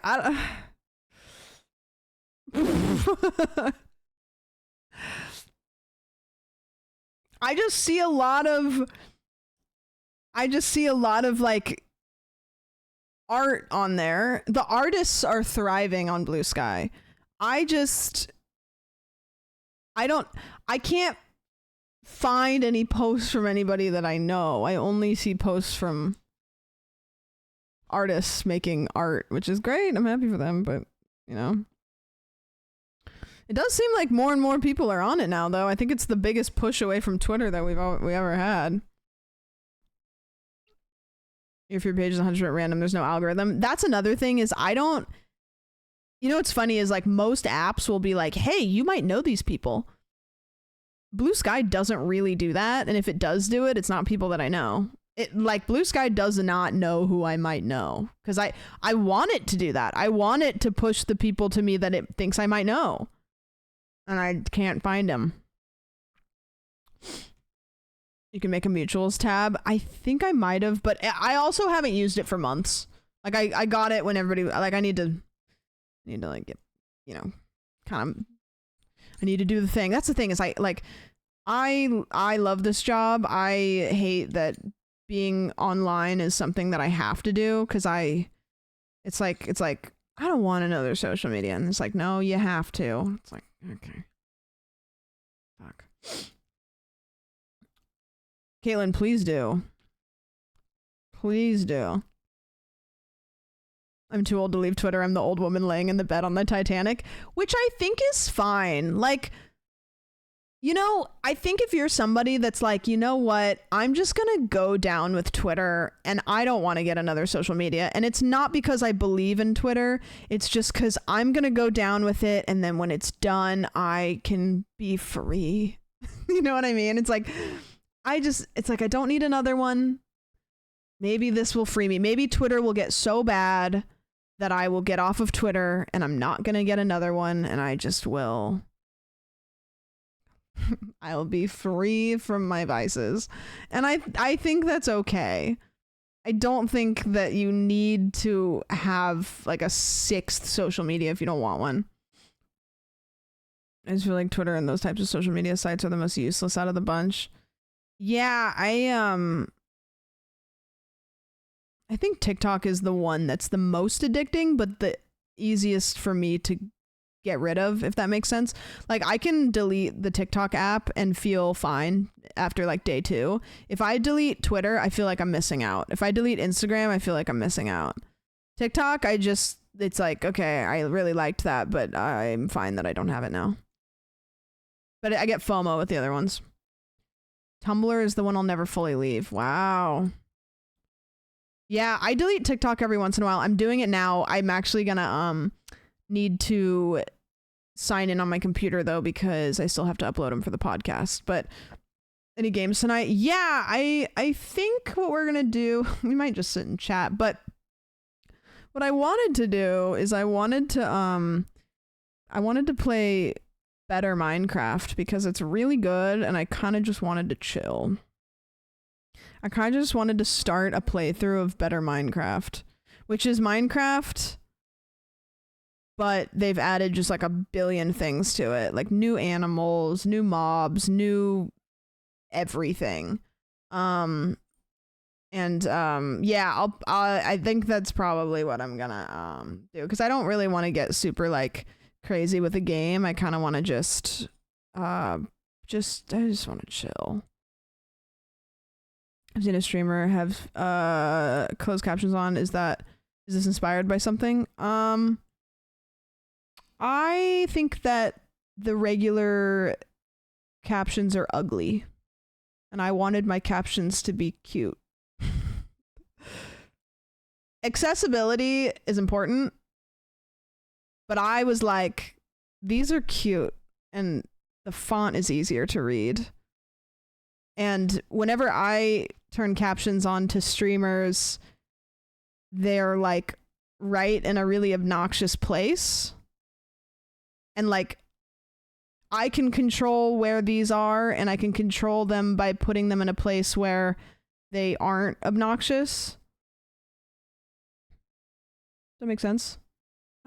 I just see a lot of like art on there. The artists are thriving on Blue Sky. I can't find any posts from anybody that I know. I only see posts from artists making art, which is great. I'm happy for them, but you know. It does seem like more and more people are on it now, though. I think it's the biggest push away from Twitter that we ever had. If your page is 100% random, there's no algorithm. That's another thing is I don't... You know what's funny is like most apps will be like, hey, you might know these people. Blue Sky doesn't really do that. And if it does do it, it's not people that I know. It like Blue Sky does not know who I might know. Because I want it to do that. I want it to push the people to me that it thinks I might know. And I can't find them. You can make a mutuals tab. I think I might have, but I also haven't used it for months. Like I got it when everybody, like I need to like get, you know, kind of, I need to do the thing. That's the thing is I love this job. I hate that being online is something that I have to do because it's like, I don't want another social media. And it's like, no, you have to. It's like, okay. Fuck. Caitlin, please do. Please do. I'm too old to leave Twitter. I'm the old woman laying in the bed on the Titanic, which I think is fine. Like, you know, I think if you're somebody that's like, you know what, I'm just going to go down with Twitter and I don't want to get another social media. And it's not because I believe in Twitter. It's just because I'm going to go down with it. And then when it's done, I can be free. You know what I mean? It's like, it's like, I don't need another one. Maybe this will free me. Maybe Twitter will get so bad that I will get off of Twitter and I'm not going to get another one. And I just will... I'll be free from my vices. And I think that's okay. I don't think that you need to have like a sixth social media if you don't want one. I just feel like Twitter and those types of social media sites are the most useless out of the bunch. Yeah, I think TikTok is the one that's the most addicting, but the easiest for me to get rid of, if that makes sense. Like I can delete the TikTok app and feel fine after like day 2. If I delete Twitter, I feel like I'm missing out. If I delete Instagram, I feel like I'm missing out. TikTok, it's like, okay, I really liked that, but I'm fine that I don't have it now. But I get FOMO with the other ones. Tumblr is the one I'll never fully leave. Wow. Yeah, I delete TikTok every once in a while. I'm doing it now. I'm actually gonna need to sign in on my computer though because I still have to upload them for the podcast. But any games tonight? Yeah, I think what we're gonna do, we might just sit and chat, but what I wanted to do is I wanted to play better Minecraft because it's really good and I kind of just wanted to chill. I kind of just wanted to start a playthrough of better Minecraft, which is Minecraft, but they've added just like a billion things to it, like new animals, new mobs, new everything. And yeah, I think that's probably what I'm gonna do, because I don't really want to get super like crazy with a game. I kind of want to I just want to chill. I've seen a streamer have closed captions on. Is this inspired by something? I think that the regular captions are ugly, and I wanted my captions to be cute. Accessibility is important, but I was like, these are cute and the font is easier to read. And whenever I turn captions on to streamers, they're like right in a really obnoxious place. And like, I can control where these are, and I can control them by putting them in a place where they aren't obnoxious. Does that make sense?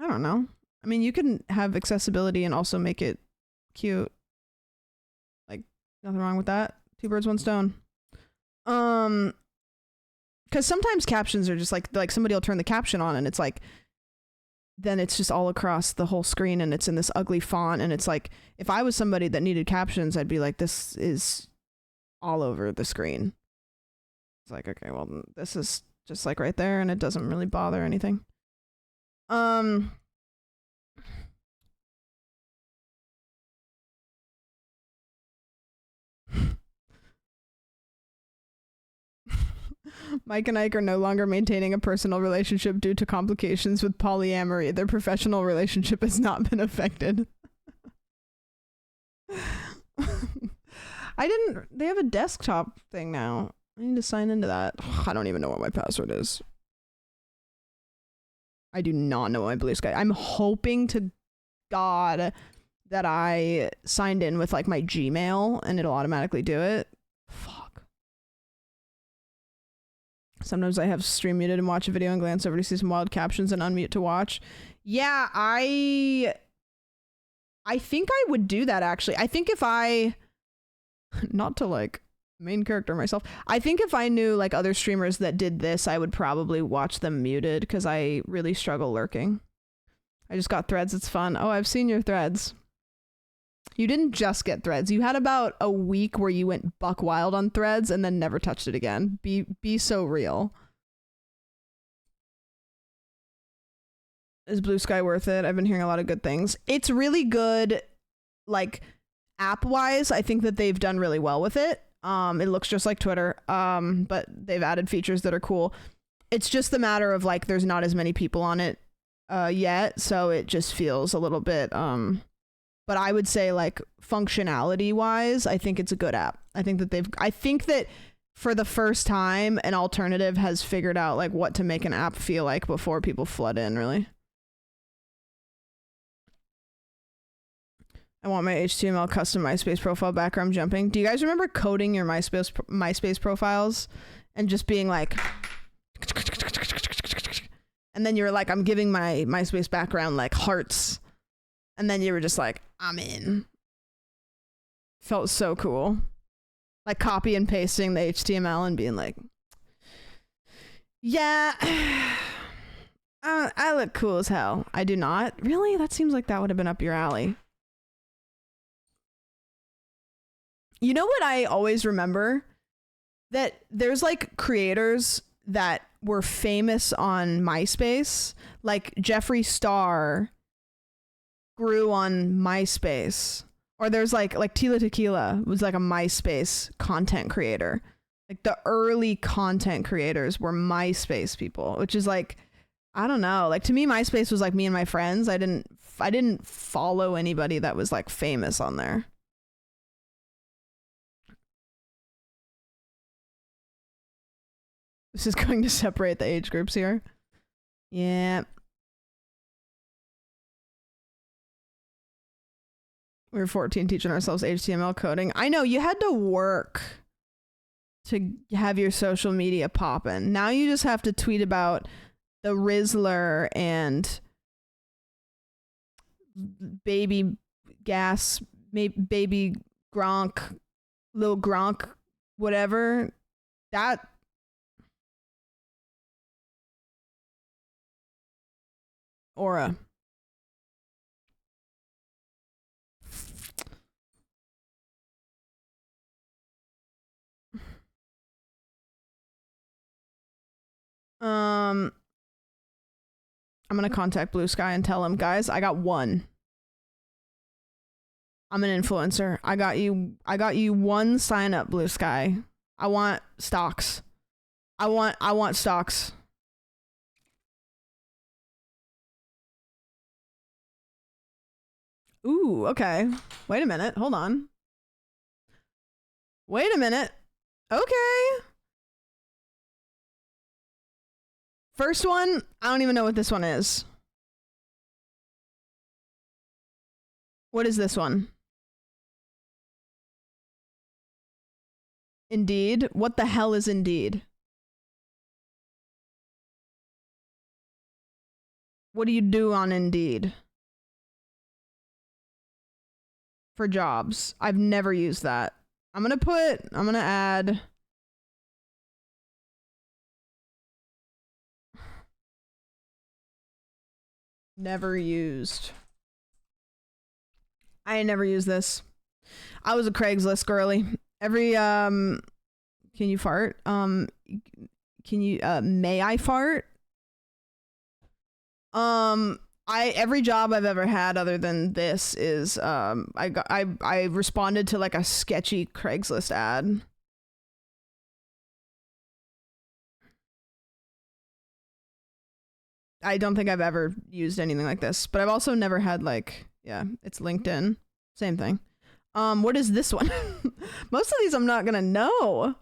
I don't know. I mean, you can have accessibility and also make it cute. Like, nothing wrong with that. Two birds, one stone. Because sometimes captions are just like somebody will turn the caption on and it's like, then it's just all across the whole screen and it's in this ugly font, and it's like, if I was somebody that needed captions, I'd be like, this is all over the screen. It's like, okay, well, this is just like right there and it doesn't really bother anything. Mike and Ike are no longer maintaining a personal relationship due to complications with polyamory. Their professional relationship has not been affected. They have a desktop thing now. I need to sign into that. I don't even know what my password is. I do not know what my Blue Sky. I'm hoping to God that I signed in with like my Gmail and it'll automatically do it. Fuck. Sometimes I have stream muted and watch a video and glance over to see some wild captions and unmute to watch. Yeah, I think I would do that actually. I think if I, not to like main character myself, I think if I knew like other streamers that did this, I would probably watch them muted, because I really struggle lurking. I just got threads. It's fun. Oh, I've seen your threads. You didn't just get threads. You had about a week where you went buck wild on threads and then never touched it again. Be so real. Is Blue Sky worth it? I've been hearing a lot of good things. It's really good, like app wise. I think that they've done really well with it. It looks just like Twitter, but they've added features that are cool. It's just the matter of like there's not as many people on it yet, so it just feels a little bit but I would say like functionality wise, I think it's a good app. I think that for the first time an alternative has figured out like what to make an app feel like before people flood in, really. I want my HTML custom MySpace profile background jumping. Do you guys remember coding your MySpace profiles and just being like, and then you were like, I'm giving my MySpace background like hearts, and then you were just like, I'm in. Felt so cool. Like copy and pasting the HTML and being like, yeah, I look cool as hell. I do not. Really? That seems like that would have been up your alley. You know what I always remember? That there's like creators that were famous on MySpace. Like Jeffree Star grew on MySpace. Or there's like Tila Tequila was like a MySpace content creator. Like the early content creators were MySpace people, which is like, I don't know. Like to me, MySpace was like me and my friends. I didn't follow anybody that was like famous on there. This is going to separate the age groups here. Yeah. We were 14 teaching ourselves HTML coding. I know, you had to work to have your social media poppin'. Now you just have to tweet about the Rizzler and baby gas, baby Gronk, little Gronk, whatever. That Aura. I'm gonna contact Blue Sky and tell him, guys, I got one. I'm an influencer. I got you one sign up, Blue Sky. I want stocks. I want stocks. Ooh, okay. Wait a minute. Hold on. Wait a minute. Okay. First one, I don't even know what this one is. What is this one? Indeed? What the hell is Indeed? What do you do on Indeed? For jobs. I've never used that. I'm gonna add... Never used. I never used this. I was a Craigslist girly. Every can you fart? Can you may I fart? Every job I've ever had other than this is I responded to like a sketchy Craigslist ad. I don't think I've ever used anything like this, but I've also never had like, yeah, it's LinkedIn. Same thing. What is this one? Most of these I'm not gonna know.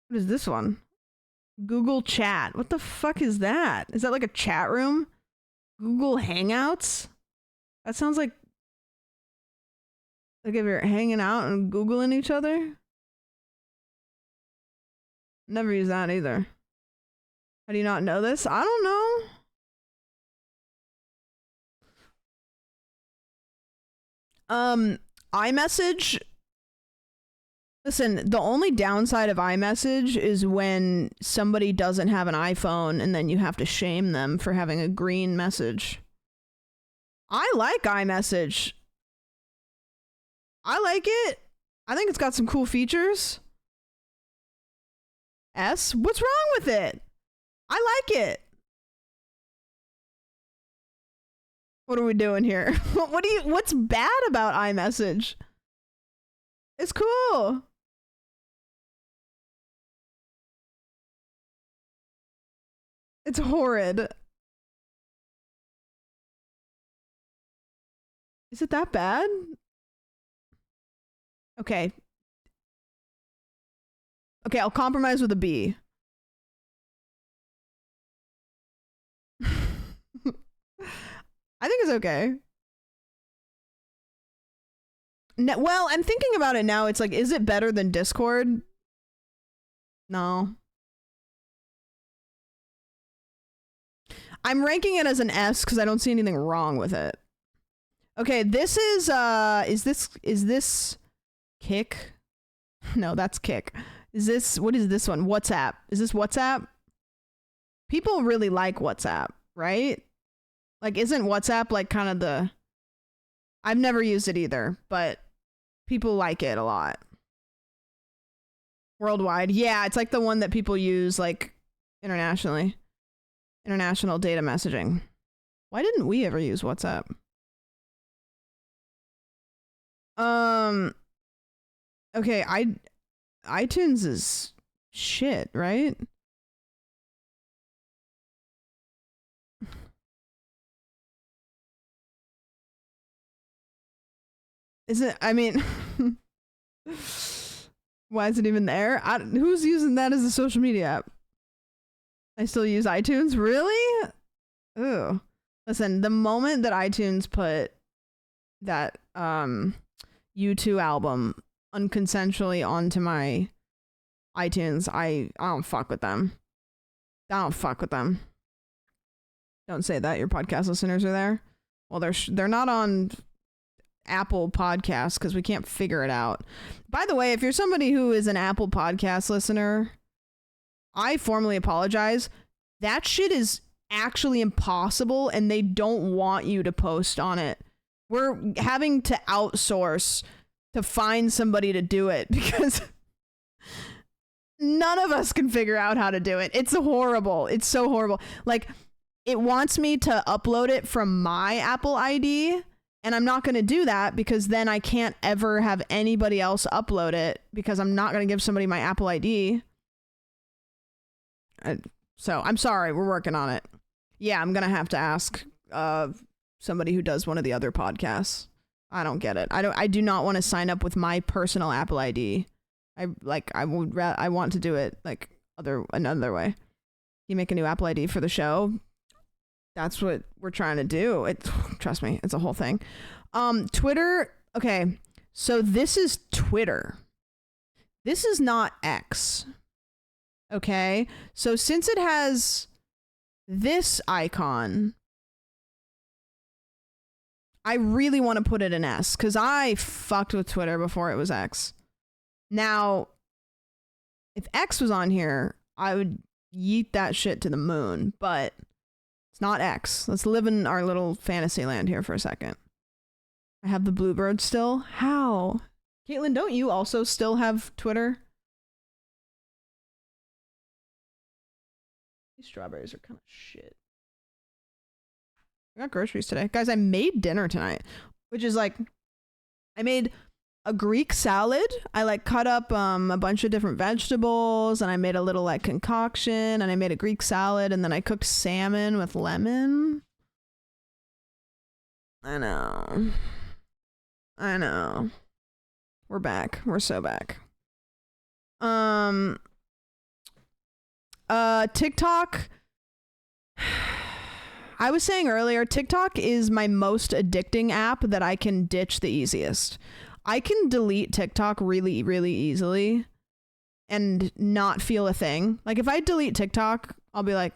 What is this one? Google Chat. What the fuck is that? Is that like a chat room? Google Hangouts? That sounds like if you're hanging out and Googling each other. Never use that either. How do you not know this? I don't know. iMessage. Listen, the only downside of iMessage is when somebody doesn't have an iPhone and then you have to shame them for having a green message. I like iMessage. I like it. I think it's got some cool features. What's wrong with it? I like it. What are we doing here? What's bad about iMessage? It's cool. It's horrid. Is it that bad? Okay. Okay, I'll compromise with a B. I think it's okay. Well, I'm thinking about it now. It's like, is it better than Discord? No. I'm ranking it as an S because I don't see anything wrong with it. Okay, this is this Kick? No, that's Kick. What is this one? WhatsApp. Is this WhatsApp? People really like WhatsApp, right? Like, isn't WhatsApp like kind of the... I've never used it either, but people like it a lot. Worldwide. Yeah, it's like the one that people use like internationally. International data messaging. Why didn't we ever use WhatsApp? Okay, iTunes is shit, right? Is it? I mean, why is it even there? Who's using that as a social media app? I still use iTunes? Really? Ooh. Listen, the moment that iTunes put that U2 album unconsensually onto my iTunes, I don't fuck with them. I don't fuck with them. Don't say that. Your podcast listeners are there. Well, they're not on Apple Podcasts because we can't figure it out. By the way, if you're somebody who is an Apple Podcast listener, I formally apologize. That shit is actually impossible and they don't want you to post on it. We're having to outsource to find somebody to do it because none of us can figure out how to do it. It's horrible. It's so horrible. Like, it wants me to upload it from my Apple ID, and I'm not going to do that because then I can't ever have anybody else upload it because I'm not going to give somebody my Apple ID. So I'm sorry, we're working on it. Yeah, I'm going to have to ask somebody who does one of the other podcasts. I don't get it. I do not want to sign up with my personal Apple ID. I want to do it like another way. You make a new Apple ID for the show. That's what we're trying to do. Trust me, it's a whole thing. Twitter. Okay, so this is Twitter. This is not X. Okay, so since it has this icon, I really want to put it in S because I fucked with Twitter before it was X. Now, if X was on here, I would yeet that shit to the moon, but it's not X. Let's live in our little fantasy land here for a second. I have the Bluebird still. How? Caitlin, don't you also still have Twitter? These strawberries are kind of shit. I got groceries today. Guys, I made dinner tonight, which is like, I made a Greek salad. I like cut up a bunch of different vegetables and I made a little like concoction and I made a Greek salad and then I cooked salmon with lemon. I know. We're back. We're so back. TikTok. I was saying earlier, TikTok is my most addicting app that I can ditch the easiest. I can delete TikTok really, really easily and not feel a thing. Like if I delete TikTok, I'll be like,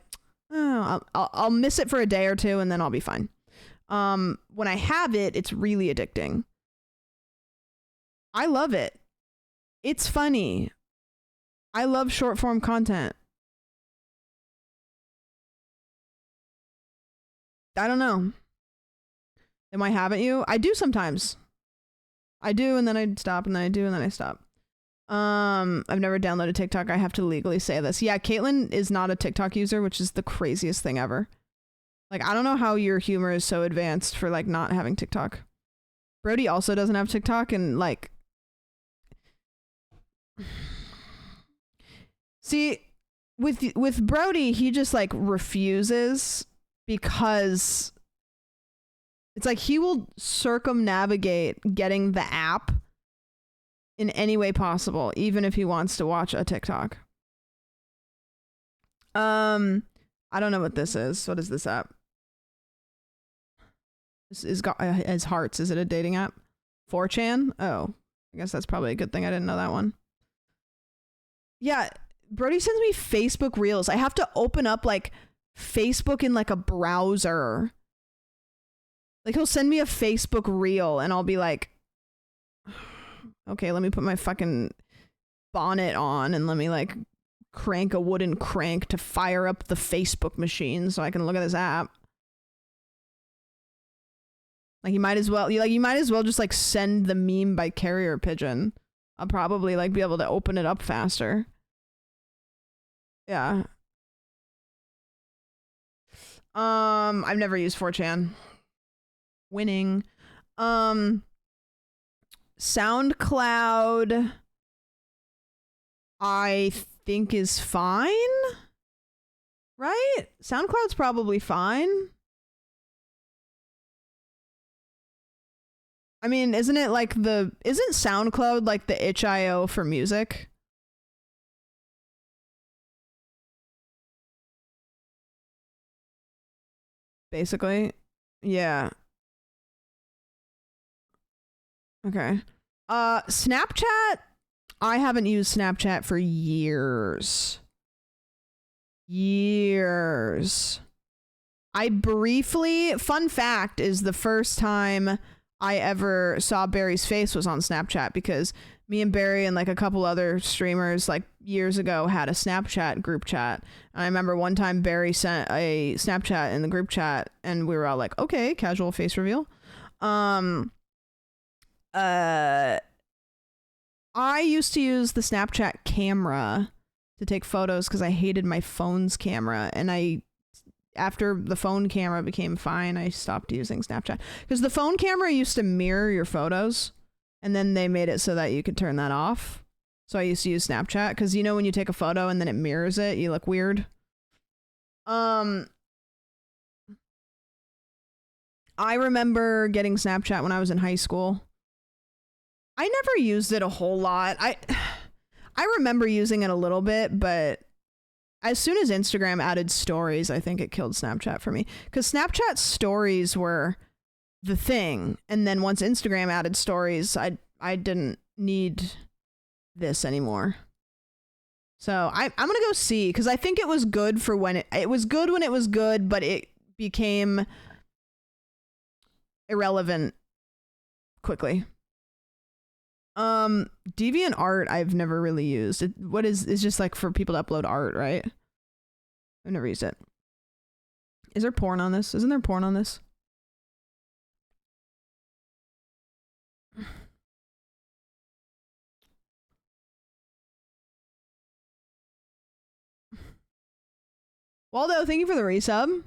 oh, I'll miss it for a day or two and then I'll be fine. When I have it, it's really addicting. I love it. It's funny. I love short form content. I don't know. Why haven't you? I do sometimes. I do and then I stop and then I do and then I stop. I've never downloaded TikTok. I have to legally say this. Yeah, Caitlin is not a TikTok user, which is the craziest thing ever. Like, I don't know how your humor is so advanced for like not having TikTok. Brody also doesn't have TikTok and like, see, with Brody, he just like refuses because it's like he will circumnavigate getting the app in any way possible, even if he wants to watch a TikTok. I don't know what this is. What is this app? This is as hearts. Is it a dating app? 4chan? Oh, I guess that's probably a good thing I didn't know that one. Yeah, Brody sends me Facebook Reels. I have to open up like Facebook in like a browser. Like he'll send me a Facebook Reel and I'll be like, okay, let me put my fucking bonnet on and let me like crank a wooden crank to fire up the Facebook machine so I can look at this app. Like you might as well just like send the meme by carrier pigeon. I'll probably like be able to open it up faster. Yeah. I've never used 4chan. Winning. SoundCloud I think is fine. Right? SoundCloud's probably fine. I mean, isn't SoundCloud like the itch.io for music? Basically. Yeah. Okay. Snapchat? I haven't used Snapchat for years. I briefly, fun fact, is the first time I ever saw Barry's face was on Snapchat because me and Barry and like a couple other streamers like years ago had a Snapchat group chat. And I remember one time Barry sent a Snapchat in the group chat and we were all like, okay, casual face reveal. I used to use the Snapchat camera to take photos because I hated my phone's camera, and after the phone camera became fine, I stopped using Snapchat because the phone camera used to mirror your photos, and then they made it so that you could turn that off. So I used to use Snapchat because, you know, when you take a photo and then it mirrors it, you look weird. I remember getting Snapchat when I was in high school. I never used it a whole lot. I remember using it a little bit, but as soon as Instagram added stories, I think it killed Snapchat for me. Because Snapchat stories were the thing. And then once Instagram added stories, I didn't need this anymore. So I'm going to go C, because I think it was good for when it was good when it was good, but it became irrelevant quickly. Deviant art I've never really used. It's just like for people to upload art, right? I've never used it. Is there porn on this? Isn't there porn on this? Waldo, thank you for the resub.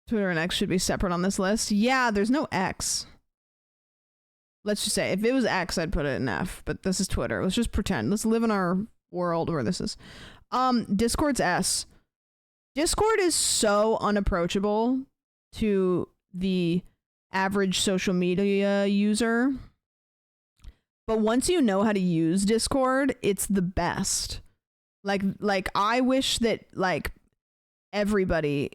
Twitter and X should be separate on this list. Yeah, there's no X. Let's just say, if it was X, I'd put it in F, but this is Twitter. Let's just pretend. Let's live in our world where this is. Discord's S. Discord is so unapproachable to the average social media user. But once you know how to use Discord, it's the best. Like I wish that like everybody,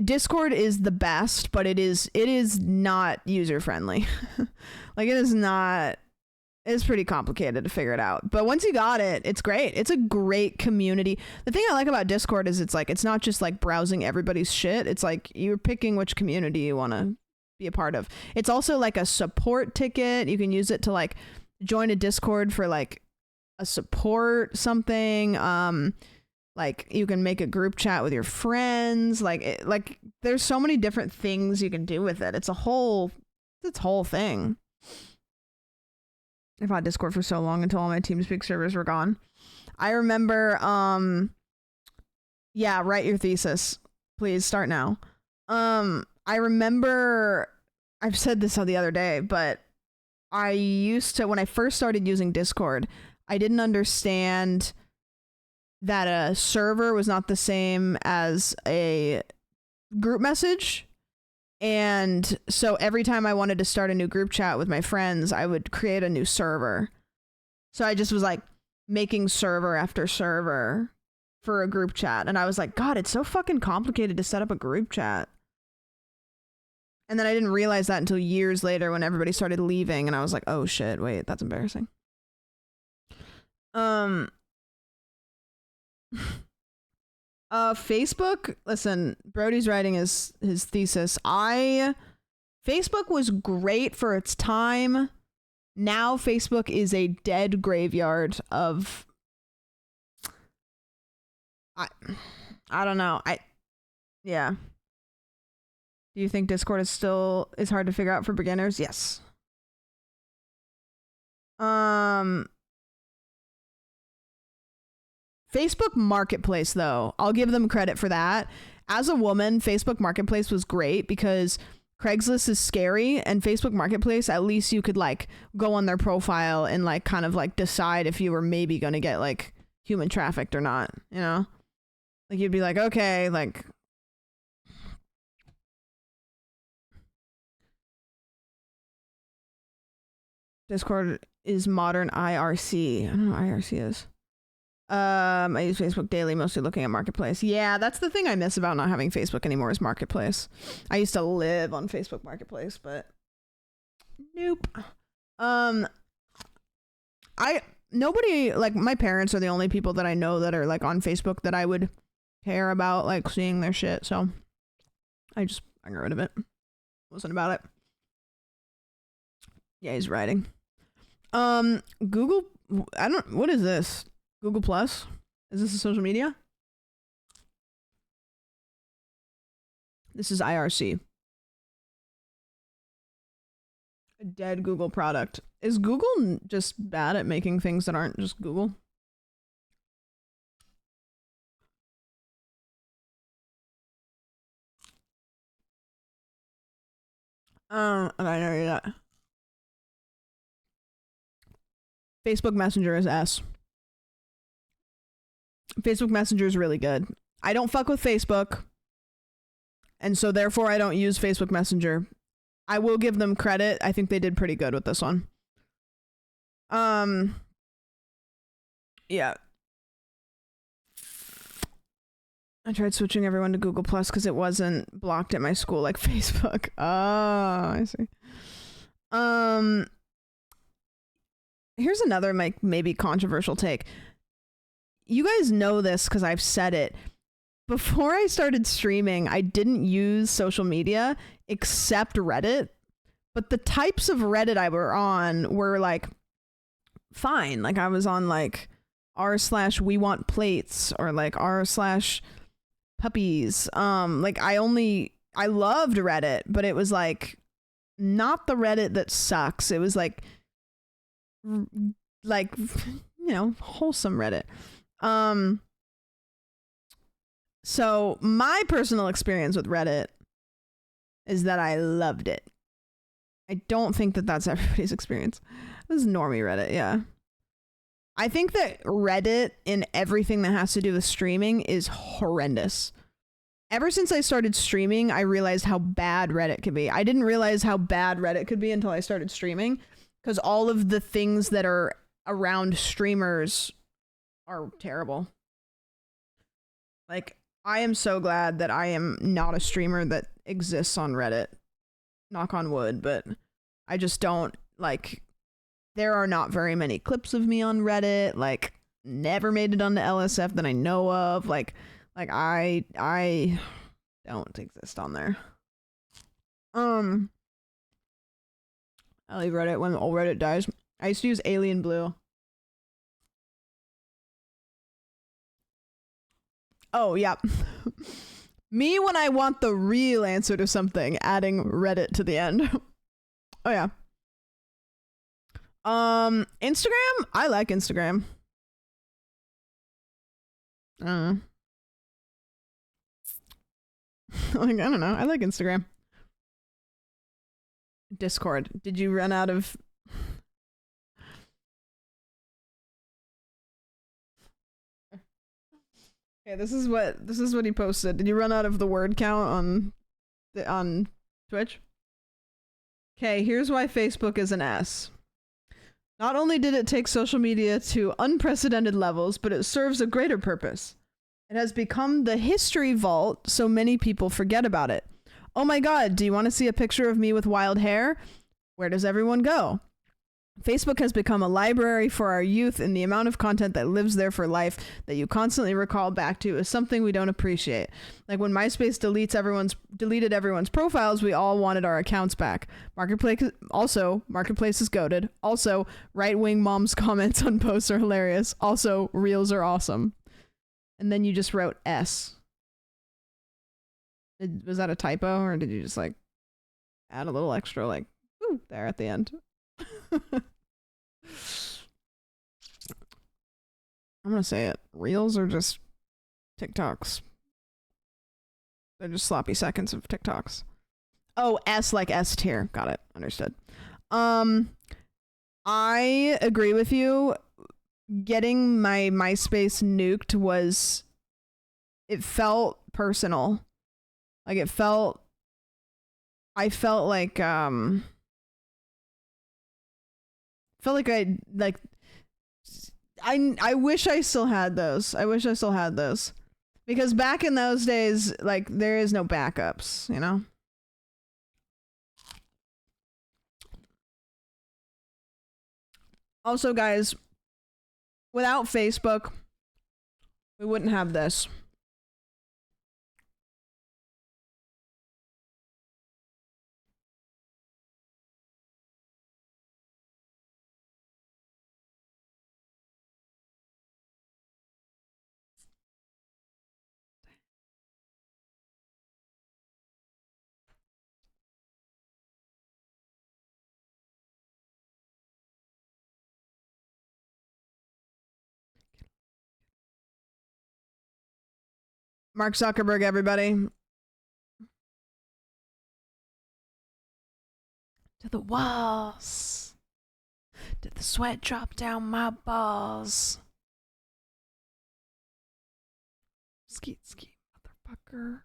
Discord is the best, but it is not user friendly. Like it's pretty complicated to figure it out. But once you got it, it's great. It's a great community. The thing I like about Discord is it's not just like browsing everybody's shit. It's like you're picking which community you want to be a part of. It's also like a support ticket. You can use it to like join a Discord for like a support something. Like you can make a group chat with your friends. Like there's so many different things you can do with it. It's a whole thing. I've had Discord for so long until all my TeamSpeak servers were gone. I remember, yeah, write your thesis. Please start now. I remember, I've said this the other day, but I used to, when I first started using Discord, I didn't understand that a server was not the same as a group message. And so every time I wanted to start a new group chat with my friends, I would create a new server. So I just was like making server after server for a group chat. And I was like, God, it's so fucking complicated to set up a group chat. And then I didn't realize that until years later when everybody started leaving. And I was like, oh shit, wait, that's embarrassing. Facebook, listen, Brody's writing his thesis. Facebook was great for its time. Now Facebook is a dead graveyard of I don't know. Yeah. Do you think Discord is hard to figure out for beginners? Yes. Facebook Marketplace, though, I'll give them credit for that. As a woman, Facebook Marketplace was great because Craigslist is scary, and Facebook Marketplace, at least you could like go on their profile and like kind of like decide if you were maybe going to get like human trafficked or not, you know? Like you'd be like, okay, like Discord is modern IRC. I don't know what IRC is. I use Facebook daily, mostly looking at Marketplace. Yeah, that's the thing I miss about not having Facebook anymore is Marketplace. I used to live on Facebook Marketplace, but nope. Nobody, like my parents are the only people that I know that are like on Facebook that I would care about like seeing their shit, so I got rid of it. Wasn't about it. Yeah, he's writing. Google, what is this? Google Plus? Is this a social media? This is IRC. A dead Google product. Is Google just bad at making things that aren't just Google? I know that. Facebook Messenger is S. Facebook Messenger is really good. I don't fuck with Facebook, and so therefore I don't use Facebook Messenger. I will give them credit. I think they did pretty good with this one. Yeah. I tried switching everyone to Google Plus because it wasn't blocked at my school like Facebook. Oh, I see. Here's another maybe controversial take. You guys know this because I've said it. Before I started streaming, I didn't use social media except Reddit. But the types of Reddit I were on were like fine. Like I was on like r/we want plates or like r/puppies. Like I loved Reddit, but it was like not the Reddit that sucks. It was like wholesome Reddit. So my personal experience with Reddit is that I loved it. I don't think that that's everybody's experience. This is normie Reddit, yeah. I think that Reddit in everything that has to do with streaming is horrendous. Ever since I started streaming, I realized how bad Reddit could be. I didn't realize how bad Reddit could be until I started streaming, because all of the things that are around streamers are terrible. Like, I am so glad that I am not a streamer that exists on Reddit. Knock on wood, but I just don't, like, there are not very many clips of me on Reddit. Like, never made it onto LSF that I know of. Like I don't exist on there. I leave Reddit when old Reddit dies. I used to use Alien Blue. Oh, yeah. Me when I want the real answer to something, adding Reddit to the end. Oh, yeah. Instagram? I like Instagram. Like, I don't know. I like Instagram. Discord. Did you run out of... Okay, this is what he posted. Did you run out of the word count on Twitch? Okay, here's why Facebook is an S. Not only did it take social media to unprecedented levels, but it serves a greater purpose. It has become the history vault, so many people forget about it. Oh my god, do you want to see a picture of me with wild hair? Where does everyone go? Facebook has become a library for our youth, and the amount of content that lives there for life that you constantly recall back to is something we don't appreciate. Like when MySpace deleted everyone's profiles, we all wanted our accounts back. Marketplace is goated. Also, right-wing moms' comments on posts are hilarious. Also, reels are awesome. And then you just wrote S. Was that a typo, or did you just like add a little extra like ooh there at the end? I'm gonna say it. Reels are just TikToks. They're just sloppy seconds of TikToks. Oh, S like S tier. Got it. Understood. I agree with you. Getting my MySpace nuked it felt personal. Like I felt like I wish I still had those. Because back in those days, like, there is no backups, you know? Also, guys, without Facebook, we wouldn't have this. Mark Zuckerberg, everybody. To the walls. Did the sweat drop down my balls? Skeet, skeet, motherfucker.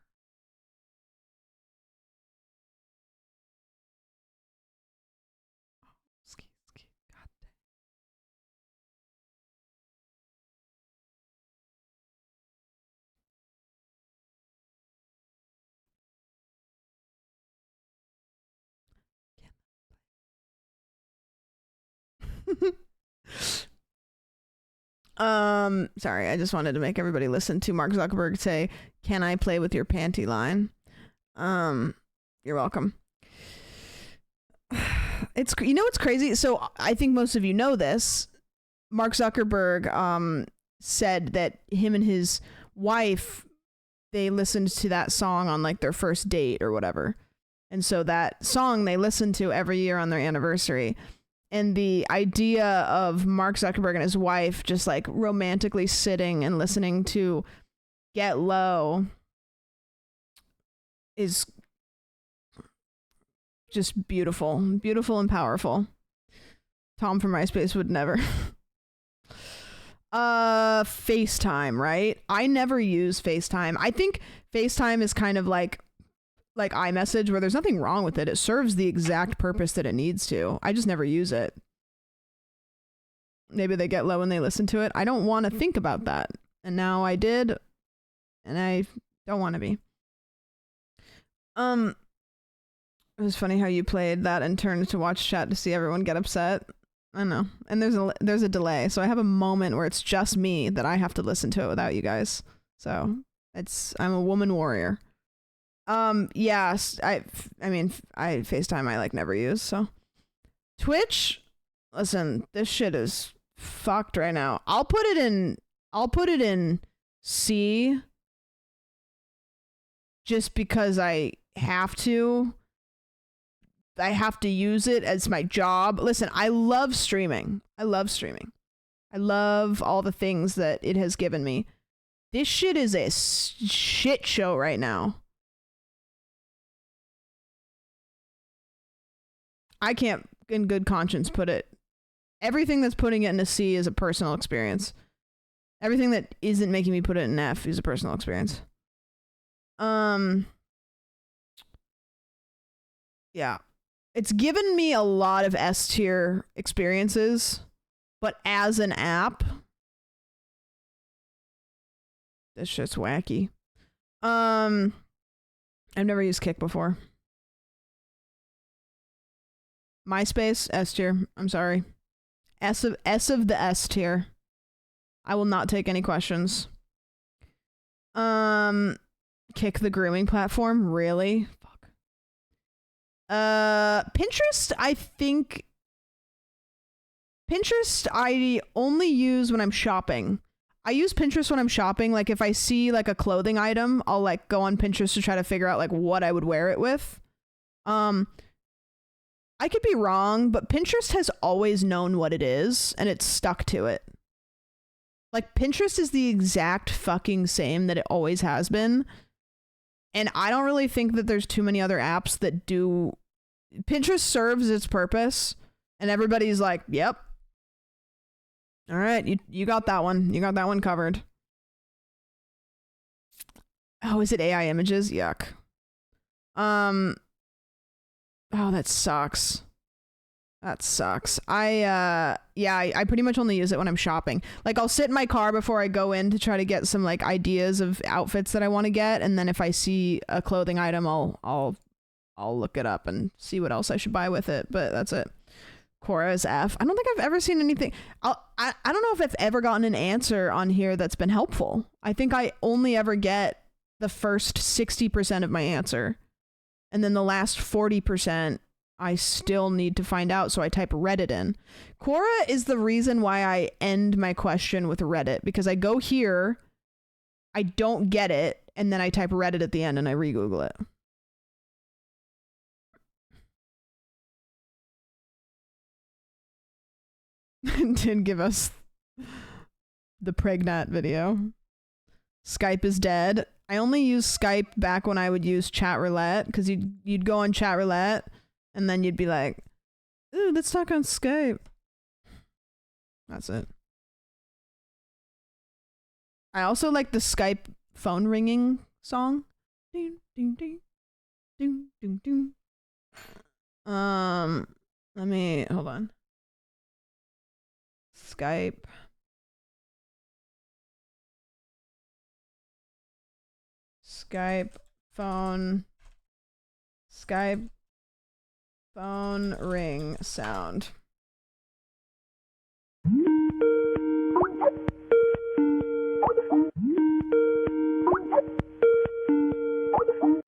Skeet, skeet, goddamn. Sorry, I just wanted to make everybody listen to Mark Zuckerberg say, "Can I play with your panty line?" You're welcome. It's, you know what's crazy? So I think most of you know this. Mark Zuckerberg said that him and his wife, they listened to that song on like their first date or whatever. And so that song they listen to every year on their anniversary. And the idea of Mark Zuckerberg and his wife just like romantically sitting and listening to Get Low is just beautiful. Beautiful and powerful. Tom from MySpace would never. FaceTime, right? I never use FaceTime. I think FaceTime is kind of like iMessage, where there's nothing wrong with it. It serves the exact purpose that it needs to. I just never use it. Maybe they get low when they listen to it. I don't want to think about that. And now I did, and I don't want to be. It was funny how you played that and turned to watch chat to see everyone get upset. I know. And there's a delay, so I have a moment where it's just me that I have to listen to it without you guys. So I'm a woman warrior. Yes, I mean, FaceTime I like never use, so. Twitch, listen, this shit is fucked right now. I'll put it in C just because I have to use it as my job. Listen, I love streaming. I love all the things that it has given me. This shit is a shit show right now. I can't, in good conscience, put it. Everything that's putting it in a C is a personal experience. Everything that isn't making me put it in F is a personal experience. Yeah. It's given me a lot of S tier experiences, but as an app, this shit's wacky. I've never used Kick before. MySpace, S tier. I'm sorry. S of the S tier. I will not take any questions. Kick the grooming platform, really? Fuck. Pinterest, I think. Pinterest I only use when I'm shopping. I use Pinterest when I'm shopping. Like if I see like a clothing item, I'll like go on Pinterest to try to figure out like what I would wear it with. I could be wrong, but Pinterest has always known what it is, and it's stuck to it. Like, Pinterest is the exact fucking same that it always has been, and I don't really think that there's too many other apps that do. Pinterest serves its purpose, and everybody's like, yep. All right, you got that one. You got that one covered. Oh, is it AI images? Yuck. Oh, that sucks. That sucks. I pretty much only use it when I'm shopping. Like, I'll sit in my car before I go in to try to get some like ideas of outfits that I want to get, and then if I see a clothing item, I'll look it up and see what else I should buy with it. But that's it. Quora is F. I don't think I've ever seen anything. I don't know if I've ever gotten an answer on here that's been helpful. I think I only ever get the first 60% of my answer. And then the last 40%, I still need to find out, so I type Reddit in. Quora is the reason why I end my question with Reddit, because I go here, I don't get it, and then I type Reddit at the end and I re-Google it. Did give us the pregnant video. Skype is dead. I only used Skype back when I would use chat roulette, because you'd go on chat roulette and then you'd be like, ooh, let's talk on Skype. That's it. I also like the Skype phone ringing song. Ding, ding, ding, ding, ding, ding. Let me hold on. Skype. Skype phone ring sound.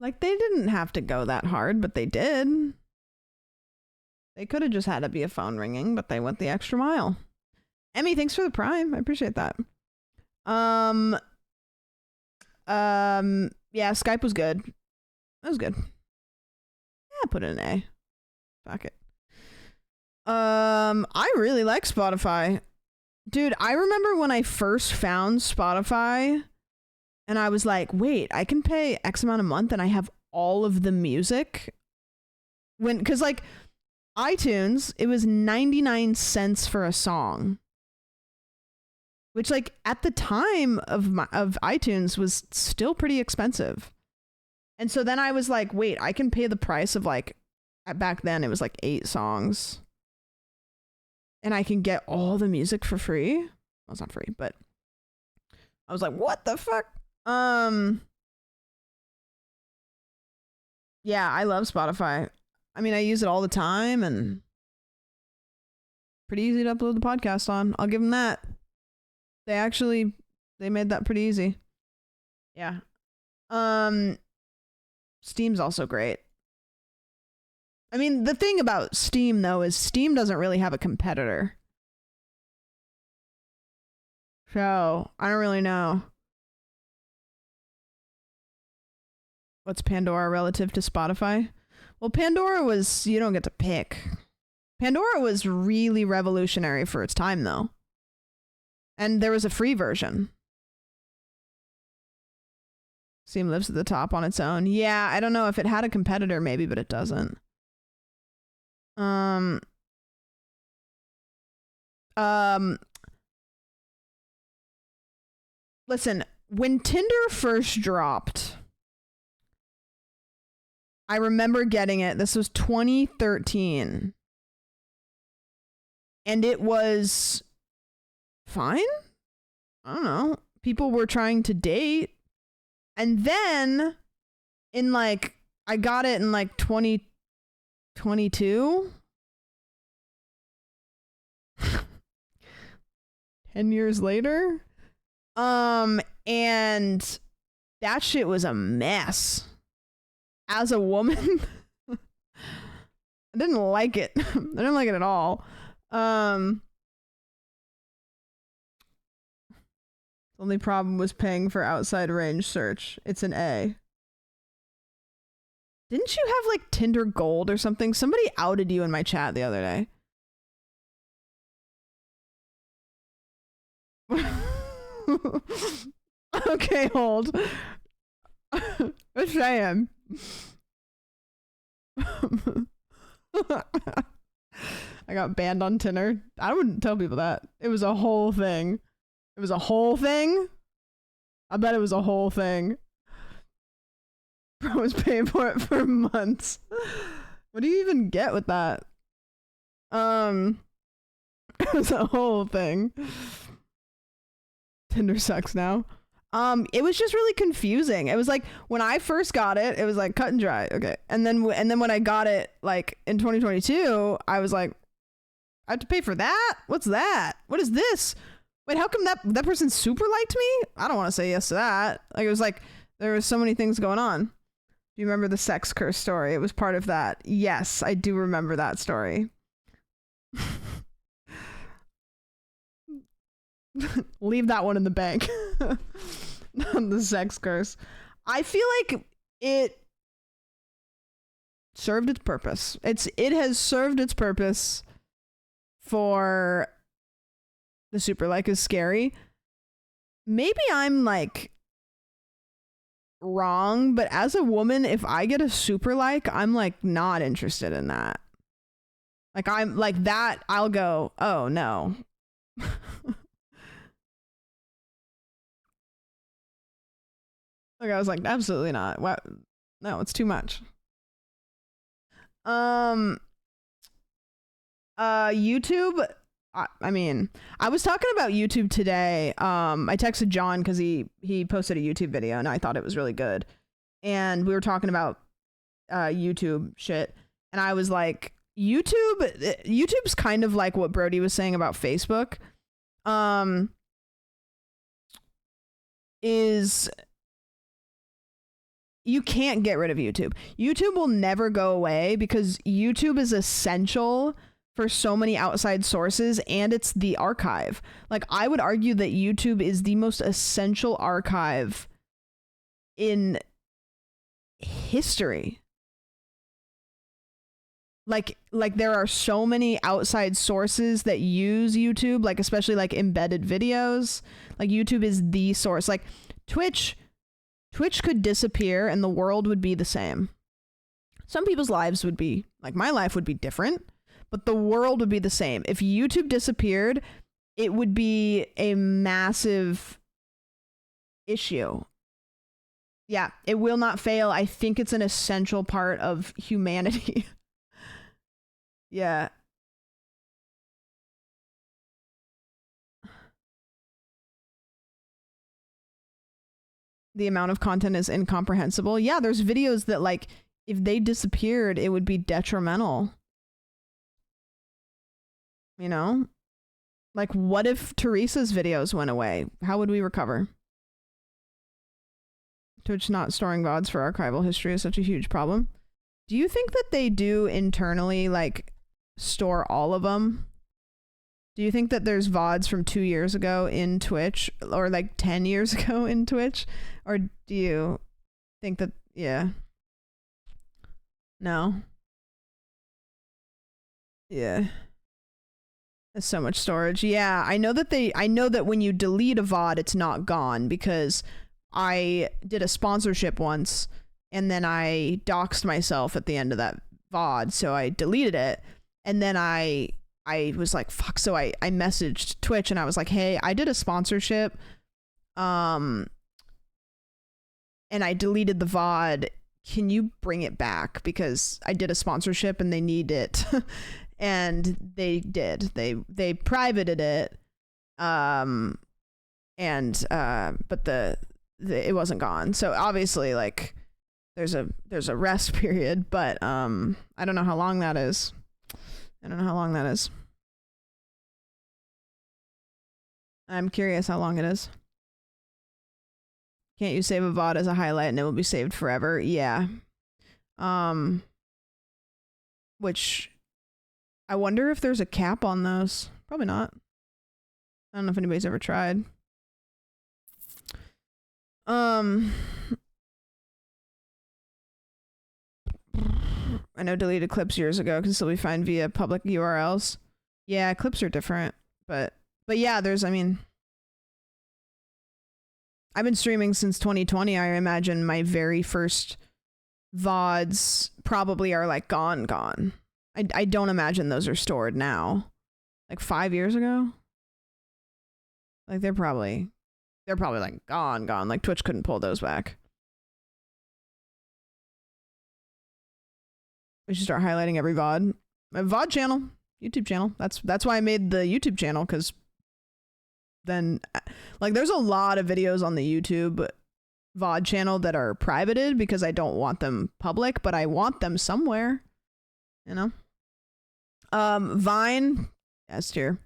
Like, they didn't have to go that hard, but they did. They could have just had to be a phone ringing, but they went the extra mile. Emmy, thanks for the Prime. I appreciate that. Yeah, Skype was good. That was good. Yeah, put in an A. Fuck it. I really like Spotify. Dude, I remember when I first found Spotify and I was like, wait, I can pay X amount a month and I have all of the music. Cause like iTunes, it was 99 cents for a song. Which like at the time of iTunes was still pretty expensive. And so then I was like, wait, I can pay the price of like, back then it was like 8 songs. And I can get all the music for free. Well, it's not free, but I was like, what the fuck? Yeah, I love Spotify. I mean, I use it all the time and pretty easy to upload the podcast on. I'll give them that. They made that pretty easy. Yeah. Steam's also great. I mean, the thing about Steam, though, is Steam doesn't really have a competitor. So, I don't really know. What's Pandora relative to Spotify? Well, Pandora was, you don't get to pick. Pandora was really revolutionary for its time, though. And there was a free version. Steam lives at the top on its own. Yeah, I don't know if it had a competitor, maybe, but it doesn't. Listen, when Tinder first dropped, I remember getting it. This was 2013. And it was fine. I don't know. People were trying to date. And then in like, I got it in like 2022. 10 years later. And that shit was a mess. As a woman, I didn't like it. I didn't like it at all. The only problem was paying for outside range search. It's an A. Didn't you have like Tinder Gold or something? Somebody outed you in my chat the other day. Okay, hold. Just saying. I got banned on Tinder. I wouldn't tell people that. It was a whole thing. It was a whole thing? I bet it was a whole thing. Bro was paying for it for months. What do you even get with that? It was a whole thing. Tinder sucks now. It was just really confusing. It was like when I first got it, it was like cut and dry. Okay. And then when I got it like in 2022, I was like, I have to pay for that? What's that? What is this? Wait, how come that person super liked me? I don't want to say yes to that. Like, it was like, there was so many things going on. Do you remember the sex curse story? It was part of that. Yes, I do remember that story. Leave that one in the bank. The sex curse. I feel like it served its purpose. It has served its purpose for the super like is scary. Maybe I'm like wrong, but as a woman, if I get a super like, I'm like not interested in that. Like I'm like that, I'll go, oh no. Like I was like, absolutely not. What? No, it's too much. YouTube. I mean, I was talking about YouTube today. I texted John because he posted a YouTube video and I thought it was really good. And we were talking about YouTube shit. And I was like, YouTube's kind of like what Brody was saying about Facebook. Is you can't get rid of YouTube. YouTube will never go away because YouTube is essential for so many outside sources and it's the archive. Like I would argue that YouTube is the most essential archive in history. Like there are so many outside sources that use YouTube, like especially like embedded videos. Like YouTube is the source. Like Twitch could disappear and the world would be the same. Some people's lives would be, like my life would be different, but the world would be the same. If YouTube disappeared, it would be a massive issue. Yeah, it will not fail. I think it's an essential part of humanity. Yeah. The amount of content is incomprehensible. Yeah, there's videos that like if they disappeared, it would be detrimental. You know? Like what if Teresa's videos went away? How would we recover? Twitch not storing VODs for archival history is such a huge problem. Do you think that they do internally like store all of them? Do you think that there's VODs from 2 years ago in Twitch or like 10 years ago in Twitch? Or do you think that, yeah. No. Yeah. There's so much storage. Yeah, I know that when you delete a VOD, it's not gone because I did a sponsorship once and then I doxed myself at the end of that VOD. So I deleted it. And then I was like, fuck. So I messaged Twitch and I was like, hey, I did a sponsorship. And I deleted the VOD. Can you bring it back? Because I did a sponsorship and they need it. And they did. They privated it. But it wasn't gone. So obviously like there's a rest period, but I don't know how long that is. I'm curious how long it is. Can't you save a VOD as a highlight and it will be saved forever? Yeah. Which I wonder if there's a cap on those. Probably not. I don't know if anybody's ever tried. I know deleted clips years ago can still be found via public URLs. Yeah, clips are different, but yeah, I've been streaming since 2020. I imagine my very first VODs probably are like gone. I don't imagine those are stored now. Like 5 years ago? Like they're probably like gone. Like Twitch couldn't pull those back. We should start highlighting every VOD. My VOD channel, YouTube channel. That's why I made the YouTube channel, because then like there's a lot of videos on the YouTube VOD channel that are privated because I don't want them public, but I want them somewhere. You know? Vine, yes, dear.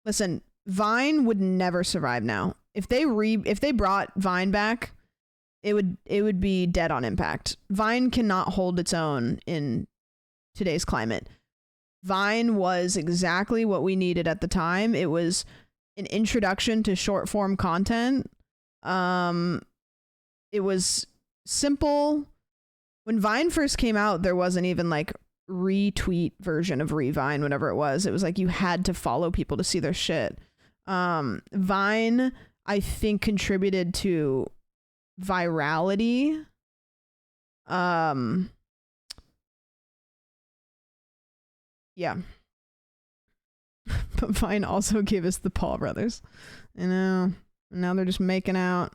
Listen, Vine would never survive now. If they brought Vine back, it would be dead on impact. Vine cannot hold its own in today's climate. Vine was exactly what we needed at the time. It was an introduction to short form content. It was simple. When Vine first came out, there wasn't even like retweet version of Revine, whatever it was. It was like you had to follow people to see their shit. Vine, I think, contributed to virality. Yeah. But Vine also gave us the Paul brothers. You know, now they're just making out.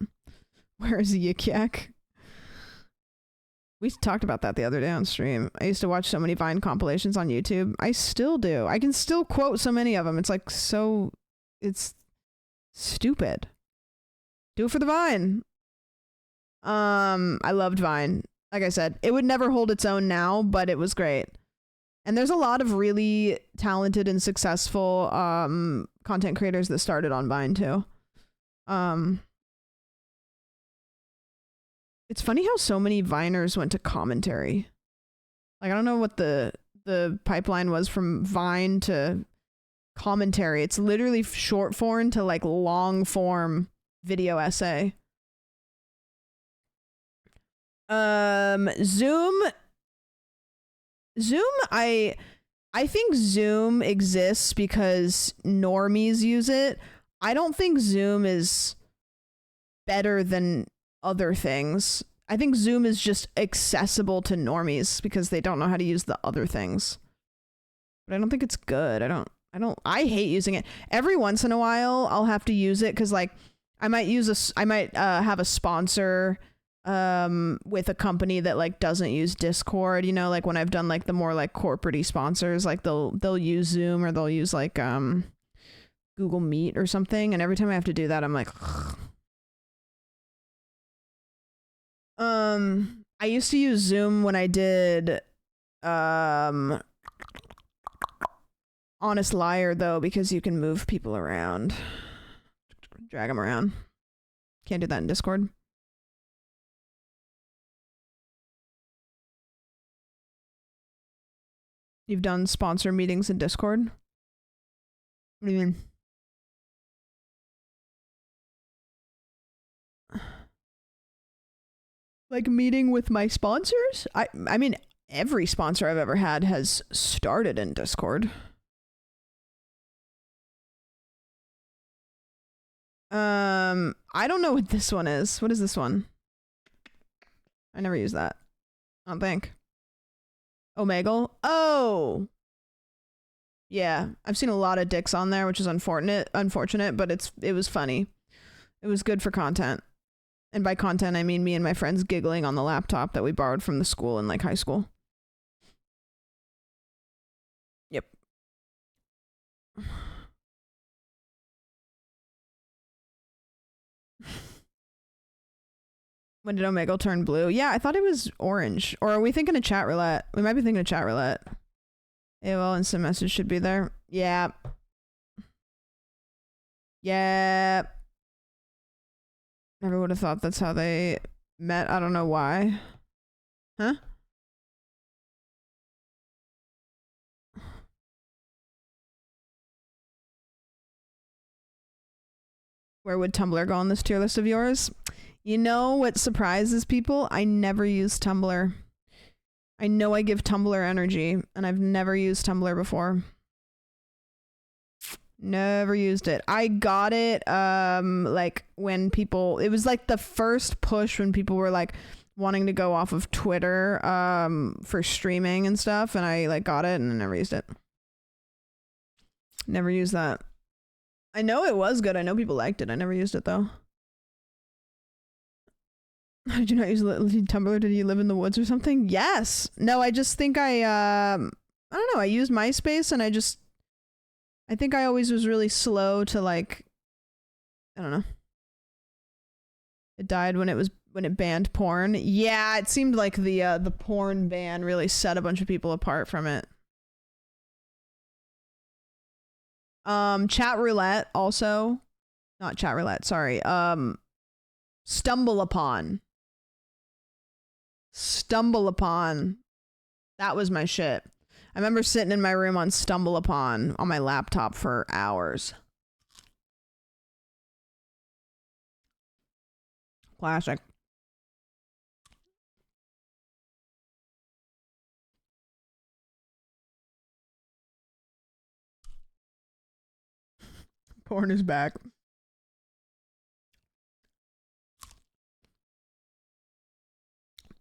Where's Yik Yak? We talked about that the other day on stream. I used to watch so many Vine compilations on YouTube. I still do. I can still quote so many of them. It's like so... It's stupid. Do it for the Vine. I loved Vine. Like I said, it would never hold its own now, but it was great. And there's a lot of really talented and successful content creators that started on Vine too. It's funny how so many Viners went to commentary. Like I don't know what the pipeline was from Vine to commentary. It's literally short form to like long form video essay. Zoom, I think Zoom exists because normies use it. I don't think Zoom is better than other things. I think Zoom is just accessible to normies because they don't know how to use the other things. But I don't think it's good. I hate using it. Every once in a while I'll have to use it because like I might have a sponsor with a company that like doesn't use Discord, you know, like when I've done like the more like corporate-y sponsors, like they'll use Zoom or they'll use like Google Meet or something, and every time I have to do that I'm like ugh. I used to use Zoom when I did Honest Liar though, because you can move people around, drag them around. Can't do that in Discord. You've done sponsor meetings in Discord? What do you mean? Like meeting with my sponsors? I mean, every sponsor I've ever had has started in Discord. I don't know what this one is. What is this one? I never use that. I don't think. Omegle? Oh! Yeah, I've seen a lot of dicks on there, which is unfortunate, but it was funny. It was good for content. And by content, I mean me and my friends giggling on the laptop that we borrowed from the school in like high school. Yep. When did Omegle turn blue? Yeah, I thought it was orange. Or are we thinking of chat roulette? We might be thinking of chat roulette. AOL instant message should be there. Yeah. Yeah. Never would have thought that's how they met. I don't know why. Huh? Where would Tumblr go on this tier list of yours? You know what surprises people? I never use Tumblr. I know I give Tumblr energy, and I've never used Tumblr before. Never used it. I got it, like, when people... It was, like, the first push when people were, like, wanting to go off of Twitter, for streaming and stuff, and I, like, got it, and I never used it. Never used that. I know it was good. I know people liked it. I never used it, though. Did you not use Tumblr? Did you live in the woods or something? Yes. No, I just think I don't know. I used MySpace and I think I always was really slow to like, I don't know. It died when it banned porn. Yeah, it seemed like the porn ban really set a bunch of people apart from it. Chat roulette also. Not chat roulette, sorry. Stumble Upon. That was my shit. I remember sitting in my room on Stumble Upon on my laptop for hours. Classic. Porn is back.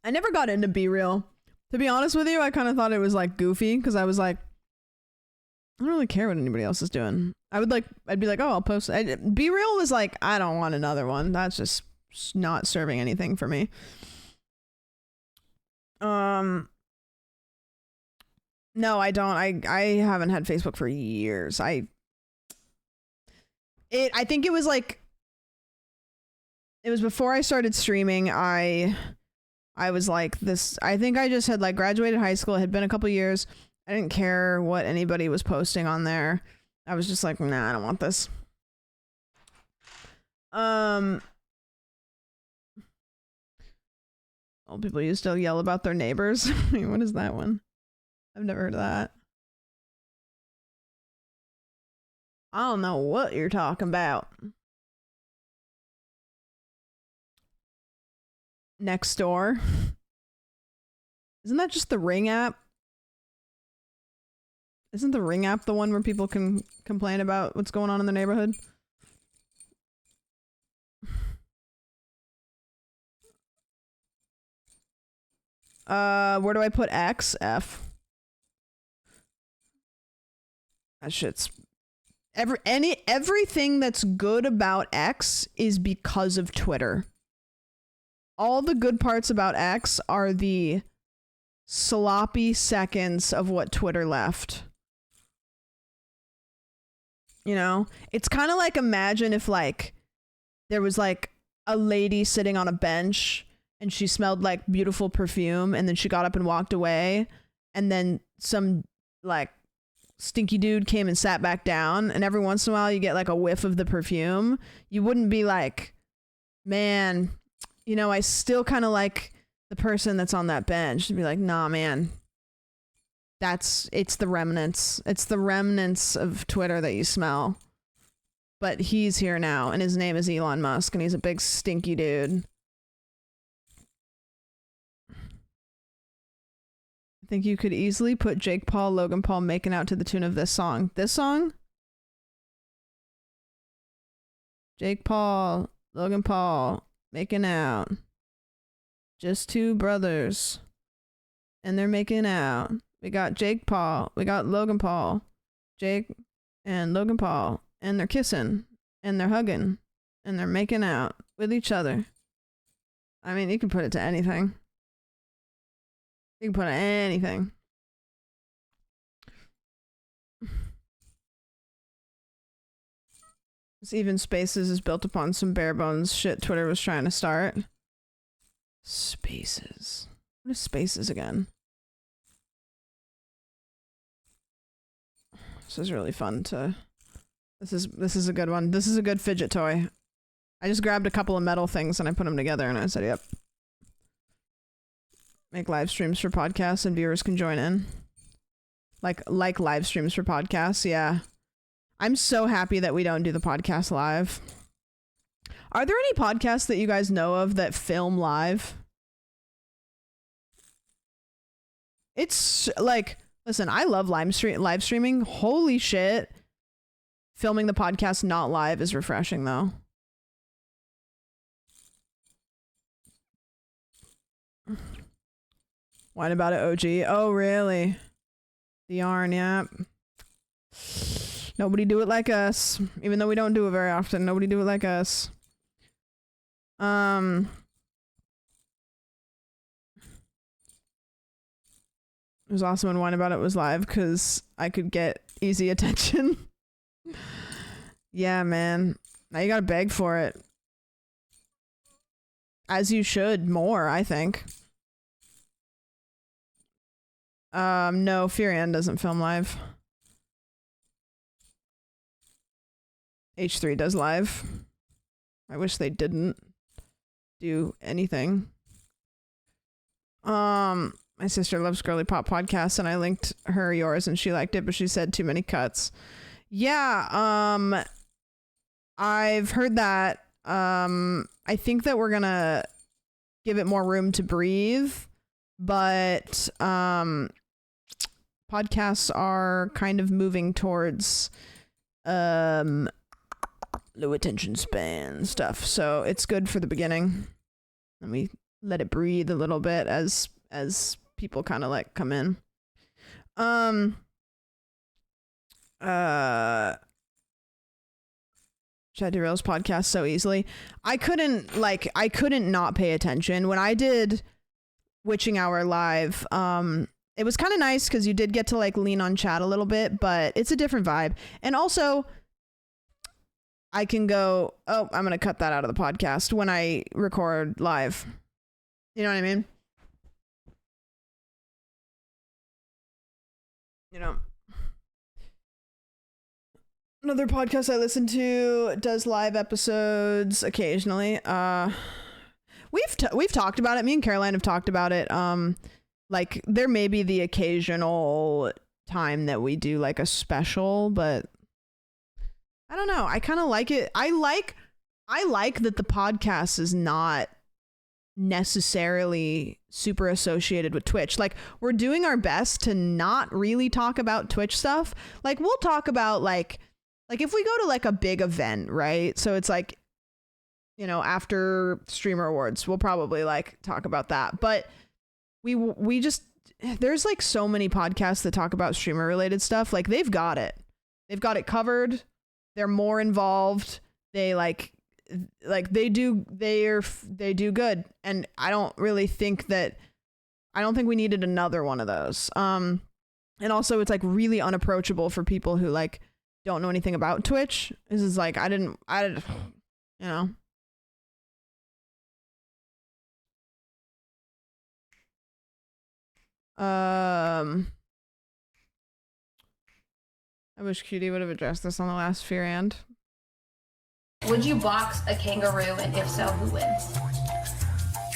I never got into Be Real. To be honest with you, I kind of thought it was like goofy because I was like, I don't really care what anybody else is doing. I'd be like, oh, I'll post. Be Real was like, I don't want another one. That's just not serving anything for me. No, I don't. I haven't had Facebook for years. I think it was like, it was before I started streaming. I was like this. I think I just had like graduated high school. It had been a couple years. I didn't care what anybody was posting on there. I was just like, nah, I don't want this. Old people used to yell about their neighbors. What is that one? I've never heard of that. I don't know what you're talking about. Next Door. Isn't that just the Ring app? Isn't the Ring app the one where people can complain about what's going on in the neighborhood? Where do I put X? F. That shit's everything that's good about X is because of Twitter. All the good parts about X are the sloppy seconds of what Twitter left. You know, it's kind of like, imagine if like there was like a lady sitting on a bench and she smelled like beautiful perfume, and then she got up and walked away, and then some like stinky dude came and sat back down, and every once in a while you get like a whiff of the perfume. You wouldn't be like, man, you know, I still kind of like the person that's on that bench. You'd be like, nah, man. It's the remnants. It's the remnants of Twitter that you smell. But he's here now, and his name is Elon Musk, and he's a big stinky dude. I think you could easily put Jake Paul, Logan Paul making out to the tune of this song. This song? Jake Paul, Logan Paul, making out. Just two brothers. And they're making out. We got Jake Paul. We got Logan Paul. Jake and Logan Paul. And they're kissing. And they're hugging. And they're making out with each other. I mean, you can put it to anything. You can put it to anything. This Even Spaces is built upon some bare bones shit Twitter was trying to start. Spaces. What is Spaces again? This is really fun to... This is a good one. This is a good fidget toy. I just grabbed a couple of metal things and I put them together and I said, yep. Make live streams for podcasts and viewers can join in. Like live streams for podcasts, yeah. I'm so happy that we don't do the podcast live. Are there any podcasts that you guys know of that film live? It's like, listen, I love live streaming. Holy shit. Filming the podcast not live is refreshing though. What about it, OG? Oh, really? The yarn, yeah. Nobody do it like us. Even though we don't do it very often, nobody do it like us. It was awesome when Wine About It was live because I could get easy attention. Yeah, man. Now you gotta beg for it. As you should more, I think. No, Furion doesn't film live. H3 does live. I wish they didn't do anything. My sister loves Girly Pop podcasts and I linked her yours and she liked it, but she said too many cuts. Yeah, I've heard that. I think that we're gonna give it more room to breathe, but podcasts are kind of moving towards low attention span stuff, so it's good for the beginning. Let me let it breathe a little bit as people kind of like come in. Chad derails podcast so easily. I couldn't not pay attention when I did Witching Hour live. It was kind of nice because you did get to like lean on chat a little bit, but it's a different vibe. And also, I can go, oh, I'm going to cut that out of the podcast when I record live. You know what I mean? You know. Another podcast I listen to does live episodes occasionally. We've talked about it. Me and Caroline have talked about it. Like there may be the occasional time that we do like a special, but I don't know. I kind of like it. I like that the podcast is not necessarily super associated with Twitch. Like we're doing our best to not really talk about Twitch stuff. Like we'll talk about like if we go to like a big event, right? So it's like, you know, after Streamer Awards, we'll probably like talk about that. But we just, there's like so many podcasts that talk about streamer related stuff. Like they've got it covered. They're more involved. They they do good. And I don't think we needed another one of those. And also it's like really unapproachable for people who like don't know anything about Twitch. This is like, I didn't, you know. I wish Cutie would have addressed this on the last Fear and. Would you box a kangaroo, and if so, who wins?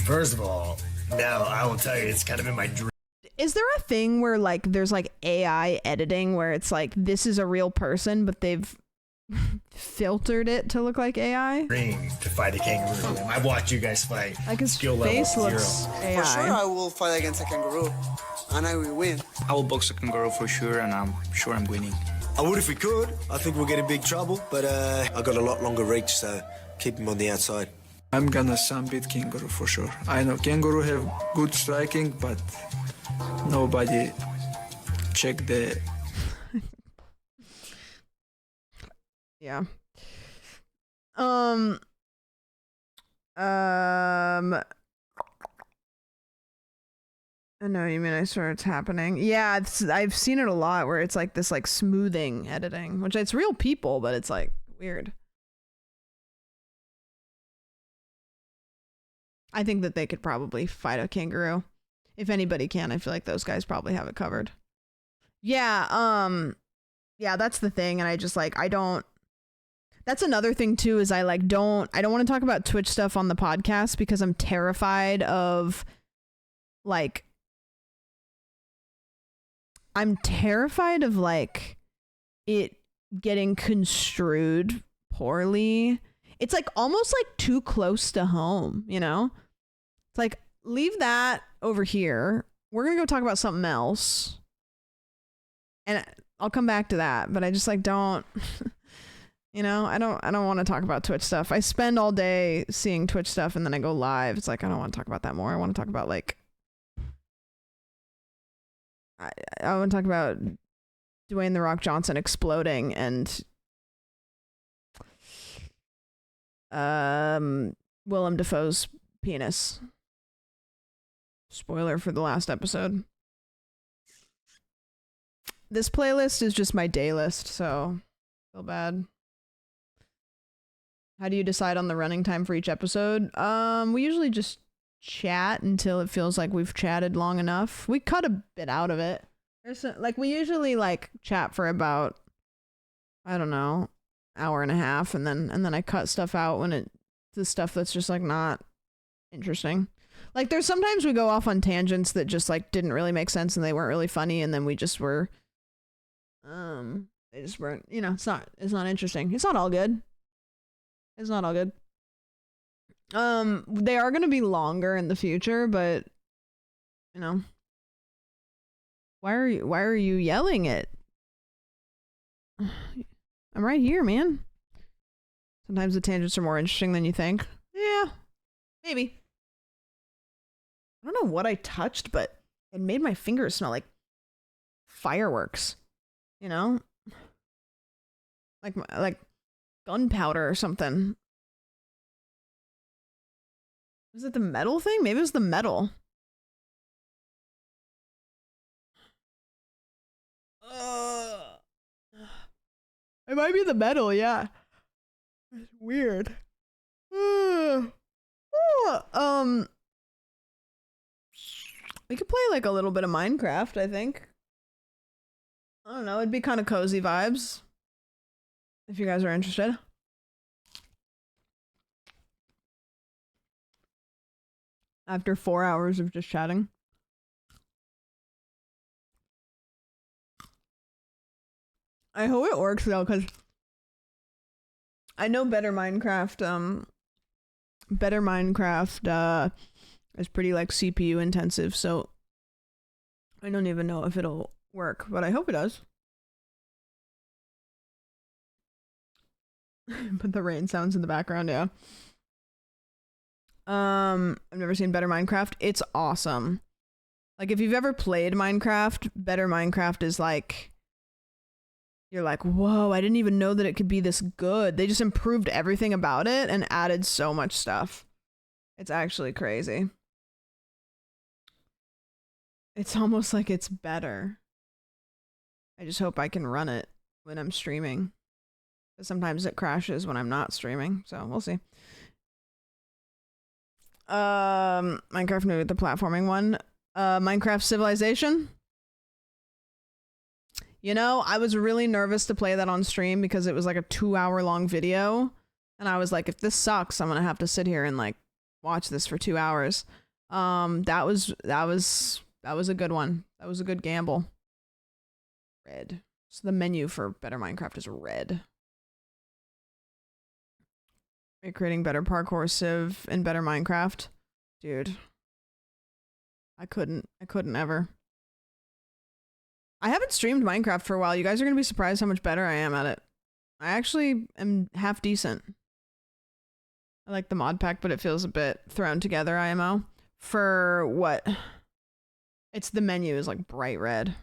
First of all, no, I will tell you, it's kind of in my dream. Is there a thing where like there's like AI editing where it's like this is a real person, but they've filtered it to look like AI? Dream to fight a kangaroo. I watch you guys fight. Like his skill face level looks 0. AI. For sure, I will fight against a kangaroo, and I will win. I will box a kangaroo for sure, and I'm sure I'm winning. I would if we could. I think we'll get in big trouble, but I got a lot longer reach, so keep him on the outside. I'm gonna beat kangaroo for sure. I know kangaroo have good striking, but nobody check the. Yeah. I know you mean. I swear it's happening. Yeah, I've seen it a lot where it's like this like smoothing editing, which it's real people, but it's like weird. I think that they could probably fight a kangaroo. If anybody can, I feel like those guys probably have it covered. Yeah, yeah, that's the thing, and I just like that's another thing too, is I don't want to talk about Twitch stuff on the podcast because I'm terrified of like it getting construed poorly. It's like almost like too close to home, you know? It's like, leave that over here. We're going to go talk about something else. And I'll come back to that, but I just like don't you know, I don't want to talk about Twitch stuff. I spend all day seeing Twitch stuff and then I go live. It's like I don't want to talk about that more. I want to talk about like I want to talk about Dwayne "The Rock" Johnson exploding and Willem Dafoe's penis. Spoiler for the last episode. This playlist is just my day list, so feel bad. How do you decide on the running time for each episode? We usually just chat until it feels like we've chatted long enough. We cut a bit out of it. We usually like chat for about, I don't know, hour and a half, and then I cut stuff out when the stuff that's just like not interesting. Like there's sometimes we go off on tangents that just like didn't really make sense and they weren't really funny, and then we just were they just weren't, you know, it's not interesting. It's not all good. It's not all good. They are going to be longer in the future, but you know, why are you yelling it? I'm right here, man. Sometimes the tangents are more interesting than you think. Yeah, maybe. I don't know what I touched, but it made my fingers smell like fireworks. You know? Like gunpowder or something. Was it the metal thing? Maybe it was the metal. It might be the metal, yeah. It's weird. We could play like a little bit of Minecraft, I think. I don't know, it'd be kind of cozy vibes. If you guys are interested. After 4 hours of just chatting. I hope it works though, because I know Better Minecraft is pretty like CPU intensive, so I don't even know if it'll work, but I hope it does. Put the rain sounds in the background, yeah. I've never seen Better Minecraft. It's awesome. Like if you've ever played Minecraft, Better Minecraft is like, you're like, whoa, I didn't even know that it could be this good. They just improved everything about it and added so much stuff. It's actually crazy. It's almost like it's better. I just hope I can run it when I'm streaming. Because sometimes it crashes when I'm not streaming, so we'll see. Minecraft movie, the platforming one. Minecraft Civilization. You know, I was really nervous to play that on stream because it was like a 2-hour long video. And I was like, if this sucks, I'm gonna have to sit here and like watch this for 2 hours. That was a good one. That was a good gamble. Red. So the menu for Better Minecraft is red. Are you creating better parkour civ in Better Minecraft? Dude. I couldn't ever. I haven't streamed Minecraft for a while. You guys are gonna be surprised how much better I am at it. I actually am half decent. I like the mod pack, but it feels a bit thrown together, IMO. For what? It's the menu is like bright red.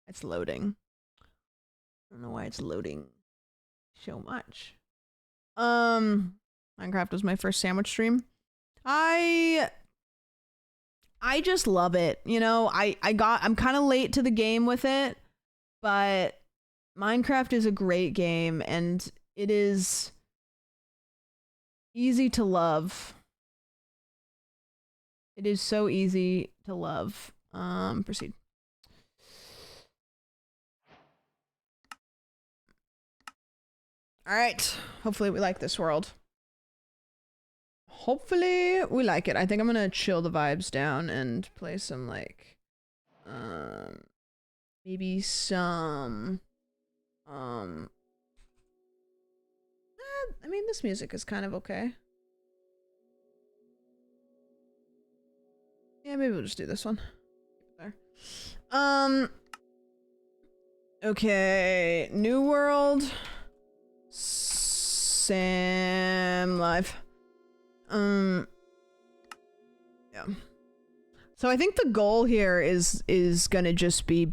It's loading. I don't know why it's loading so much. Minecraft was my first sandwich stream. I just love it. You know, I'm kind of late to the game with it, but Minecraft is a great game and it is easy to love. It is so easy to love. Proceed. All right. Hopefully we like this world. Hopefully we like it. I think I'm gonna chill the vibes down and play some like maybe some I mean this music is kind of okay. Yeah, maybe we'll just do this one. There. Okay, New World Sam Live. Yeah. So I think the goal here is gonna just be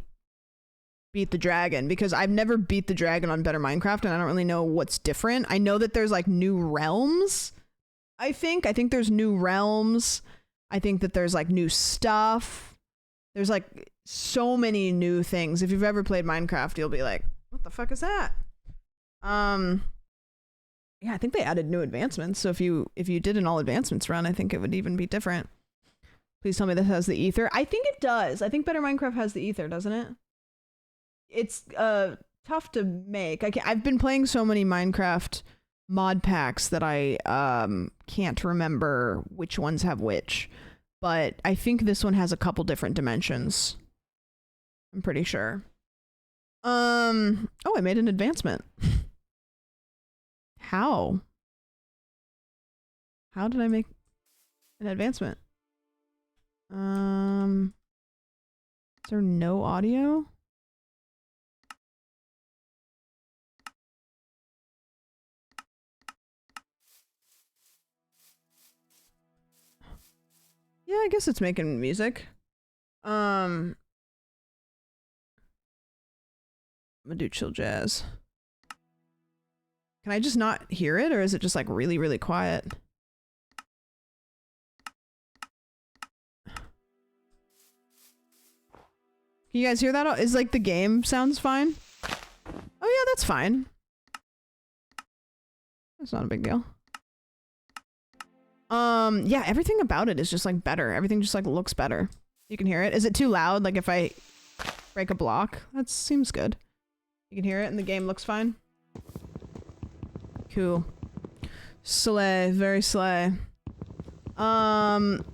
beat the dragon, because I've never beat the dragon on Better Minecraft and I don't really know what's different. I know that there's like new realms. I think there's new realms. I think that there's like new stuff. There's like so many new things. If you've ever played Minecraft, you'll be like, what the fuck is that? Yeah, I think they added new advancements. So if you did an all advancements run, I think it would even be different. Please tell me this has the ether. I think it does. I think Better Minecraft has the ether, doesn't it? It's tough to make. I've been playing so many Minecraft mod packs that I can't remember which ones have which. But I think this one has a couple different dimensions. I'm pretty sure. Oh, I made an advancement. How? How did I make an advancement? Is there no audio? Yeah, I guess it's making music. I'm gonna do chill jazz. Can I just not hear it, or is it just like really, really quiet? Can you guys hear that? Is like the game sounds fine? Oh yeah, that's fine. That's not a big deal. Yeah, everything about it is just like better. Everything just like looks better. You can hear it. Is it too loud? Like if I break a block? That seems good. You can hear it and the game looks fine. Cool. Slay, very slay. Oh,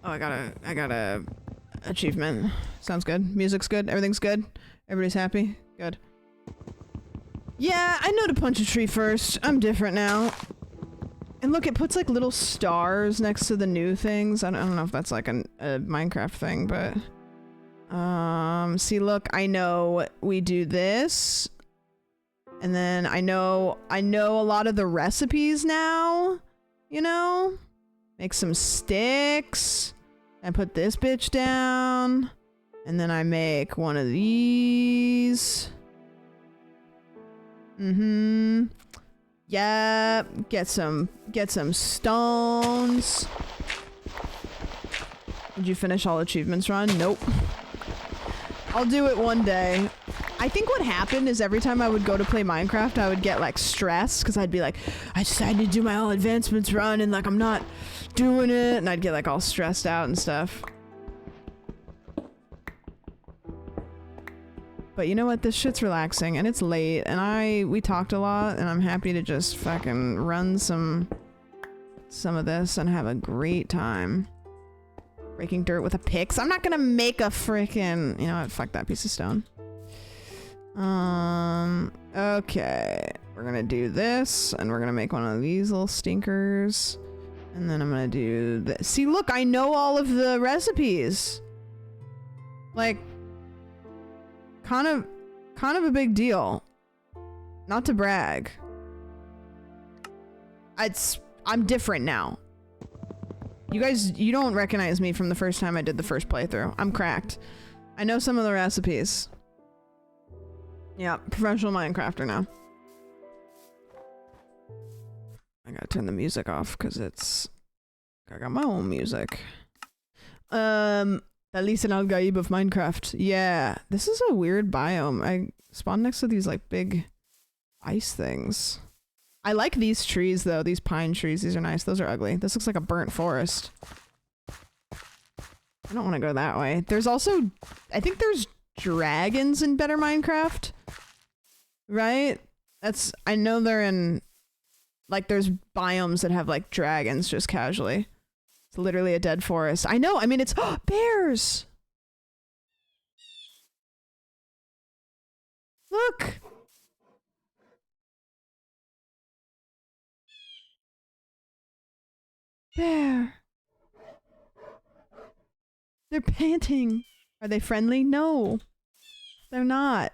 I got a achievement. Sounds good. Music's good. Everything's good. Everybody's happy. Good. Yeah, I know to punch a tree first. I'm different now. And look, it puts like little stars next to the new things. I don't know if that's like a Minecraft thing, but see, look, I know we do this, and then I know a lot of the recipes now. You know. Make some sticks. I put this bitch down. And then I make one of these. Mm-hmm. Yep. Get some stones. Did you finish all achievements run? Nope. I'll do it one day. I think what happened is every time I would go to play Minecraft, I would get like stressed because I'd be like, I decided to do my all advancements run and like I'm not doing it, and I'd get like all stressed out and stuff. But you know what? This shit's relaxing and it's late and we talked a lot and I'm happy to just fucking run some of this and have a great time. Breaking dirt with a pick. So I'm not gonna make a frickin', you know what? Fuck that piece of stone. Okay. We're gonna do this and we're gonna make one of these little stinkers. And then I'm gonna do this. See, look, I know all of the recipes. Like, kind of a big deal. Not to brag. I'm different now. You guys, you don't recognize me from the first time I did the first playthrough. I'm cracked. I know some of the recipes. Yeah, professional Minecrafter now. I gotta turn the music off because I got my own music. At least an Algaib of Minecraft. Yeah, this is a weird biome. I spawned next to these like big ice things. I like these trees though, these pine trees. These are nice. Those are ugly. This looks like a burnt forest. I don't want to go that way. There's also, I think there's dragons in Better Minecraft. Right? I know they're in, like there's biomes that have like dragons just casually. It's literally a dead forest. I know, I mean it's, bears! Look! Bear! They're panting. Are they friendly? No. They're not.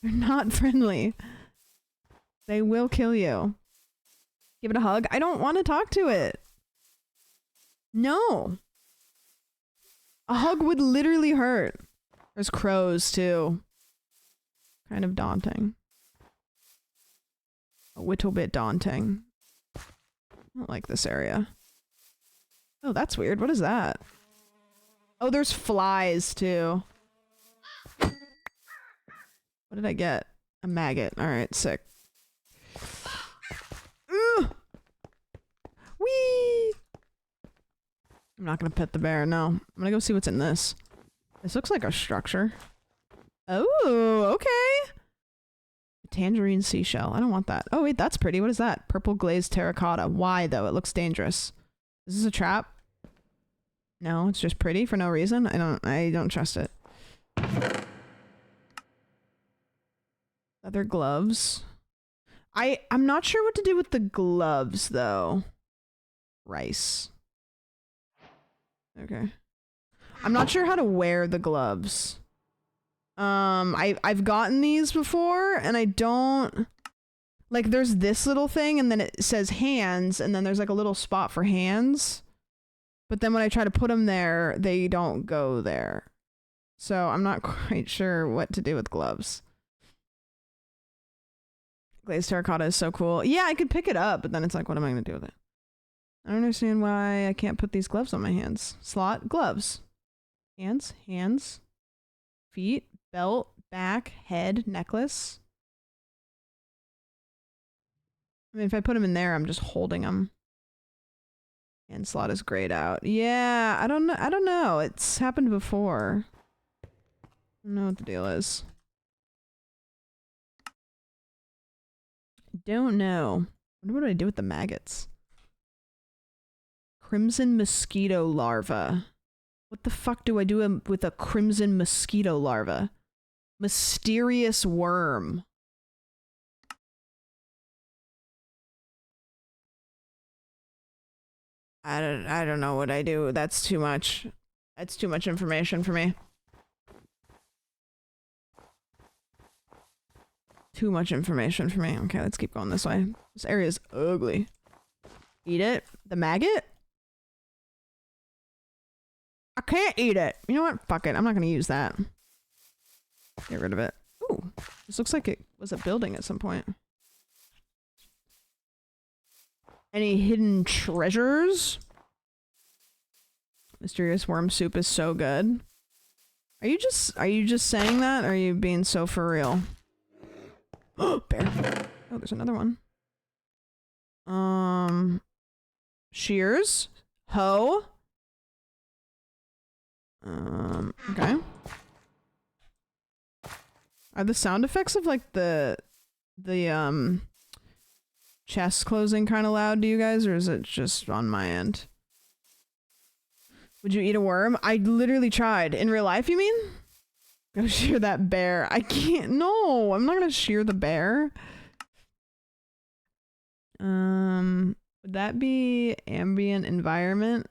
They're not friendly. They will kill you. Give it a hug. I don't want to talk to it. No. A hug would literally hurt. There's crows too. Kind of daunting. A little bit daunting. I don't like this area. Oh, that's weird. What is that? Oh, there's flies too. What did I get? A maggot. Alright, sick. Ugh! Whee! I'm not gonna pet the bear, no. I'm gonna go see what's in this. This looks like a structure. Oh, okay. A tangerine seashell. I don't want that. Oh wait, that's pretty. What is that? Purple glazed terracotta. Why though? It looks dangerous. Is this a trap? No, it's just pretty for no reason. I don't trust it. Leather gloves. I'm not sure what to do with the gloves though. Rice. Okay. I'm not sure how to wear the gloves. I've gotten these before and I don't Like there's this little thing and then it says hands and then there's like a little spot for hands. But then when I try to put them there, they don't go there. So I'm not quite sure what to do with gloves. Glazed terracotta is so cool. Yeah, I could pick it up, but then it's like, what am I going to do with it? I don't understand why I can't put these gloves on my hands. Slot, gloves. Hands, hands. Feet, belt, back, head, necklace. I mean, if I put them in there, I'm just holding them. And slot is grayed out. Yeah, I don't know. It's happened before. I don't know what the deal is. Don't know. I wonder what I do with the maggots. Crimson mosquito larva. What the fuck do I do with a crimson mosquito larva? Mysterious worm. I don't know what I do. That's too much. That's too much information for me. Too much information for me. Okay, let's keep going this way. This area is ugly. Eat it? The maggot? I can't eat it. You know what? Fuck it. I'm not gonna use that. Get rid of it. Ooh. This looks like it was a building at some point. Any hidden treasures? Mysterious worm soup is so good. Are you just saying that? Or are you being so for real? Bear. Oh, there's another one. Shears. Hoe. Okay. Are the sound effects of like the chest closing kind of loud to you guys, or is it just on my end? Would you eat a worm? I literally tried. In real life, you mean? Go shear that bear. I can't. No, I'm not gonna shear the bear. Would that be ambient environment?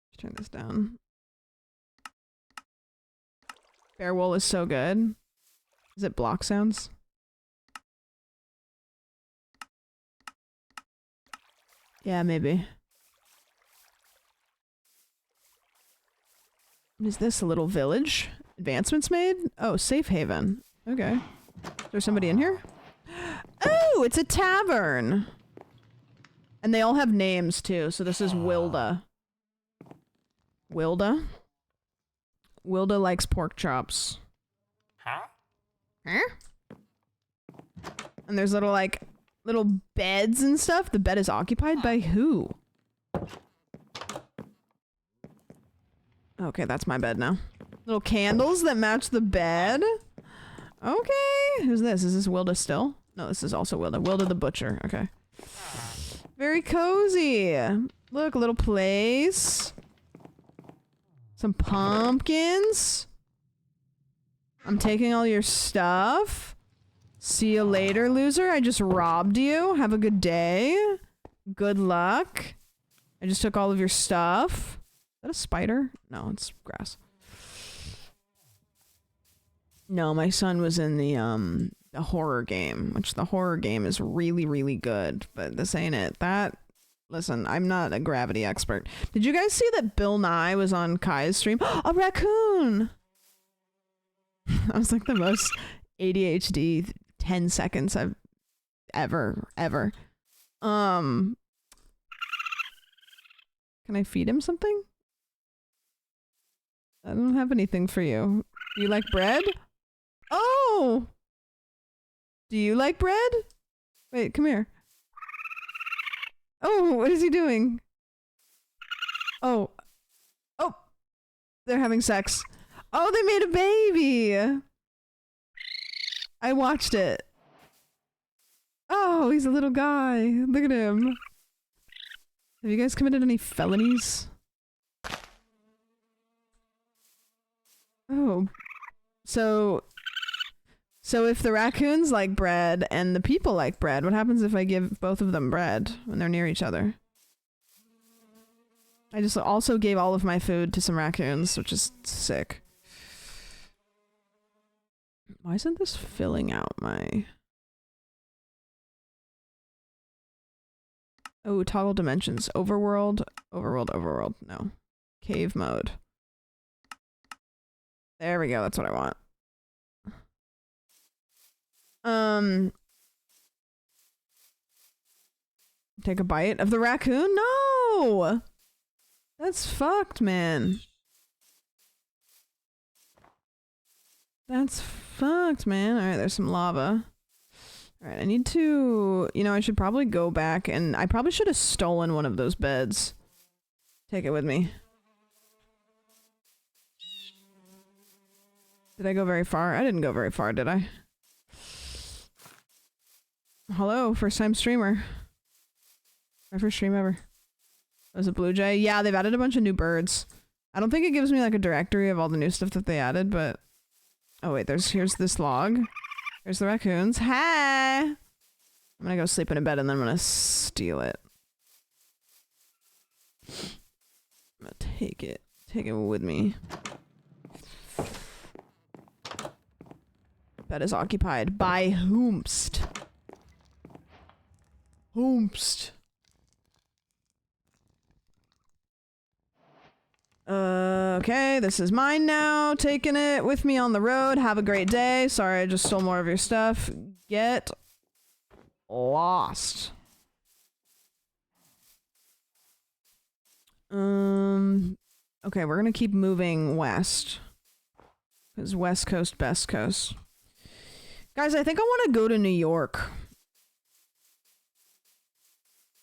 Let's turn this down. Bear wool is so good. Is it block sounds? Yeah, maybe. What is this? A little village? Advancements made? Oh, safe haven. Okay. Is there somebody in here? Oh, it's a tavern! And they all have names too, so this is Wilda. Wilda? Wilda likes pork chops. Huh? And there's little beds and stuff. The bed is occupied by who? Okay, that's my bed now. Little candles that match the bed. Okay. Who's this? Is this Wilda still? No, this is also Wilda. Wilda the butcher. Okay. Very cozy. Look, a little place. Some pumpkins. I'm taking all your stuff. See you later, loser. I just robbed you. Have a good day. Good luck. I just took all of your stuff. Is that a spider? No, it's grass. No, my son was in the horror game, which the horror game is really, really good, but this ain't it. Listen, I'm not a gravity expert. Did you guys see that Bill Nye was on Kai's stream? A raccoon! That was like the most ADHD 10 seconds I've ever. Can I feed him something? I don't have anything for you. Do you like bread? Oh! Do you like bread? Wait, come here. Oh, what is he doing? Oh. Oh! They're having sex. Oh, they made a baby! I watched it. Oh, he's a little guy. Look at him. Have you guys committed any felonies? Oh. So if the raccoons like bread and the people like bread, what happens if I give both of them bread when they're near each other? I just also gave all of my food to some raccoons, which is sick. Why isn't this filling out my... Oh, toggle dimensions. Overworld. No. Cave mode. There we go. That's what I want. Take a bite of the raccoon? No! That's fucked, man. That's fucked, man. Alright, there's some lava. Alright, I need to... You know, I should probably go back and... I probably should have stolen one of those beds. Take it with me. Did I go very far? I didn't go very far, did I? Hello, first time streamer. My first stream ever. That was a blue jay. Yeah, they've added a bunch of new birds. I don't think it gives me like a directory of all the new stuff that they added, but... Oh wait, here's this log. There's the raccoons. Hi! I'm gonna go sleep in a bed and then I'm gonna steal it. I'm gonna take it with me. Bed is occupied by whomst. Whomst. Okay, this is mine now. Taking it with me on the road. Have a great day. Sorry, I just stole more of your stuff. Get lost. Okay, we're gonna keep moving west. Because West Coast, best coast. Guys, I think I want to go to New York.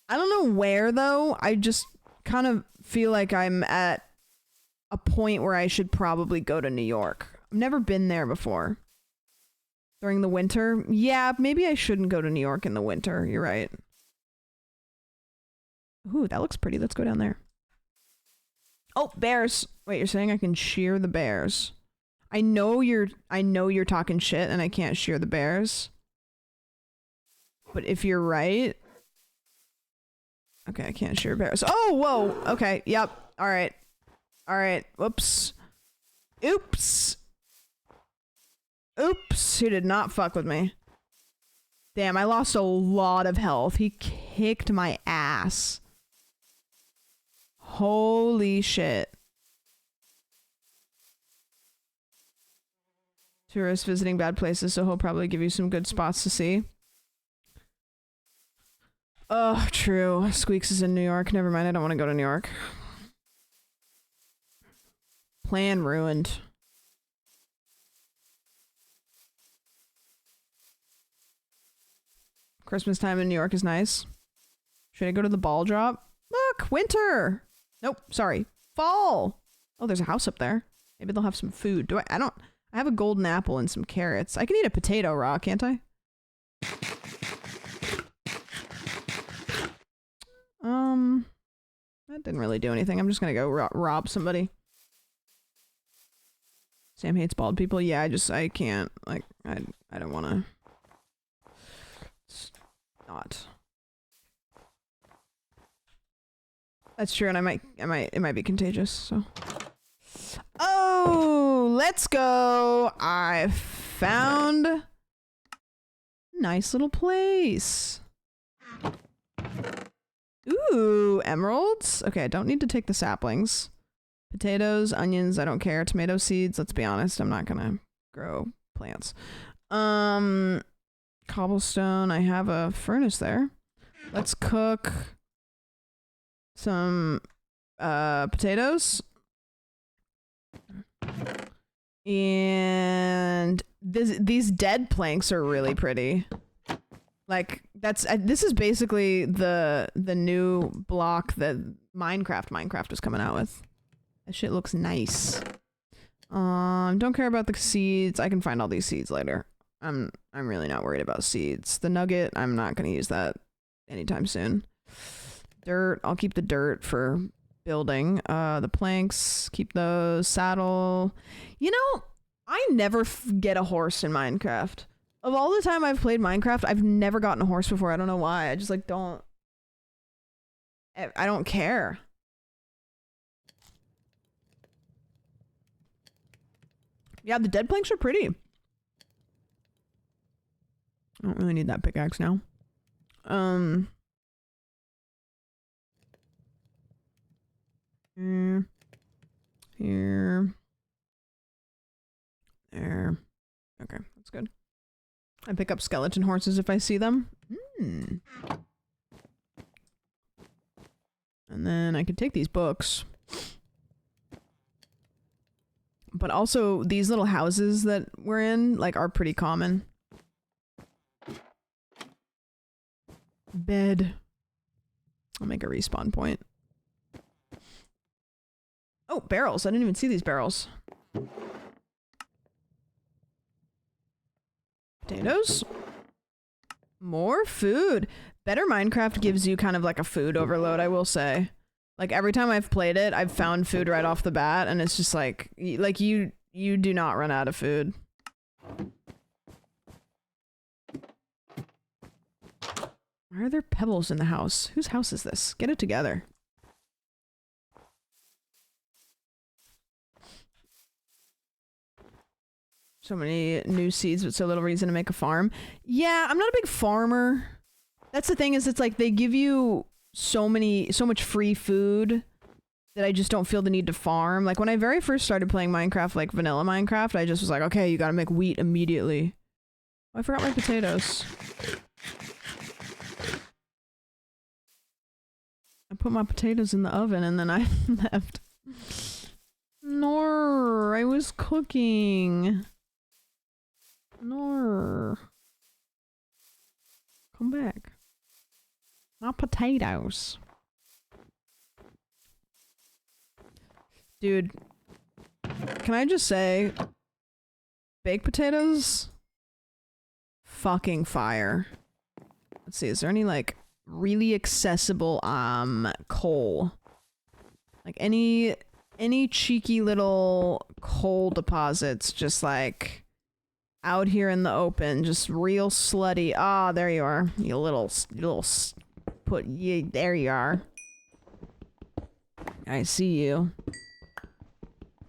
I don't know where, though. I just kind of feel like I'm at a point where I should probably go to New York. I've never been there before. During the winter? Yeah, maybe I shouldn't go to New York in the winter. You're right. Ooh, that looks pretty. Let's go down there. Oh, bears. Wait, you're saying I can shear the bears? I know you're talking shit and I can't shear the bears. But if you're right... Okay, I can't shear bears. Oh, whoa! Okay, yep. Alright. Alright, whoops. Oops! Oops! He did not fuck with me. Damn, I lost a lot of health. He kicked my ass. Holy shit. Tourists visiting bad places, so he'll probably give you some good spots to see. Oh, true. Squeaks is in New York. Never mind, I don't want to go to New York. Plan ruined. Christmas time in New York is nice. Should I go to the ball drop? Look, winter! Nope, sorry. Fall! Oh, there's a house up there. Maybe they'll have some food. I have a golden apple and some carrots. I can eat a potato raw, can't I? That didn't really do anything. I'm just gonna go rob somebody. Sam hates bald people. Yeah, I can't. Like, I don't wanna. It's not. That's true, and it might be contagious, so. Oh, let's go! I found a nice little place. Ooh, emeralds? Okay, I don't need to take the saplings. Potatoes, onions, I don't care. Tomato seeds, let's be honest, I'm not gonna grow plants. Cobblestone, I have a furnace there. Let's cook some potatoes. And these dead planks are really pretty. Like, this is basically the new block that Minecraft is coming out with. That shit looks nice. Don't care about the seeds. I can find all these seeds later. I'm really not worried about seeds. The nugget, I'm not gonna use that anytime soon. Dirt, I'll keep the dirt for building. The planks, keep those. Saddle. You know, I never get a horse in Minecraft. Of all the time I've played Minecraft, I've never gotten a horse before. I don't know why. I just like don't. I don't care. Yeah, the dead planks are pretty. I don't really need that pickaxe now. Here. There. Okay, that's good. I pick up skeleton horses if I see them. And then I could take these books. But also, these little houses that we're in, like, are pretty common. Bed. I'll make a respawn point. Oh, barrels. I didn't even see these barrels. Potatoes. More food. Better Minecraft gives you kind of like a food overload, I will say. Like every time I've played it, I've found food right off the bat, and it's just like you do not run out of food. Why are there pebbles in the house? Whose house is this? Get it together. So many new seeds, but so little reason to make a farm. Yeah, I'm not a big farmer. That's the thing, is it's like they give you so much free food that I just don't feel the need to farm. Like when I very first started playing Minecraft, like vanilla Minecraft, I just was like, okay, you gotta make wheat immediately. Oh, I forgot my potatoes. I put my potatoes in the oven and then I left. No, I was cooking. No. Come back. My potatoes. Dude, can I just say, baked potatoes? Fucking fire. Let's see, is there any like really accessible coal? Like any cheeky little coal deposits just like out here in the open, just real slutty. Ah, there you are. You little there you are. I see you.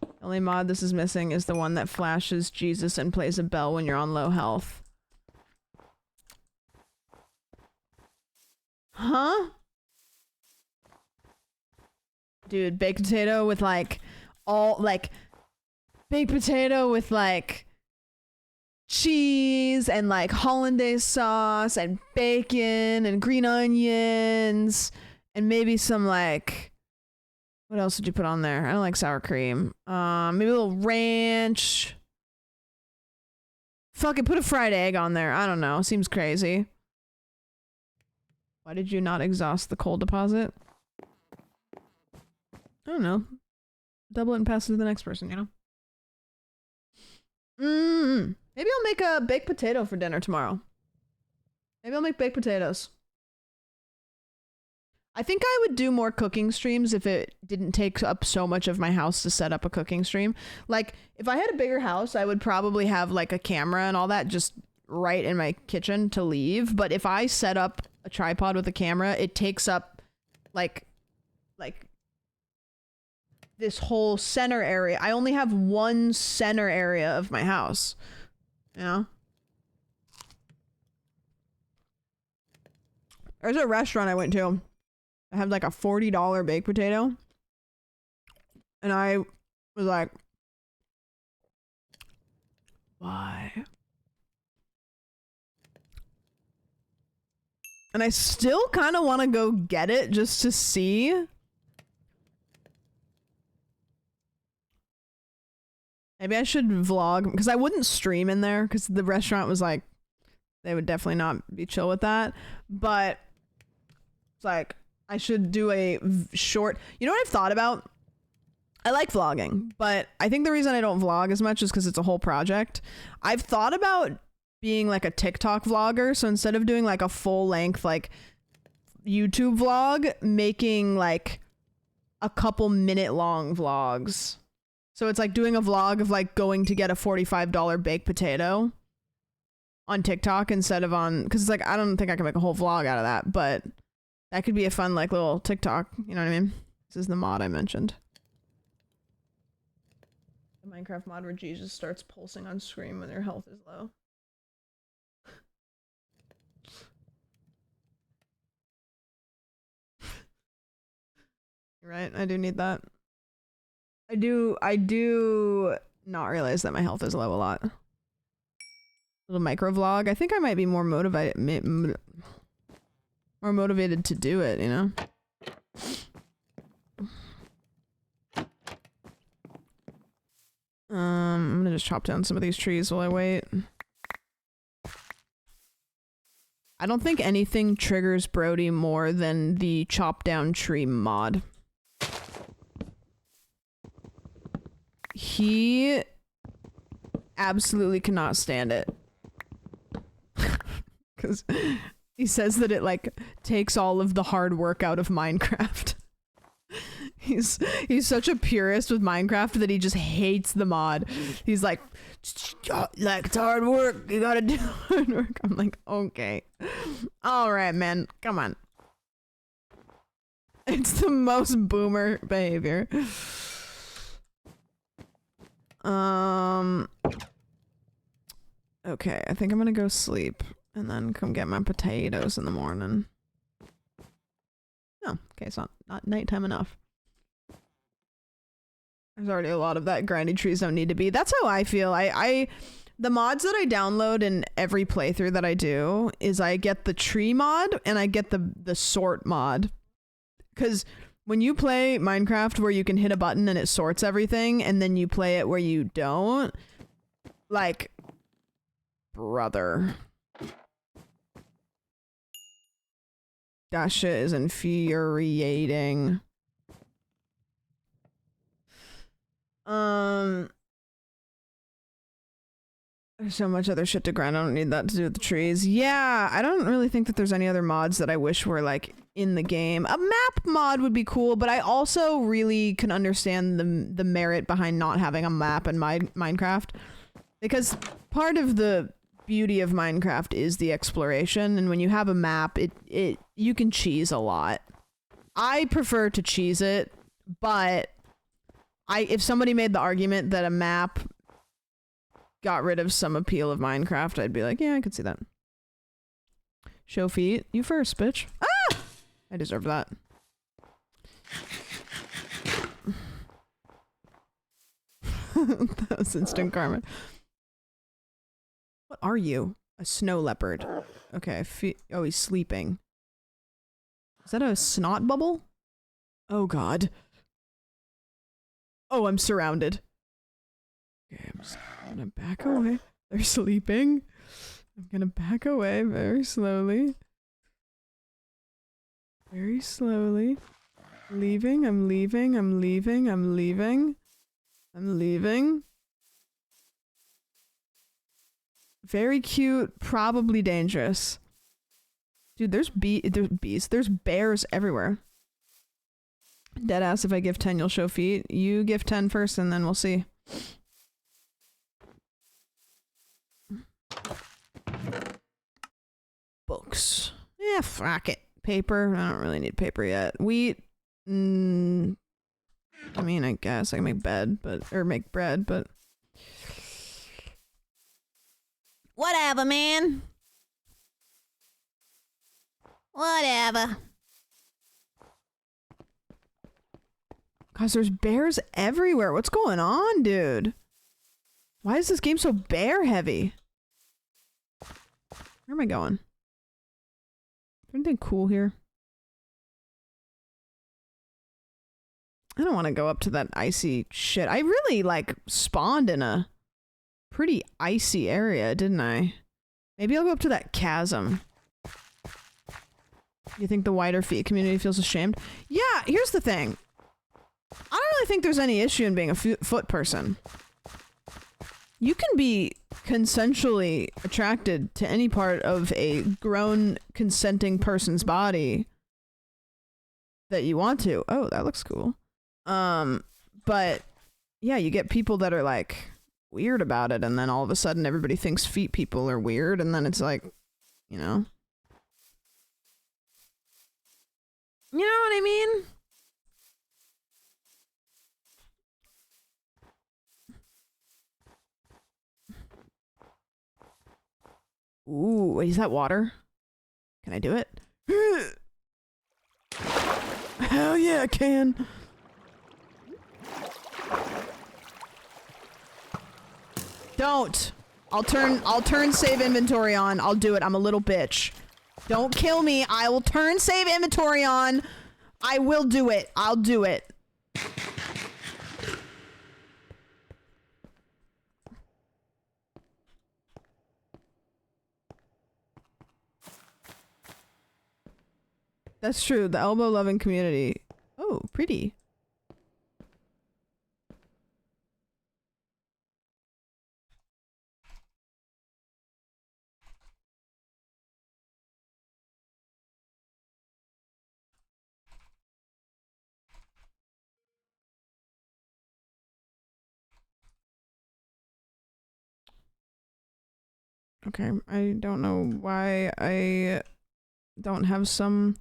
The only mod this is missing is the one that flashes Jesus and plays a bell when you're on low health. Huh? Dude, baked potato with like baked potato with like cheese and like hollandaise sauce and bacon and green onions and maybe some like, what else did you put on there? I don't like sour cream. Maybe a little ranch. Fucking put a fried egg on there. I don't know. Seems crazy. Why did you not exhaust the coal deposit? I don't know. Double it and pass it to the next person, you know? Maybe I'll make a baked potato for dinner tomorrow. Maybe I'll make baked potatoes. I think I would do more cooking streams if it didn't take up so much of my house to set up a cooking stream. Like, if I had a bigger house, I would probably have like a camera and all that just right in my kitchen to leave. But if I set up a tripod with a camera, it takes up like this whole center area. I only have one center area of my house. You know? There's a restaurant I went to. I had like a $40 baked potato. And I was like, why? And I still kind of want to go get it just to see. Maybe I should vlog, because I wouldn't stream in there because the restaurant was like, they would definitely not be chill with that. But it's like, I should do a short. You know what I've thought about? I like vlogging, but I think the reason I don't vlog as much is because it's a whole project. I've thought about being like a TikTok vlogger. So instead of doing like a full length like YouTube vlog, making like a couple minute long vlogs. So it's like doing a vlog of like going to get a $45 baked potato on TikTok instead of on, because it's like, I don't think I can make a whole vlog out of that, but that could be a fun like little TikTok, you know what I mean? This is the mod I mentioned. The Minecraft mod where Jesus starts pulsing on screen when their health is low. right. I do need that. I do not realize that my health is low a lot. Little micro vlog. I think I might be more motivated to do it, you know? I'm gonna just chop down some of these trees while I wait. I don't think anything triggers Brody more than the chop down tree mod. He absolutely cannot stand it. Because he says that it like takes all of the hard work out of Minecraft. He's such a purist with Minecraft that he just hates the mod. He's like it's hard work. You gotta do hard work. I'm like, okay. Alright, man. Come on. It's the most boomer behavior. Okay, I think I'm gonna go sleep and then come get my potatoes in the morning. Oh, okay, it's not nighttime enough. There's already a lot of that grindy trees don't need to be. That's how I feel. The mods that I download in every playthrough that I do is I get the tree mod and I get the sort mod. Because when you play Minecraft where you can hit a button and it sorts everything, and then you play it where you don't, like, brother. That shit is infuriating. There's so much other shit to grind. I don't need that to do with the trees. Yeah, I don't really think that there's any other mods that I wish were like in the game. A map mod would be cool, but I also really can understand the merit behind not having a map in Minecraft, because part of the beauty of Minecraft is the exploration, and when you have a map, you can cheese a lot. I prefer to cheese it, but if somebody made the argument that a map got rid of some appeal of Minecraft, I'd be like, yeah, I could see that. Show feet. You first, bitch. Ah! I deserve that. That was instant karma. What are you? A snow leopard. Okay, oh, he's sleeping. Is that a snot bubble? Oh god. Oh, I'm surrounded. Okay, I'm gonna back away. They're sleeping. I'm gonna back away very slowly. Very slowly. Leaving, I'm leaving, I'm leaving, I'm leaving. I'm leaving. Very cute, probably dangerous. Dude, there's bees. There's bears everywhere. Deadass, if I give 10, you'll show feet. You give 10 first and then we'll see. Books. Yeah, fuck it. Paper. I don't really need paper yet. Wheat. I mean, I guess I can make make bread, but whatever, man. Whatever. Cause there's bears everywhere. What's going on, dude? Why is this game so bear heavy? Where am I going? Anything cool here? I don't want to go up to that icy shit. I really, like, spawned in a pretty icy area, didn't I? Maybe I'll go up to that chasm. You think the wider feet community feels ashamed? Yeah, here's the thing. I don't really think there's any issue in being a foot person. You can be consensually attracted to any part of a grown, consenting person's body that you want to. Oh, that looks cool. But yeah, you get people that are like weird about it, and then all of a sudden everybody thinks feet people are weird, and then it's like, you know. You know what I mean? Ooh, wait, is that water? Can I do it? Hell yeah, I can. Don't. I'll turn save inventory on. I'll do it. I'm a little bitch. Don't kill me. I will turn save inventory on. I will do it. I'll do it. That's true. The elbow loving community. Oh, pretty. Okay, I don't know why I don't have some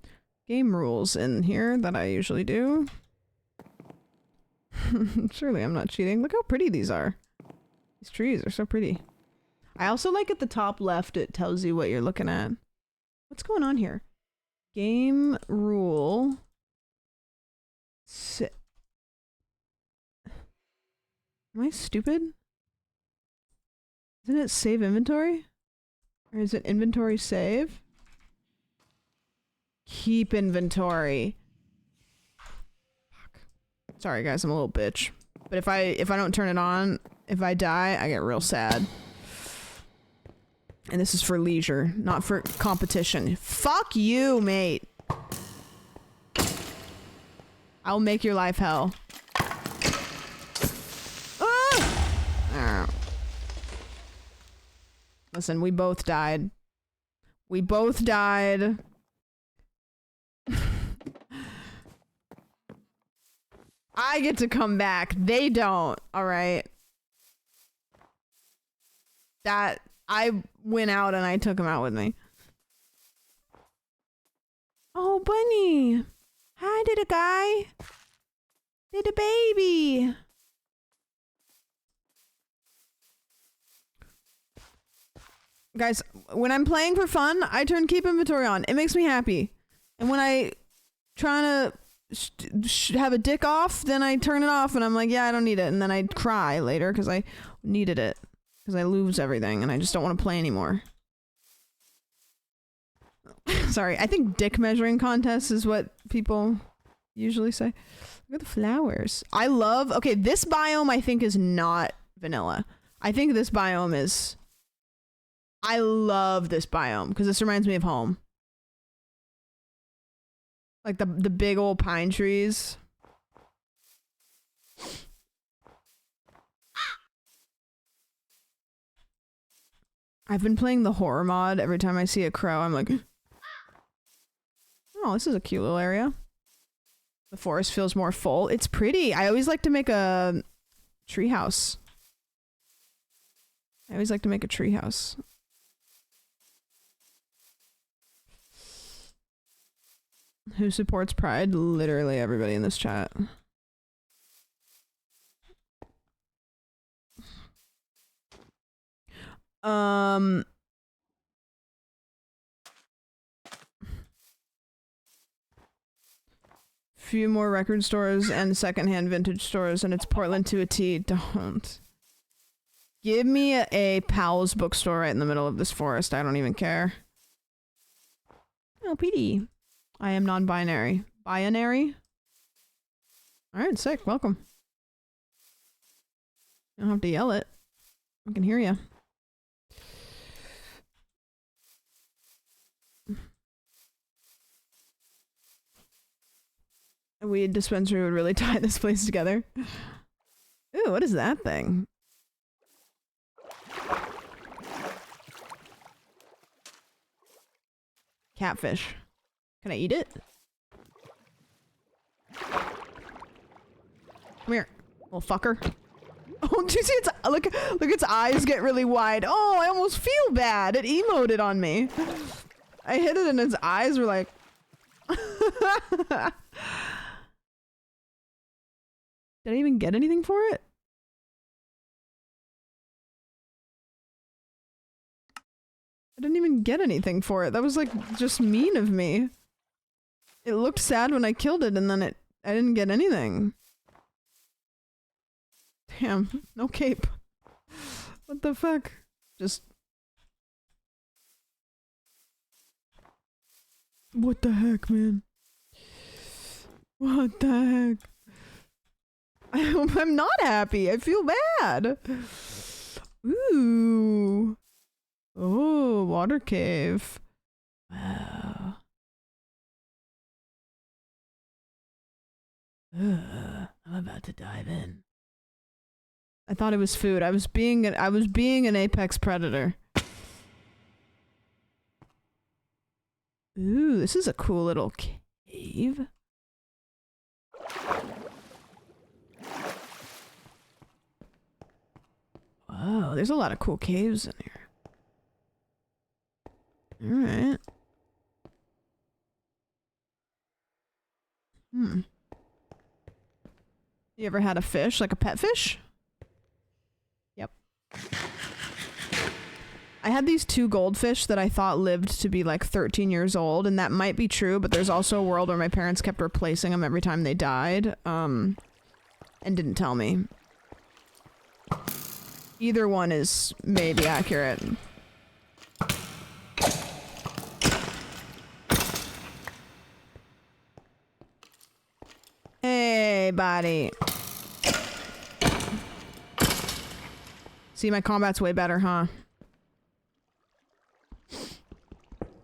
game rules in here that I usually do. Surely I'm not cheating. Look how pretty these are. These trees are so pretty. I also like at the top left it tells you what you're looking at. What's going on here? Game rule. Am I stupid? Isn't it save inventory? Or is it inventory save? Keep inventory. Fuck. Sorry guys, I'm a little bitch. But if I don't turn it on, if I die, I get real sad. And this is for leisure, not for competition. Fuck you, mate. I'll make your life hell. Ah! Listen, we both died. We both died. I get to come back. They don't. All right. That I went out and I took him out with me. Oh, bunny. Hi, little guy. Little baby. Guys, when I'm playing for fun, I turn keep inventory on. It makes me happy. And when I trying to have a dick off, then I turn it off and I'm like, yeah, I don't need it. And then I cry later because I needed it. Because I lose everything and I just don't want to play anymore. Sorry, I think dick measuring contests is what people usually say. Look at the flowers. I love... Okay, this biome I think is not vanilla. I think this biome is... I love this biome because this reminds me of home. Like the big old pine trees. I've been playing the horror mod. Every time I see a crow, I'm like, oh, this is a cute little area. The forest feels more full. It's pretty. I always like to make a treehouse. I always like to make a treehouse. Who supports Pride? Literally everybody in this chat. Few more record stores and secondhand vintage stores, and it's Portland to a T. Don't. Give me a Powell's bookstore right in the middle of this forest. I don't even care. Oh, PD. I am non-binary. Binary? Alright, sick. Welcome. You don't have to yell it. I can hear you. A weed dispensary would really tie this place together. Ooh, what is that thing? Catfish. Can I eat it? Come here, little fucker. Oh, do you see its look its eyes get really wide. Oh, I almost feel bad. It emoted on me. I hit it and its eyes were like Did I even get anything for it? I didn't even get anything for it. That was like just mean of me. It looked sad when I killed it and then I didn't get anything. Damn, no cape. What the fuck? Just... What the heck, man? What the heck? I'm not happy. I feel bad. Ooh. Oh, water cave. Wow. I'm about to dive in. I thought it was food. I was being an apex predator. Ooh, this is a cool little cave. Wow, there's a lot of cool caves in here. Alright. You ever had a fish, like a pet fish? Yep. I had these 2 goldfish that I thought lived to be like 13 years old, and that might be true, but there's also a world where my parents kept replacing them every time they died, and didn't tell me. Either one is maybe accurate. Hey, buddy. See, my combat's way better, huh?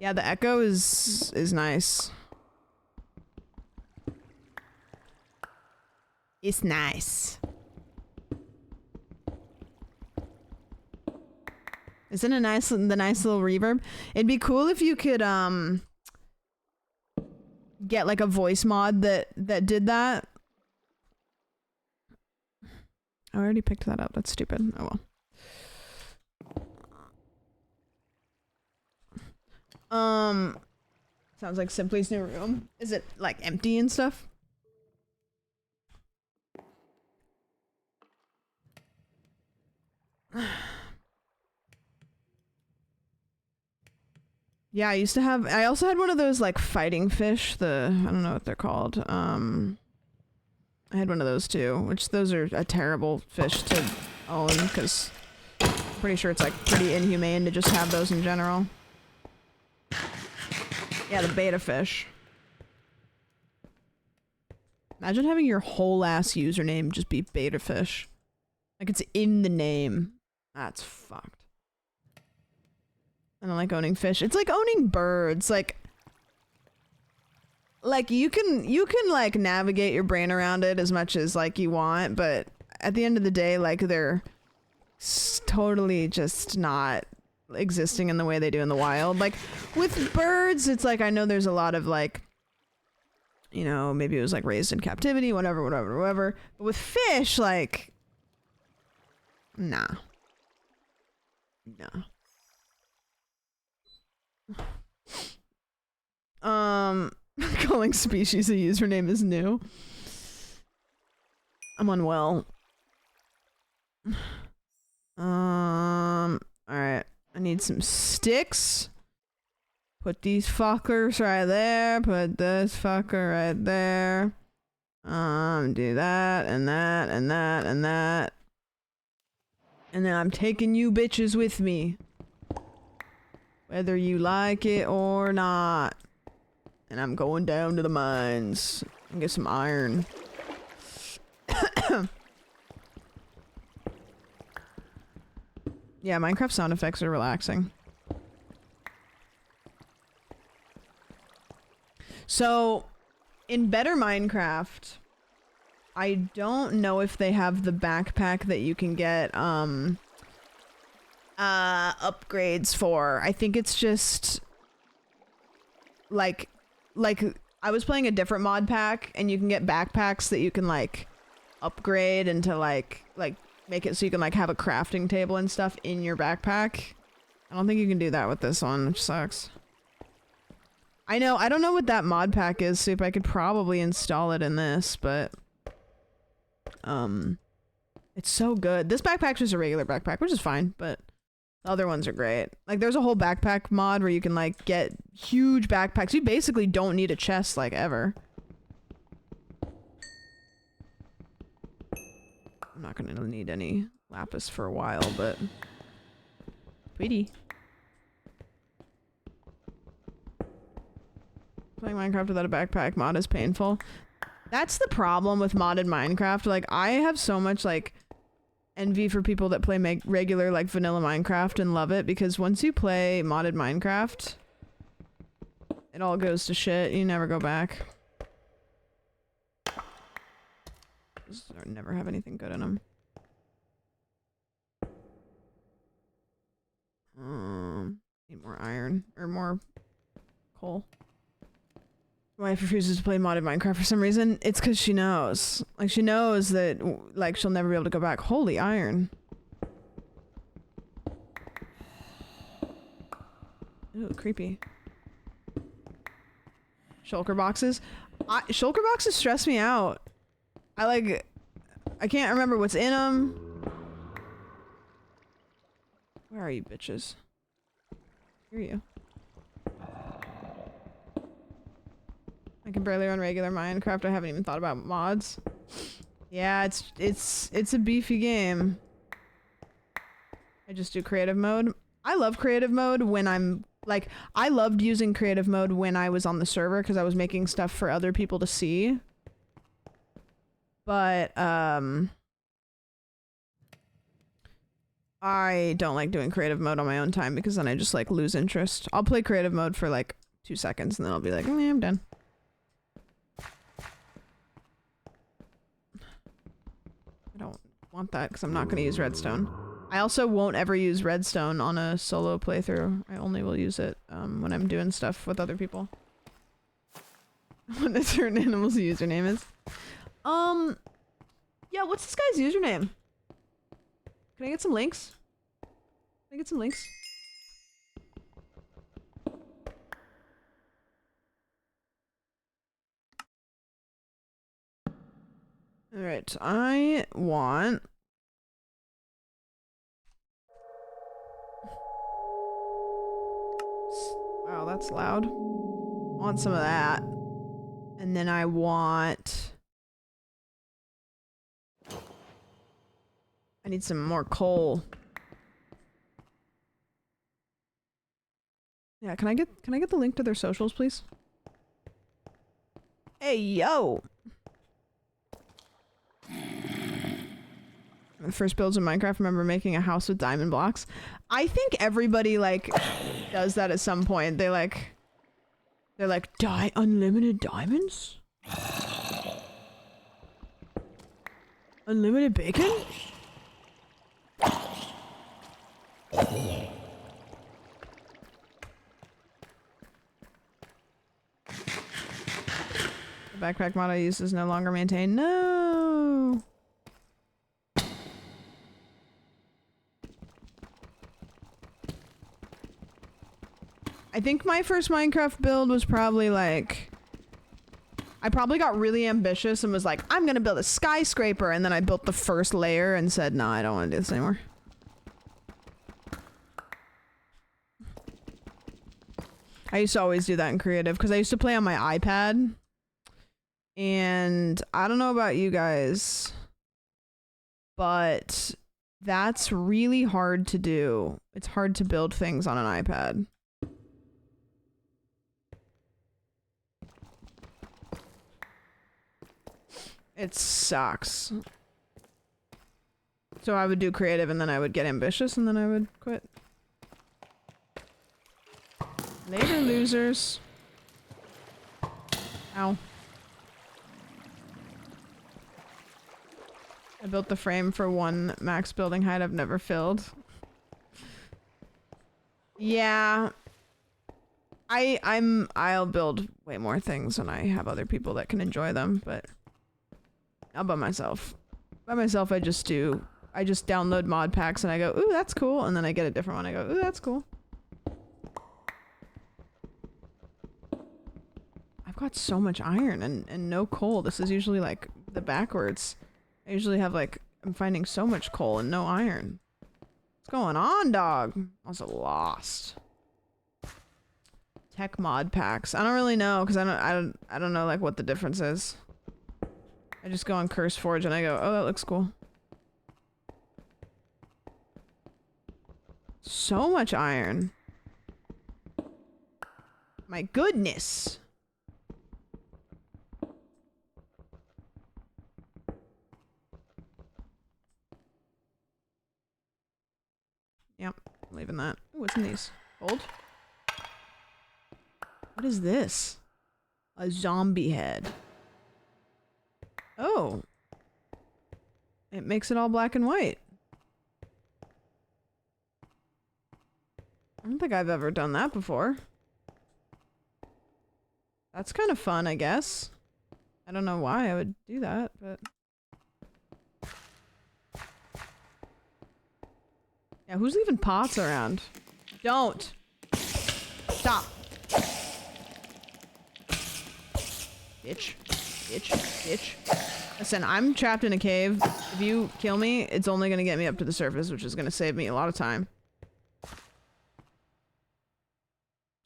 Yeah, the echo is nice. It's nice. Isn't it nice, the nice little reverb? It'd be cool if you could get like a voice mod that did that. I already picked that up. That's stupid. Oh well. Sounds like Simply's new room. Is it like empty and stuff? Yeah, I also had one of those like fighting fish, I don't know what they're called. I had one of those too, which those are a terrible fish to own because I'm pretty sure it's like pretty inhumane to just have those in general. Yeah, the beta fish. Imagine having your whole ass username just be beta fish. Like it's in the name. That's fucked. I don't like owning fish. It's like owning birds. Like you can like navigate your brain around it as much as like you want, but at the end of the day, like they're totally just not existing in the way they do in the wild. Like with birds, it's like I know there's a lot of like, you know, maybe it was like raised in captivity, whatever. But with fish, like, nah. Calling species a username is new. I'm unwell. Alright. I need some sticks. Put these fuckers right there. Put this fucker right there. Do that and that and that and that. And then I'm taking you bitches with me. Whether you like it or not. And I'm going down to the mines and get some iron. Yeah, Minecraft sound effects are relaxing. So, in Better Minecraft, I don't know if they have the backpack that you can get, upgrades for. I think it's just like I was playing a different mod pack and you can get backpacks that you can like upgrade into like make it so you can like have a crafting table and stuff in your backpack. I don't think you can do that with this one, which sucks. I don't know what that mod pack is, Soup. I could probably install it in this, but it's so good. This backpack's just a regular backpack, which is fine, but the other ones are great. Like there's a whole backpack mod where you can like get huge backpacks. You basically don't need a chest like ever. I'm not gonna need any lapis for a while, but Tweety. Playing Minecraft without a backpack mod is painful. That's the problem with modded Minecraft. Like, I have so much, like, envy for people that play regular, like, vanilla Minecraft and love it, because once you play modded Minecraft, it all goes to shit. You never go back. Those never have anything good in them. Need more iron, or more coal. My wife refuses to play modded Minecraft for some reason. It's because she knows. Like, she knows that, like, she'll never be able to go back. Holy iron. Ooh, creepy. Shulker boxes. Shulker boxes stress me out. I can't remember what's in them. Where are you, bitches? Here you. I can barely run regular Minecraft. I haven't even thought about mods. Yeah, it's a beefy game. I just do creative mode. I love creative mode when I'm like, I loved using creative mode when I was on the server because I was making stuff for other people to see. But I don't like doing creative mode on my own time because then I just like lose interest. I'll play creative mode for like 2 seconds and then I'll be like, yeah, I'm done. I don't want that because I'm not going to use redstone. I also won't ever use redstone on a solo playthrough. I only will use it when I'm doing stuff with other people. What a certain animal's username is. Yeah, what's this guy's username? Can I get some links? Can I get some links? Alright, I want... Wow, that's loud. I want some of that. And then I want... I need some more coal. Yeah, can I get the link to their socials, please? Hey, yo! The first builds in Minecraft, I remember making a house with diamond blocks. I think everybody, like, does that at some point. They're like, unlimited diamonds? Unlimited bacon? The backpack mod I use is no longer maintained. No! I think my first Minecraft build was probably like... I probably got really ambitious and was like, I'm gonna build a skyscraper, and then I built the first layer and said, no, I don't want to do this anymore. I used to always do that in creative because I used to play on my iPad. And I don't know about you guys, but that's really hard to do. It's hard to build things on an iPad. It sucks. So I would do creative and then I would get ambitious and then I would quit. Later, losers. Ow. I built the frame for one max building height I've never filled. Yeah. I'll build way more things when I have other people that can enjoy them, but not by myself. By myself, I just download mod packs and I go, ooh, that's cool, and then I get a different one. I go, ooh, that's cool. I've got so much iron and no coal. This is usually like the backwards. I usually have like, I'm finding so much coal and no iron. What's going on, dog? I'm also lost. Tech mod packs. I don't really know because I don't know like what the difference is. I just go on CurseForge and I go, oh, that looks cool. so much iron. My goodness. Yep, leaving that. Ooh, what's in these? Gold? What is this? A zombie head. Oh. It makes it all black and white. I don't think I've ever done that before. That's kind of fun, I guess. I don't know why I would do that, but... Yeah, who's leaving pots around? Don't! Stop! Bitch. Bitch. Bitch. Listen, I'm trapped in a cave. If you kill me, it's only gonna get me up to the surface, which is gonna save me a lot of time.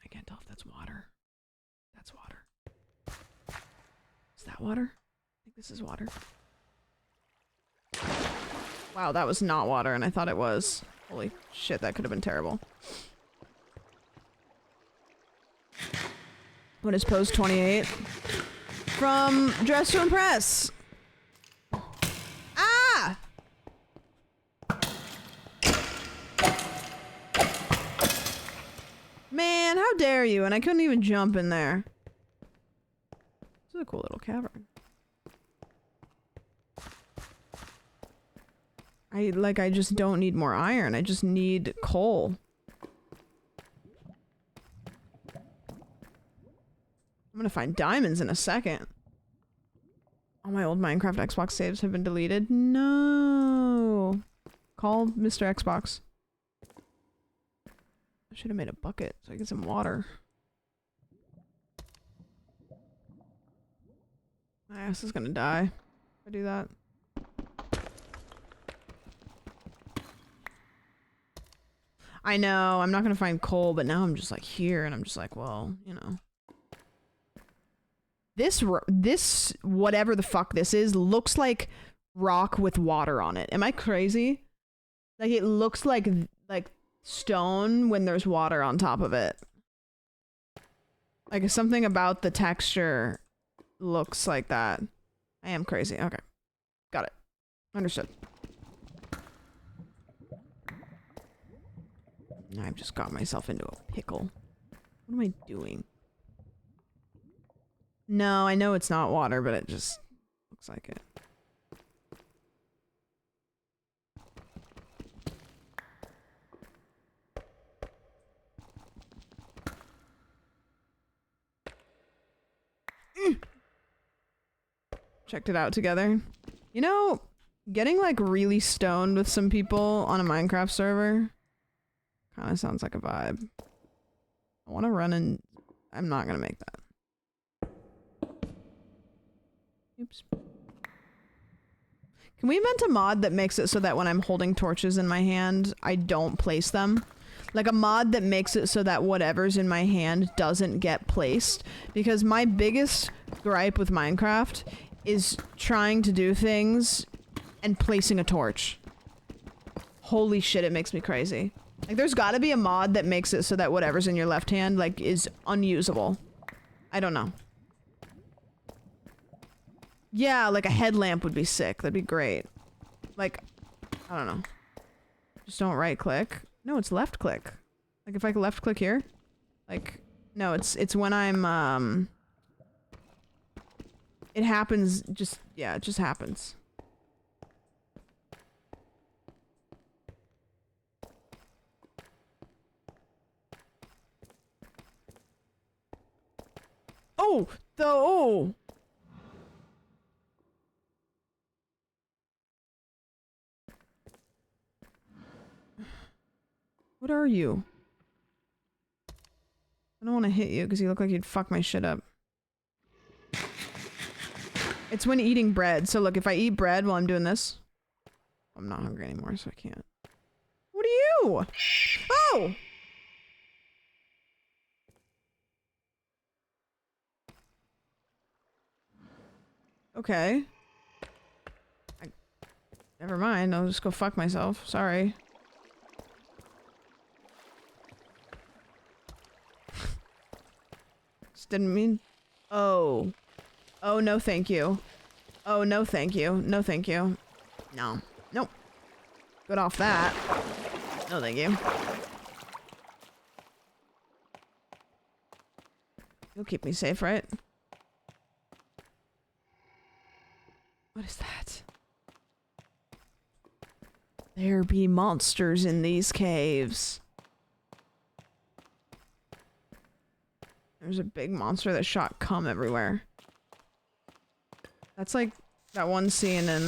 I can't tell if that's water. That's water. Is that water? I think this is water. Wow, that was not water, and I thought it was. Holy shit, that could have been terrible. What is pose 28? From Dress to Impress! Ah! Man, how dare you? And I couldn't even jump in there. This is a cool little cavern. I just don't need more iron. I just need coal. I'm gonna find diamonds in a second. All my old Minecraft Xbox saves have been deleted. No. Call Mr. Xbox. I should have made a bucket so I get some water. My ass is gonna die if I do that. I know, I'm not gonna find coal, but now I'm just like here and I'm just like, well, you know. This, whatever the fuck this is, looks like rock with water on it. Am I crazy? Like, it looks like stone when there's water on top of it. Like, something about the texture looks like that. I am crazy. Okay. Got it. Understood. I've just got myself into a pickle. What am I doing? No, I know it's not water, but it just looks like it. Checked it out together. You know, getting like really stoned with some people on a Minecraft server kind of sounds like a vibe. I want to run and I'm not gonna make that. Oops. Can we invent a mod that makes it so that when I'm holding torches in my hand, I don't place them? Like a mod that makes it so that whatever's in my hand doesn't get placed. Because my biggest gripe with Minecraft is trying to do things and placing a torch. Holy shit, it makes me crazy. Like, there's gotta be a mod that makes it so that whatever's in your left hand, like, is unusable. I don't know. Yeah, like a headlamp would be sick. That'd be great. Like, I don't know. Just don't right click. No, it's left click. Like if I left click here. Like, no, it's when I'm, it happens just, yeah, it just happens. Oh, oh. What are you? I don't want to hit you because you look like you'd fuck my shit up. It's when eating bread. So look, if I eat bread while I'm doing this, I'm not hungry anymore, so I can't. What are you? Oh! Okay. Never mind, I'll just go fuck myself. Sorry. Didn't mean... Oh. Oh, no thank you. Oh, no thank you. No thank you. No. Nope. Good off that. No thank you. You'll keep me safe, right? What is that? There be monsters in these caves. There's a big monster that shot cum everywhere. That's like that one scene in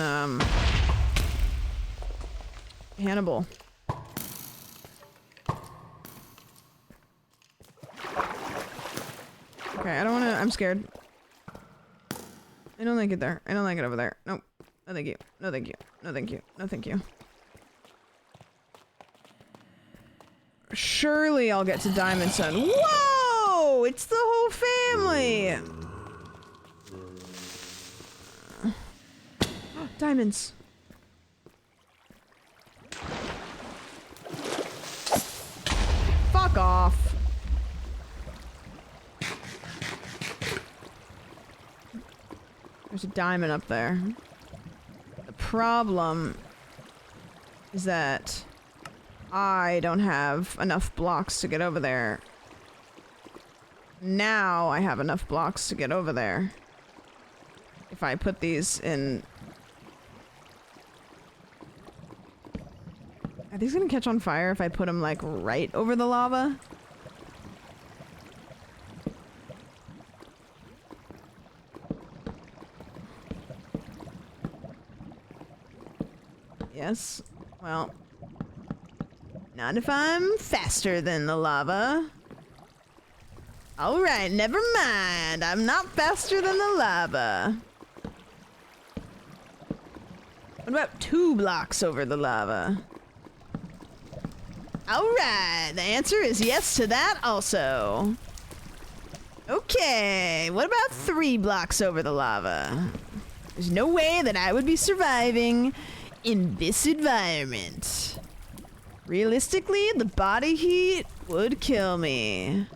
Hannibal. Okay, I don't wanna, I'm scared. I don't like it there. I don't like it over there. Nope. No thank you. No thank you. No thank you. No thank you. Surely I'll get to Diamond Sun. Whoa! It's the whole family! Diamonds. Fuck off. There's a diamond up there. The problem is that I don't have enough blocks to get over there. Now I have enough blocks to get over there. If I put these in... Are these gonna catch on fire if I put them, like, right over the lava? Yes. Well... Not if I'm faster than the lava. Alright, never mind. I'm not faster than the lava. What about 2 blocks over the lava? Alright, the answer is yes to that also. Okay, what about 3 blocks over the lava? There's no way that I would be surviving in this environment. Realistically, the body heat would kill me.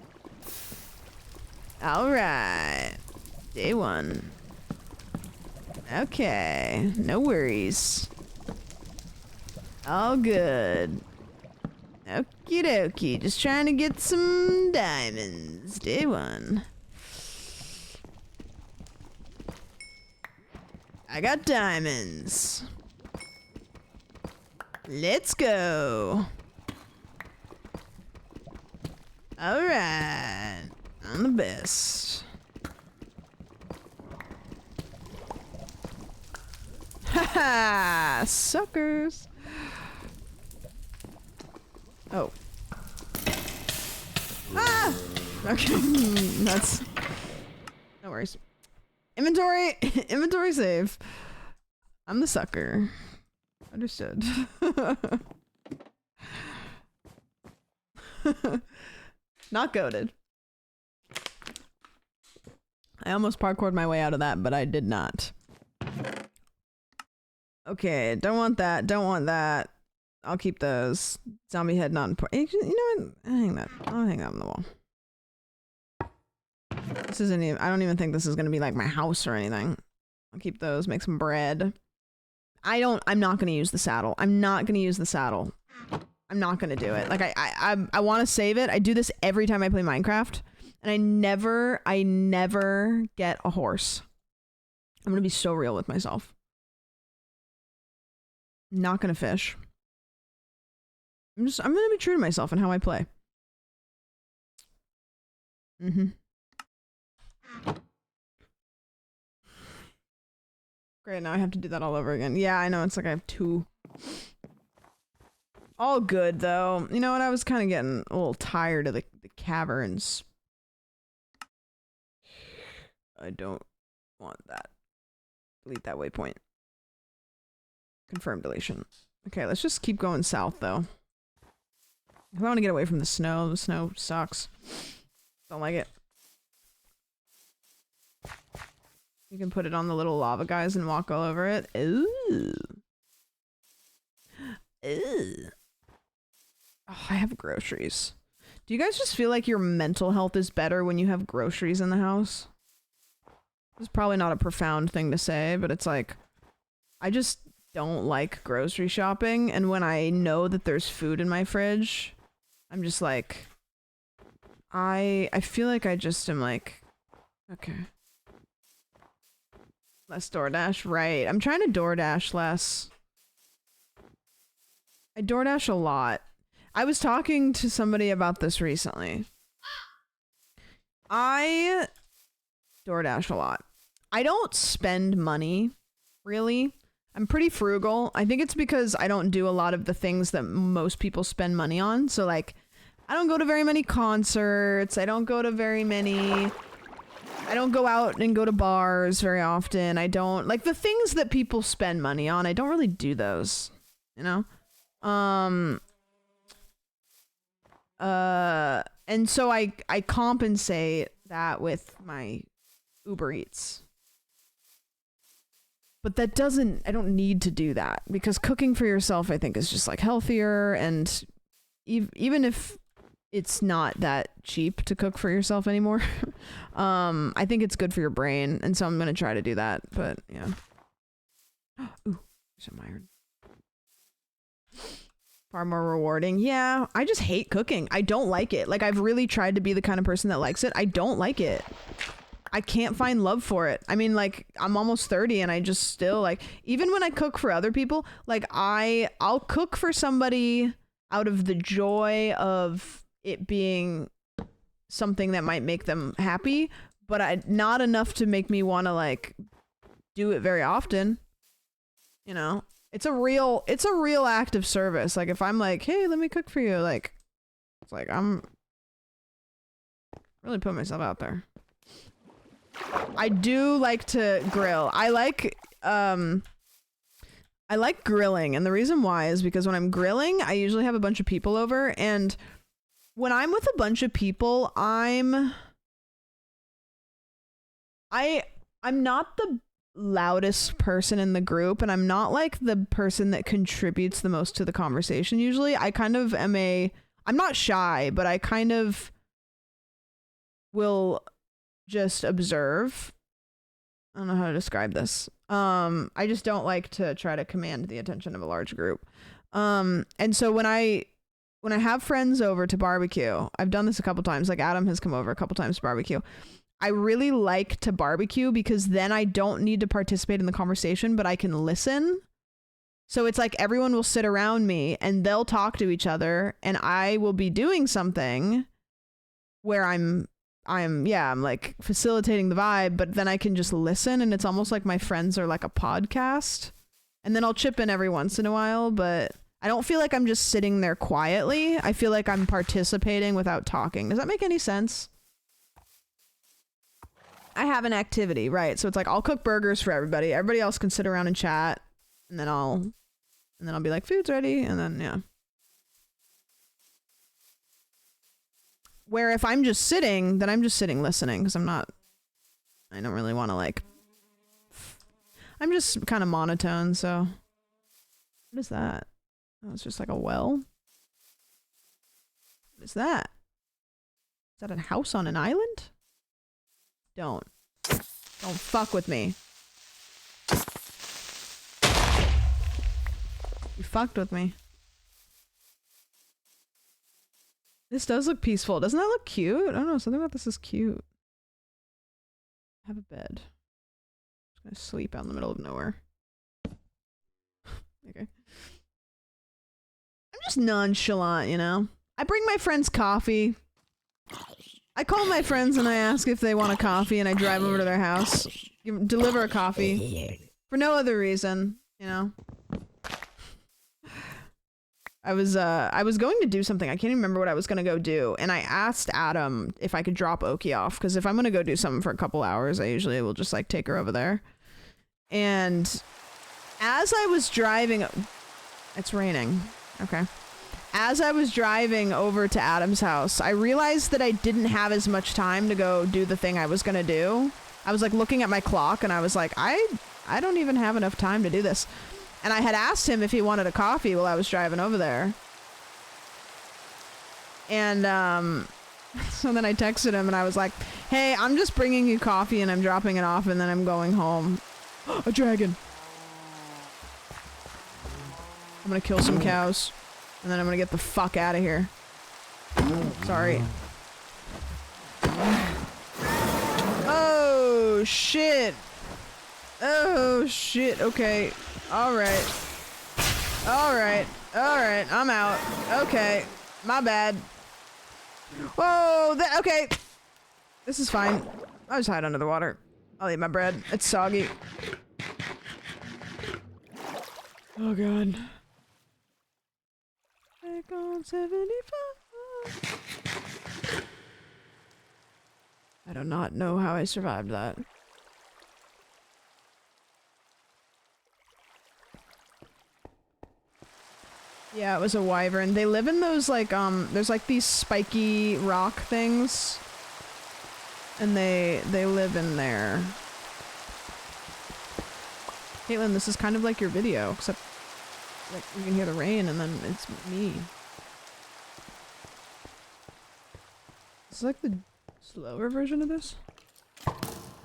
Alright. Day 1. Okay, no worries. All good. Okie dokie, just trying to get some diamonds. Day 1. I got diamonds. Let's go. Alright. I'm the best. Haha! Suckers! Oh. Ah! Okay, that's... No worries. Inventory! Inventory save. I'm the sucker. Understood. Not goated. I almost parkoured my way out of that, but I did not. Okay, don't want that. Don't want that. I'll keep those. Zombie head not important. You know what? I'll hang that on the wall. This isn't even, I don't even think this is gonna be like my house or anything. I'll keep those, make some bread. I'm not gonna use the saddle. I'm not gonna use the saddle. I'm not gonna do it. Like I wanna save it. I do this every time I play Minecraft. And I never get a horse. I'm gonna be so real with myself. I'm not gonna fish. I'm gonna be true to myself and how I play. Great, now I have to do that all over again. Yeah, I know, it's like I have 2. All good, though. You know what, I was kind of getting a little tired of the caverns. I don't want that. Delete that waypoint. Confirm deletion. Okay, let's just keep going south, though. I want to get away from the snow. The snow sucks. Don't like it. You can put it on the little lava guys and walk all over it. Ooh. Ooh. Oh, I have groceries. Do you guys just feel like your mental health is better when you have groceries in the house? It's probably not a profound thing to say, but it's like, I just don't like grocery shopping, and when I know that there's food in my fridge, I'm just like, I feel like I just am like, okay. Less DoorDash, right. I'm trying to DoorDash less. I DoorDash a lot. I was talking to somebody about this recently. I DoorDash a lot. I don't spend money, really. I'm pretty frugal. I think it's because I don't do a lot of the things that most people spend money on. So, like, I don't go to very many concerts. I don't go to very many... I don't go out and go to bars very often. I don't... Like, the things that people spend money on, I don't really do those. You know? And so I compensate that with my Uber Eats. But that doesn't, I don't need to do that because cooking for yourself, I think, is just like healthier. And even if it's not that cheap to cook for yourself anymore, I think it's good for your brain. And so I'm going to try to do that. But yeah. Ooh, some iron. Far more rewarding. Yeah, I just hate cooking. I don't like it. Like, I've really tried to be the kind of person that likes it. I don't like it. I can't find love for it. I mean, like, I'm almost 30 and I just still, like, even when I cook for other people, like, I'll cook for somebody out of the joy of it being something that might make them happy, but not enough to make me want to, like, do it very often. You know? It's a real act of service. Like, if I'm like, hey, let me cook for you, like, it's like, I'm really putting myself out there. I do like to grill. I like grilling, and the reason why is because when I'm grilling, I usually have a bunch of people over, and when I'm with a bunch of people, I'm not the loudest person in the group, and I'm not like the person that contributes the most to the conversation usually. I kind of am I'm not shy, but I kind of will just observe. I don't know how to describe this. I just don't like to try to command the attention of a large group. And so when I have friends over to barbecue, I've done this a couple times, like Adam has come over a couple times to barbecue. I really like to barbecue because then I don't need to participate in the conversation, but I can listen. So it's like everyone will sit around me and they'll talk to each other, and I will be doing something where I'm like facilitating the vibe, but then I can just listen, and it's almost like my friends are like a podcast. And then I'll chip in every once in a while, but I don't feel like I'm just sitting there quietly. I feel like I'm participating without talking. Does that make any sense? I have an activity, right? So it's like I'll cook burgers for everybody. Everybody else can sit around and chat, and then I'll be like, food's ready, and then yeah. Where if I'm just sitting, then I'm just sitting listening because I don't really want to, like, I'm just kind of monotone, so. What is that? Oh, it's just like a well. What is that? Is that a house on an island? Don't fuck with me. You fucked with me. This does look peaceful. Doesn't that look cute? I don't know. Something about this is cute. I have a bed. I'm just gonna sleep out in the middle of nowhere. Okay. I'm just nonchalant, you know? I bring my friends coffee. I call my friends and I ask if they want a coffee, and I drive over to their house. Deliver a coffee. For no other reason, you know? I was going to do something. I can't even remember what I was going to go do. And I asked Adam if I could drop Oki off, because if I'm going to go do something for a couple hours, I usually will just, like, take her over there. And as I was driving... It's raining. Okay. As I was driving over to Adam's house, I realized that I didn't have as much time to go do the thing I was going to do. I was, like, looking at my clock, and I was like, I don't even have enough time to do this. And I had asked him if he wanted a coffee while I was driving over there. And so then I texted him and I was like, hey, I'm just bringing you coffee and I'm dropping it off and then I'm going home. A dragon. I'm gonna kill some cows and then I'm gonna get the fuck out of here. Sorry. Oh shit. Oh shit. Okay. Alright. Alright. Alright. I'm out. Okay. My bad. Whoa. Okay. This is fine. I'll just hide under the water. I'll eat my bread. It's soggy. Oh god. Back on 75. I do not know how I survived that. Yeah, it was a wyvern. They live in those like there's like these spiky rock things. And they live in there. Caitlin, this is kind of like your video, except like you can hear the rain and then it's me. It's like the slower version of this.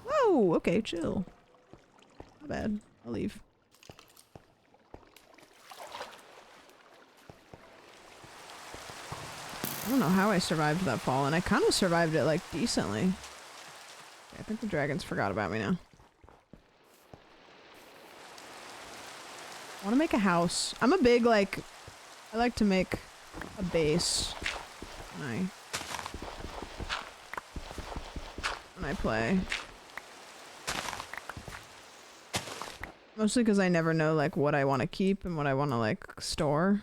Whoa, okay, chill. Not bad. I'll leave. I don't know how I survived that fall, and I kind of survived it like decently. Okay, I think the dragons forgot about me now. I want to make a house. I'm a big like, I like to make a base when I play. Mostly because I never know like what I want to keep and what I want to like store.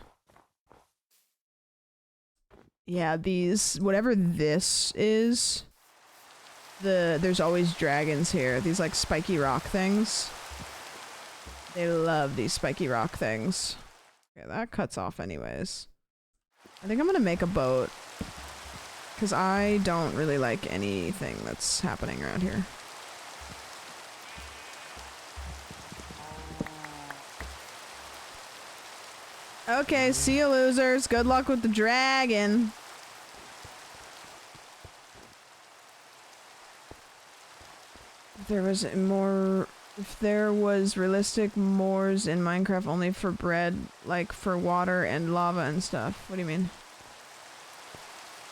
Yeah, these, whatever this is, there's always dragons here. These like spiky rock things. They love these spiky rock things. Okay, that cuts off anyways. I think I'm gonna make a boat. Because I don't really like anything that's happening around here. Okay, see you losers. Good luck with the dragon. If there was realistic mores in Minecraft only for bread, like for water and lava and stuff. What do you mean?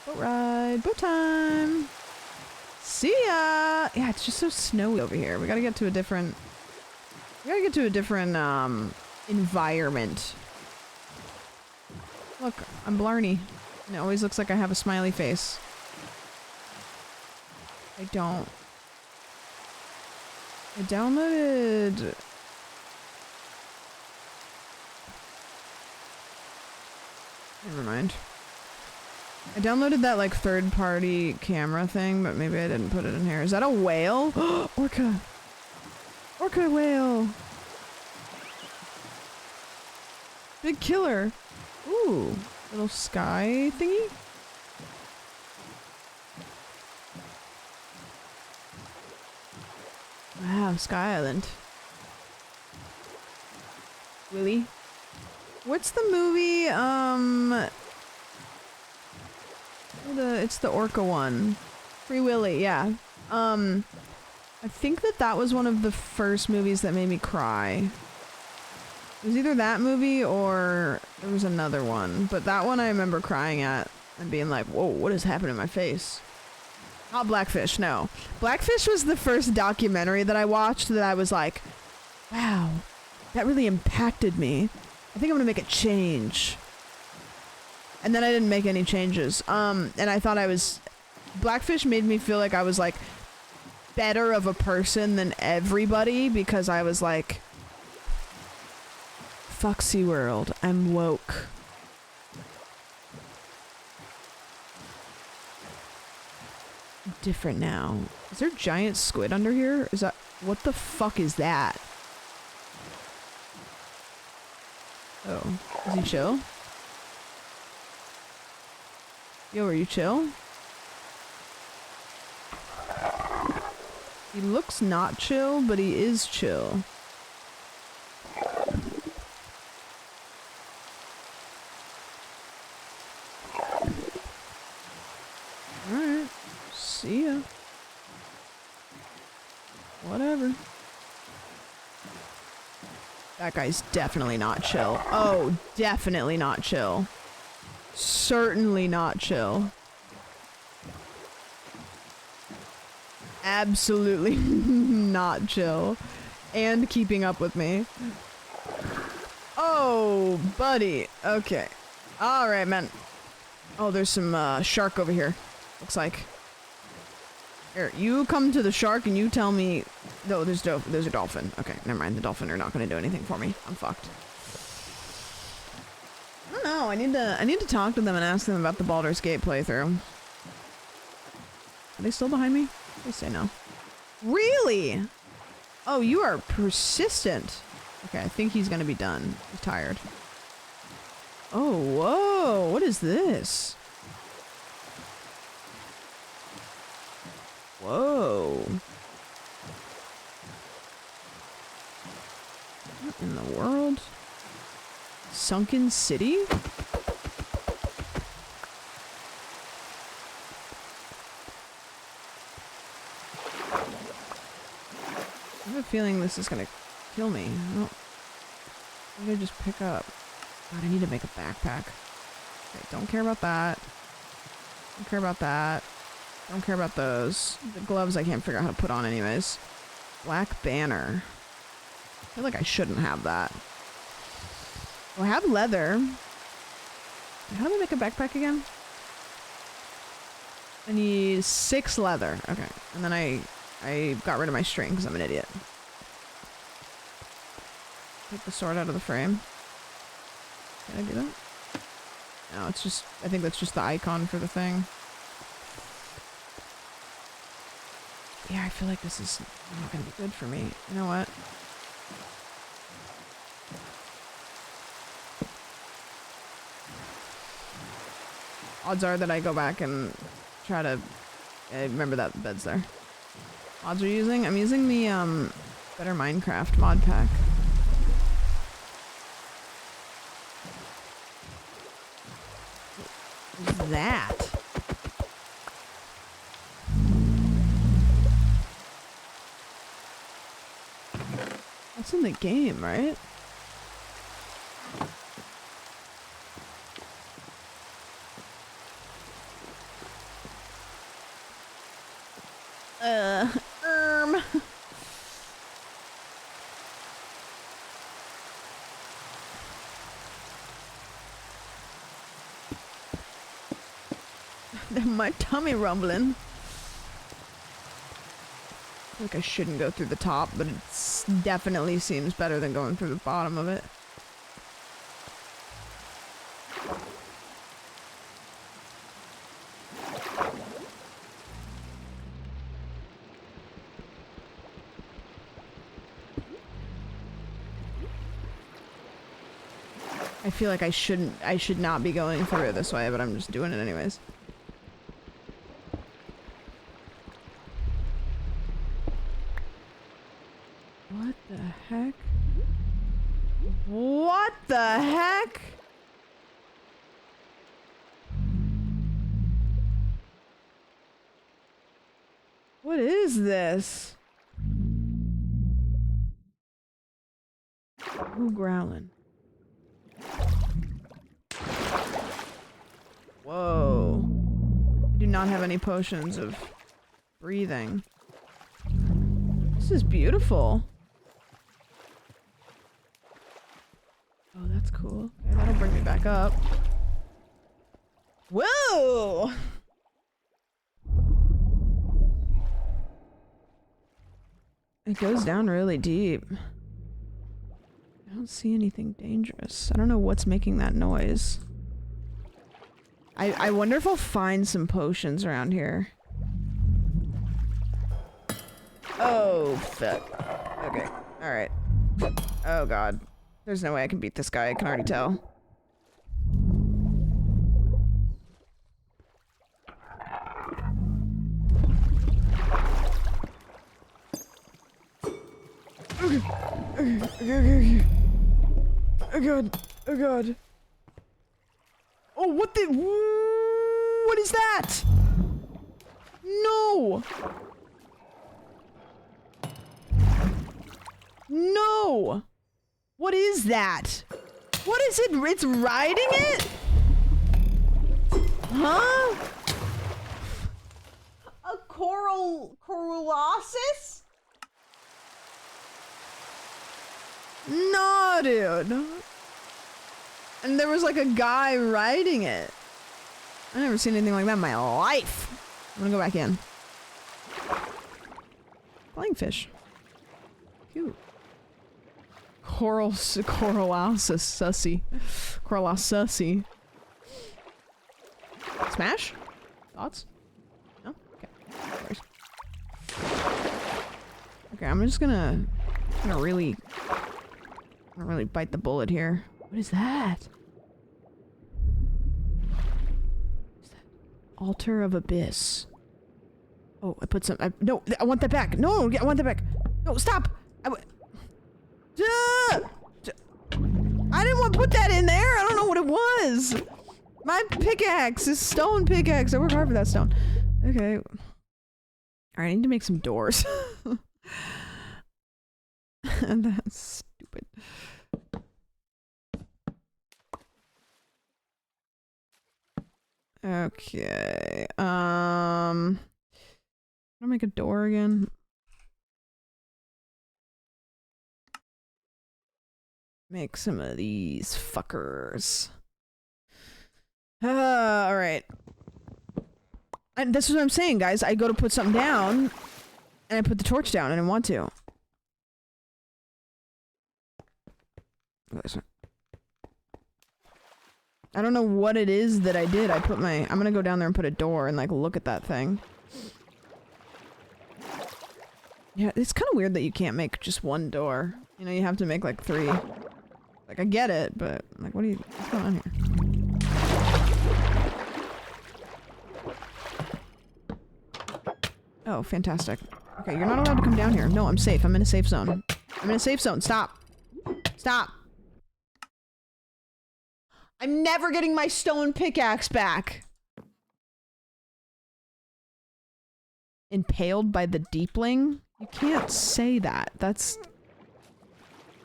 Boat ride, boat time. See ya. Yeah, it's just so snowy over here. We gotta get to a different environment. Look, I'm Blarney. And it always looks like I have a smiley face. I don't. I downloaded... Never mind. I downloaded that like third-party camera thing, but maybe I didn't put it in here. Is that a whale? Orca! Orca whale! Big killer! Ooh, little sky thingy? Wow, Sky Island. Willy? What's the movie, it's the orca one. Free Willy, yeah. I think that was one of the first movies that made me cry. It was either that movie or there was another one, but that one I remember crying at and being like, whoa, what is happening in my face? Not Blackfish, no. Blackfish was the first documentary that I watched that I was like, wow, that really impacted me. I think I'm gonna make a change. And then I didn't make any changes. And I thought Blackfish made me feel like I was like better of a person than everybody because I was like, fuck SeaWorld, I'm woke. I'm different now. Is there giant squid under here? Is that, what the fuck is that? Oh, is he chill? Yo, are you chill? He looks not chill, but he is chill. See ya. Whatever. That guy's definitely not chill. Oh, definitely not chill. Certainly not chill. Absolutely not chill. And keeping up with me. Oh, buddy. Okay. Alright, man. Oh, there's some shark over here. Looks like. Here, you come to the shark and you tell me... No, there's a dolphin. Okay, never mind. The dolphin are not going to do anything for me. I'm fucked. I don't know. I need to talk to them and ask them about the Baldur's Gate playthrough. Are they still behind me? They say no. Really? Oh, you are persistent. Okay, I think he's going to be done. He's tired. Oh, whoa. What is this? Whoa. What in the world? Sunken City? I have a feeling this is gonna kill me. What did I just pick up? God, I need to make a backpack. Okay, don't care about that. Don't care about that. Don't care about those. The gloves I can't figure out how to put on anyways. Black banner. I feel like I shouldn't have that. Well, I have leather. How do I make a backpack again? I need 6 leather. Okay. And then I got rid of my string because I'm an idiot. Take the sword out of the frame. Can I do that? No, it's just... I think that's just the icon for the thing. Yeah, I feel like this is not going to be good for me. You know what? Odds are that I go back and try to... I remember that the bed's there. Mods are using? I'm using the Better Minecraft mod pack. What is that? That's in the game, right? My tummy rumbling. I feel like I shouldn't go through the top, but it definitely seems better than going through the bottom of it. I feel like I should not be going through it this way, but I'm just doing it anyways. What the heck? What the heck? What is this? Who growling? Whoa. I do not have any potions of breathing. This is beautiful. Oh, that's cool. Okay, that'll bring me back up. Whoa! It goes down really deep. I don't see anything dangerous. I don't know what's making that noise. I wonder if I'll find some potions around here. Oh, fuck. Okay. Alright. Oh, God. There's no way I can beat this guy. I can already tell. Okay. Okay. Oh, God. Oh, God. Oh, what the... What is that? No! No! What is that? What is it? It's riding it? Huh? A corolossus? No, dude. And there was like a guy riding it. I've never seen anything like that in my life. I'm gonna go back in. Flying fish. Cute. Corolossus sussy. Corolossussy. Smash? Thoughts? No? Okay. No worries. Okay, I'm just gonna really bite the bullet here. What is that? What is that? Altar of Abyss. Oh, I put some. No, I want that back. No, I want that back. No, stop. I didn't want to put that in there. I don't know what it was. My pickaxe is stone pickaxe. I worked hard for that stone. Okay. All right, I need to make some doors. That's stupid. Okay. I'll make a door again. Make some of these fuckers. All right. And this is what I'm saying, guys. I go to put something down, and I put the torch down. I didn't want to. I don't know what it is that I did. I'm gonna go down there and put a door and like look at that thing. Yeah, it's kind of weird that you can't make just one door. You know, you have to make like 3. Like, I get it, but like, what's going on here? Oh, fantastic. Okay, you're not allowed to come down here. No, I'm safe. I'm in a safe zone. I'm in a safe zone. Stop. Stop. I'm never getting my stone pickaxe back. Impaled by the deepling? You can't say that.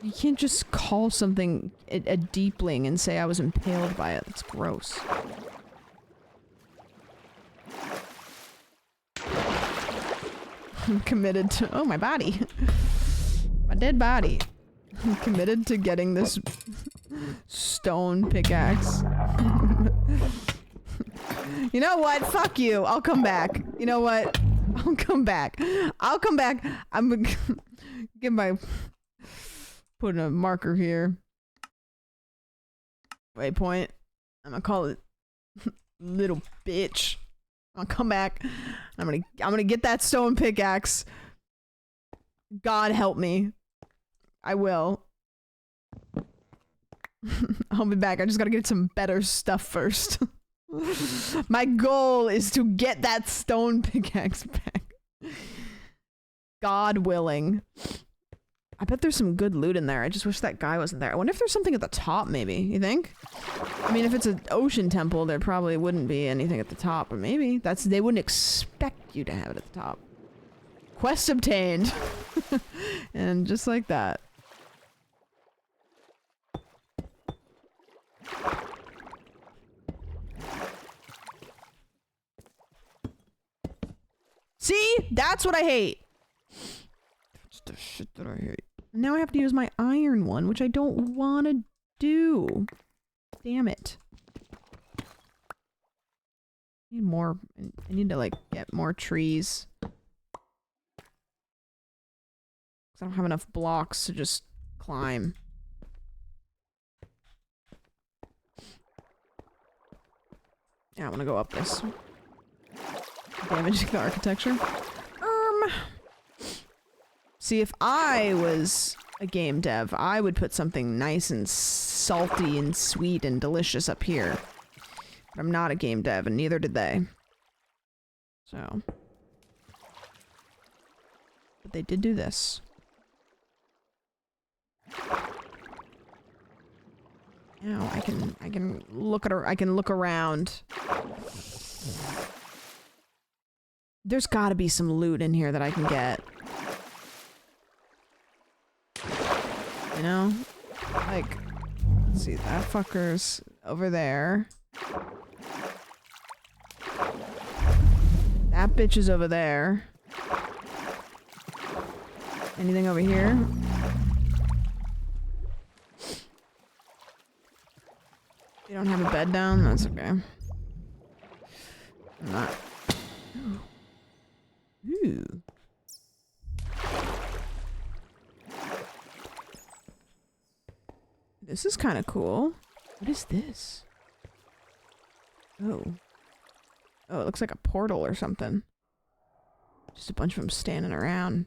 You can't just call something a deepling and say I was impaled by it. That's gross. I'm committed to— oh, my body. My dead body. I'm committed to getting this stone pickaxe. You know what? Fuck you. I'll come back. You know what? I'll come back. I'll come back. I'm gonna get my— put a marker here. Waypoint. I'm gonna call it little bitch. I'll come back. I'm gonna get that stone pickaxe. God help me. I will. I'll be back. I just gotta get some better stuff first. My goal is to get that stone pickaxe back. God willing. I bet there's some good loot in there. I just wish that guy wasn't there. I wonder if there's something at the top, maybe. You think? I mean, if it's an ocean temple, there probably wouldn't be anything at the top, but maybe. They wouldn't expect you to have it at the top. Quest obtained. And just like that. See? That's what I hate. That's the shit that I hate. Now I have to use my iron one, which I don't want to do. Damn it. I need more. I need to, like, get more trees. Because I don't have enough blocks to just climb. Yeah, I want to go up this. Damaging the architecture. See, if I was a game dev, I would put something nice and salty and sweet and delicious up here. But I'm not a game dev, and neither did they. So. But they did do this. Now I can look at her. I can look around. There's gotta be some loot in here that I can get. You know? Like, let's see, that fucker's over there. That bitch is over there. Anything over here? You don't have a bed down? That's okay. I'm not. Ooh. This is kind of cool. What is this? Oh. Oh, it looks like a portal or something. Just a bunch of them standing around.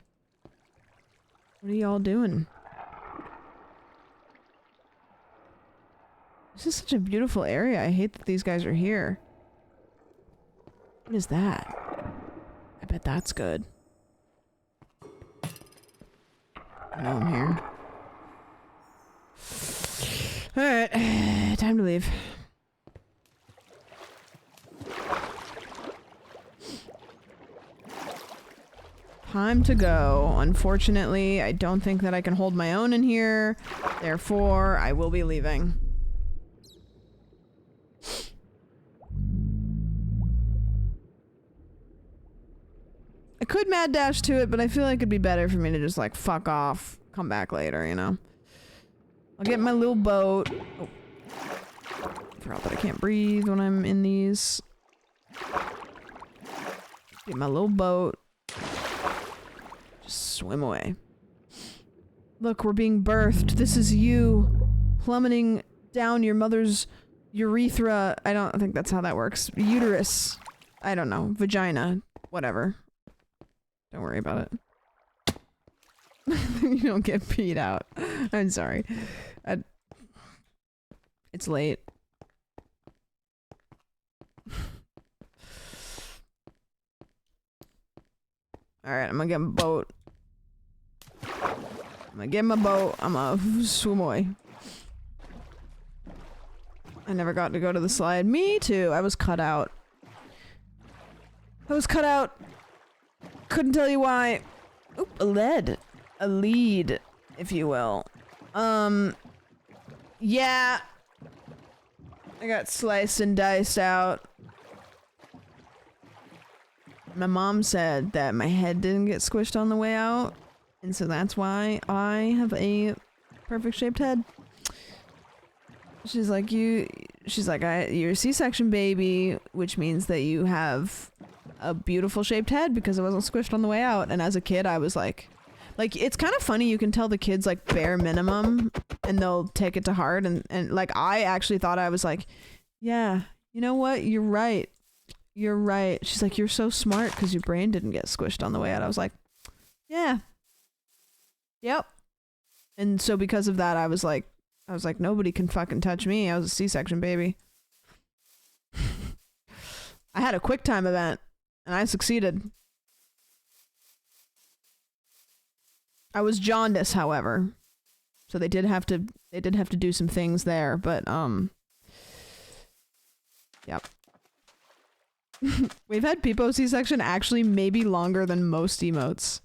What are y'all doing? This is such a beautiful area. I hate that these guys are here. What is that? I bet that's good. I know I'm here. Alright, time to leave. Time to go. Unfortunately, I don't think that I can hold my own in here. Therefore, I will be leaving. I could mad dash to it, but I feel like it'd be better for me to just like fuck off, come back later, you know? I'll get my little boat. Oh. Forgot that I can't breathe when I'm in these. Get my little boat. Just swim away. Look, we're being birthed. This is you plummeting down your mother's urethra. I don't think that's how that works. Uterus. I don't know. Vagina. Whatever. Don't worry about it. You don't get peed out. I'm sorry. It's late. Alright, I'm gonna get my boat. I'm gonna get my boat. I'm gonna swim away. I never got to go to the slide. Me too. I was cut out. I was cut out. Couldn't tell you why. Oop, a lead. A lead, if you will. Yeah. I got sliced and diced out. My mom said that my head didn't get squished on the way out, and so that's why I have a perfect shaped head. She's like, you're a C-section baby, which means that you have a beautiful shaped head because it wasn't squished on the way out. And as a kid, I was like, it's kind of funny. You can tell the kids like bare minimum and they'll take it to heart. And like, I actually thought I was like, yeah, you know what? You're right. You're right. She's like, you're so smart because your brain didn't get squished on the way out. I was like, yeah. Yep. And so because of that, I was like, nobody can fucking touch me. I was a C-section baby. I had a quick time event and I succeeded. I was jaundice, however. So they did have to do some things there, but yep. We've had Peepo C-section actually maybe longer than most emotes.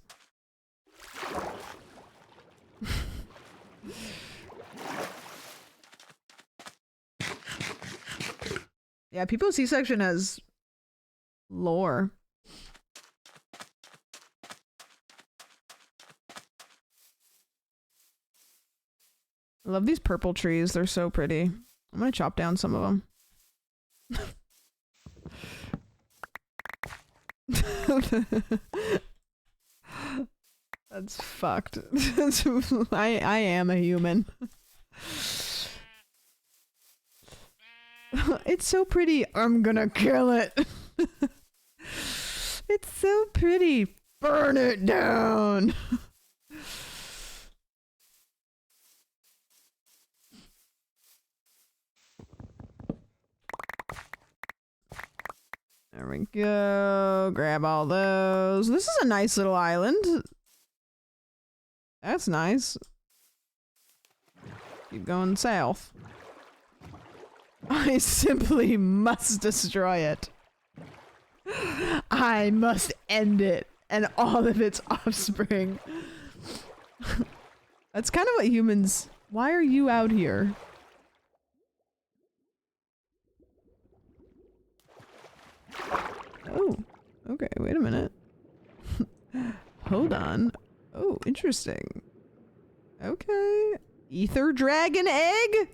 Yeah, Peepo C-section has lore. I love these purple trees. They're so pretty. I'm gonna chop down some of them. That's fucked. I am a human. It's so pretty. I'm gonna kill it. It's so pretty. Burn it down. There we go. Grab all those. This is a nice little island. That's nice. Keep going south. I simply must destroy it. I must end it and all of its offspring. That's kind of what humans... Why are you out here? Oh, okay, wait a minute. Hold on. Oh, interesting. Okay. Ether dragon egg?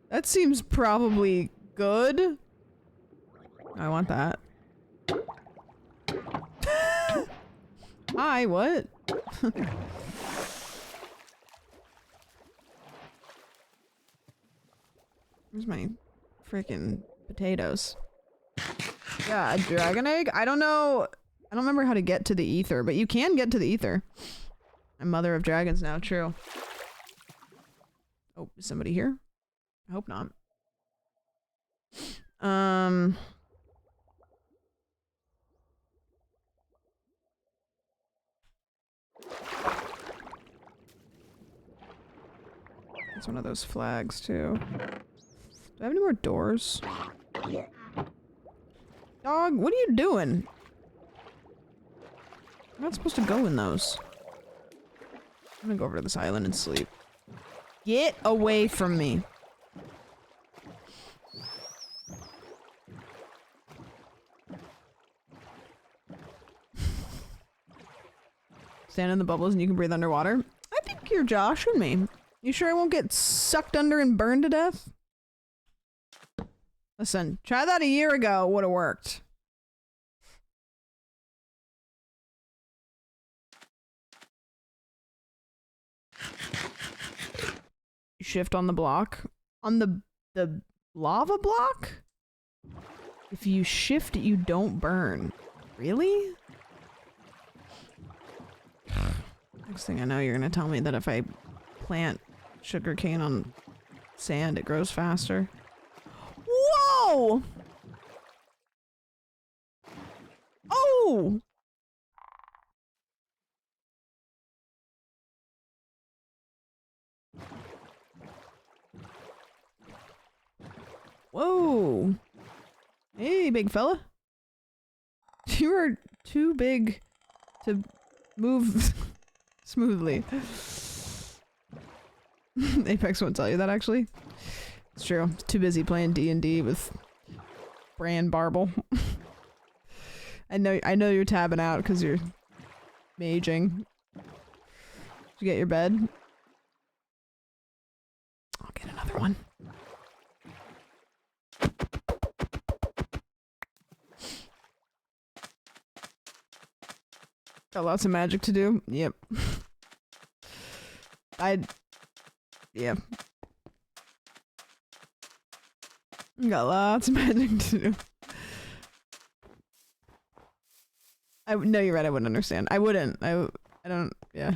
That seems probably good. I want that. Hi, what? Where's my freaking potatoes? Yeah, a dragon egg? I don't know. I don't remember how to get to the ether, but you can get to the ether. I'm mother of dragons now, true. Oh, is somebody here? I hope not. It's one of those flags, too. Do I have any more doors? Dog, what are you doing? I'm not supposed to go in those. I'm gonna go over to this island and sleep. Get away from me. Stand in the bubbles and you can breathe underwater. I think you're joshing me. You sure I won't get sucked under and burned to death? Listen, try that a year ago, it would have worked. Shift on the block. On the lava block? If you shift, you don't burn. Really? Next thing I know, you're gonna tell me that if I plant sugarcane on sand, it grows faster. Whoa! Oh! Whoa! Hey, big fella. You are too big to move smoothly. Apex won't tell you that, actually. It's true. It's too busy playing D&D with Bran Barble. I know you're tabbing out because you're maging. Did you get your bed? I'll get another one. Got lots of magic to do. Yep. Yeah. Got lots of magic to do. No, you're right. I wouldn't understand. I wouldn't. I don't. Yeah.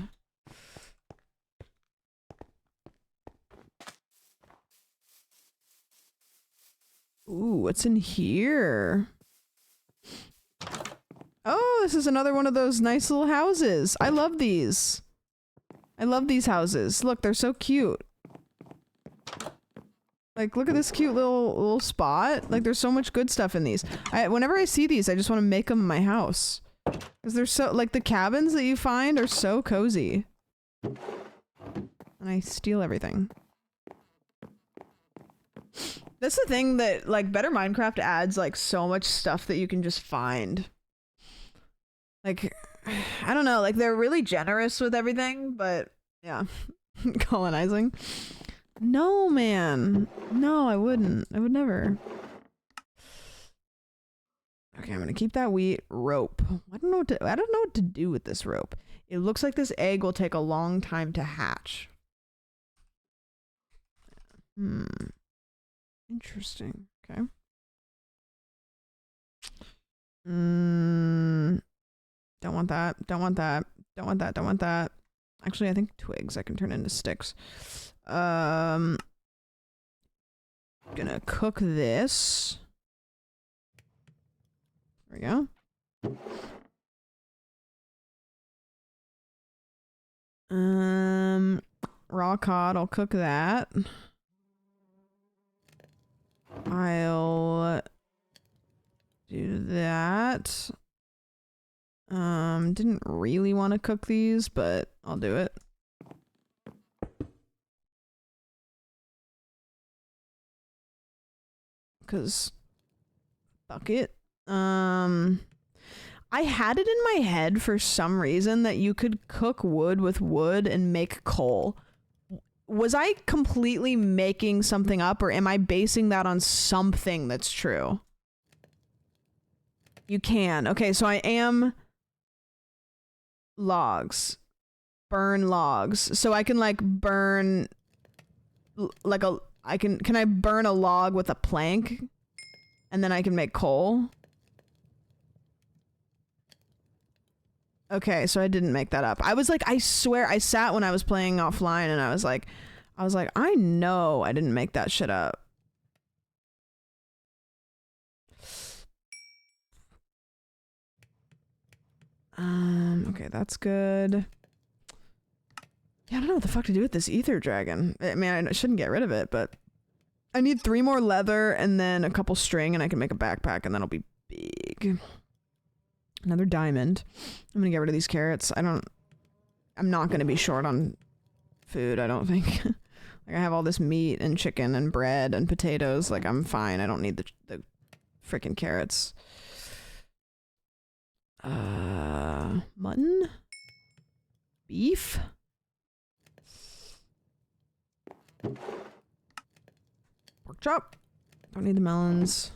Ooh, what's in here? Oh, this is another one of those nice little houses. I love these. I love these houses. Look, they're so cute. Like, look at this cute little spot. Like, there's so much good stuff in these. Whenever I see these, I just want to make them in my house. Because they're so, like, the cabins that you find are so cozy. And I steal everything. That's the thing that, like, Better Minecraft adds, like, so much stuff that you can just find. Like, I don't know, like, they're really generous with everything, but, yeah. Colonizing. No, man. No, I wouldn't. I would never. Okay, I'm gonna keep that wheat. Rope. I don't know what to do with this rope. It looks like this egg will take a long time to hatch. Interesting. Okay. Don't want that. Don't want that. Don't want that. Don't want that. Actually, I think twigs I can turn into sticks. Gonna cook this. There we go. Raw cod, I'll cook that. I'll Do that. Didn't really want to cook these, but I'll do it. Cause fuck it. I had it in my head for some reason that you could cook wood with wood and make coal. Was I completely making something up, or am I basing that on something that's true? You can. Okay, so I am logs. Burn logs. So I can like burn like a can I burn a log with a plank and then I can make coal? Okay, so I didn't make that up. I was like, I swear, I sat when I was playing offline and I was like, I know I didn't make that shit up. Okay, that's good. Yeah, I don't know what the fuck to do with this ether dragon. I mean, I shouldn't get rid of it, but I need 3 more leather and then a couple string and I can make a backpack and that'll be big. Another diamond. I'm gonna get rid of these carrots. I'm not gonna be short on food, I don't think. Like, I have all this meat and chicken and bread and potatoes. Like, I'm fine. I don't need the freaking carrots. Mutton? Beef? Pork chop? Don't need the melons.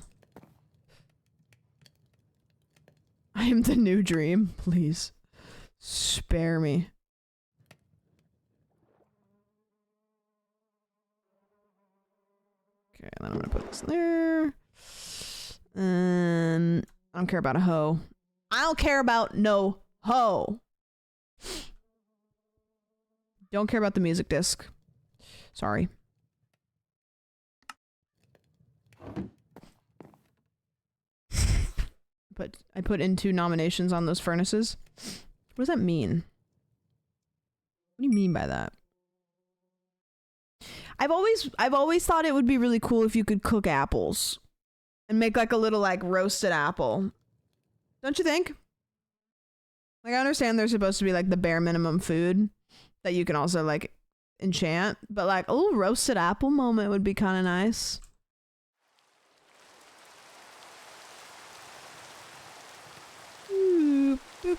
I am the new dream. Please. Spare me. Okay, and then I'm gonna put this there. And I don't care about a hoe. I don't care about no hoe. Don't care about the music disc. Sorry. But I put in 2 nominations on those furnaces. What does that mean? What do you mean by that? I've always thought it would be really cool if you could cook apples and make like a little like roasted apple. Don't you think? Like, I understand they're supposed to be like the bare minimum food that you can also like enchant, but like a little roasted apple moment would be kind of nice. Boop, boop,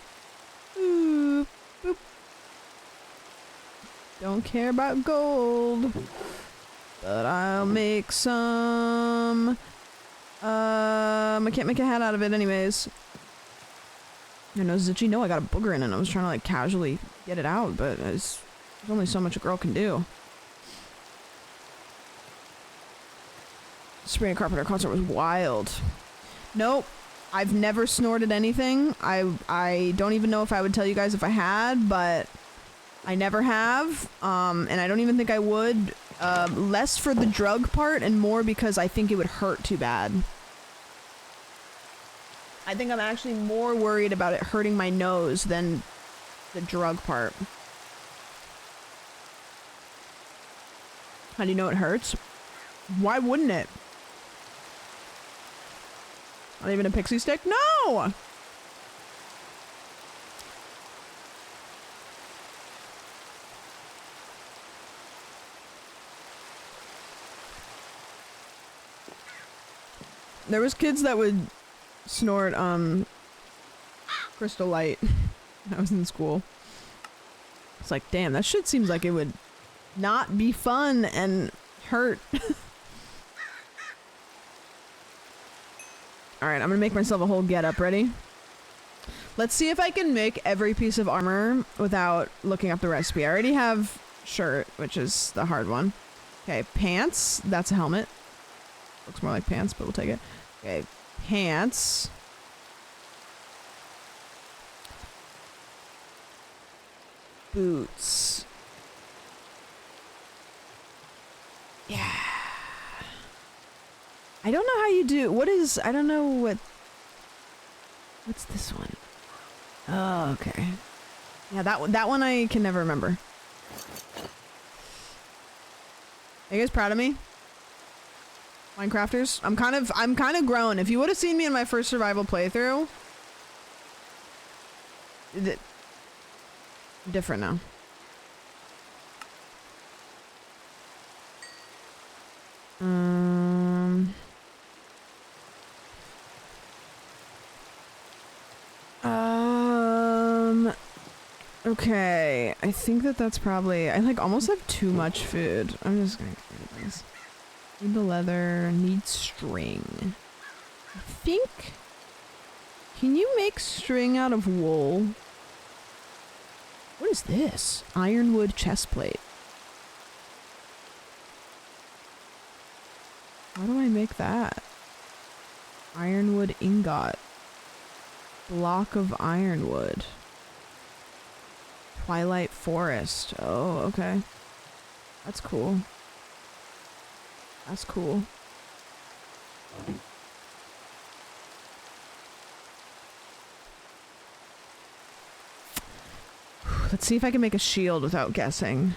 boop, boop. Don't care about gold, but I'll make some. I can't make a hat out of it anyways. Your nose is itchy? No, I got a booger in it. I was trying to like casually get it out, but there's only so much a girl can do. Sabrina Carpenter concert was wild. Nope. I've never snorted anything. I don't even know if I would tell you guys if I had, but I never have. And I don't even think I would. Less for the drug part and more because I think it would hurt too bad. I think I'm actually more worried about it hurting my nose than the drug part. How do you know it hurts? Why wouldn't it? Not even a pixie stick? No! There was kids that would snort Crystal Light when I was in school. It's like, damn, that shit seems like it would not be fun and hurt. Alright, I'm gonna make myself a whole getup. Ready? Let's see if I can make every piece of armor without looking up the recipe. I already have shirt, which is the hard one. Okay, pants. That's a helmet. Looks more like pants, but we'll take it. Okay, pants. Boots. Yeah. I don't know how you do. What is... I don't know what... What's this one? Oh, okay. Yeah, that one I can never remember. Are you guys proud of me? Minecrafters. I'm kind of grown. If you would have seen me in my first survival playthrough, different now. Okay, I think that's probably, I like almost have too much food. I'm just gonna get rid of this. Need the leather, need string. I think, can you make string out of wool? What is this? Ironwood chestplate. How do I make that? Ironwood ingot. Block of ironwood. Twilight forest. Oh, okay. That's cool. That's cool. Let's see if I can make a shield without guessing.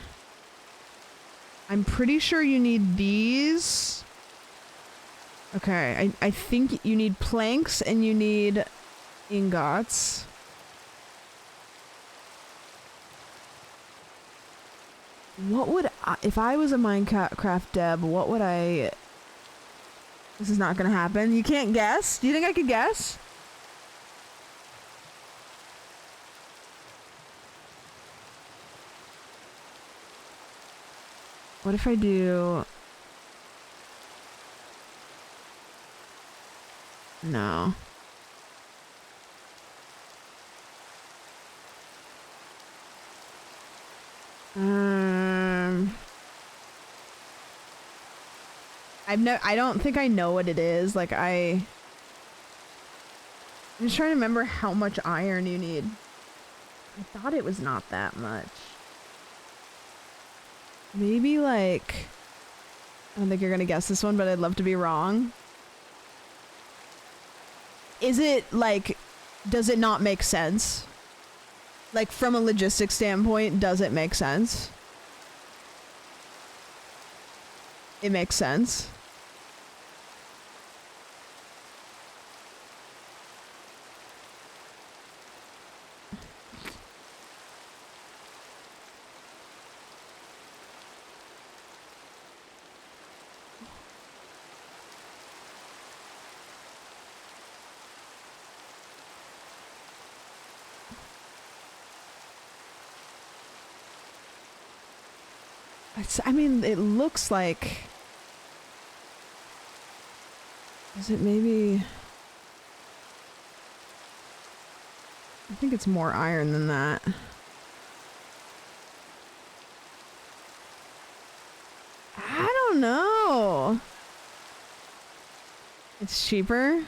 I'm pretty sure you need these. Okay, I think you need planks and you need ingots. What would if I was a Minecraft Deb, what would I... This is not gonna happen. You can't guess? Do you think I could guess? What if I do... No. I don't think I know what it is. Like I'm just trying to remember how much iron you need. I thought it was not that much. Maybe like, I don't think you're gonna guess this one, but I'd love to be wrong. Is it like, does it not make sense? Like from a logistics standpoint, does it make sense? It makes sense. I mean, it looks like... Is it maybe... I think it's more iron than that. I don't know. It's cheaper.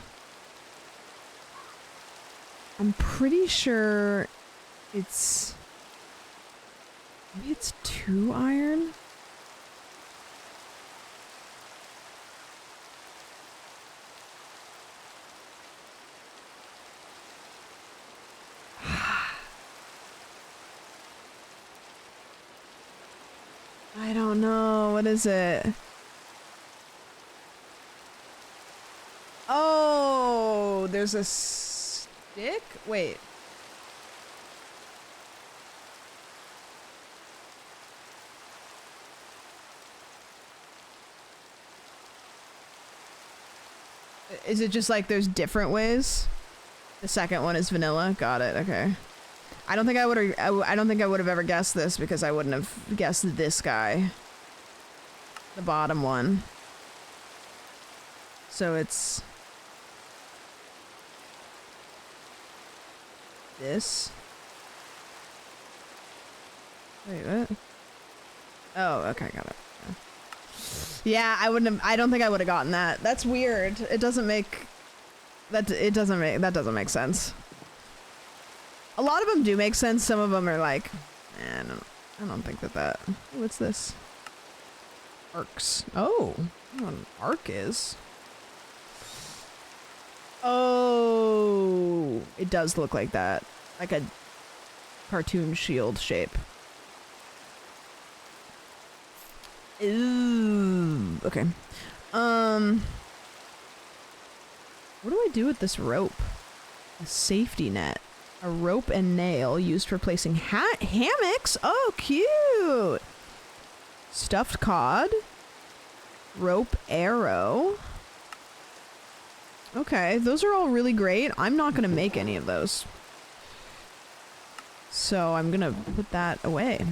I'm pretty sure it's... Maybe it's 2 iron? I don't know. What is it? Oh, there's a stick? Wait. Is it just like there's different ways? The second one is vanilla. Got it. Okay. I don't think I would have ever guessed this because I wouldn't have guessed this guy. The bottom one. So it's this. Wait, what? Oh, okay, got it. Yeah, I don't think I would have gotten that. That's weird. It doesn't make that doesn't make sense. A lot of them do make sense. Some of them are like, I don't think that. What's this? Arcs. Oh, I don't know what an arc is. Oh, it does look like that, like a cartoon shield shape. Ooh, okay. What do I do with this rope? A safety net. A rope and nail used for placing hammocks. Oh, cute. Stuffed cod. Rope arrow. Okay, those are all really great. I'm not gonna make any of those. So I'm gonna put that away.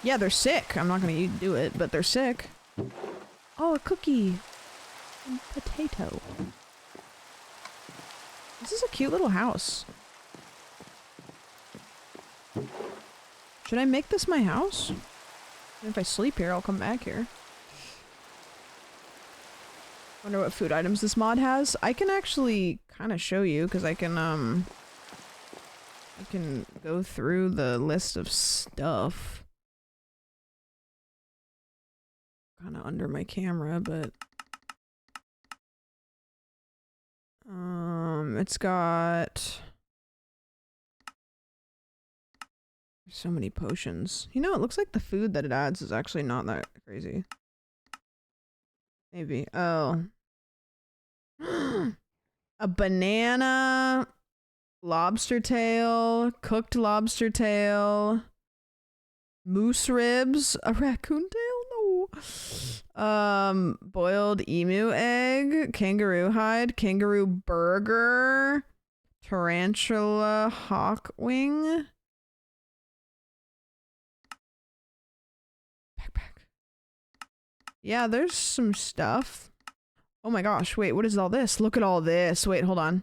Yeah, they're sick. I'm not gonna do it, but they're sick. Oh, a cookie. And potato. This is a cute little house. Should I make this my house? If I sleep here, I'll come back here. Wonder what food items this mod has. I can actually kind of show you because I can go through the list of stuff. Kind of under my camera, but it's got so many potions. You know, it looks like the food that it adds is actually not that crazy. Maybe. Oh. A banana, lobster tail, cooked lobster tail, moose ribs, a raccoon tail? No. Boiled emu egg, kangaroo hide, kangaroo burger, tarantula hawk wing. Backpack. Yeah, there's some stuff. Oh my gosh, wait, what is all this? Look at all this. Wait, hold on.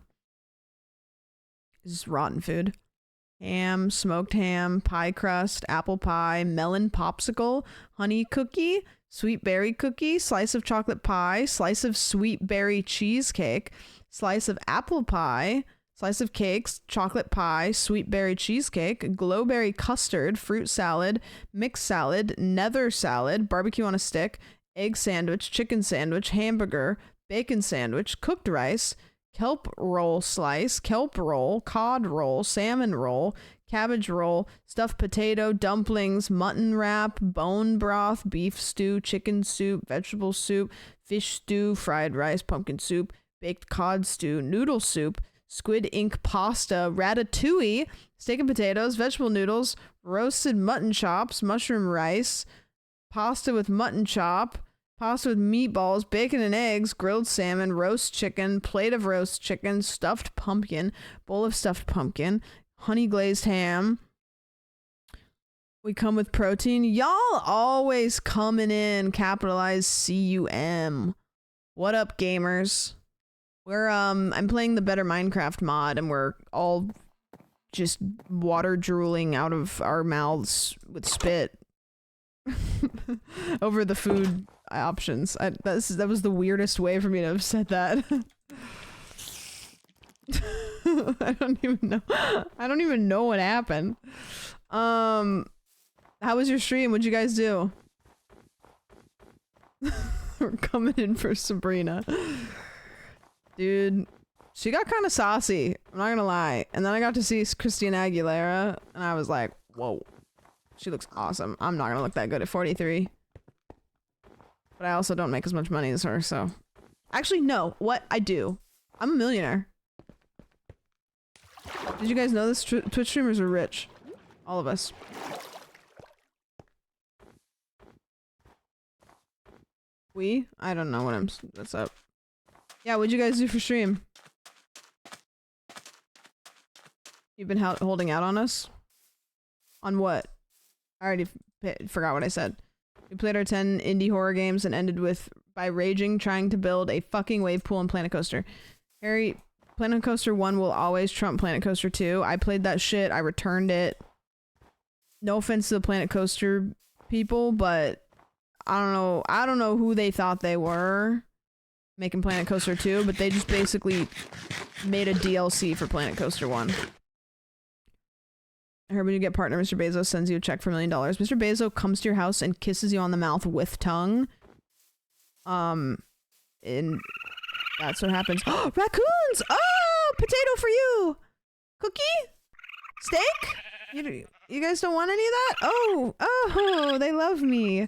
This is rotten food. Ham, smoked ham, pie crust, apple pie, melon popsicle, honey cookie, sweet berry cookie, slice of chocolate pie, slice of sweet berry cheesecake, slice of apple pie, slice of cakes, chocolate pie, sweet berry cheesecake, glowberry custard, fruit salad, mixed salad, nether salad, barbecue on a stick, egg sandwich, chicken sandwich, hamburger, bacon sandwich, cooked rice, kelp roll slice, kelp roll, cod roll, salmon roll, cabbage roll, stuffed potato, dumplings, mutton wrap, bone broth, beef stew, chicken soup, vegetable soup, fish stew, fried rice, pumpkin soup, baked cod stew, noodle soup, squid ink pasta, ratatouille, steak and potatoes, vegetable noodles, roasted mutton chops, mushroom rice, pasta with mutton chop, pasta with meatballs, bacon and eggs, grilled salmon, roast chicken, plate of roast chicken, stuffed pumpkin, bowl of stuffed pumpkin, honey glazed ham. We come with protein. Y'all always coming in, capitalized CUM. What up, gamers? We're I'm playing the Better Minecraft mod and we're all just water drooling out of our mouths with spit over the food options. That was the weirdest way for me to have said that. I don't even know what happened. How was your stream? What'd you guys do? We're coming in for Sabrina. Dude, she got kind of saucy, I'm not gonna lie. And then I got to see Christina Aguilera and I was like, whoa, she looks awesome. I'm not gonna look that good at 43. But I also don't make as much money as her, so. Actually, no. What? I do. I'm a millionaire. Did you guys know this? Twitch streamers are rich. All of us. I don't know what's up. Yeah, what'd you guys do for stream? You've been holding out on us? On what? I already forgot what I said. We played our 10 indie horror games and ended by raging, trying to build a fucking wave pool in Planet Coaster. Harry, Planet Coaster 1 will always trump Planet Coaster 2. I played that shit. I returned it. No offense to the Planet Coaster people, but I don't know who they thought they were making Planet Coaster 2, but they just basically made a DLC for Planet Coaster 1. I heard when you get partner, Mr. Bezos sends you a check for $1 million. Mr. Bezos comes to your house and kisses you on the mouth with tongue. And that's what happens. Oh, raccoons! Oh, potato for you! Cookie? Steak? You guys don't want any of that? Oh, they love me.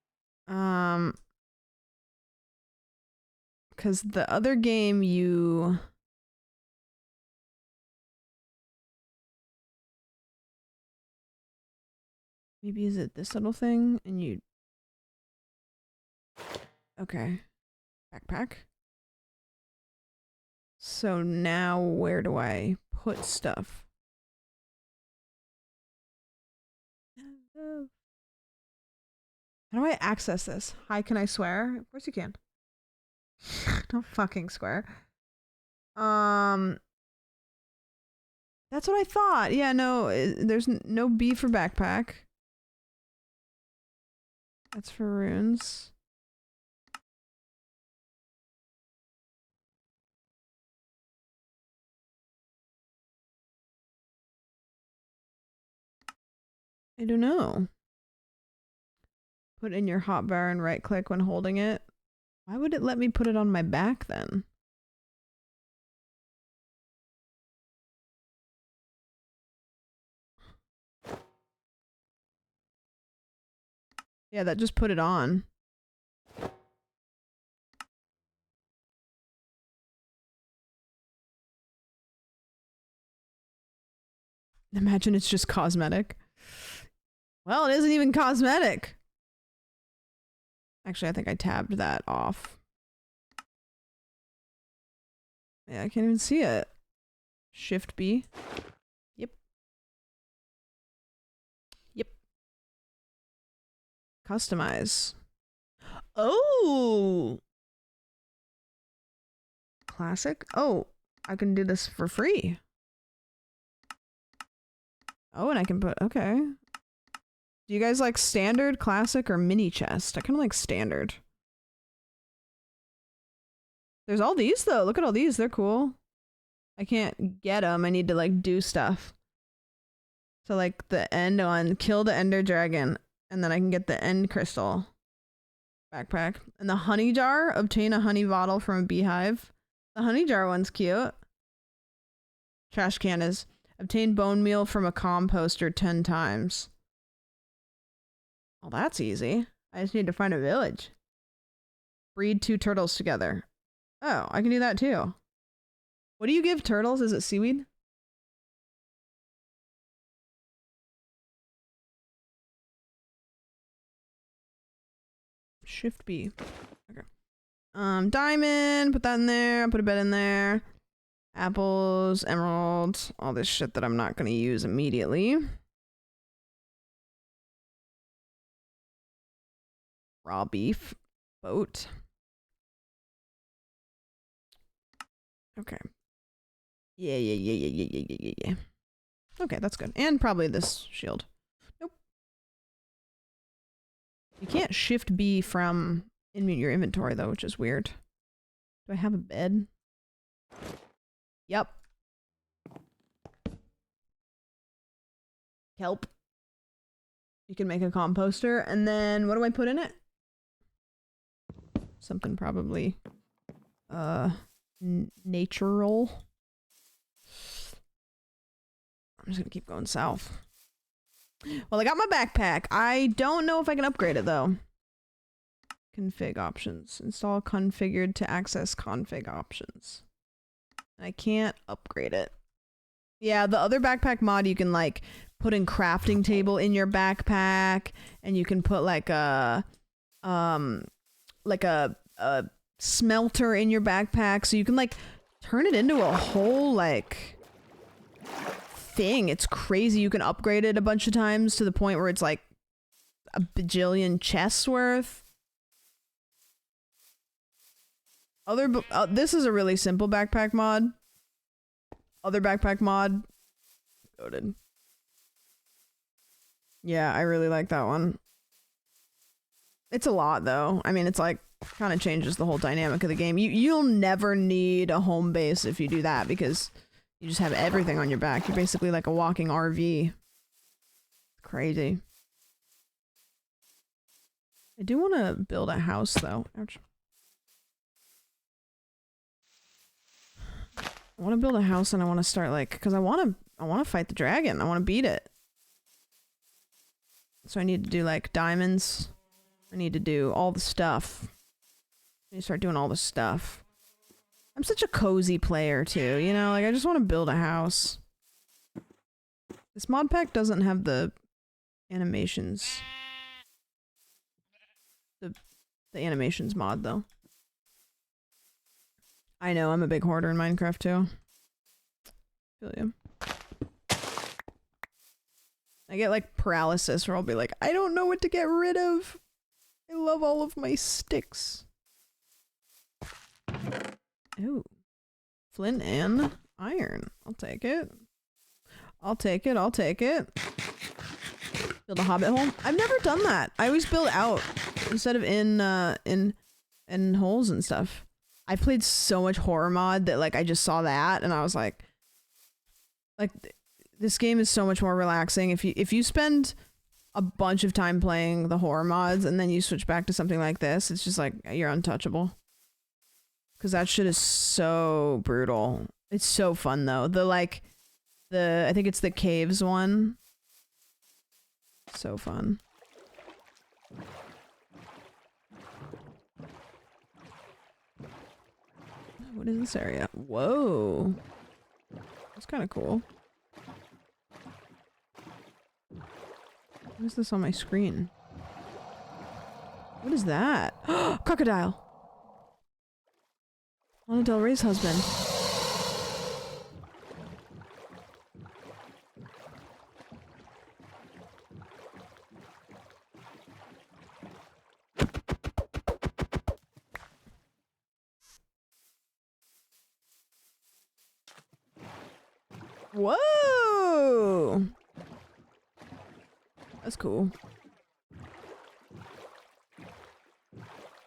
Because the other game you... Maybe is it this little thing and you... Okay. Backpack. So now where do I put stuff? How do I access this? Hi, can I swear? Of course you can. Don't fucking swear. That's what I thought. Yeah, no, there's no B for backpack. That's for runes. I don't know. Put in your hotbar and right click when holding it. Why would it let me put it on my back then? Yeah, that just put it on. Imagine it's just cosmetic. Well, it isn't even cosmetic. Actually, I think I tabbed that off. Yeah, I can't even see it. Shift B. Yep. Yep. Customize. Oh! Classic? Oh, I can do this for free. Oh, and I can put, okay. Do you guys like standard, classic, or mini chest? I kind of like standard. There's all these though. Look at all these. They're cool. I can't get them. I need to like do stuff. So like the end on kill the ender dragon, and then I can get the end crystal backpack. And the honey jar, obtain a honey bottle from a beehive. The honey jar one's cute. Trash can is obtain bone meal from a composter 10 times. Well, that's easy. I just need to find a village. Breed 2 turtles together. Oh, I can do that too. What do you give turtles? Is it seaweed? Shift B. Okay. Diamond, put that in there, put a bed in there. Apples, emeralds, all this shit that I'm not gonna use immediately. Raw beef, boat. Okay. Yeah. Okay, that's good. And probably this shield. Nope. You can't shift B from in your inventory though, which is weird. Do I have a bed? Yep. Kelp. You can make a composter, and then what do I put in it? Something probably natural. I'm just gonna keep going south. Well, I got my backpack. I don't know if I can upgrade it though. Config options. Install configured to access config options. I can't upgrade it. Yeah, the other backpack mod you can like put in crafting table in your backpack, and you can put like a smelter in your backpack, so you can like turn it into a whole like thing. It's crazy. You can upgrade it a bunch of times to the point where it's like a bajillion chests worth. This is a really simple backpack mod. Other backpack mod. Goated. Yeah, I really like that one. It's a lot though. I mean, it's like kind of changes the whole dynamic of the game. You'll never need a home base if you do that, because you just have everything on your back. You're basically like a walking RV. It's crazy. I do want to build a house though. Ouch. I want to build a house, and I want to start like, because I want to fight the dragon. I want to beat it. So I need to do like diamonds. I need to do all the stuff. I need to start doing all the stuff. I'm such a cozy player too, you know? Like, I just want to build a house. This mod pack doesn't have the animations. The animations mod, though. I know, I'm a big hoarder in Minecraft, too. Feel you. I get, like, paralysis, where I'll be like, I don't know what to get rid of. I love all of my sticks. Ooh. Flint and iron. I'll take it. I'll take it, I'll take it. Build a hobbit hole. I've never done that. I always build out instead of in holes and stuff. I played so much horror mod that like I just saw that and I was like this game is so much more relaxing if you spend a bunch of time playing the horror mods and then you switch back to something like this, it's just like you're untouchable. Cause that shit is so brutal. It's so fun though. I think it's the caves one. So fun. What is this area? Whoa. That's kind of cool. What is this on my screen? What is that? Crocodile! Lana Del Rey's husband. Whoa! That's cool.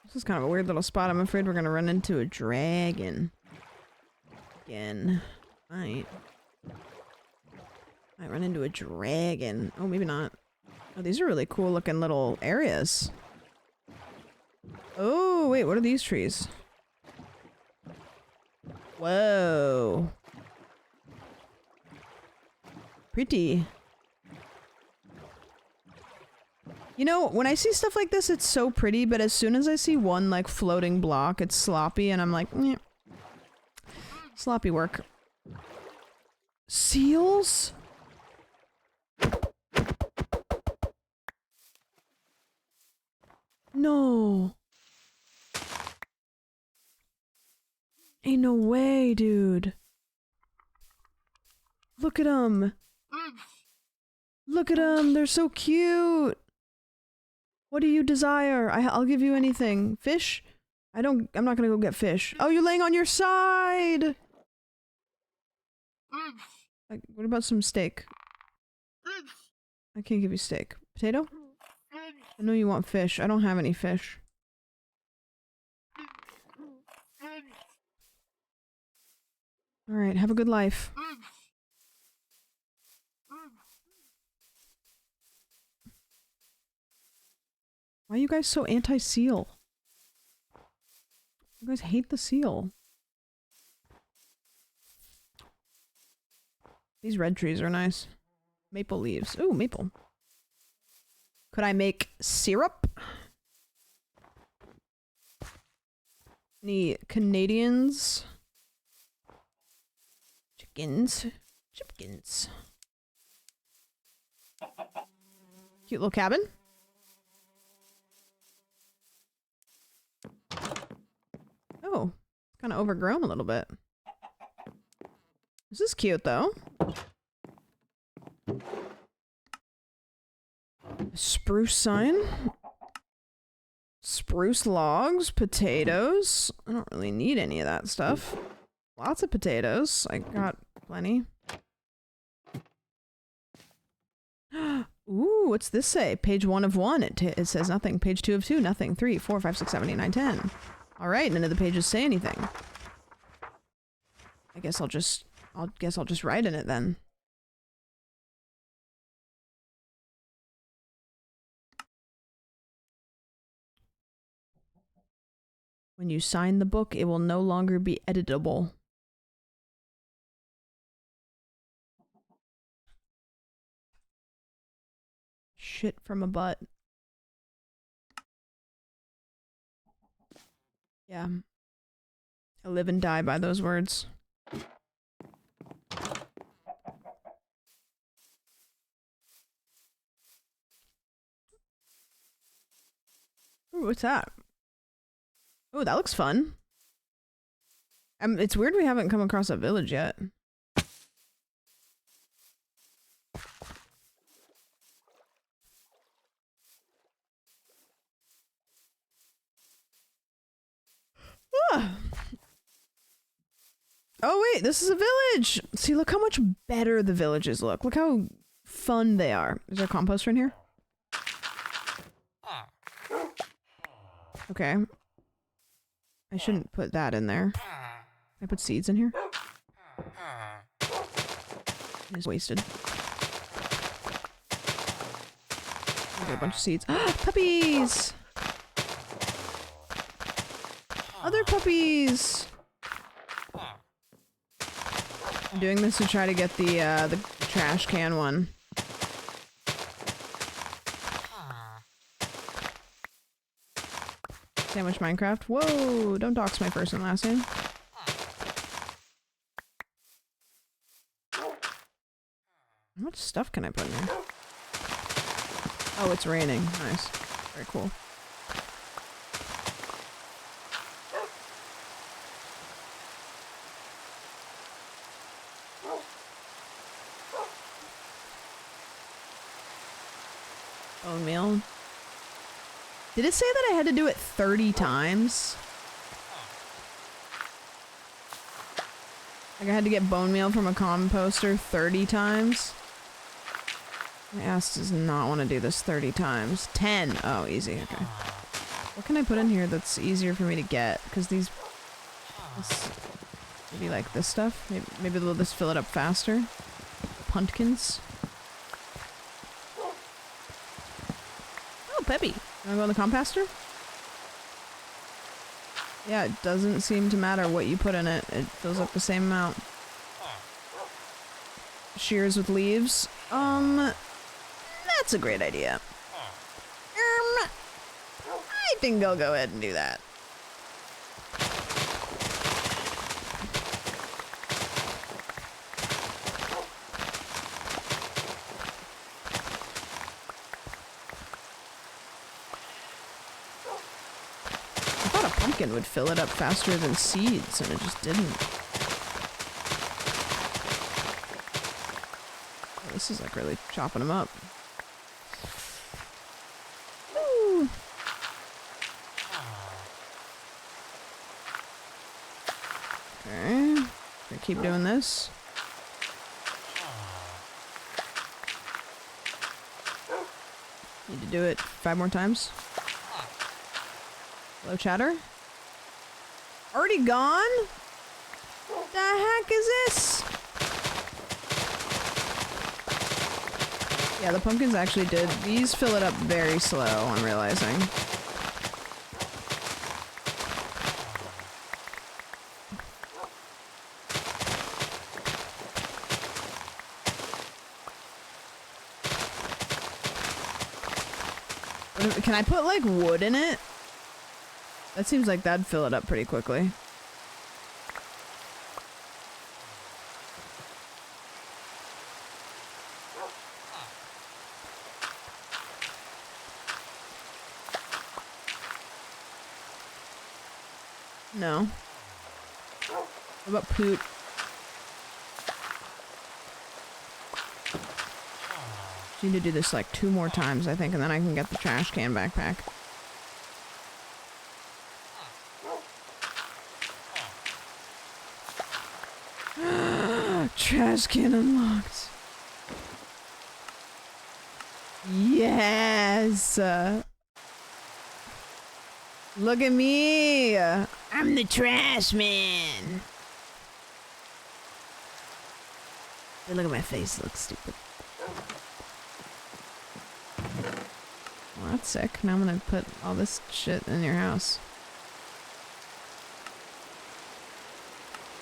This is kind of a weird little spot. I'm afraid we're gonna run into a dragon. Again. Might run into a dragon. Oh, maybe not. Oh, these are really cool looking little areas. Oh, wait, what are these trees? Whoa. Pretty. You know, when I see stuff like this, it's so pretty, but as soon as I see one, like, floating block, it's sloppy, and I'm like, eh. Sloppy work. Seals? No. Ain't no way, dude. Look at them. Look at them. They're so cute. What do you desire? I'll give you anything. Fish? I'm not gonna go get fish. Oh, you're laying on your side. Like, what about some steak? I can't give you steak. Potato? I know you want fish. I don't have any fish. Alright, have a good life. Why are you guys so anti-seal? You guys hate the seal. These red trees are nice. Maple leaves. Ooh, maple. Could I make syrup? Any Canadians? Chickens. Chipkins. Cute little cabin. Oh, kind of overgrown a little bit. This is cute though. Spruce sign. Spruce logs, potatoes. I don't really need any of that stuff. Lots of potatoes. I got plenty. Ooh, what's this say? Page 1 of 1. It says nothing. Page 2 of 2, nothing. 3, 4, 5, 6, 7, 8, 9, 10. Alright, none of the pages say anything. I guess I'll just write in it then. When you sign the book, it will no longer be editable. Shit from a butt. Yeah. I live and die by those words. Ooh, what's that? Oh, that looks fun. It's weird we haven't come across a village yet. Ah. Oh wait, this is a village! See, look how much better the villages look. Look how fun they are. Is there a composter in here? Okay. I shouldn't put that in there. Can I put seeds in here? It's wasted. I got a bunch of seeds. Puppies! Other puppies! I'm doing this to try to get the trash can one. Sandwich Minecraft. Whoa! Don't dox my first and last name. How much stuff can I put in here? Oh, it's raining. Nice. Very cool. Bone meal. Did it say that I had to do it 30 times? Like I had to get bone meal from a composter 30 times? My ass does not want to do this 30 times. 10! Oh, easy, okay. What can I put in here that's easier for me to get? Because these... maybe like this stuff? Maybe they'll just fill it up faster? Pumpkins? Oh, Peppy! Wanna go in the composter? Yeah, it doesn't seem to matter what you put in it. It fills up the same amount. Shears with leaves. That's a great idea. I think I'll go ahead and do that. Would fill it up faster than seeds, and it just didn't. Oh, this is like really chopping them up. Woo. Okay, gonna keep doing this. Need to do it 5 more times. Hello, chatter. Already gone? The heck is this? Yeah, the pumpkins actually did. These fill it up very slow, I'm realizing. Can I put, like, wood in it? That seems like that'd fill it up pretty quickly. No. What about poot? Need to do this like 2 more times, I think, and then I can get the trash can backpack. Trash can unlocked. Yes. Look at me. I'm the trash man. Hey, look at my face. It looks stupid. Well, that's sick. Now I'm gonna put all this shit in your house.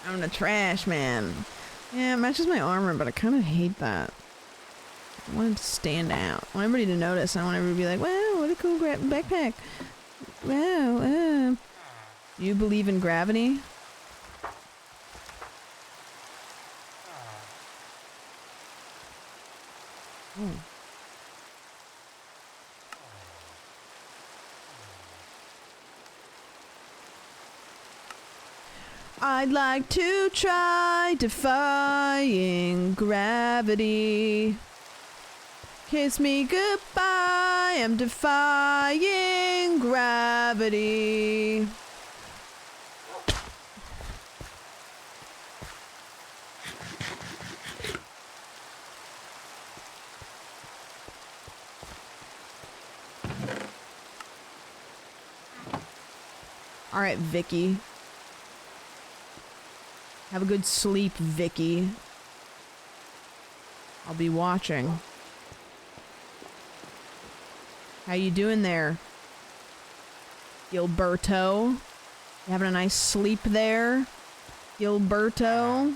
I'm the trash man. Yeah, it matches my armor, but I kind of hate that. I want it to stand out. I want everybody to notice. I want everybody to be like, wow, what a cool backpack. Wow, Do you believe in gravity? Oh. I'd like to try defying gravity. Kiss me goodbye, I'm defying gravity. All right, Vicky. Have a good sleep, Vicky. I'll be watching. How you doing there, Gilberto? You having a nice sleep there, Gilberto?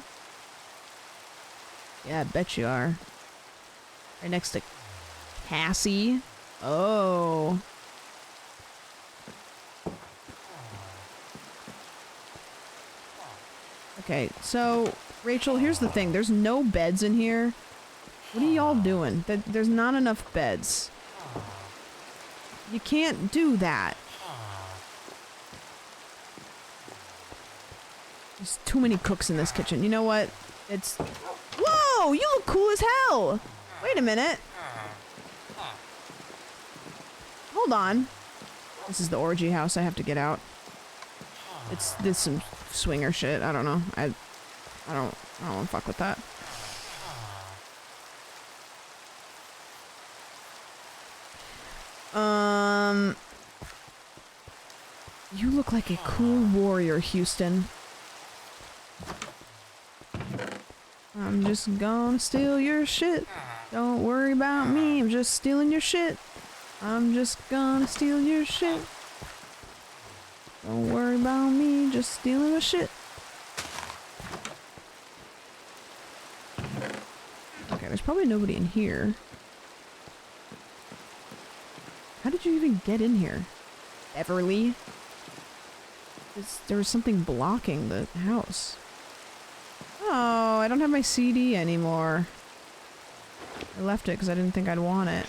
Yeah, I bet you are. Right next to Cassie. Oh. Okay, so, Rachel, here's the thing. There's no beds in here. What are y'all doing? There's not enough beds. You can't do that. There's too many cooks in this kitchen. You know what? It's... Whoa! You look cool as hell! Wait a minute. Hold on. This is the orgy house. I have to get out. It's some swinger shit. I don't know. I don't want to fuck with that. You look like a cool warrior, Houston. I'm just gonna steal your shit. Don't worry about me. I'm just stealing your shit. I'm just gonna steal your shit. Don't worry about me. Just stealing your shit. Okay, there's probably nobody in here. How did you even get in here? Beverly? There was something blocking the house. Oh, I don't have my CD anymore. I left it because I didn't think I'd want it.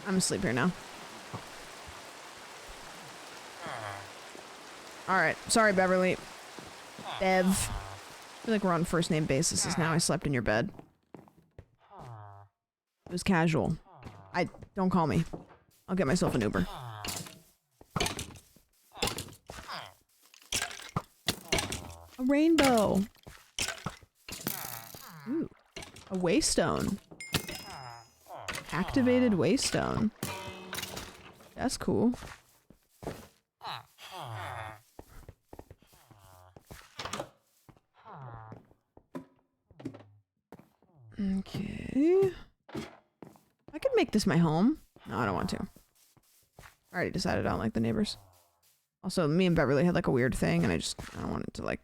I'm asleep here now. Alright, sorry Beverly. Bev. I feel like we're on first name basis as now I slept in your bed. It was casual. Don't call me. I'll get myself an Uber. A rainbow. Ooh. A waystone. Activated waystone. That's cool. Okay. I could make this my home. No, I don't want to. I already decided I don't like the neighbors. Also, me and Beverly had like a weird thing and I don't want it to like...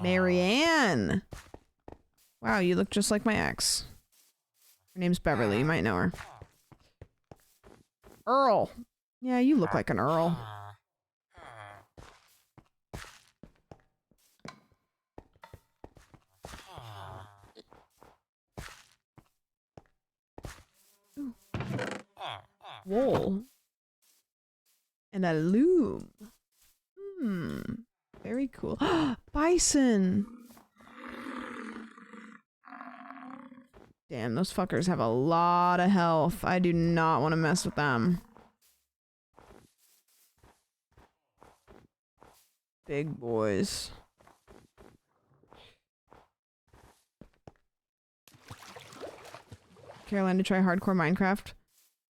Marianne! Wow, you look just like my ex. Her name's Beverly, you might know her. Earl! Yeah, you look like an Earl. Ooh. Wool. And a loom. Very cool. Bison! Damn, those fuckers have a lot of health. I do not want to mess with them. Big boys. Caroline to try hardcore Minecraft.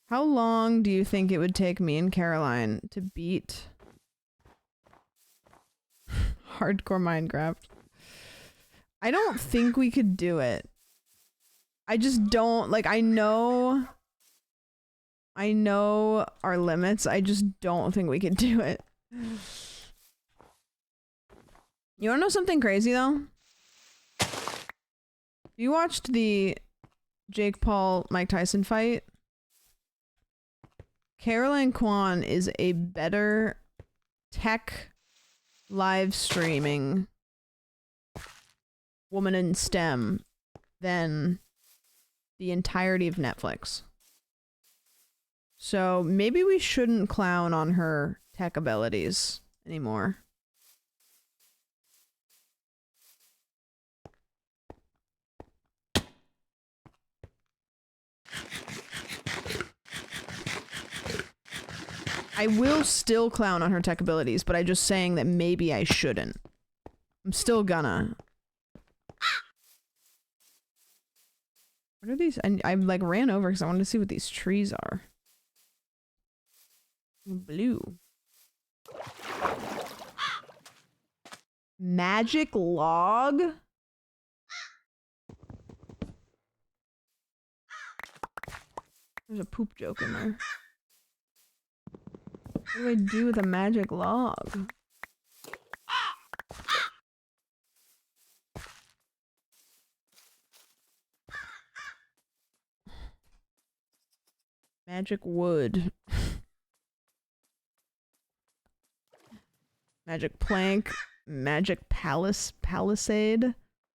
How long do you think it would take me and Caroline to beat hardcore Minecraft? I don't think we could do it. I just don't, like, I know our limits. I just don't think we could do it. You wanna know something crazy though? You watched the Jake Paul Mike Tyson fight? Caroline Kwan is a better tech live streaming woman in STEM than the entirety of Netflix. So maybe we shouldn't clown on her tech abilities anymore. I will still clown on her tech abilities, but I'm just saying that maybe I shouldn't. I'm still gonna. What are these? I like ran over because I wanted to see what these trees are. Blue. Magic log? There's a poop joke in there. What do I do with a magic log? Magic wood. Magic plank. Magic palisade.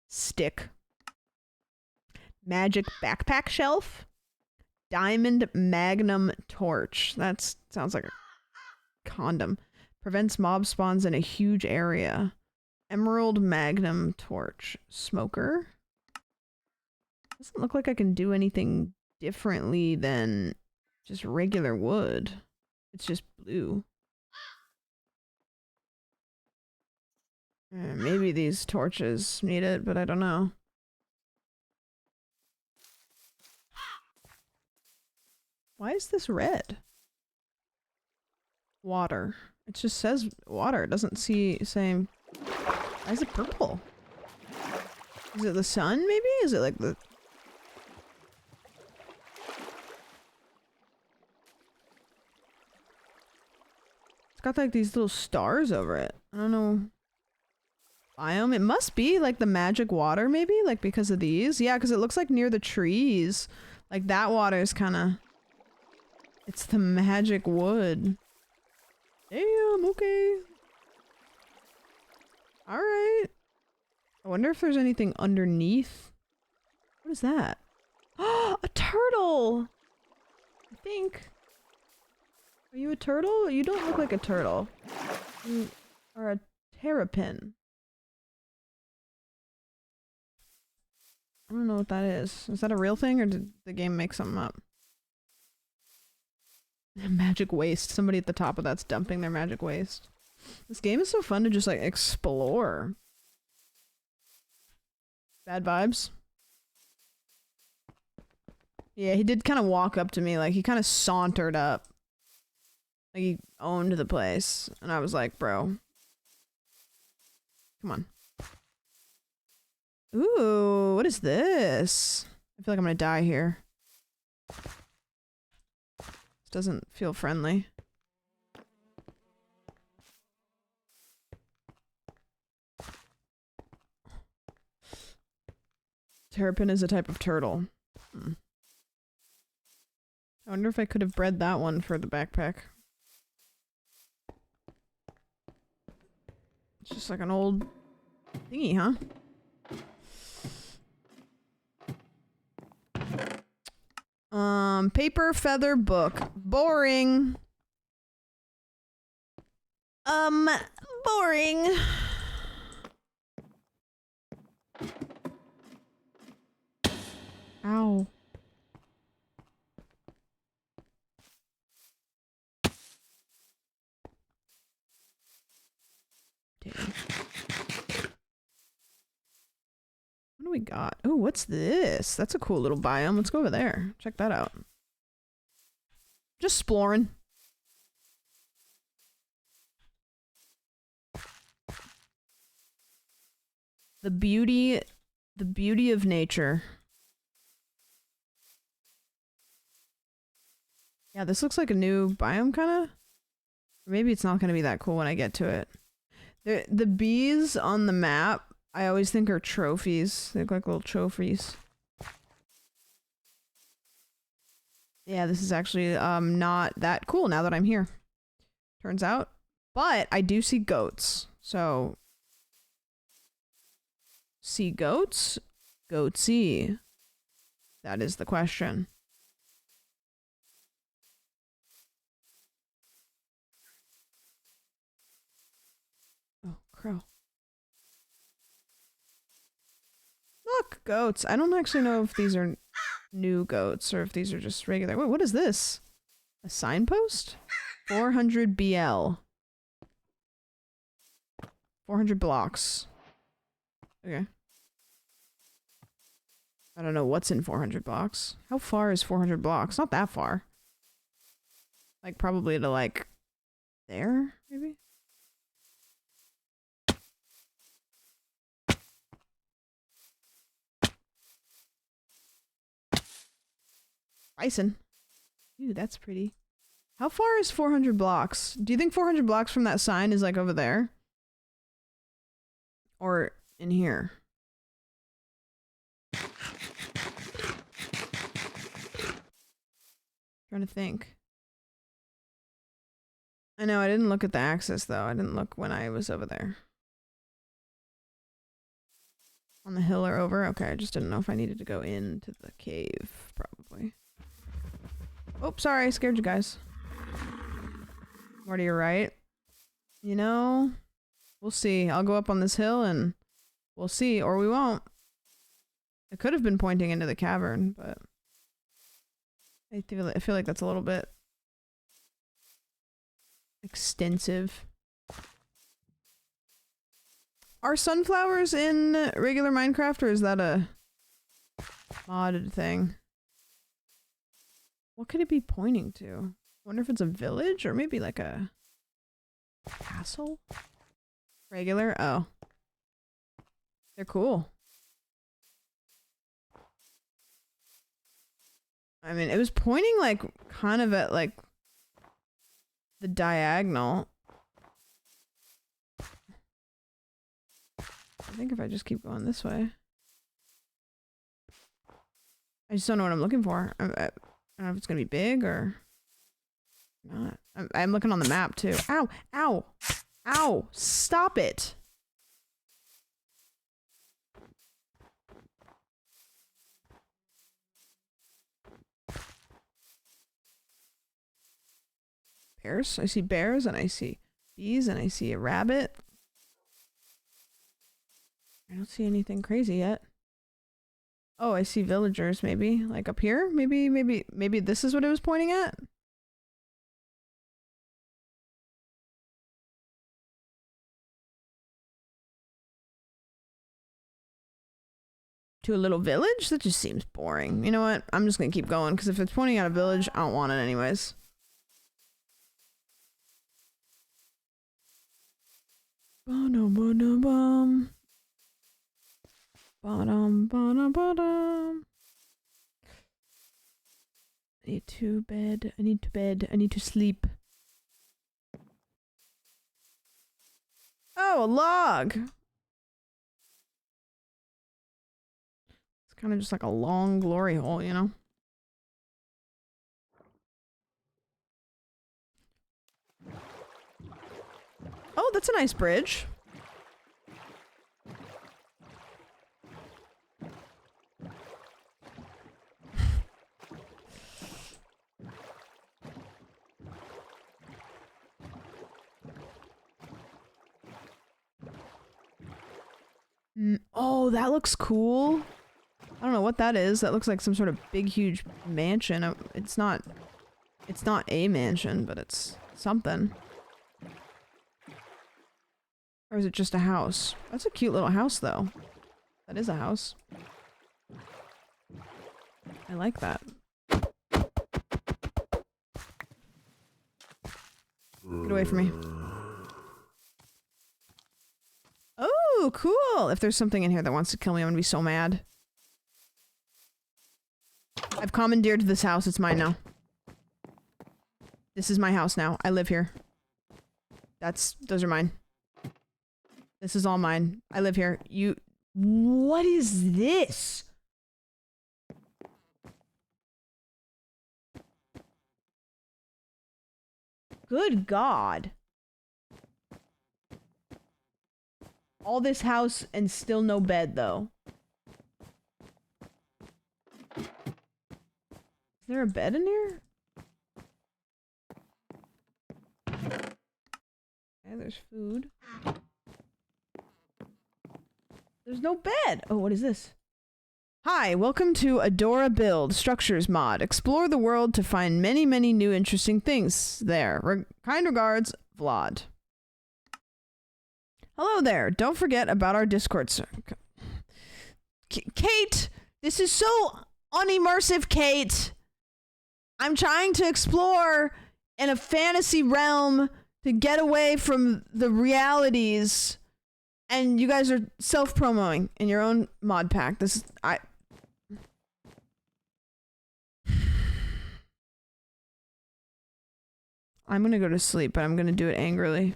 Stick. Magic backpack shelf. Diamond magnum torch. That sounds like a condom. Prevents mob spawns in a huge area. Emerald magnum torch. Smoker. Doesn't look like I can do anything differently than just regular wood. It's just blue. Maybe these torches need it, but I don't know. Why is this red? Water. It just says water. It doesn't say... Why is it purple? Is it the sun, maybe? Is it like the... It's got like these little stars over it. I don't know. Biome? It must be like the magic water, maybe? Like because of these? Yeah, because it looks like near the trees. Like that water is kind of... It's the magic wood. Damn, okay. Alright. I wonder if there's anything underneath. What is that? Oh, a turtle! I think. Are you a turtle? You don't look like a turtle. You are a terrapin. I don't know what that is. Is that a real thing or did the game make something up? Magic waste. Somebody at the top of that's dumping their magic waste. This game is so fun to just like explore. Bad vibes? Yeah, he did kind of walk up to me. Like he kind of sauntered up. Like he owned the place. And I was like, bro. Come on. Ooh, what is this? I feel like I'm gonna die here. Doesn't feel friendly. Terrapin is a type of turtle. I wonder if I could have bred that one for the backpack. It's just like an old thingy, huh? Paper feather book. Boring. Boring. Ow. Damn. What do we got? Oh, what's this? That's a cool little biome. Let's go over there. Check that out. Just exploring. The beauty of nature. Yeah, this looks like a new biome, kind of. Maybe it's not going to be that cool when I get to it. The bees on the map, I always think are trophies. They look like little trophies. Yeah, this is actually not that cool now that I'm here. Turns out, But I do see goats. So see goats? Goatsy. That is the question. Oh, crow. Look, goats. I don't actually know if these are new goats or if these are just regular. Wait, what is this? A signpost? 400 BL. 400 blocks. Okay. I don't know what's in 400 blocks. How far is 400 blocks? Not that far. Like, probably to, like, there, maybe? Tyson. Ooh, that's pretty. How far is 400 blocks? Do you think 400 blocks from that sign is, like, over there? Or in here? Trying to think. I know, I didn't look at the axis, though. I didn't look when I was over there. On the hill or over? Okay, I just didn't know if I needed to go into the cave, probably. Oh, sorry, I scared you guys. Morty, you're right. You know, we'll see. I'll go up on this hill and we'll see, or we won't. I could have been pointing into the cavern, but I feel like that's a little bit extensive. Are sunflowers in regular Minecraft, or is that a modded thing? What could it be pointing to? I wonder if it's a village or maybe like a castle? Regular? Oh. They're cool. I mean, it was pointing like kind of at like the diagonal. I think if I just keep going this way. I just don't know what I'm looking for. I don't know if it's gonna be big or not. I'm looking on the map too. Ow! Ow! Ow! Stop it! Bears? I see bears and I see bees and I see a rabbit. I don't see anything crazy yet. Oh, I see villagers maybe. Like up here? Maybe this is what it was pointing at? To a little village? That just seems boring. You know what? I'm just gonna keep going because if it's pointing at a village, I don't want it anyways. Ba-dum. Bottom, bottom, bottom. I need to bed. I need to bed. I need to sleep. Oh, a log. It's kind of just like a long glory hole, you know? Oh, that's a nice bridge. Oh, that looks cool. I don't know what that is. That looks like some sort of big, huge mansion. It's not a mansion, but it's something. Or is it just a house? That's a cute little house, though. That is a house. I like that. Get away from me. Oh, cool! If there's something in here that wants to kill me, I'm gonna be so mad. I've commandeered this house. It's mine now. This is my house now. I live here. Those are mine. This is all mine. I live here. What is this? Good God. All this house and still no bed, though. Is there a bed in here? Okay, there's food. There's no bed! Oh, what is this? Hi, welcome to Adora Build Structures mod. Explore the world to find many, many new interesting things there. Kind regards, Vlad. Hello there. Don't forget about our Discord. Kate! This is so unimmersive, Kate! I'm trying to explore in a fantasy realm to get away from the realities, and you guys are self-promoing in your own mod pack. This is... I'm gonna go to sleep, but I'm gonna do it angrily.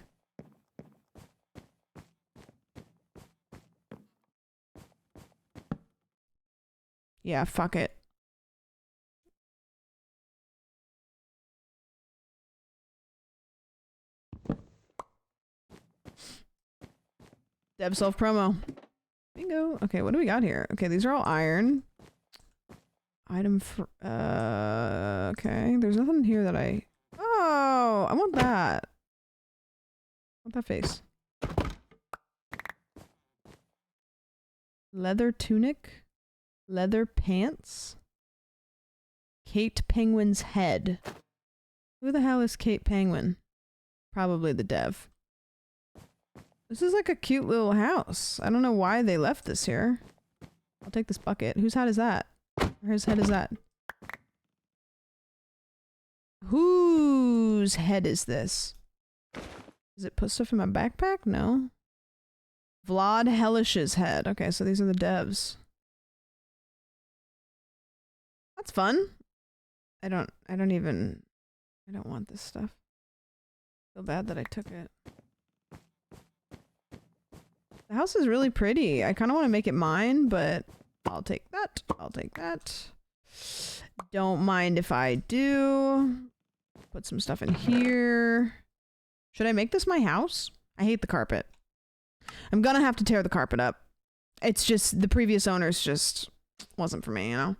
Yeah, fuck it. Dev self-promo. Bingo. Okay, what do we got here? Okay, these are all iron. Item for... okay, there's nothing here that I... Oh, I want that. I want that face. Leather tunic. Leather pants. Kate Penguin's head. Who the hell is Kate Penguin? Probably the dev. This is like a cute little house. I don't know why they left this here. I'll take this bucket. Whose hat is that? Whose head is that? Whose head is this? Does it put stuff in my backpack? No. Vlad Hellish's head. Okay, so these are the devs. That's fun. I don't want this stuff. Feel bad that I took it. The house is really pretty. I kind of want to make it mine, but I'll take that. I'll take that. Don't mind if I do. Put some stuff in here. Should I make this my house? I hate the carpet. I'm gonna have to tear the carpet up. It's just, the previous owners just wasn't for me, you know?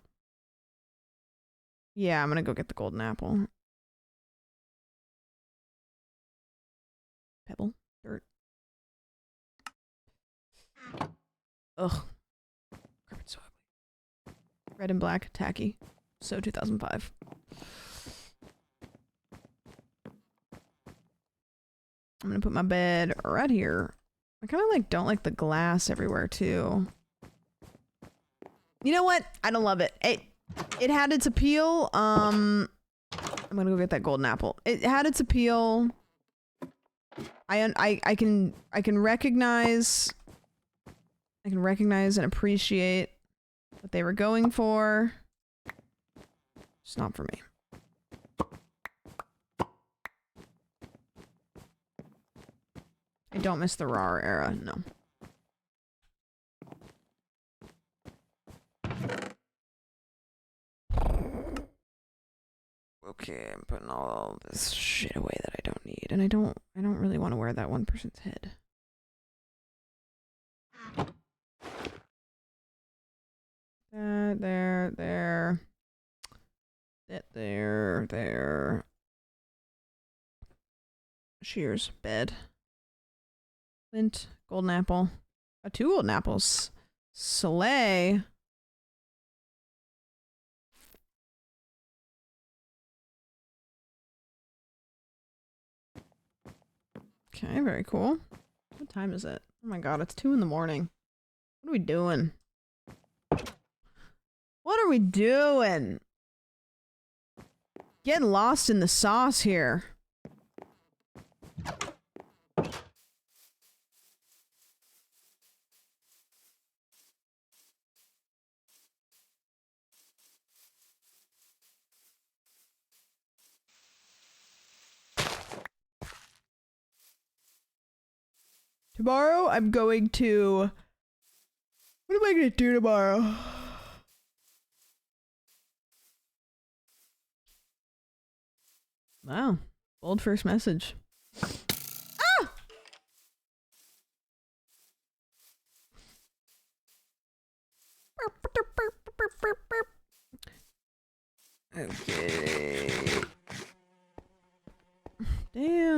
Yeah, I'm gonna go get the golden apple. Pebble. Dirt. Ugh. Carpet's so ugly. Red and black. Tacky. So 2005. I'm gonna put my bed right here. I kind of like don't like the glass everywhere too. You know what? I don't love it. It had its appeal. I'm gonna go get that golden apple. It had its appeal. I can recognize and appreciate what they were going for. It's not for me. I don't miss the RAR era, no. Okay, I'm putting all this shit away that I don't need, and I don't really want to wear that one person's head. There. Shears, bed. Flint, golden apple. 2 golden apples. Soleil. Okay, very cool. What time is it? Oh my god, it's 2 in the morning. What are we doing? What are we doing? Getting lost in the sauce here. Tomorrow I'm going to... What am I going to do tomorrow? Wow. Bold first message. Ah!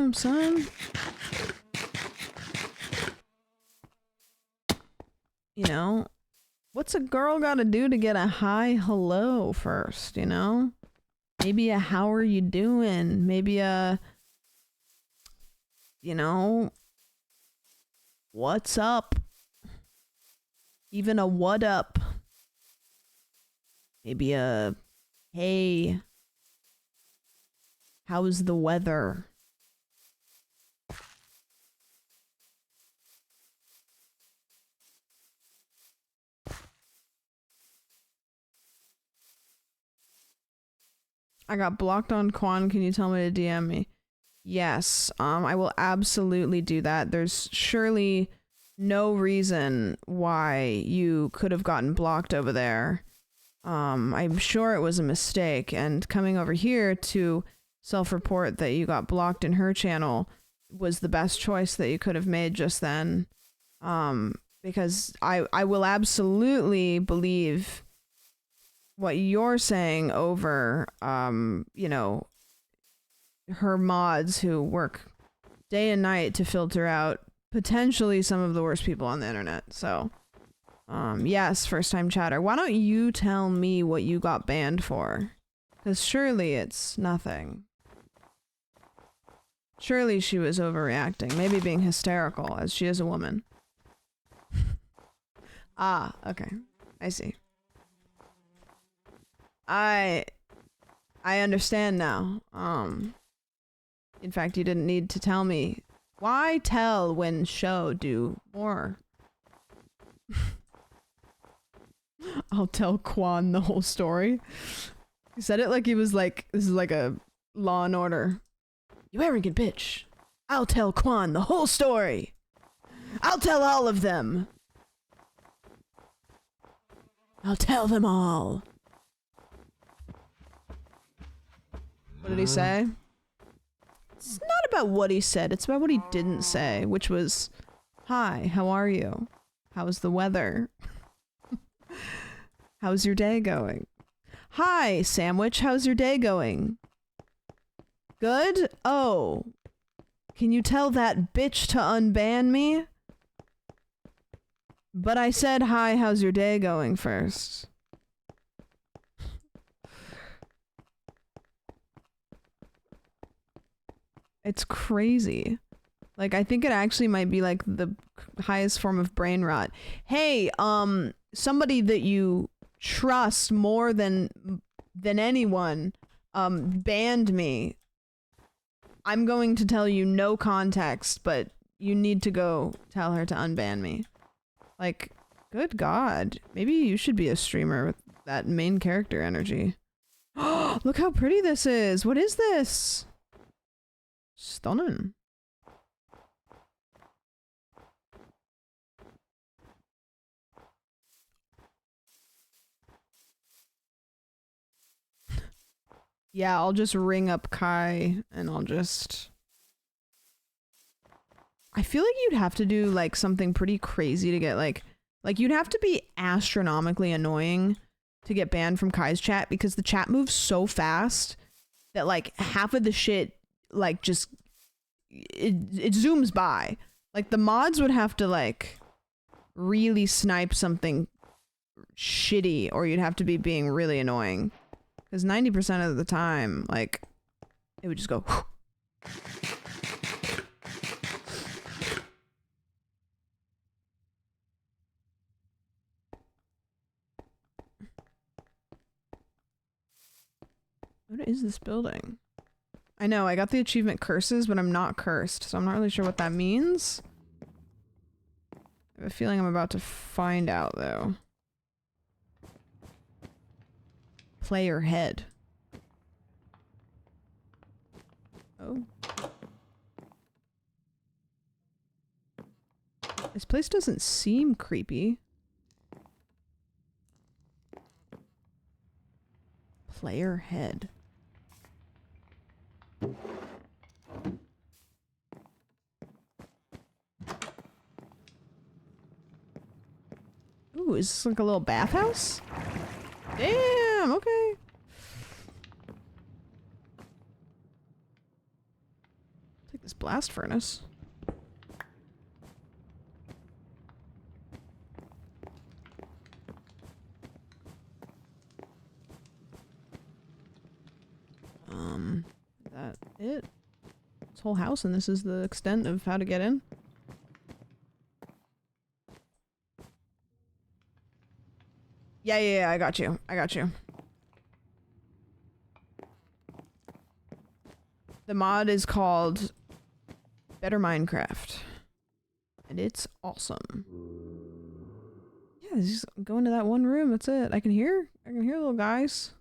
Damn, son. You know, what's a girl gotta do to get a hi hello first, you know? Maybe a how are you doing? Maybe a, you know, what's up? Even a what up? Maybe a, hey, how's the weather? I got blocked on Quan. Can you tell me to DM me? Yes, I will absolutely do that. There's surely no reason why you could have gotten blocked over there. I'm sure it was a mistake, and coming over here to self-report that you got blocked in her channel was the best choice that you could have made just then. Because I will absolutely believe what you're saying over, you know, her mods who work day and night to filter out potentially some of the worst people on the internet. So, yes, first time chatter. Why don't you tell me what you got banned for? Because surely it's nothing. Surely she was overreacting, maybe being hysterical, as she is a woman. Ah, okay. I see. I understand now. In fact, you didn't need to tell me. Why tell when show do more? I'll tell Quan the whole story. He said it like he was like, this is like a Law and Order. You arrogant bitch. I'll tell Quan the whole story. I'll tell all of them. I'll tell them all. What did he say? It's not about what he said, it's about what he didn't say, which was, hi, how are you? How's the weather? How's your day going? Hi, Sandwich, how's your day going? Good? Oh. Can you tell that bitch to unban me? But I said, hi, how's your day going first? It's crazy. Like, I think it actually might be like the highest form of brain rot. Hey, somebody that you trust more than anyone, banned me. I'm going to tell you no context, but you need to go tell her to unban me. Like, good God. Maybe you should be a streamer with that main character energy. Oh, look how pretty this is. What is this? Stunning. Yeah, I'll just ring up Kai and I'll just... I feel like you'd have to do like something pretty crazy to get like you'd have to be astronomically annoying to get banned from Kai's chat, because the chat moves so fast that like half of the shit like just it zooms by. Like the mods would have to like really snipe something shitty, or you'd have to be being really annoying, because 90% of the time like it would just go What is this building? I know, I got the achievement curses, but I'm not cursed, so I'm not really sure what that means. I have a feeling I'm about to find out, though. Player head. Oh. This place doesn't seem creepy. Player head. Ooh, is this like a little bathhouse? Damn, okay. It's like the this blast furnace. Is that it? This whole house, and this is the extent of how to get in? Yeah, I got you. I got you. The mod is called Better Minecraft. And it's awesome. Yeah, just go into that one room, that's it. I can hear little guys.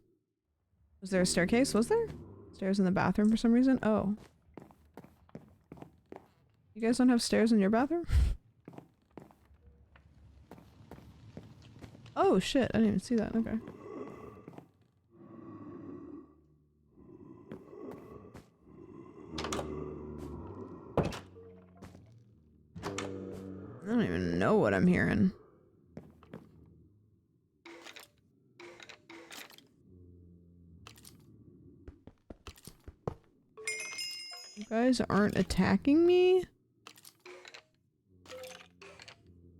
Was there a staircase? Was there? Stairs in the bathroom for some reason? Oh. You guys don't have stairs in your bathroom? Oh shit, I didn't even see that. Okay. I don't even know what I'm hearing. You guys aren't attacking me?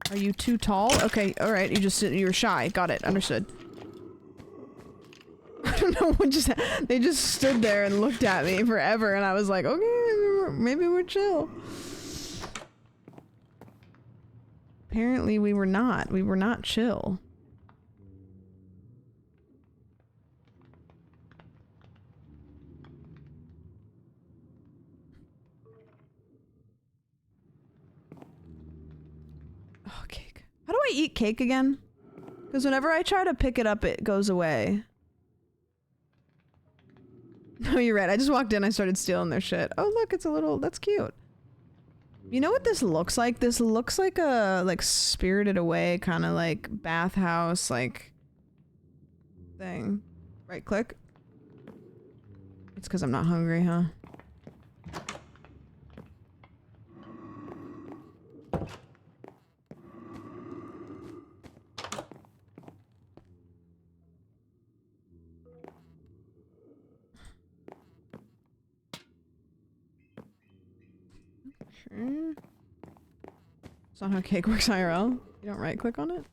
Are you too tall? Okay, alright, you're shy. Got it, understood. I don't know what just they just stood there and looked at me forever and I was like, okay, maybe we're chill. Apparently we were not. We were not chill. Oh, cake. How do I eat cake again? Because whenever I try to pick it up, it goes away. No, you're right. I just walked in, I started stealing their shit. Oh, look, it's a little... That's cute. You know what this looks like? This looks like a, like, Spirited Away kind of, like, bathhouse, like, thing. Right click. It's because I'm not hungry, huh? Sure. It's not how cake works IRL. You don't right click on it?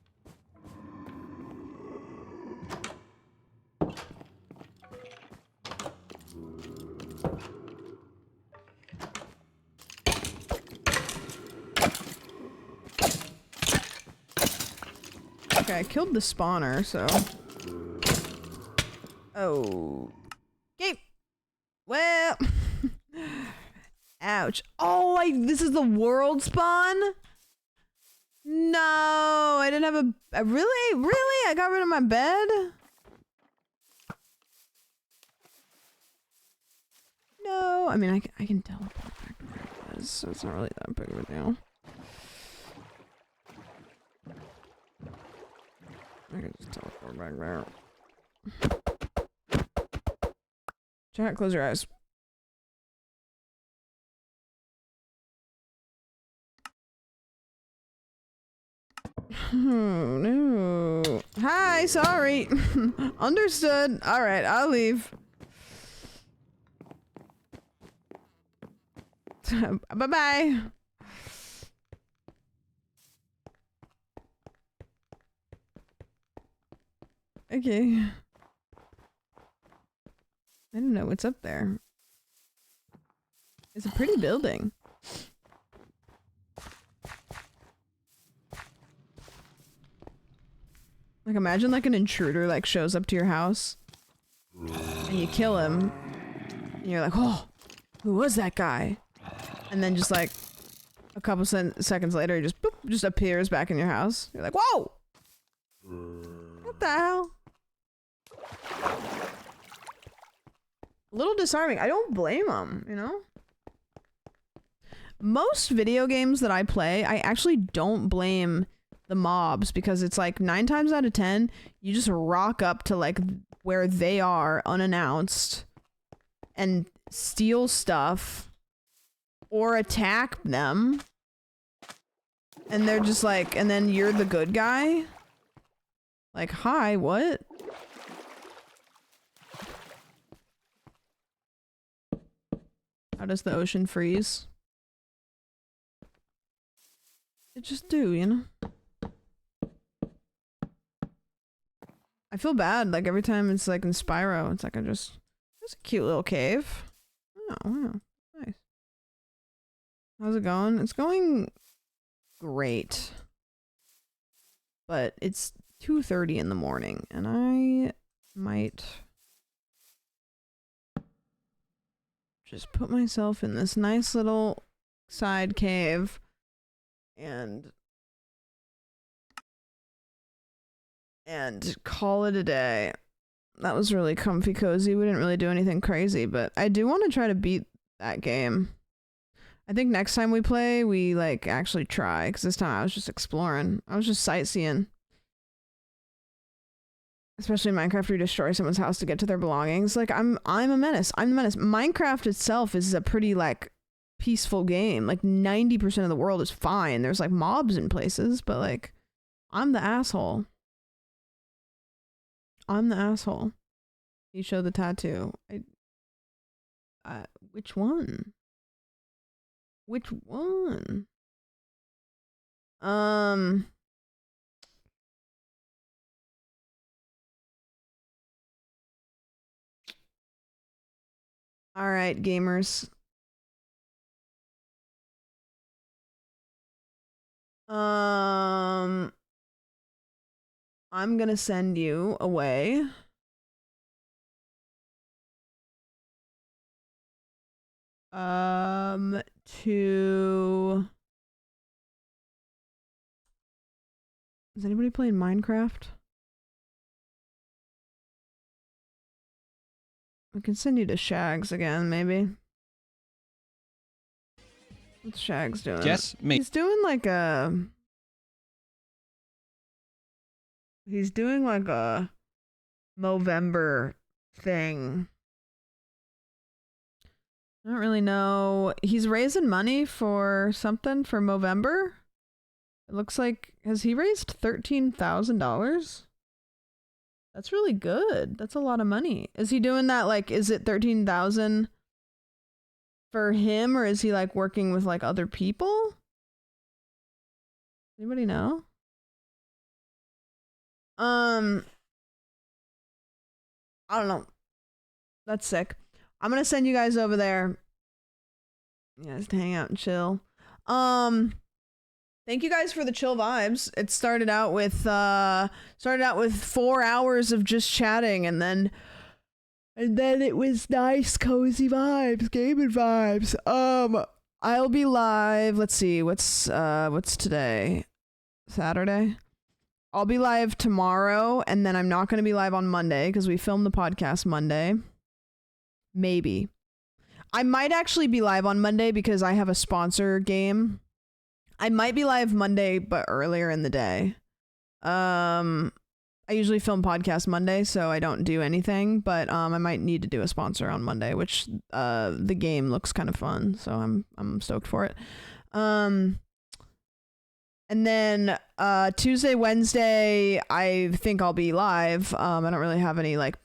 Okay, I killed the spawner, so... Oh. Okay. Well... Ouch. Oh, this is the world spawn? No, I didn't have a really? Really? I got rid of my bed? No, I mean, I can teleport back to where it was, so it's not really that big of a deal. I can just teleport back there. Chat, close your eyes. Oh, no. Hi, sorry. Understood. Alright, I'll leave. Bye-bye. Okay. I don't know what's up there. It's a pretty building. Like, imagine like an intruder like shows up to your house and you kill him and you're like, oh, who was that guy? And then just like a couple seconds later, he just boop, just appears back in your house. You're like, whoa! What the hell? A little disarming. I don't blame him, you know? Most video games that I play, I actually don't blame the mobs, because it's like 9 times out of 10 you just rock up to like where they are unannounced and steal stuff or attack them, and they're just like, and then you're the good guy. Like, hi, what? How does the ocean freeze? It just do, you know? I feel bad, like every time it's like in Spyro, it's like it's a cute little cave. Oh, wow. Nice. How's it going? It's going great. But it's 2:30 in the morning, and I might just put myself in this nice little side cave and call it a day. That was really comfy cozy. We didn't really do anything crazy, but I do want to try to beat that game. I think next time we play, we like actually try, because this time I was just exploring. I was just sightseeing. Especially in Minecraft, where you destroy someone's house to get to their belongings. Like, I'm a menace. I'm the menace. Minecraft itself is a pretty, like, peaceful game. Like, 90% of the world is fine. There's, like, mobs in places, but, like, I'm the asshole. I'm the asshole. You show the tattoo. Which one? Which one? All right, gamers. I'm gonna send you away. To... Is anybody playing Minecraft? I can send you to Shags again, maybe. What's Shags doing? Guess me. He's doing like a... He's doing like a Movember thing. I don't really know. He's raising money for something for Movember. It looks like... Has he raised $13,000? That's really good. That's a lot of money. Is he doing that, like, is it 13,000 for him, or is he, like, working with, like, other people? Anybody know? I don't know. That's sick. I'm gonna send you guys over there. You guys to hang out and chill. Thank you guys for the chill vibes. It started out with 4 hours of just chatting, and then it was nice, cozy vibes, gaming vibes. I'll be live. Let's see, what's today? Saturday? I'll be live tomorrow, and then I'm not going to be live on Monday because we filmed the podcast Monday. Maybe. I might actually be live on Monday because I have a sponsor game. I might be live Monday, but earlier in the day. I usually film podcast Monday, so I don't do anything, but I might need to do a sponsor on Monday, which the game looks kind of fun, so I'm stoked for it. And then Tuesday, Wednesday, I think I'll be live. I don't really have any like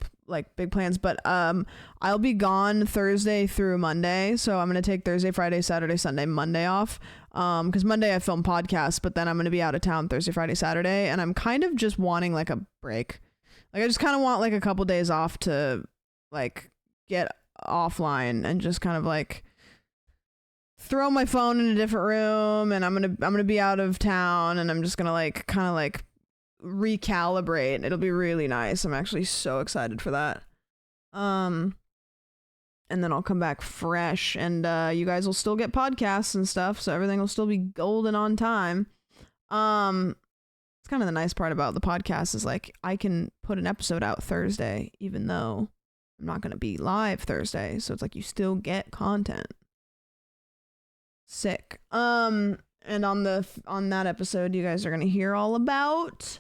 big plans, but I'll be gone Thursday through Monday, so I'm gonna take Thursday, Friday, Saturday, Sunday, Monday off. Because Monday I film podcasts, but then I'm gonna be out of town Thursday, Friday, Saturday, and I'm kind of just wanting like a break. Like I just kind of want like a couple days off to like get offline and just kind of like throw my phone in a different room, and I'm gonna be out of town, and I'm just gonna like kind of like recalibrate. It'll be really nice. I'm actually so excited for that. And then I'll come back fresh, and you guys will still get podcasts and stuff, so everything will still be golden on time. It's kind of the nice part about the podcast is like I can put an episode out Thursday even though I'm not going to be live Thursday, so it's like you still get content. Sick. And on that episode you guys are going to hear all about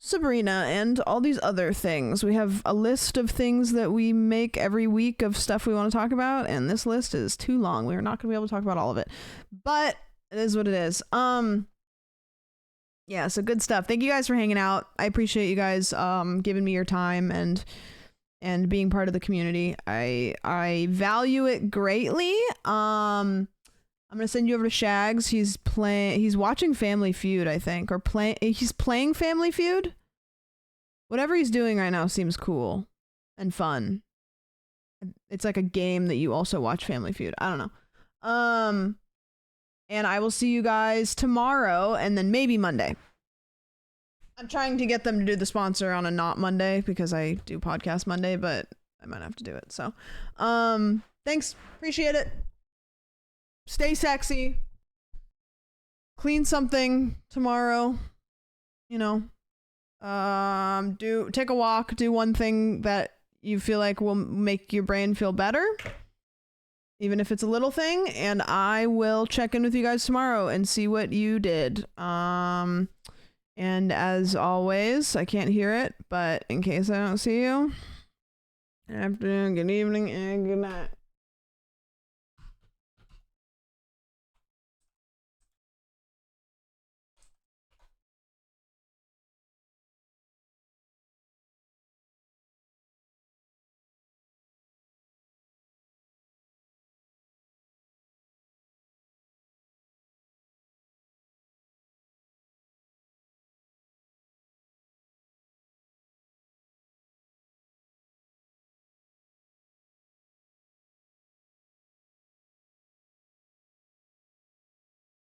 Sabrina and all these other things. We have a list of things that we make every week of stuff we want to talk about, and this list is too long. We are not going to be able to talk about all of it, but it is what it is. Yeah, so good stuff. Thank you guys for hanging out. I appreciate you guys giving me your time and and being part of the community. I value it greatly. I'm gonna send you over to Shags. He's watching Family Feud, I think, or he's playing Family Feud. Whatever he's doing right now seems cool and fun. It's like a game that you also watch Family Feud. I don't know. And I will see you guys tomorrow and then maybe Monday. I'm trying to get them to do the sponsor on a not Monday because I do podcast Monday, but I might have to do it. So, thanks. Appreciate it. Stay sexy. Clean something tomorrow. You know, take a walk, do one thing that you feel like will make your brain feel better, even if it's a little thing, and I will check in with you guys tomorrow and see what you did. And as always, I can't hear it, but in case I don't see you, good afternoon, good evening, and good night.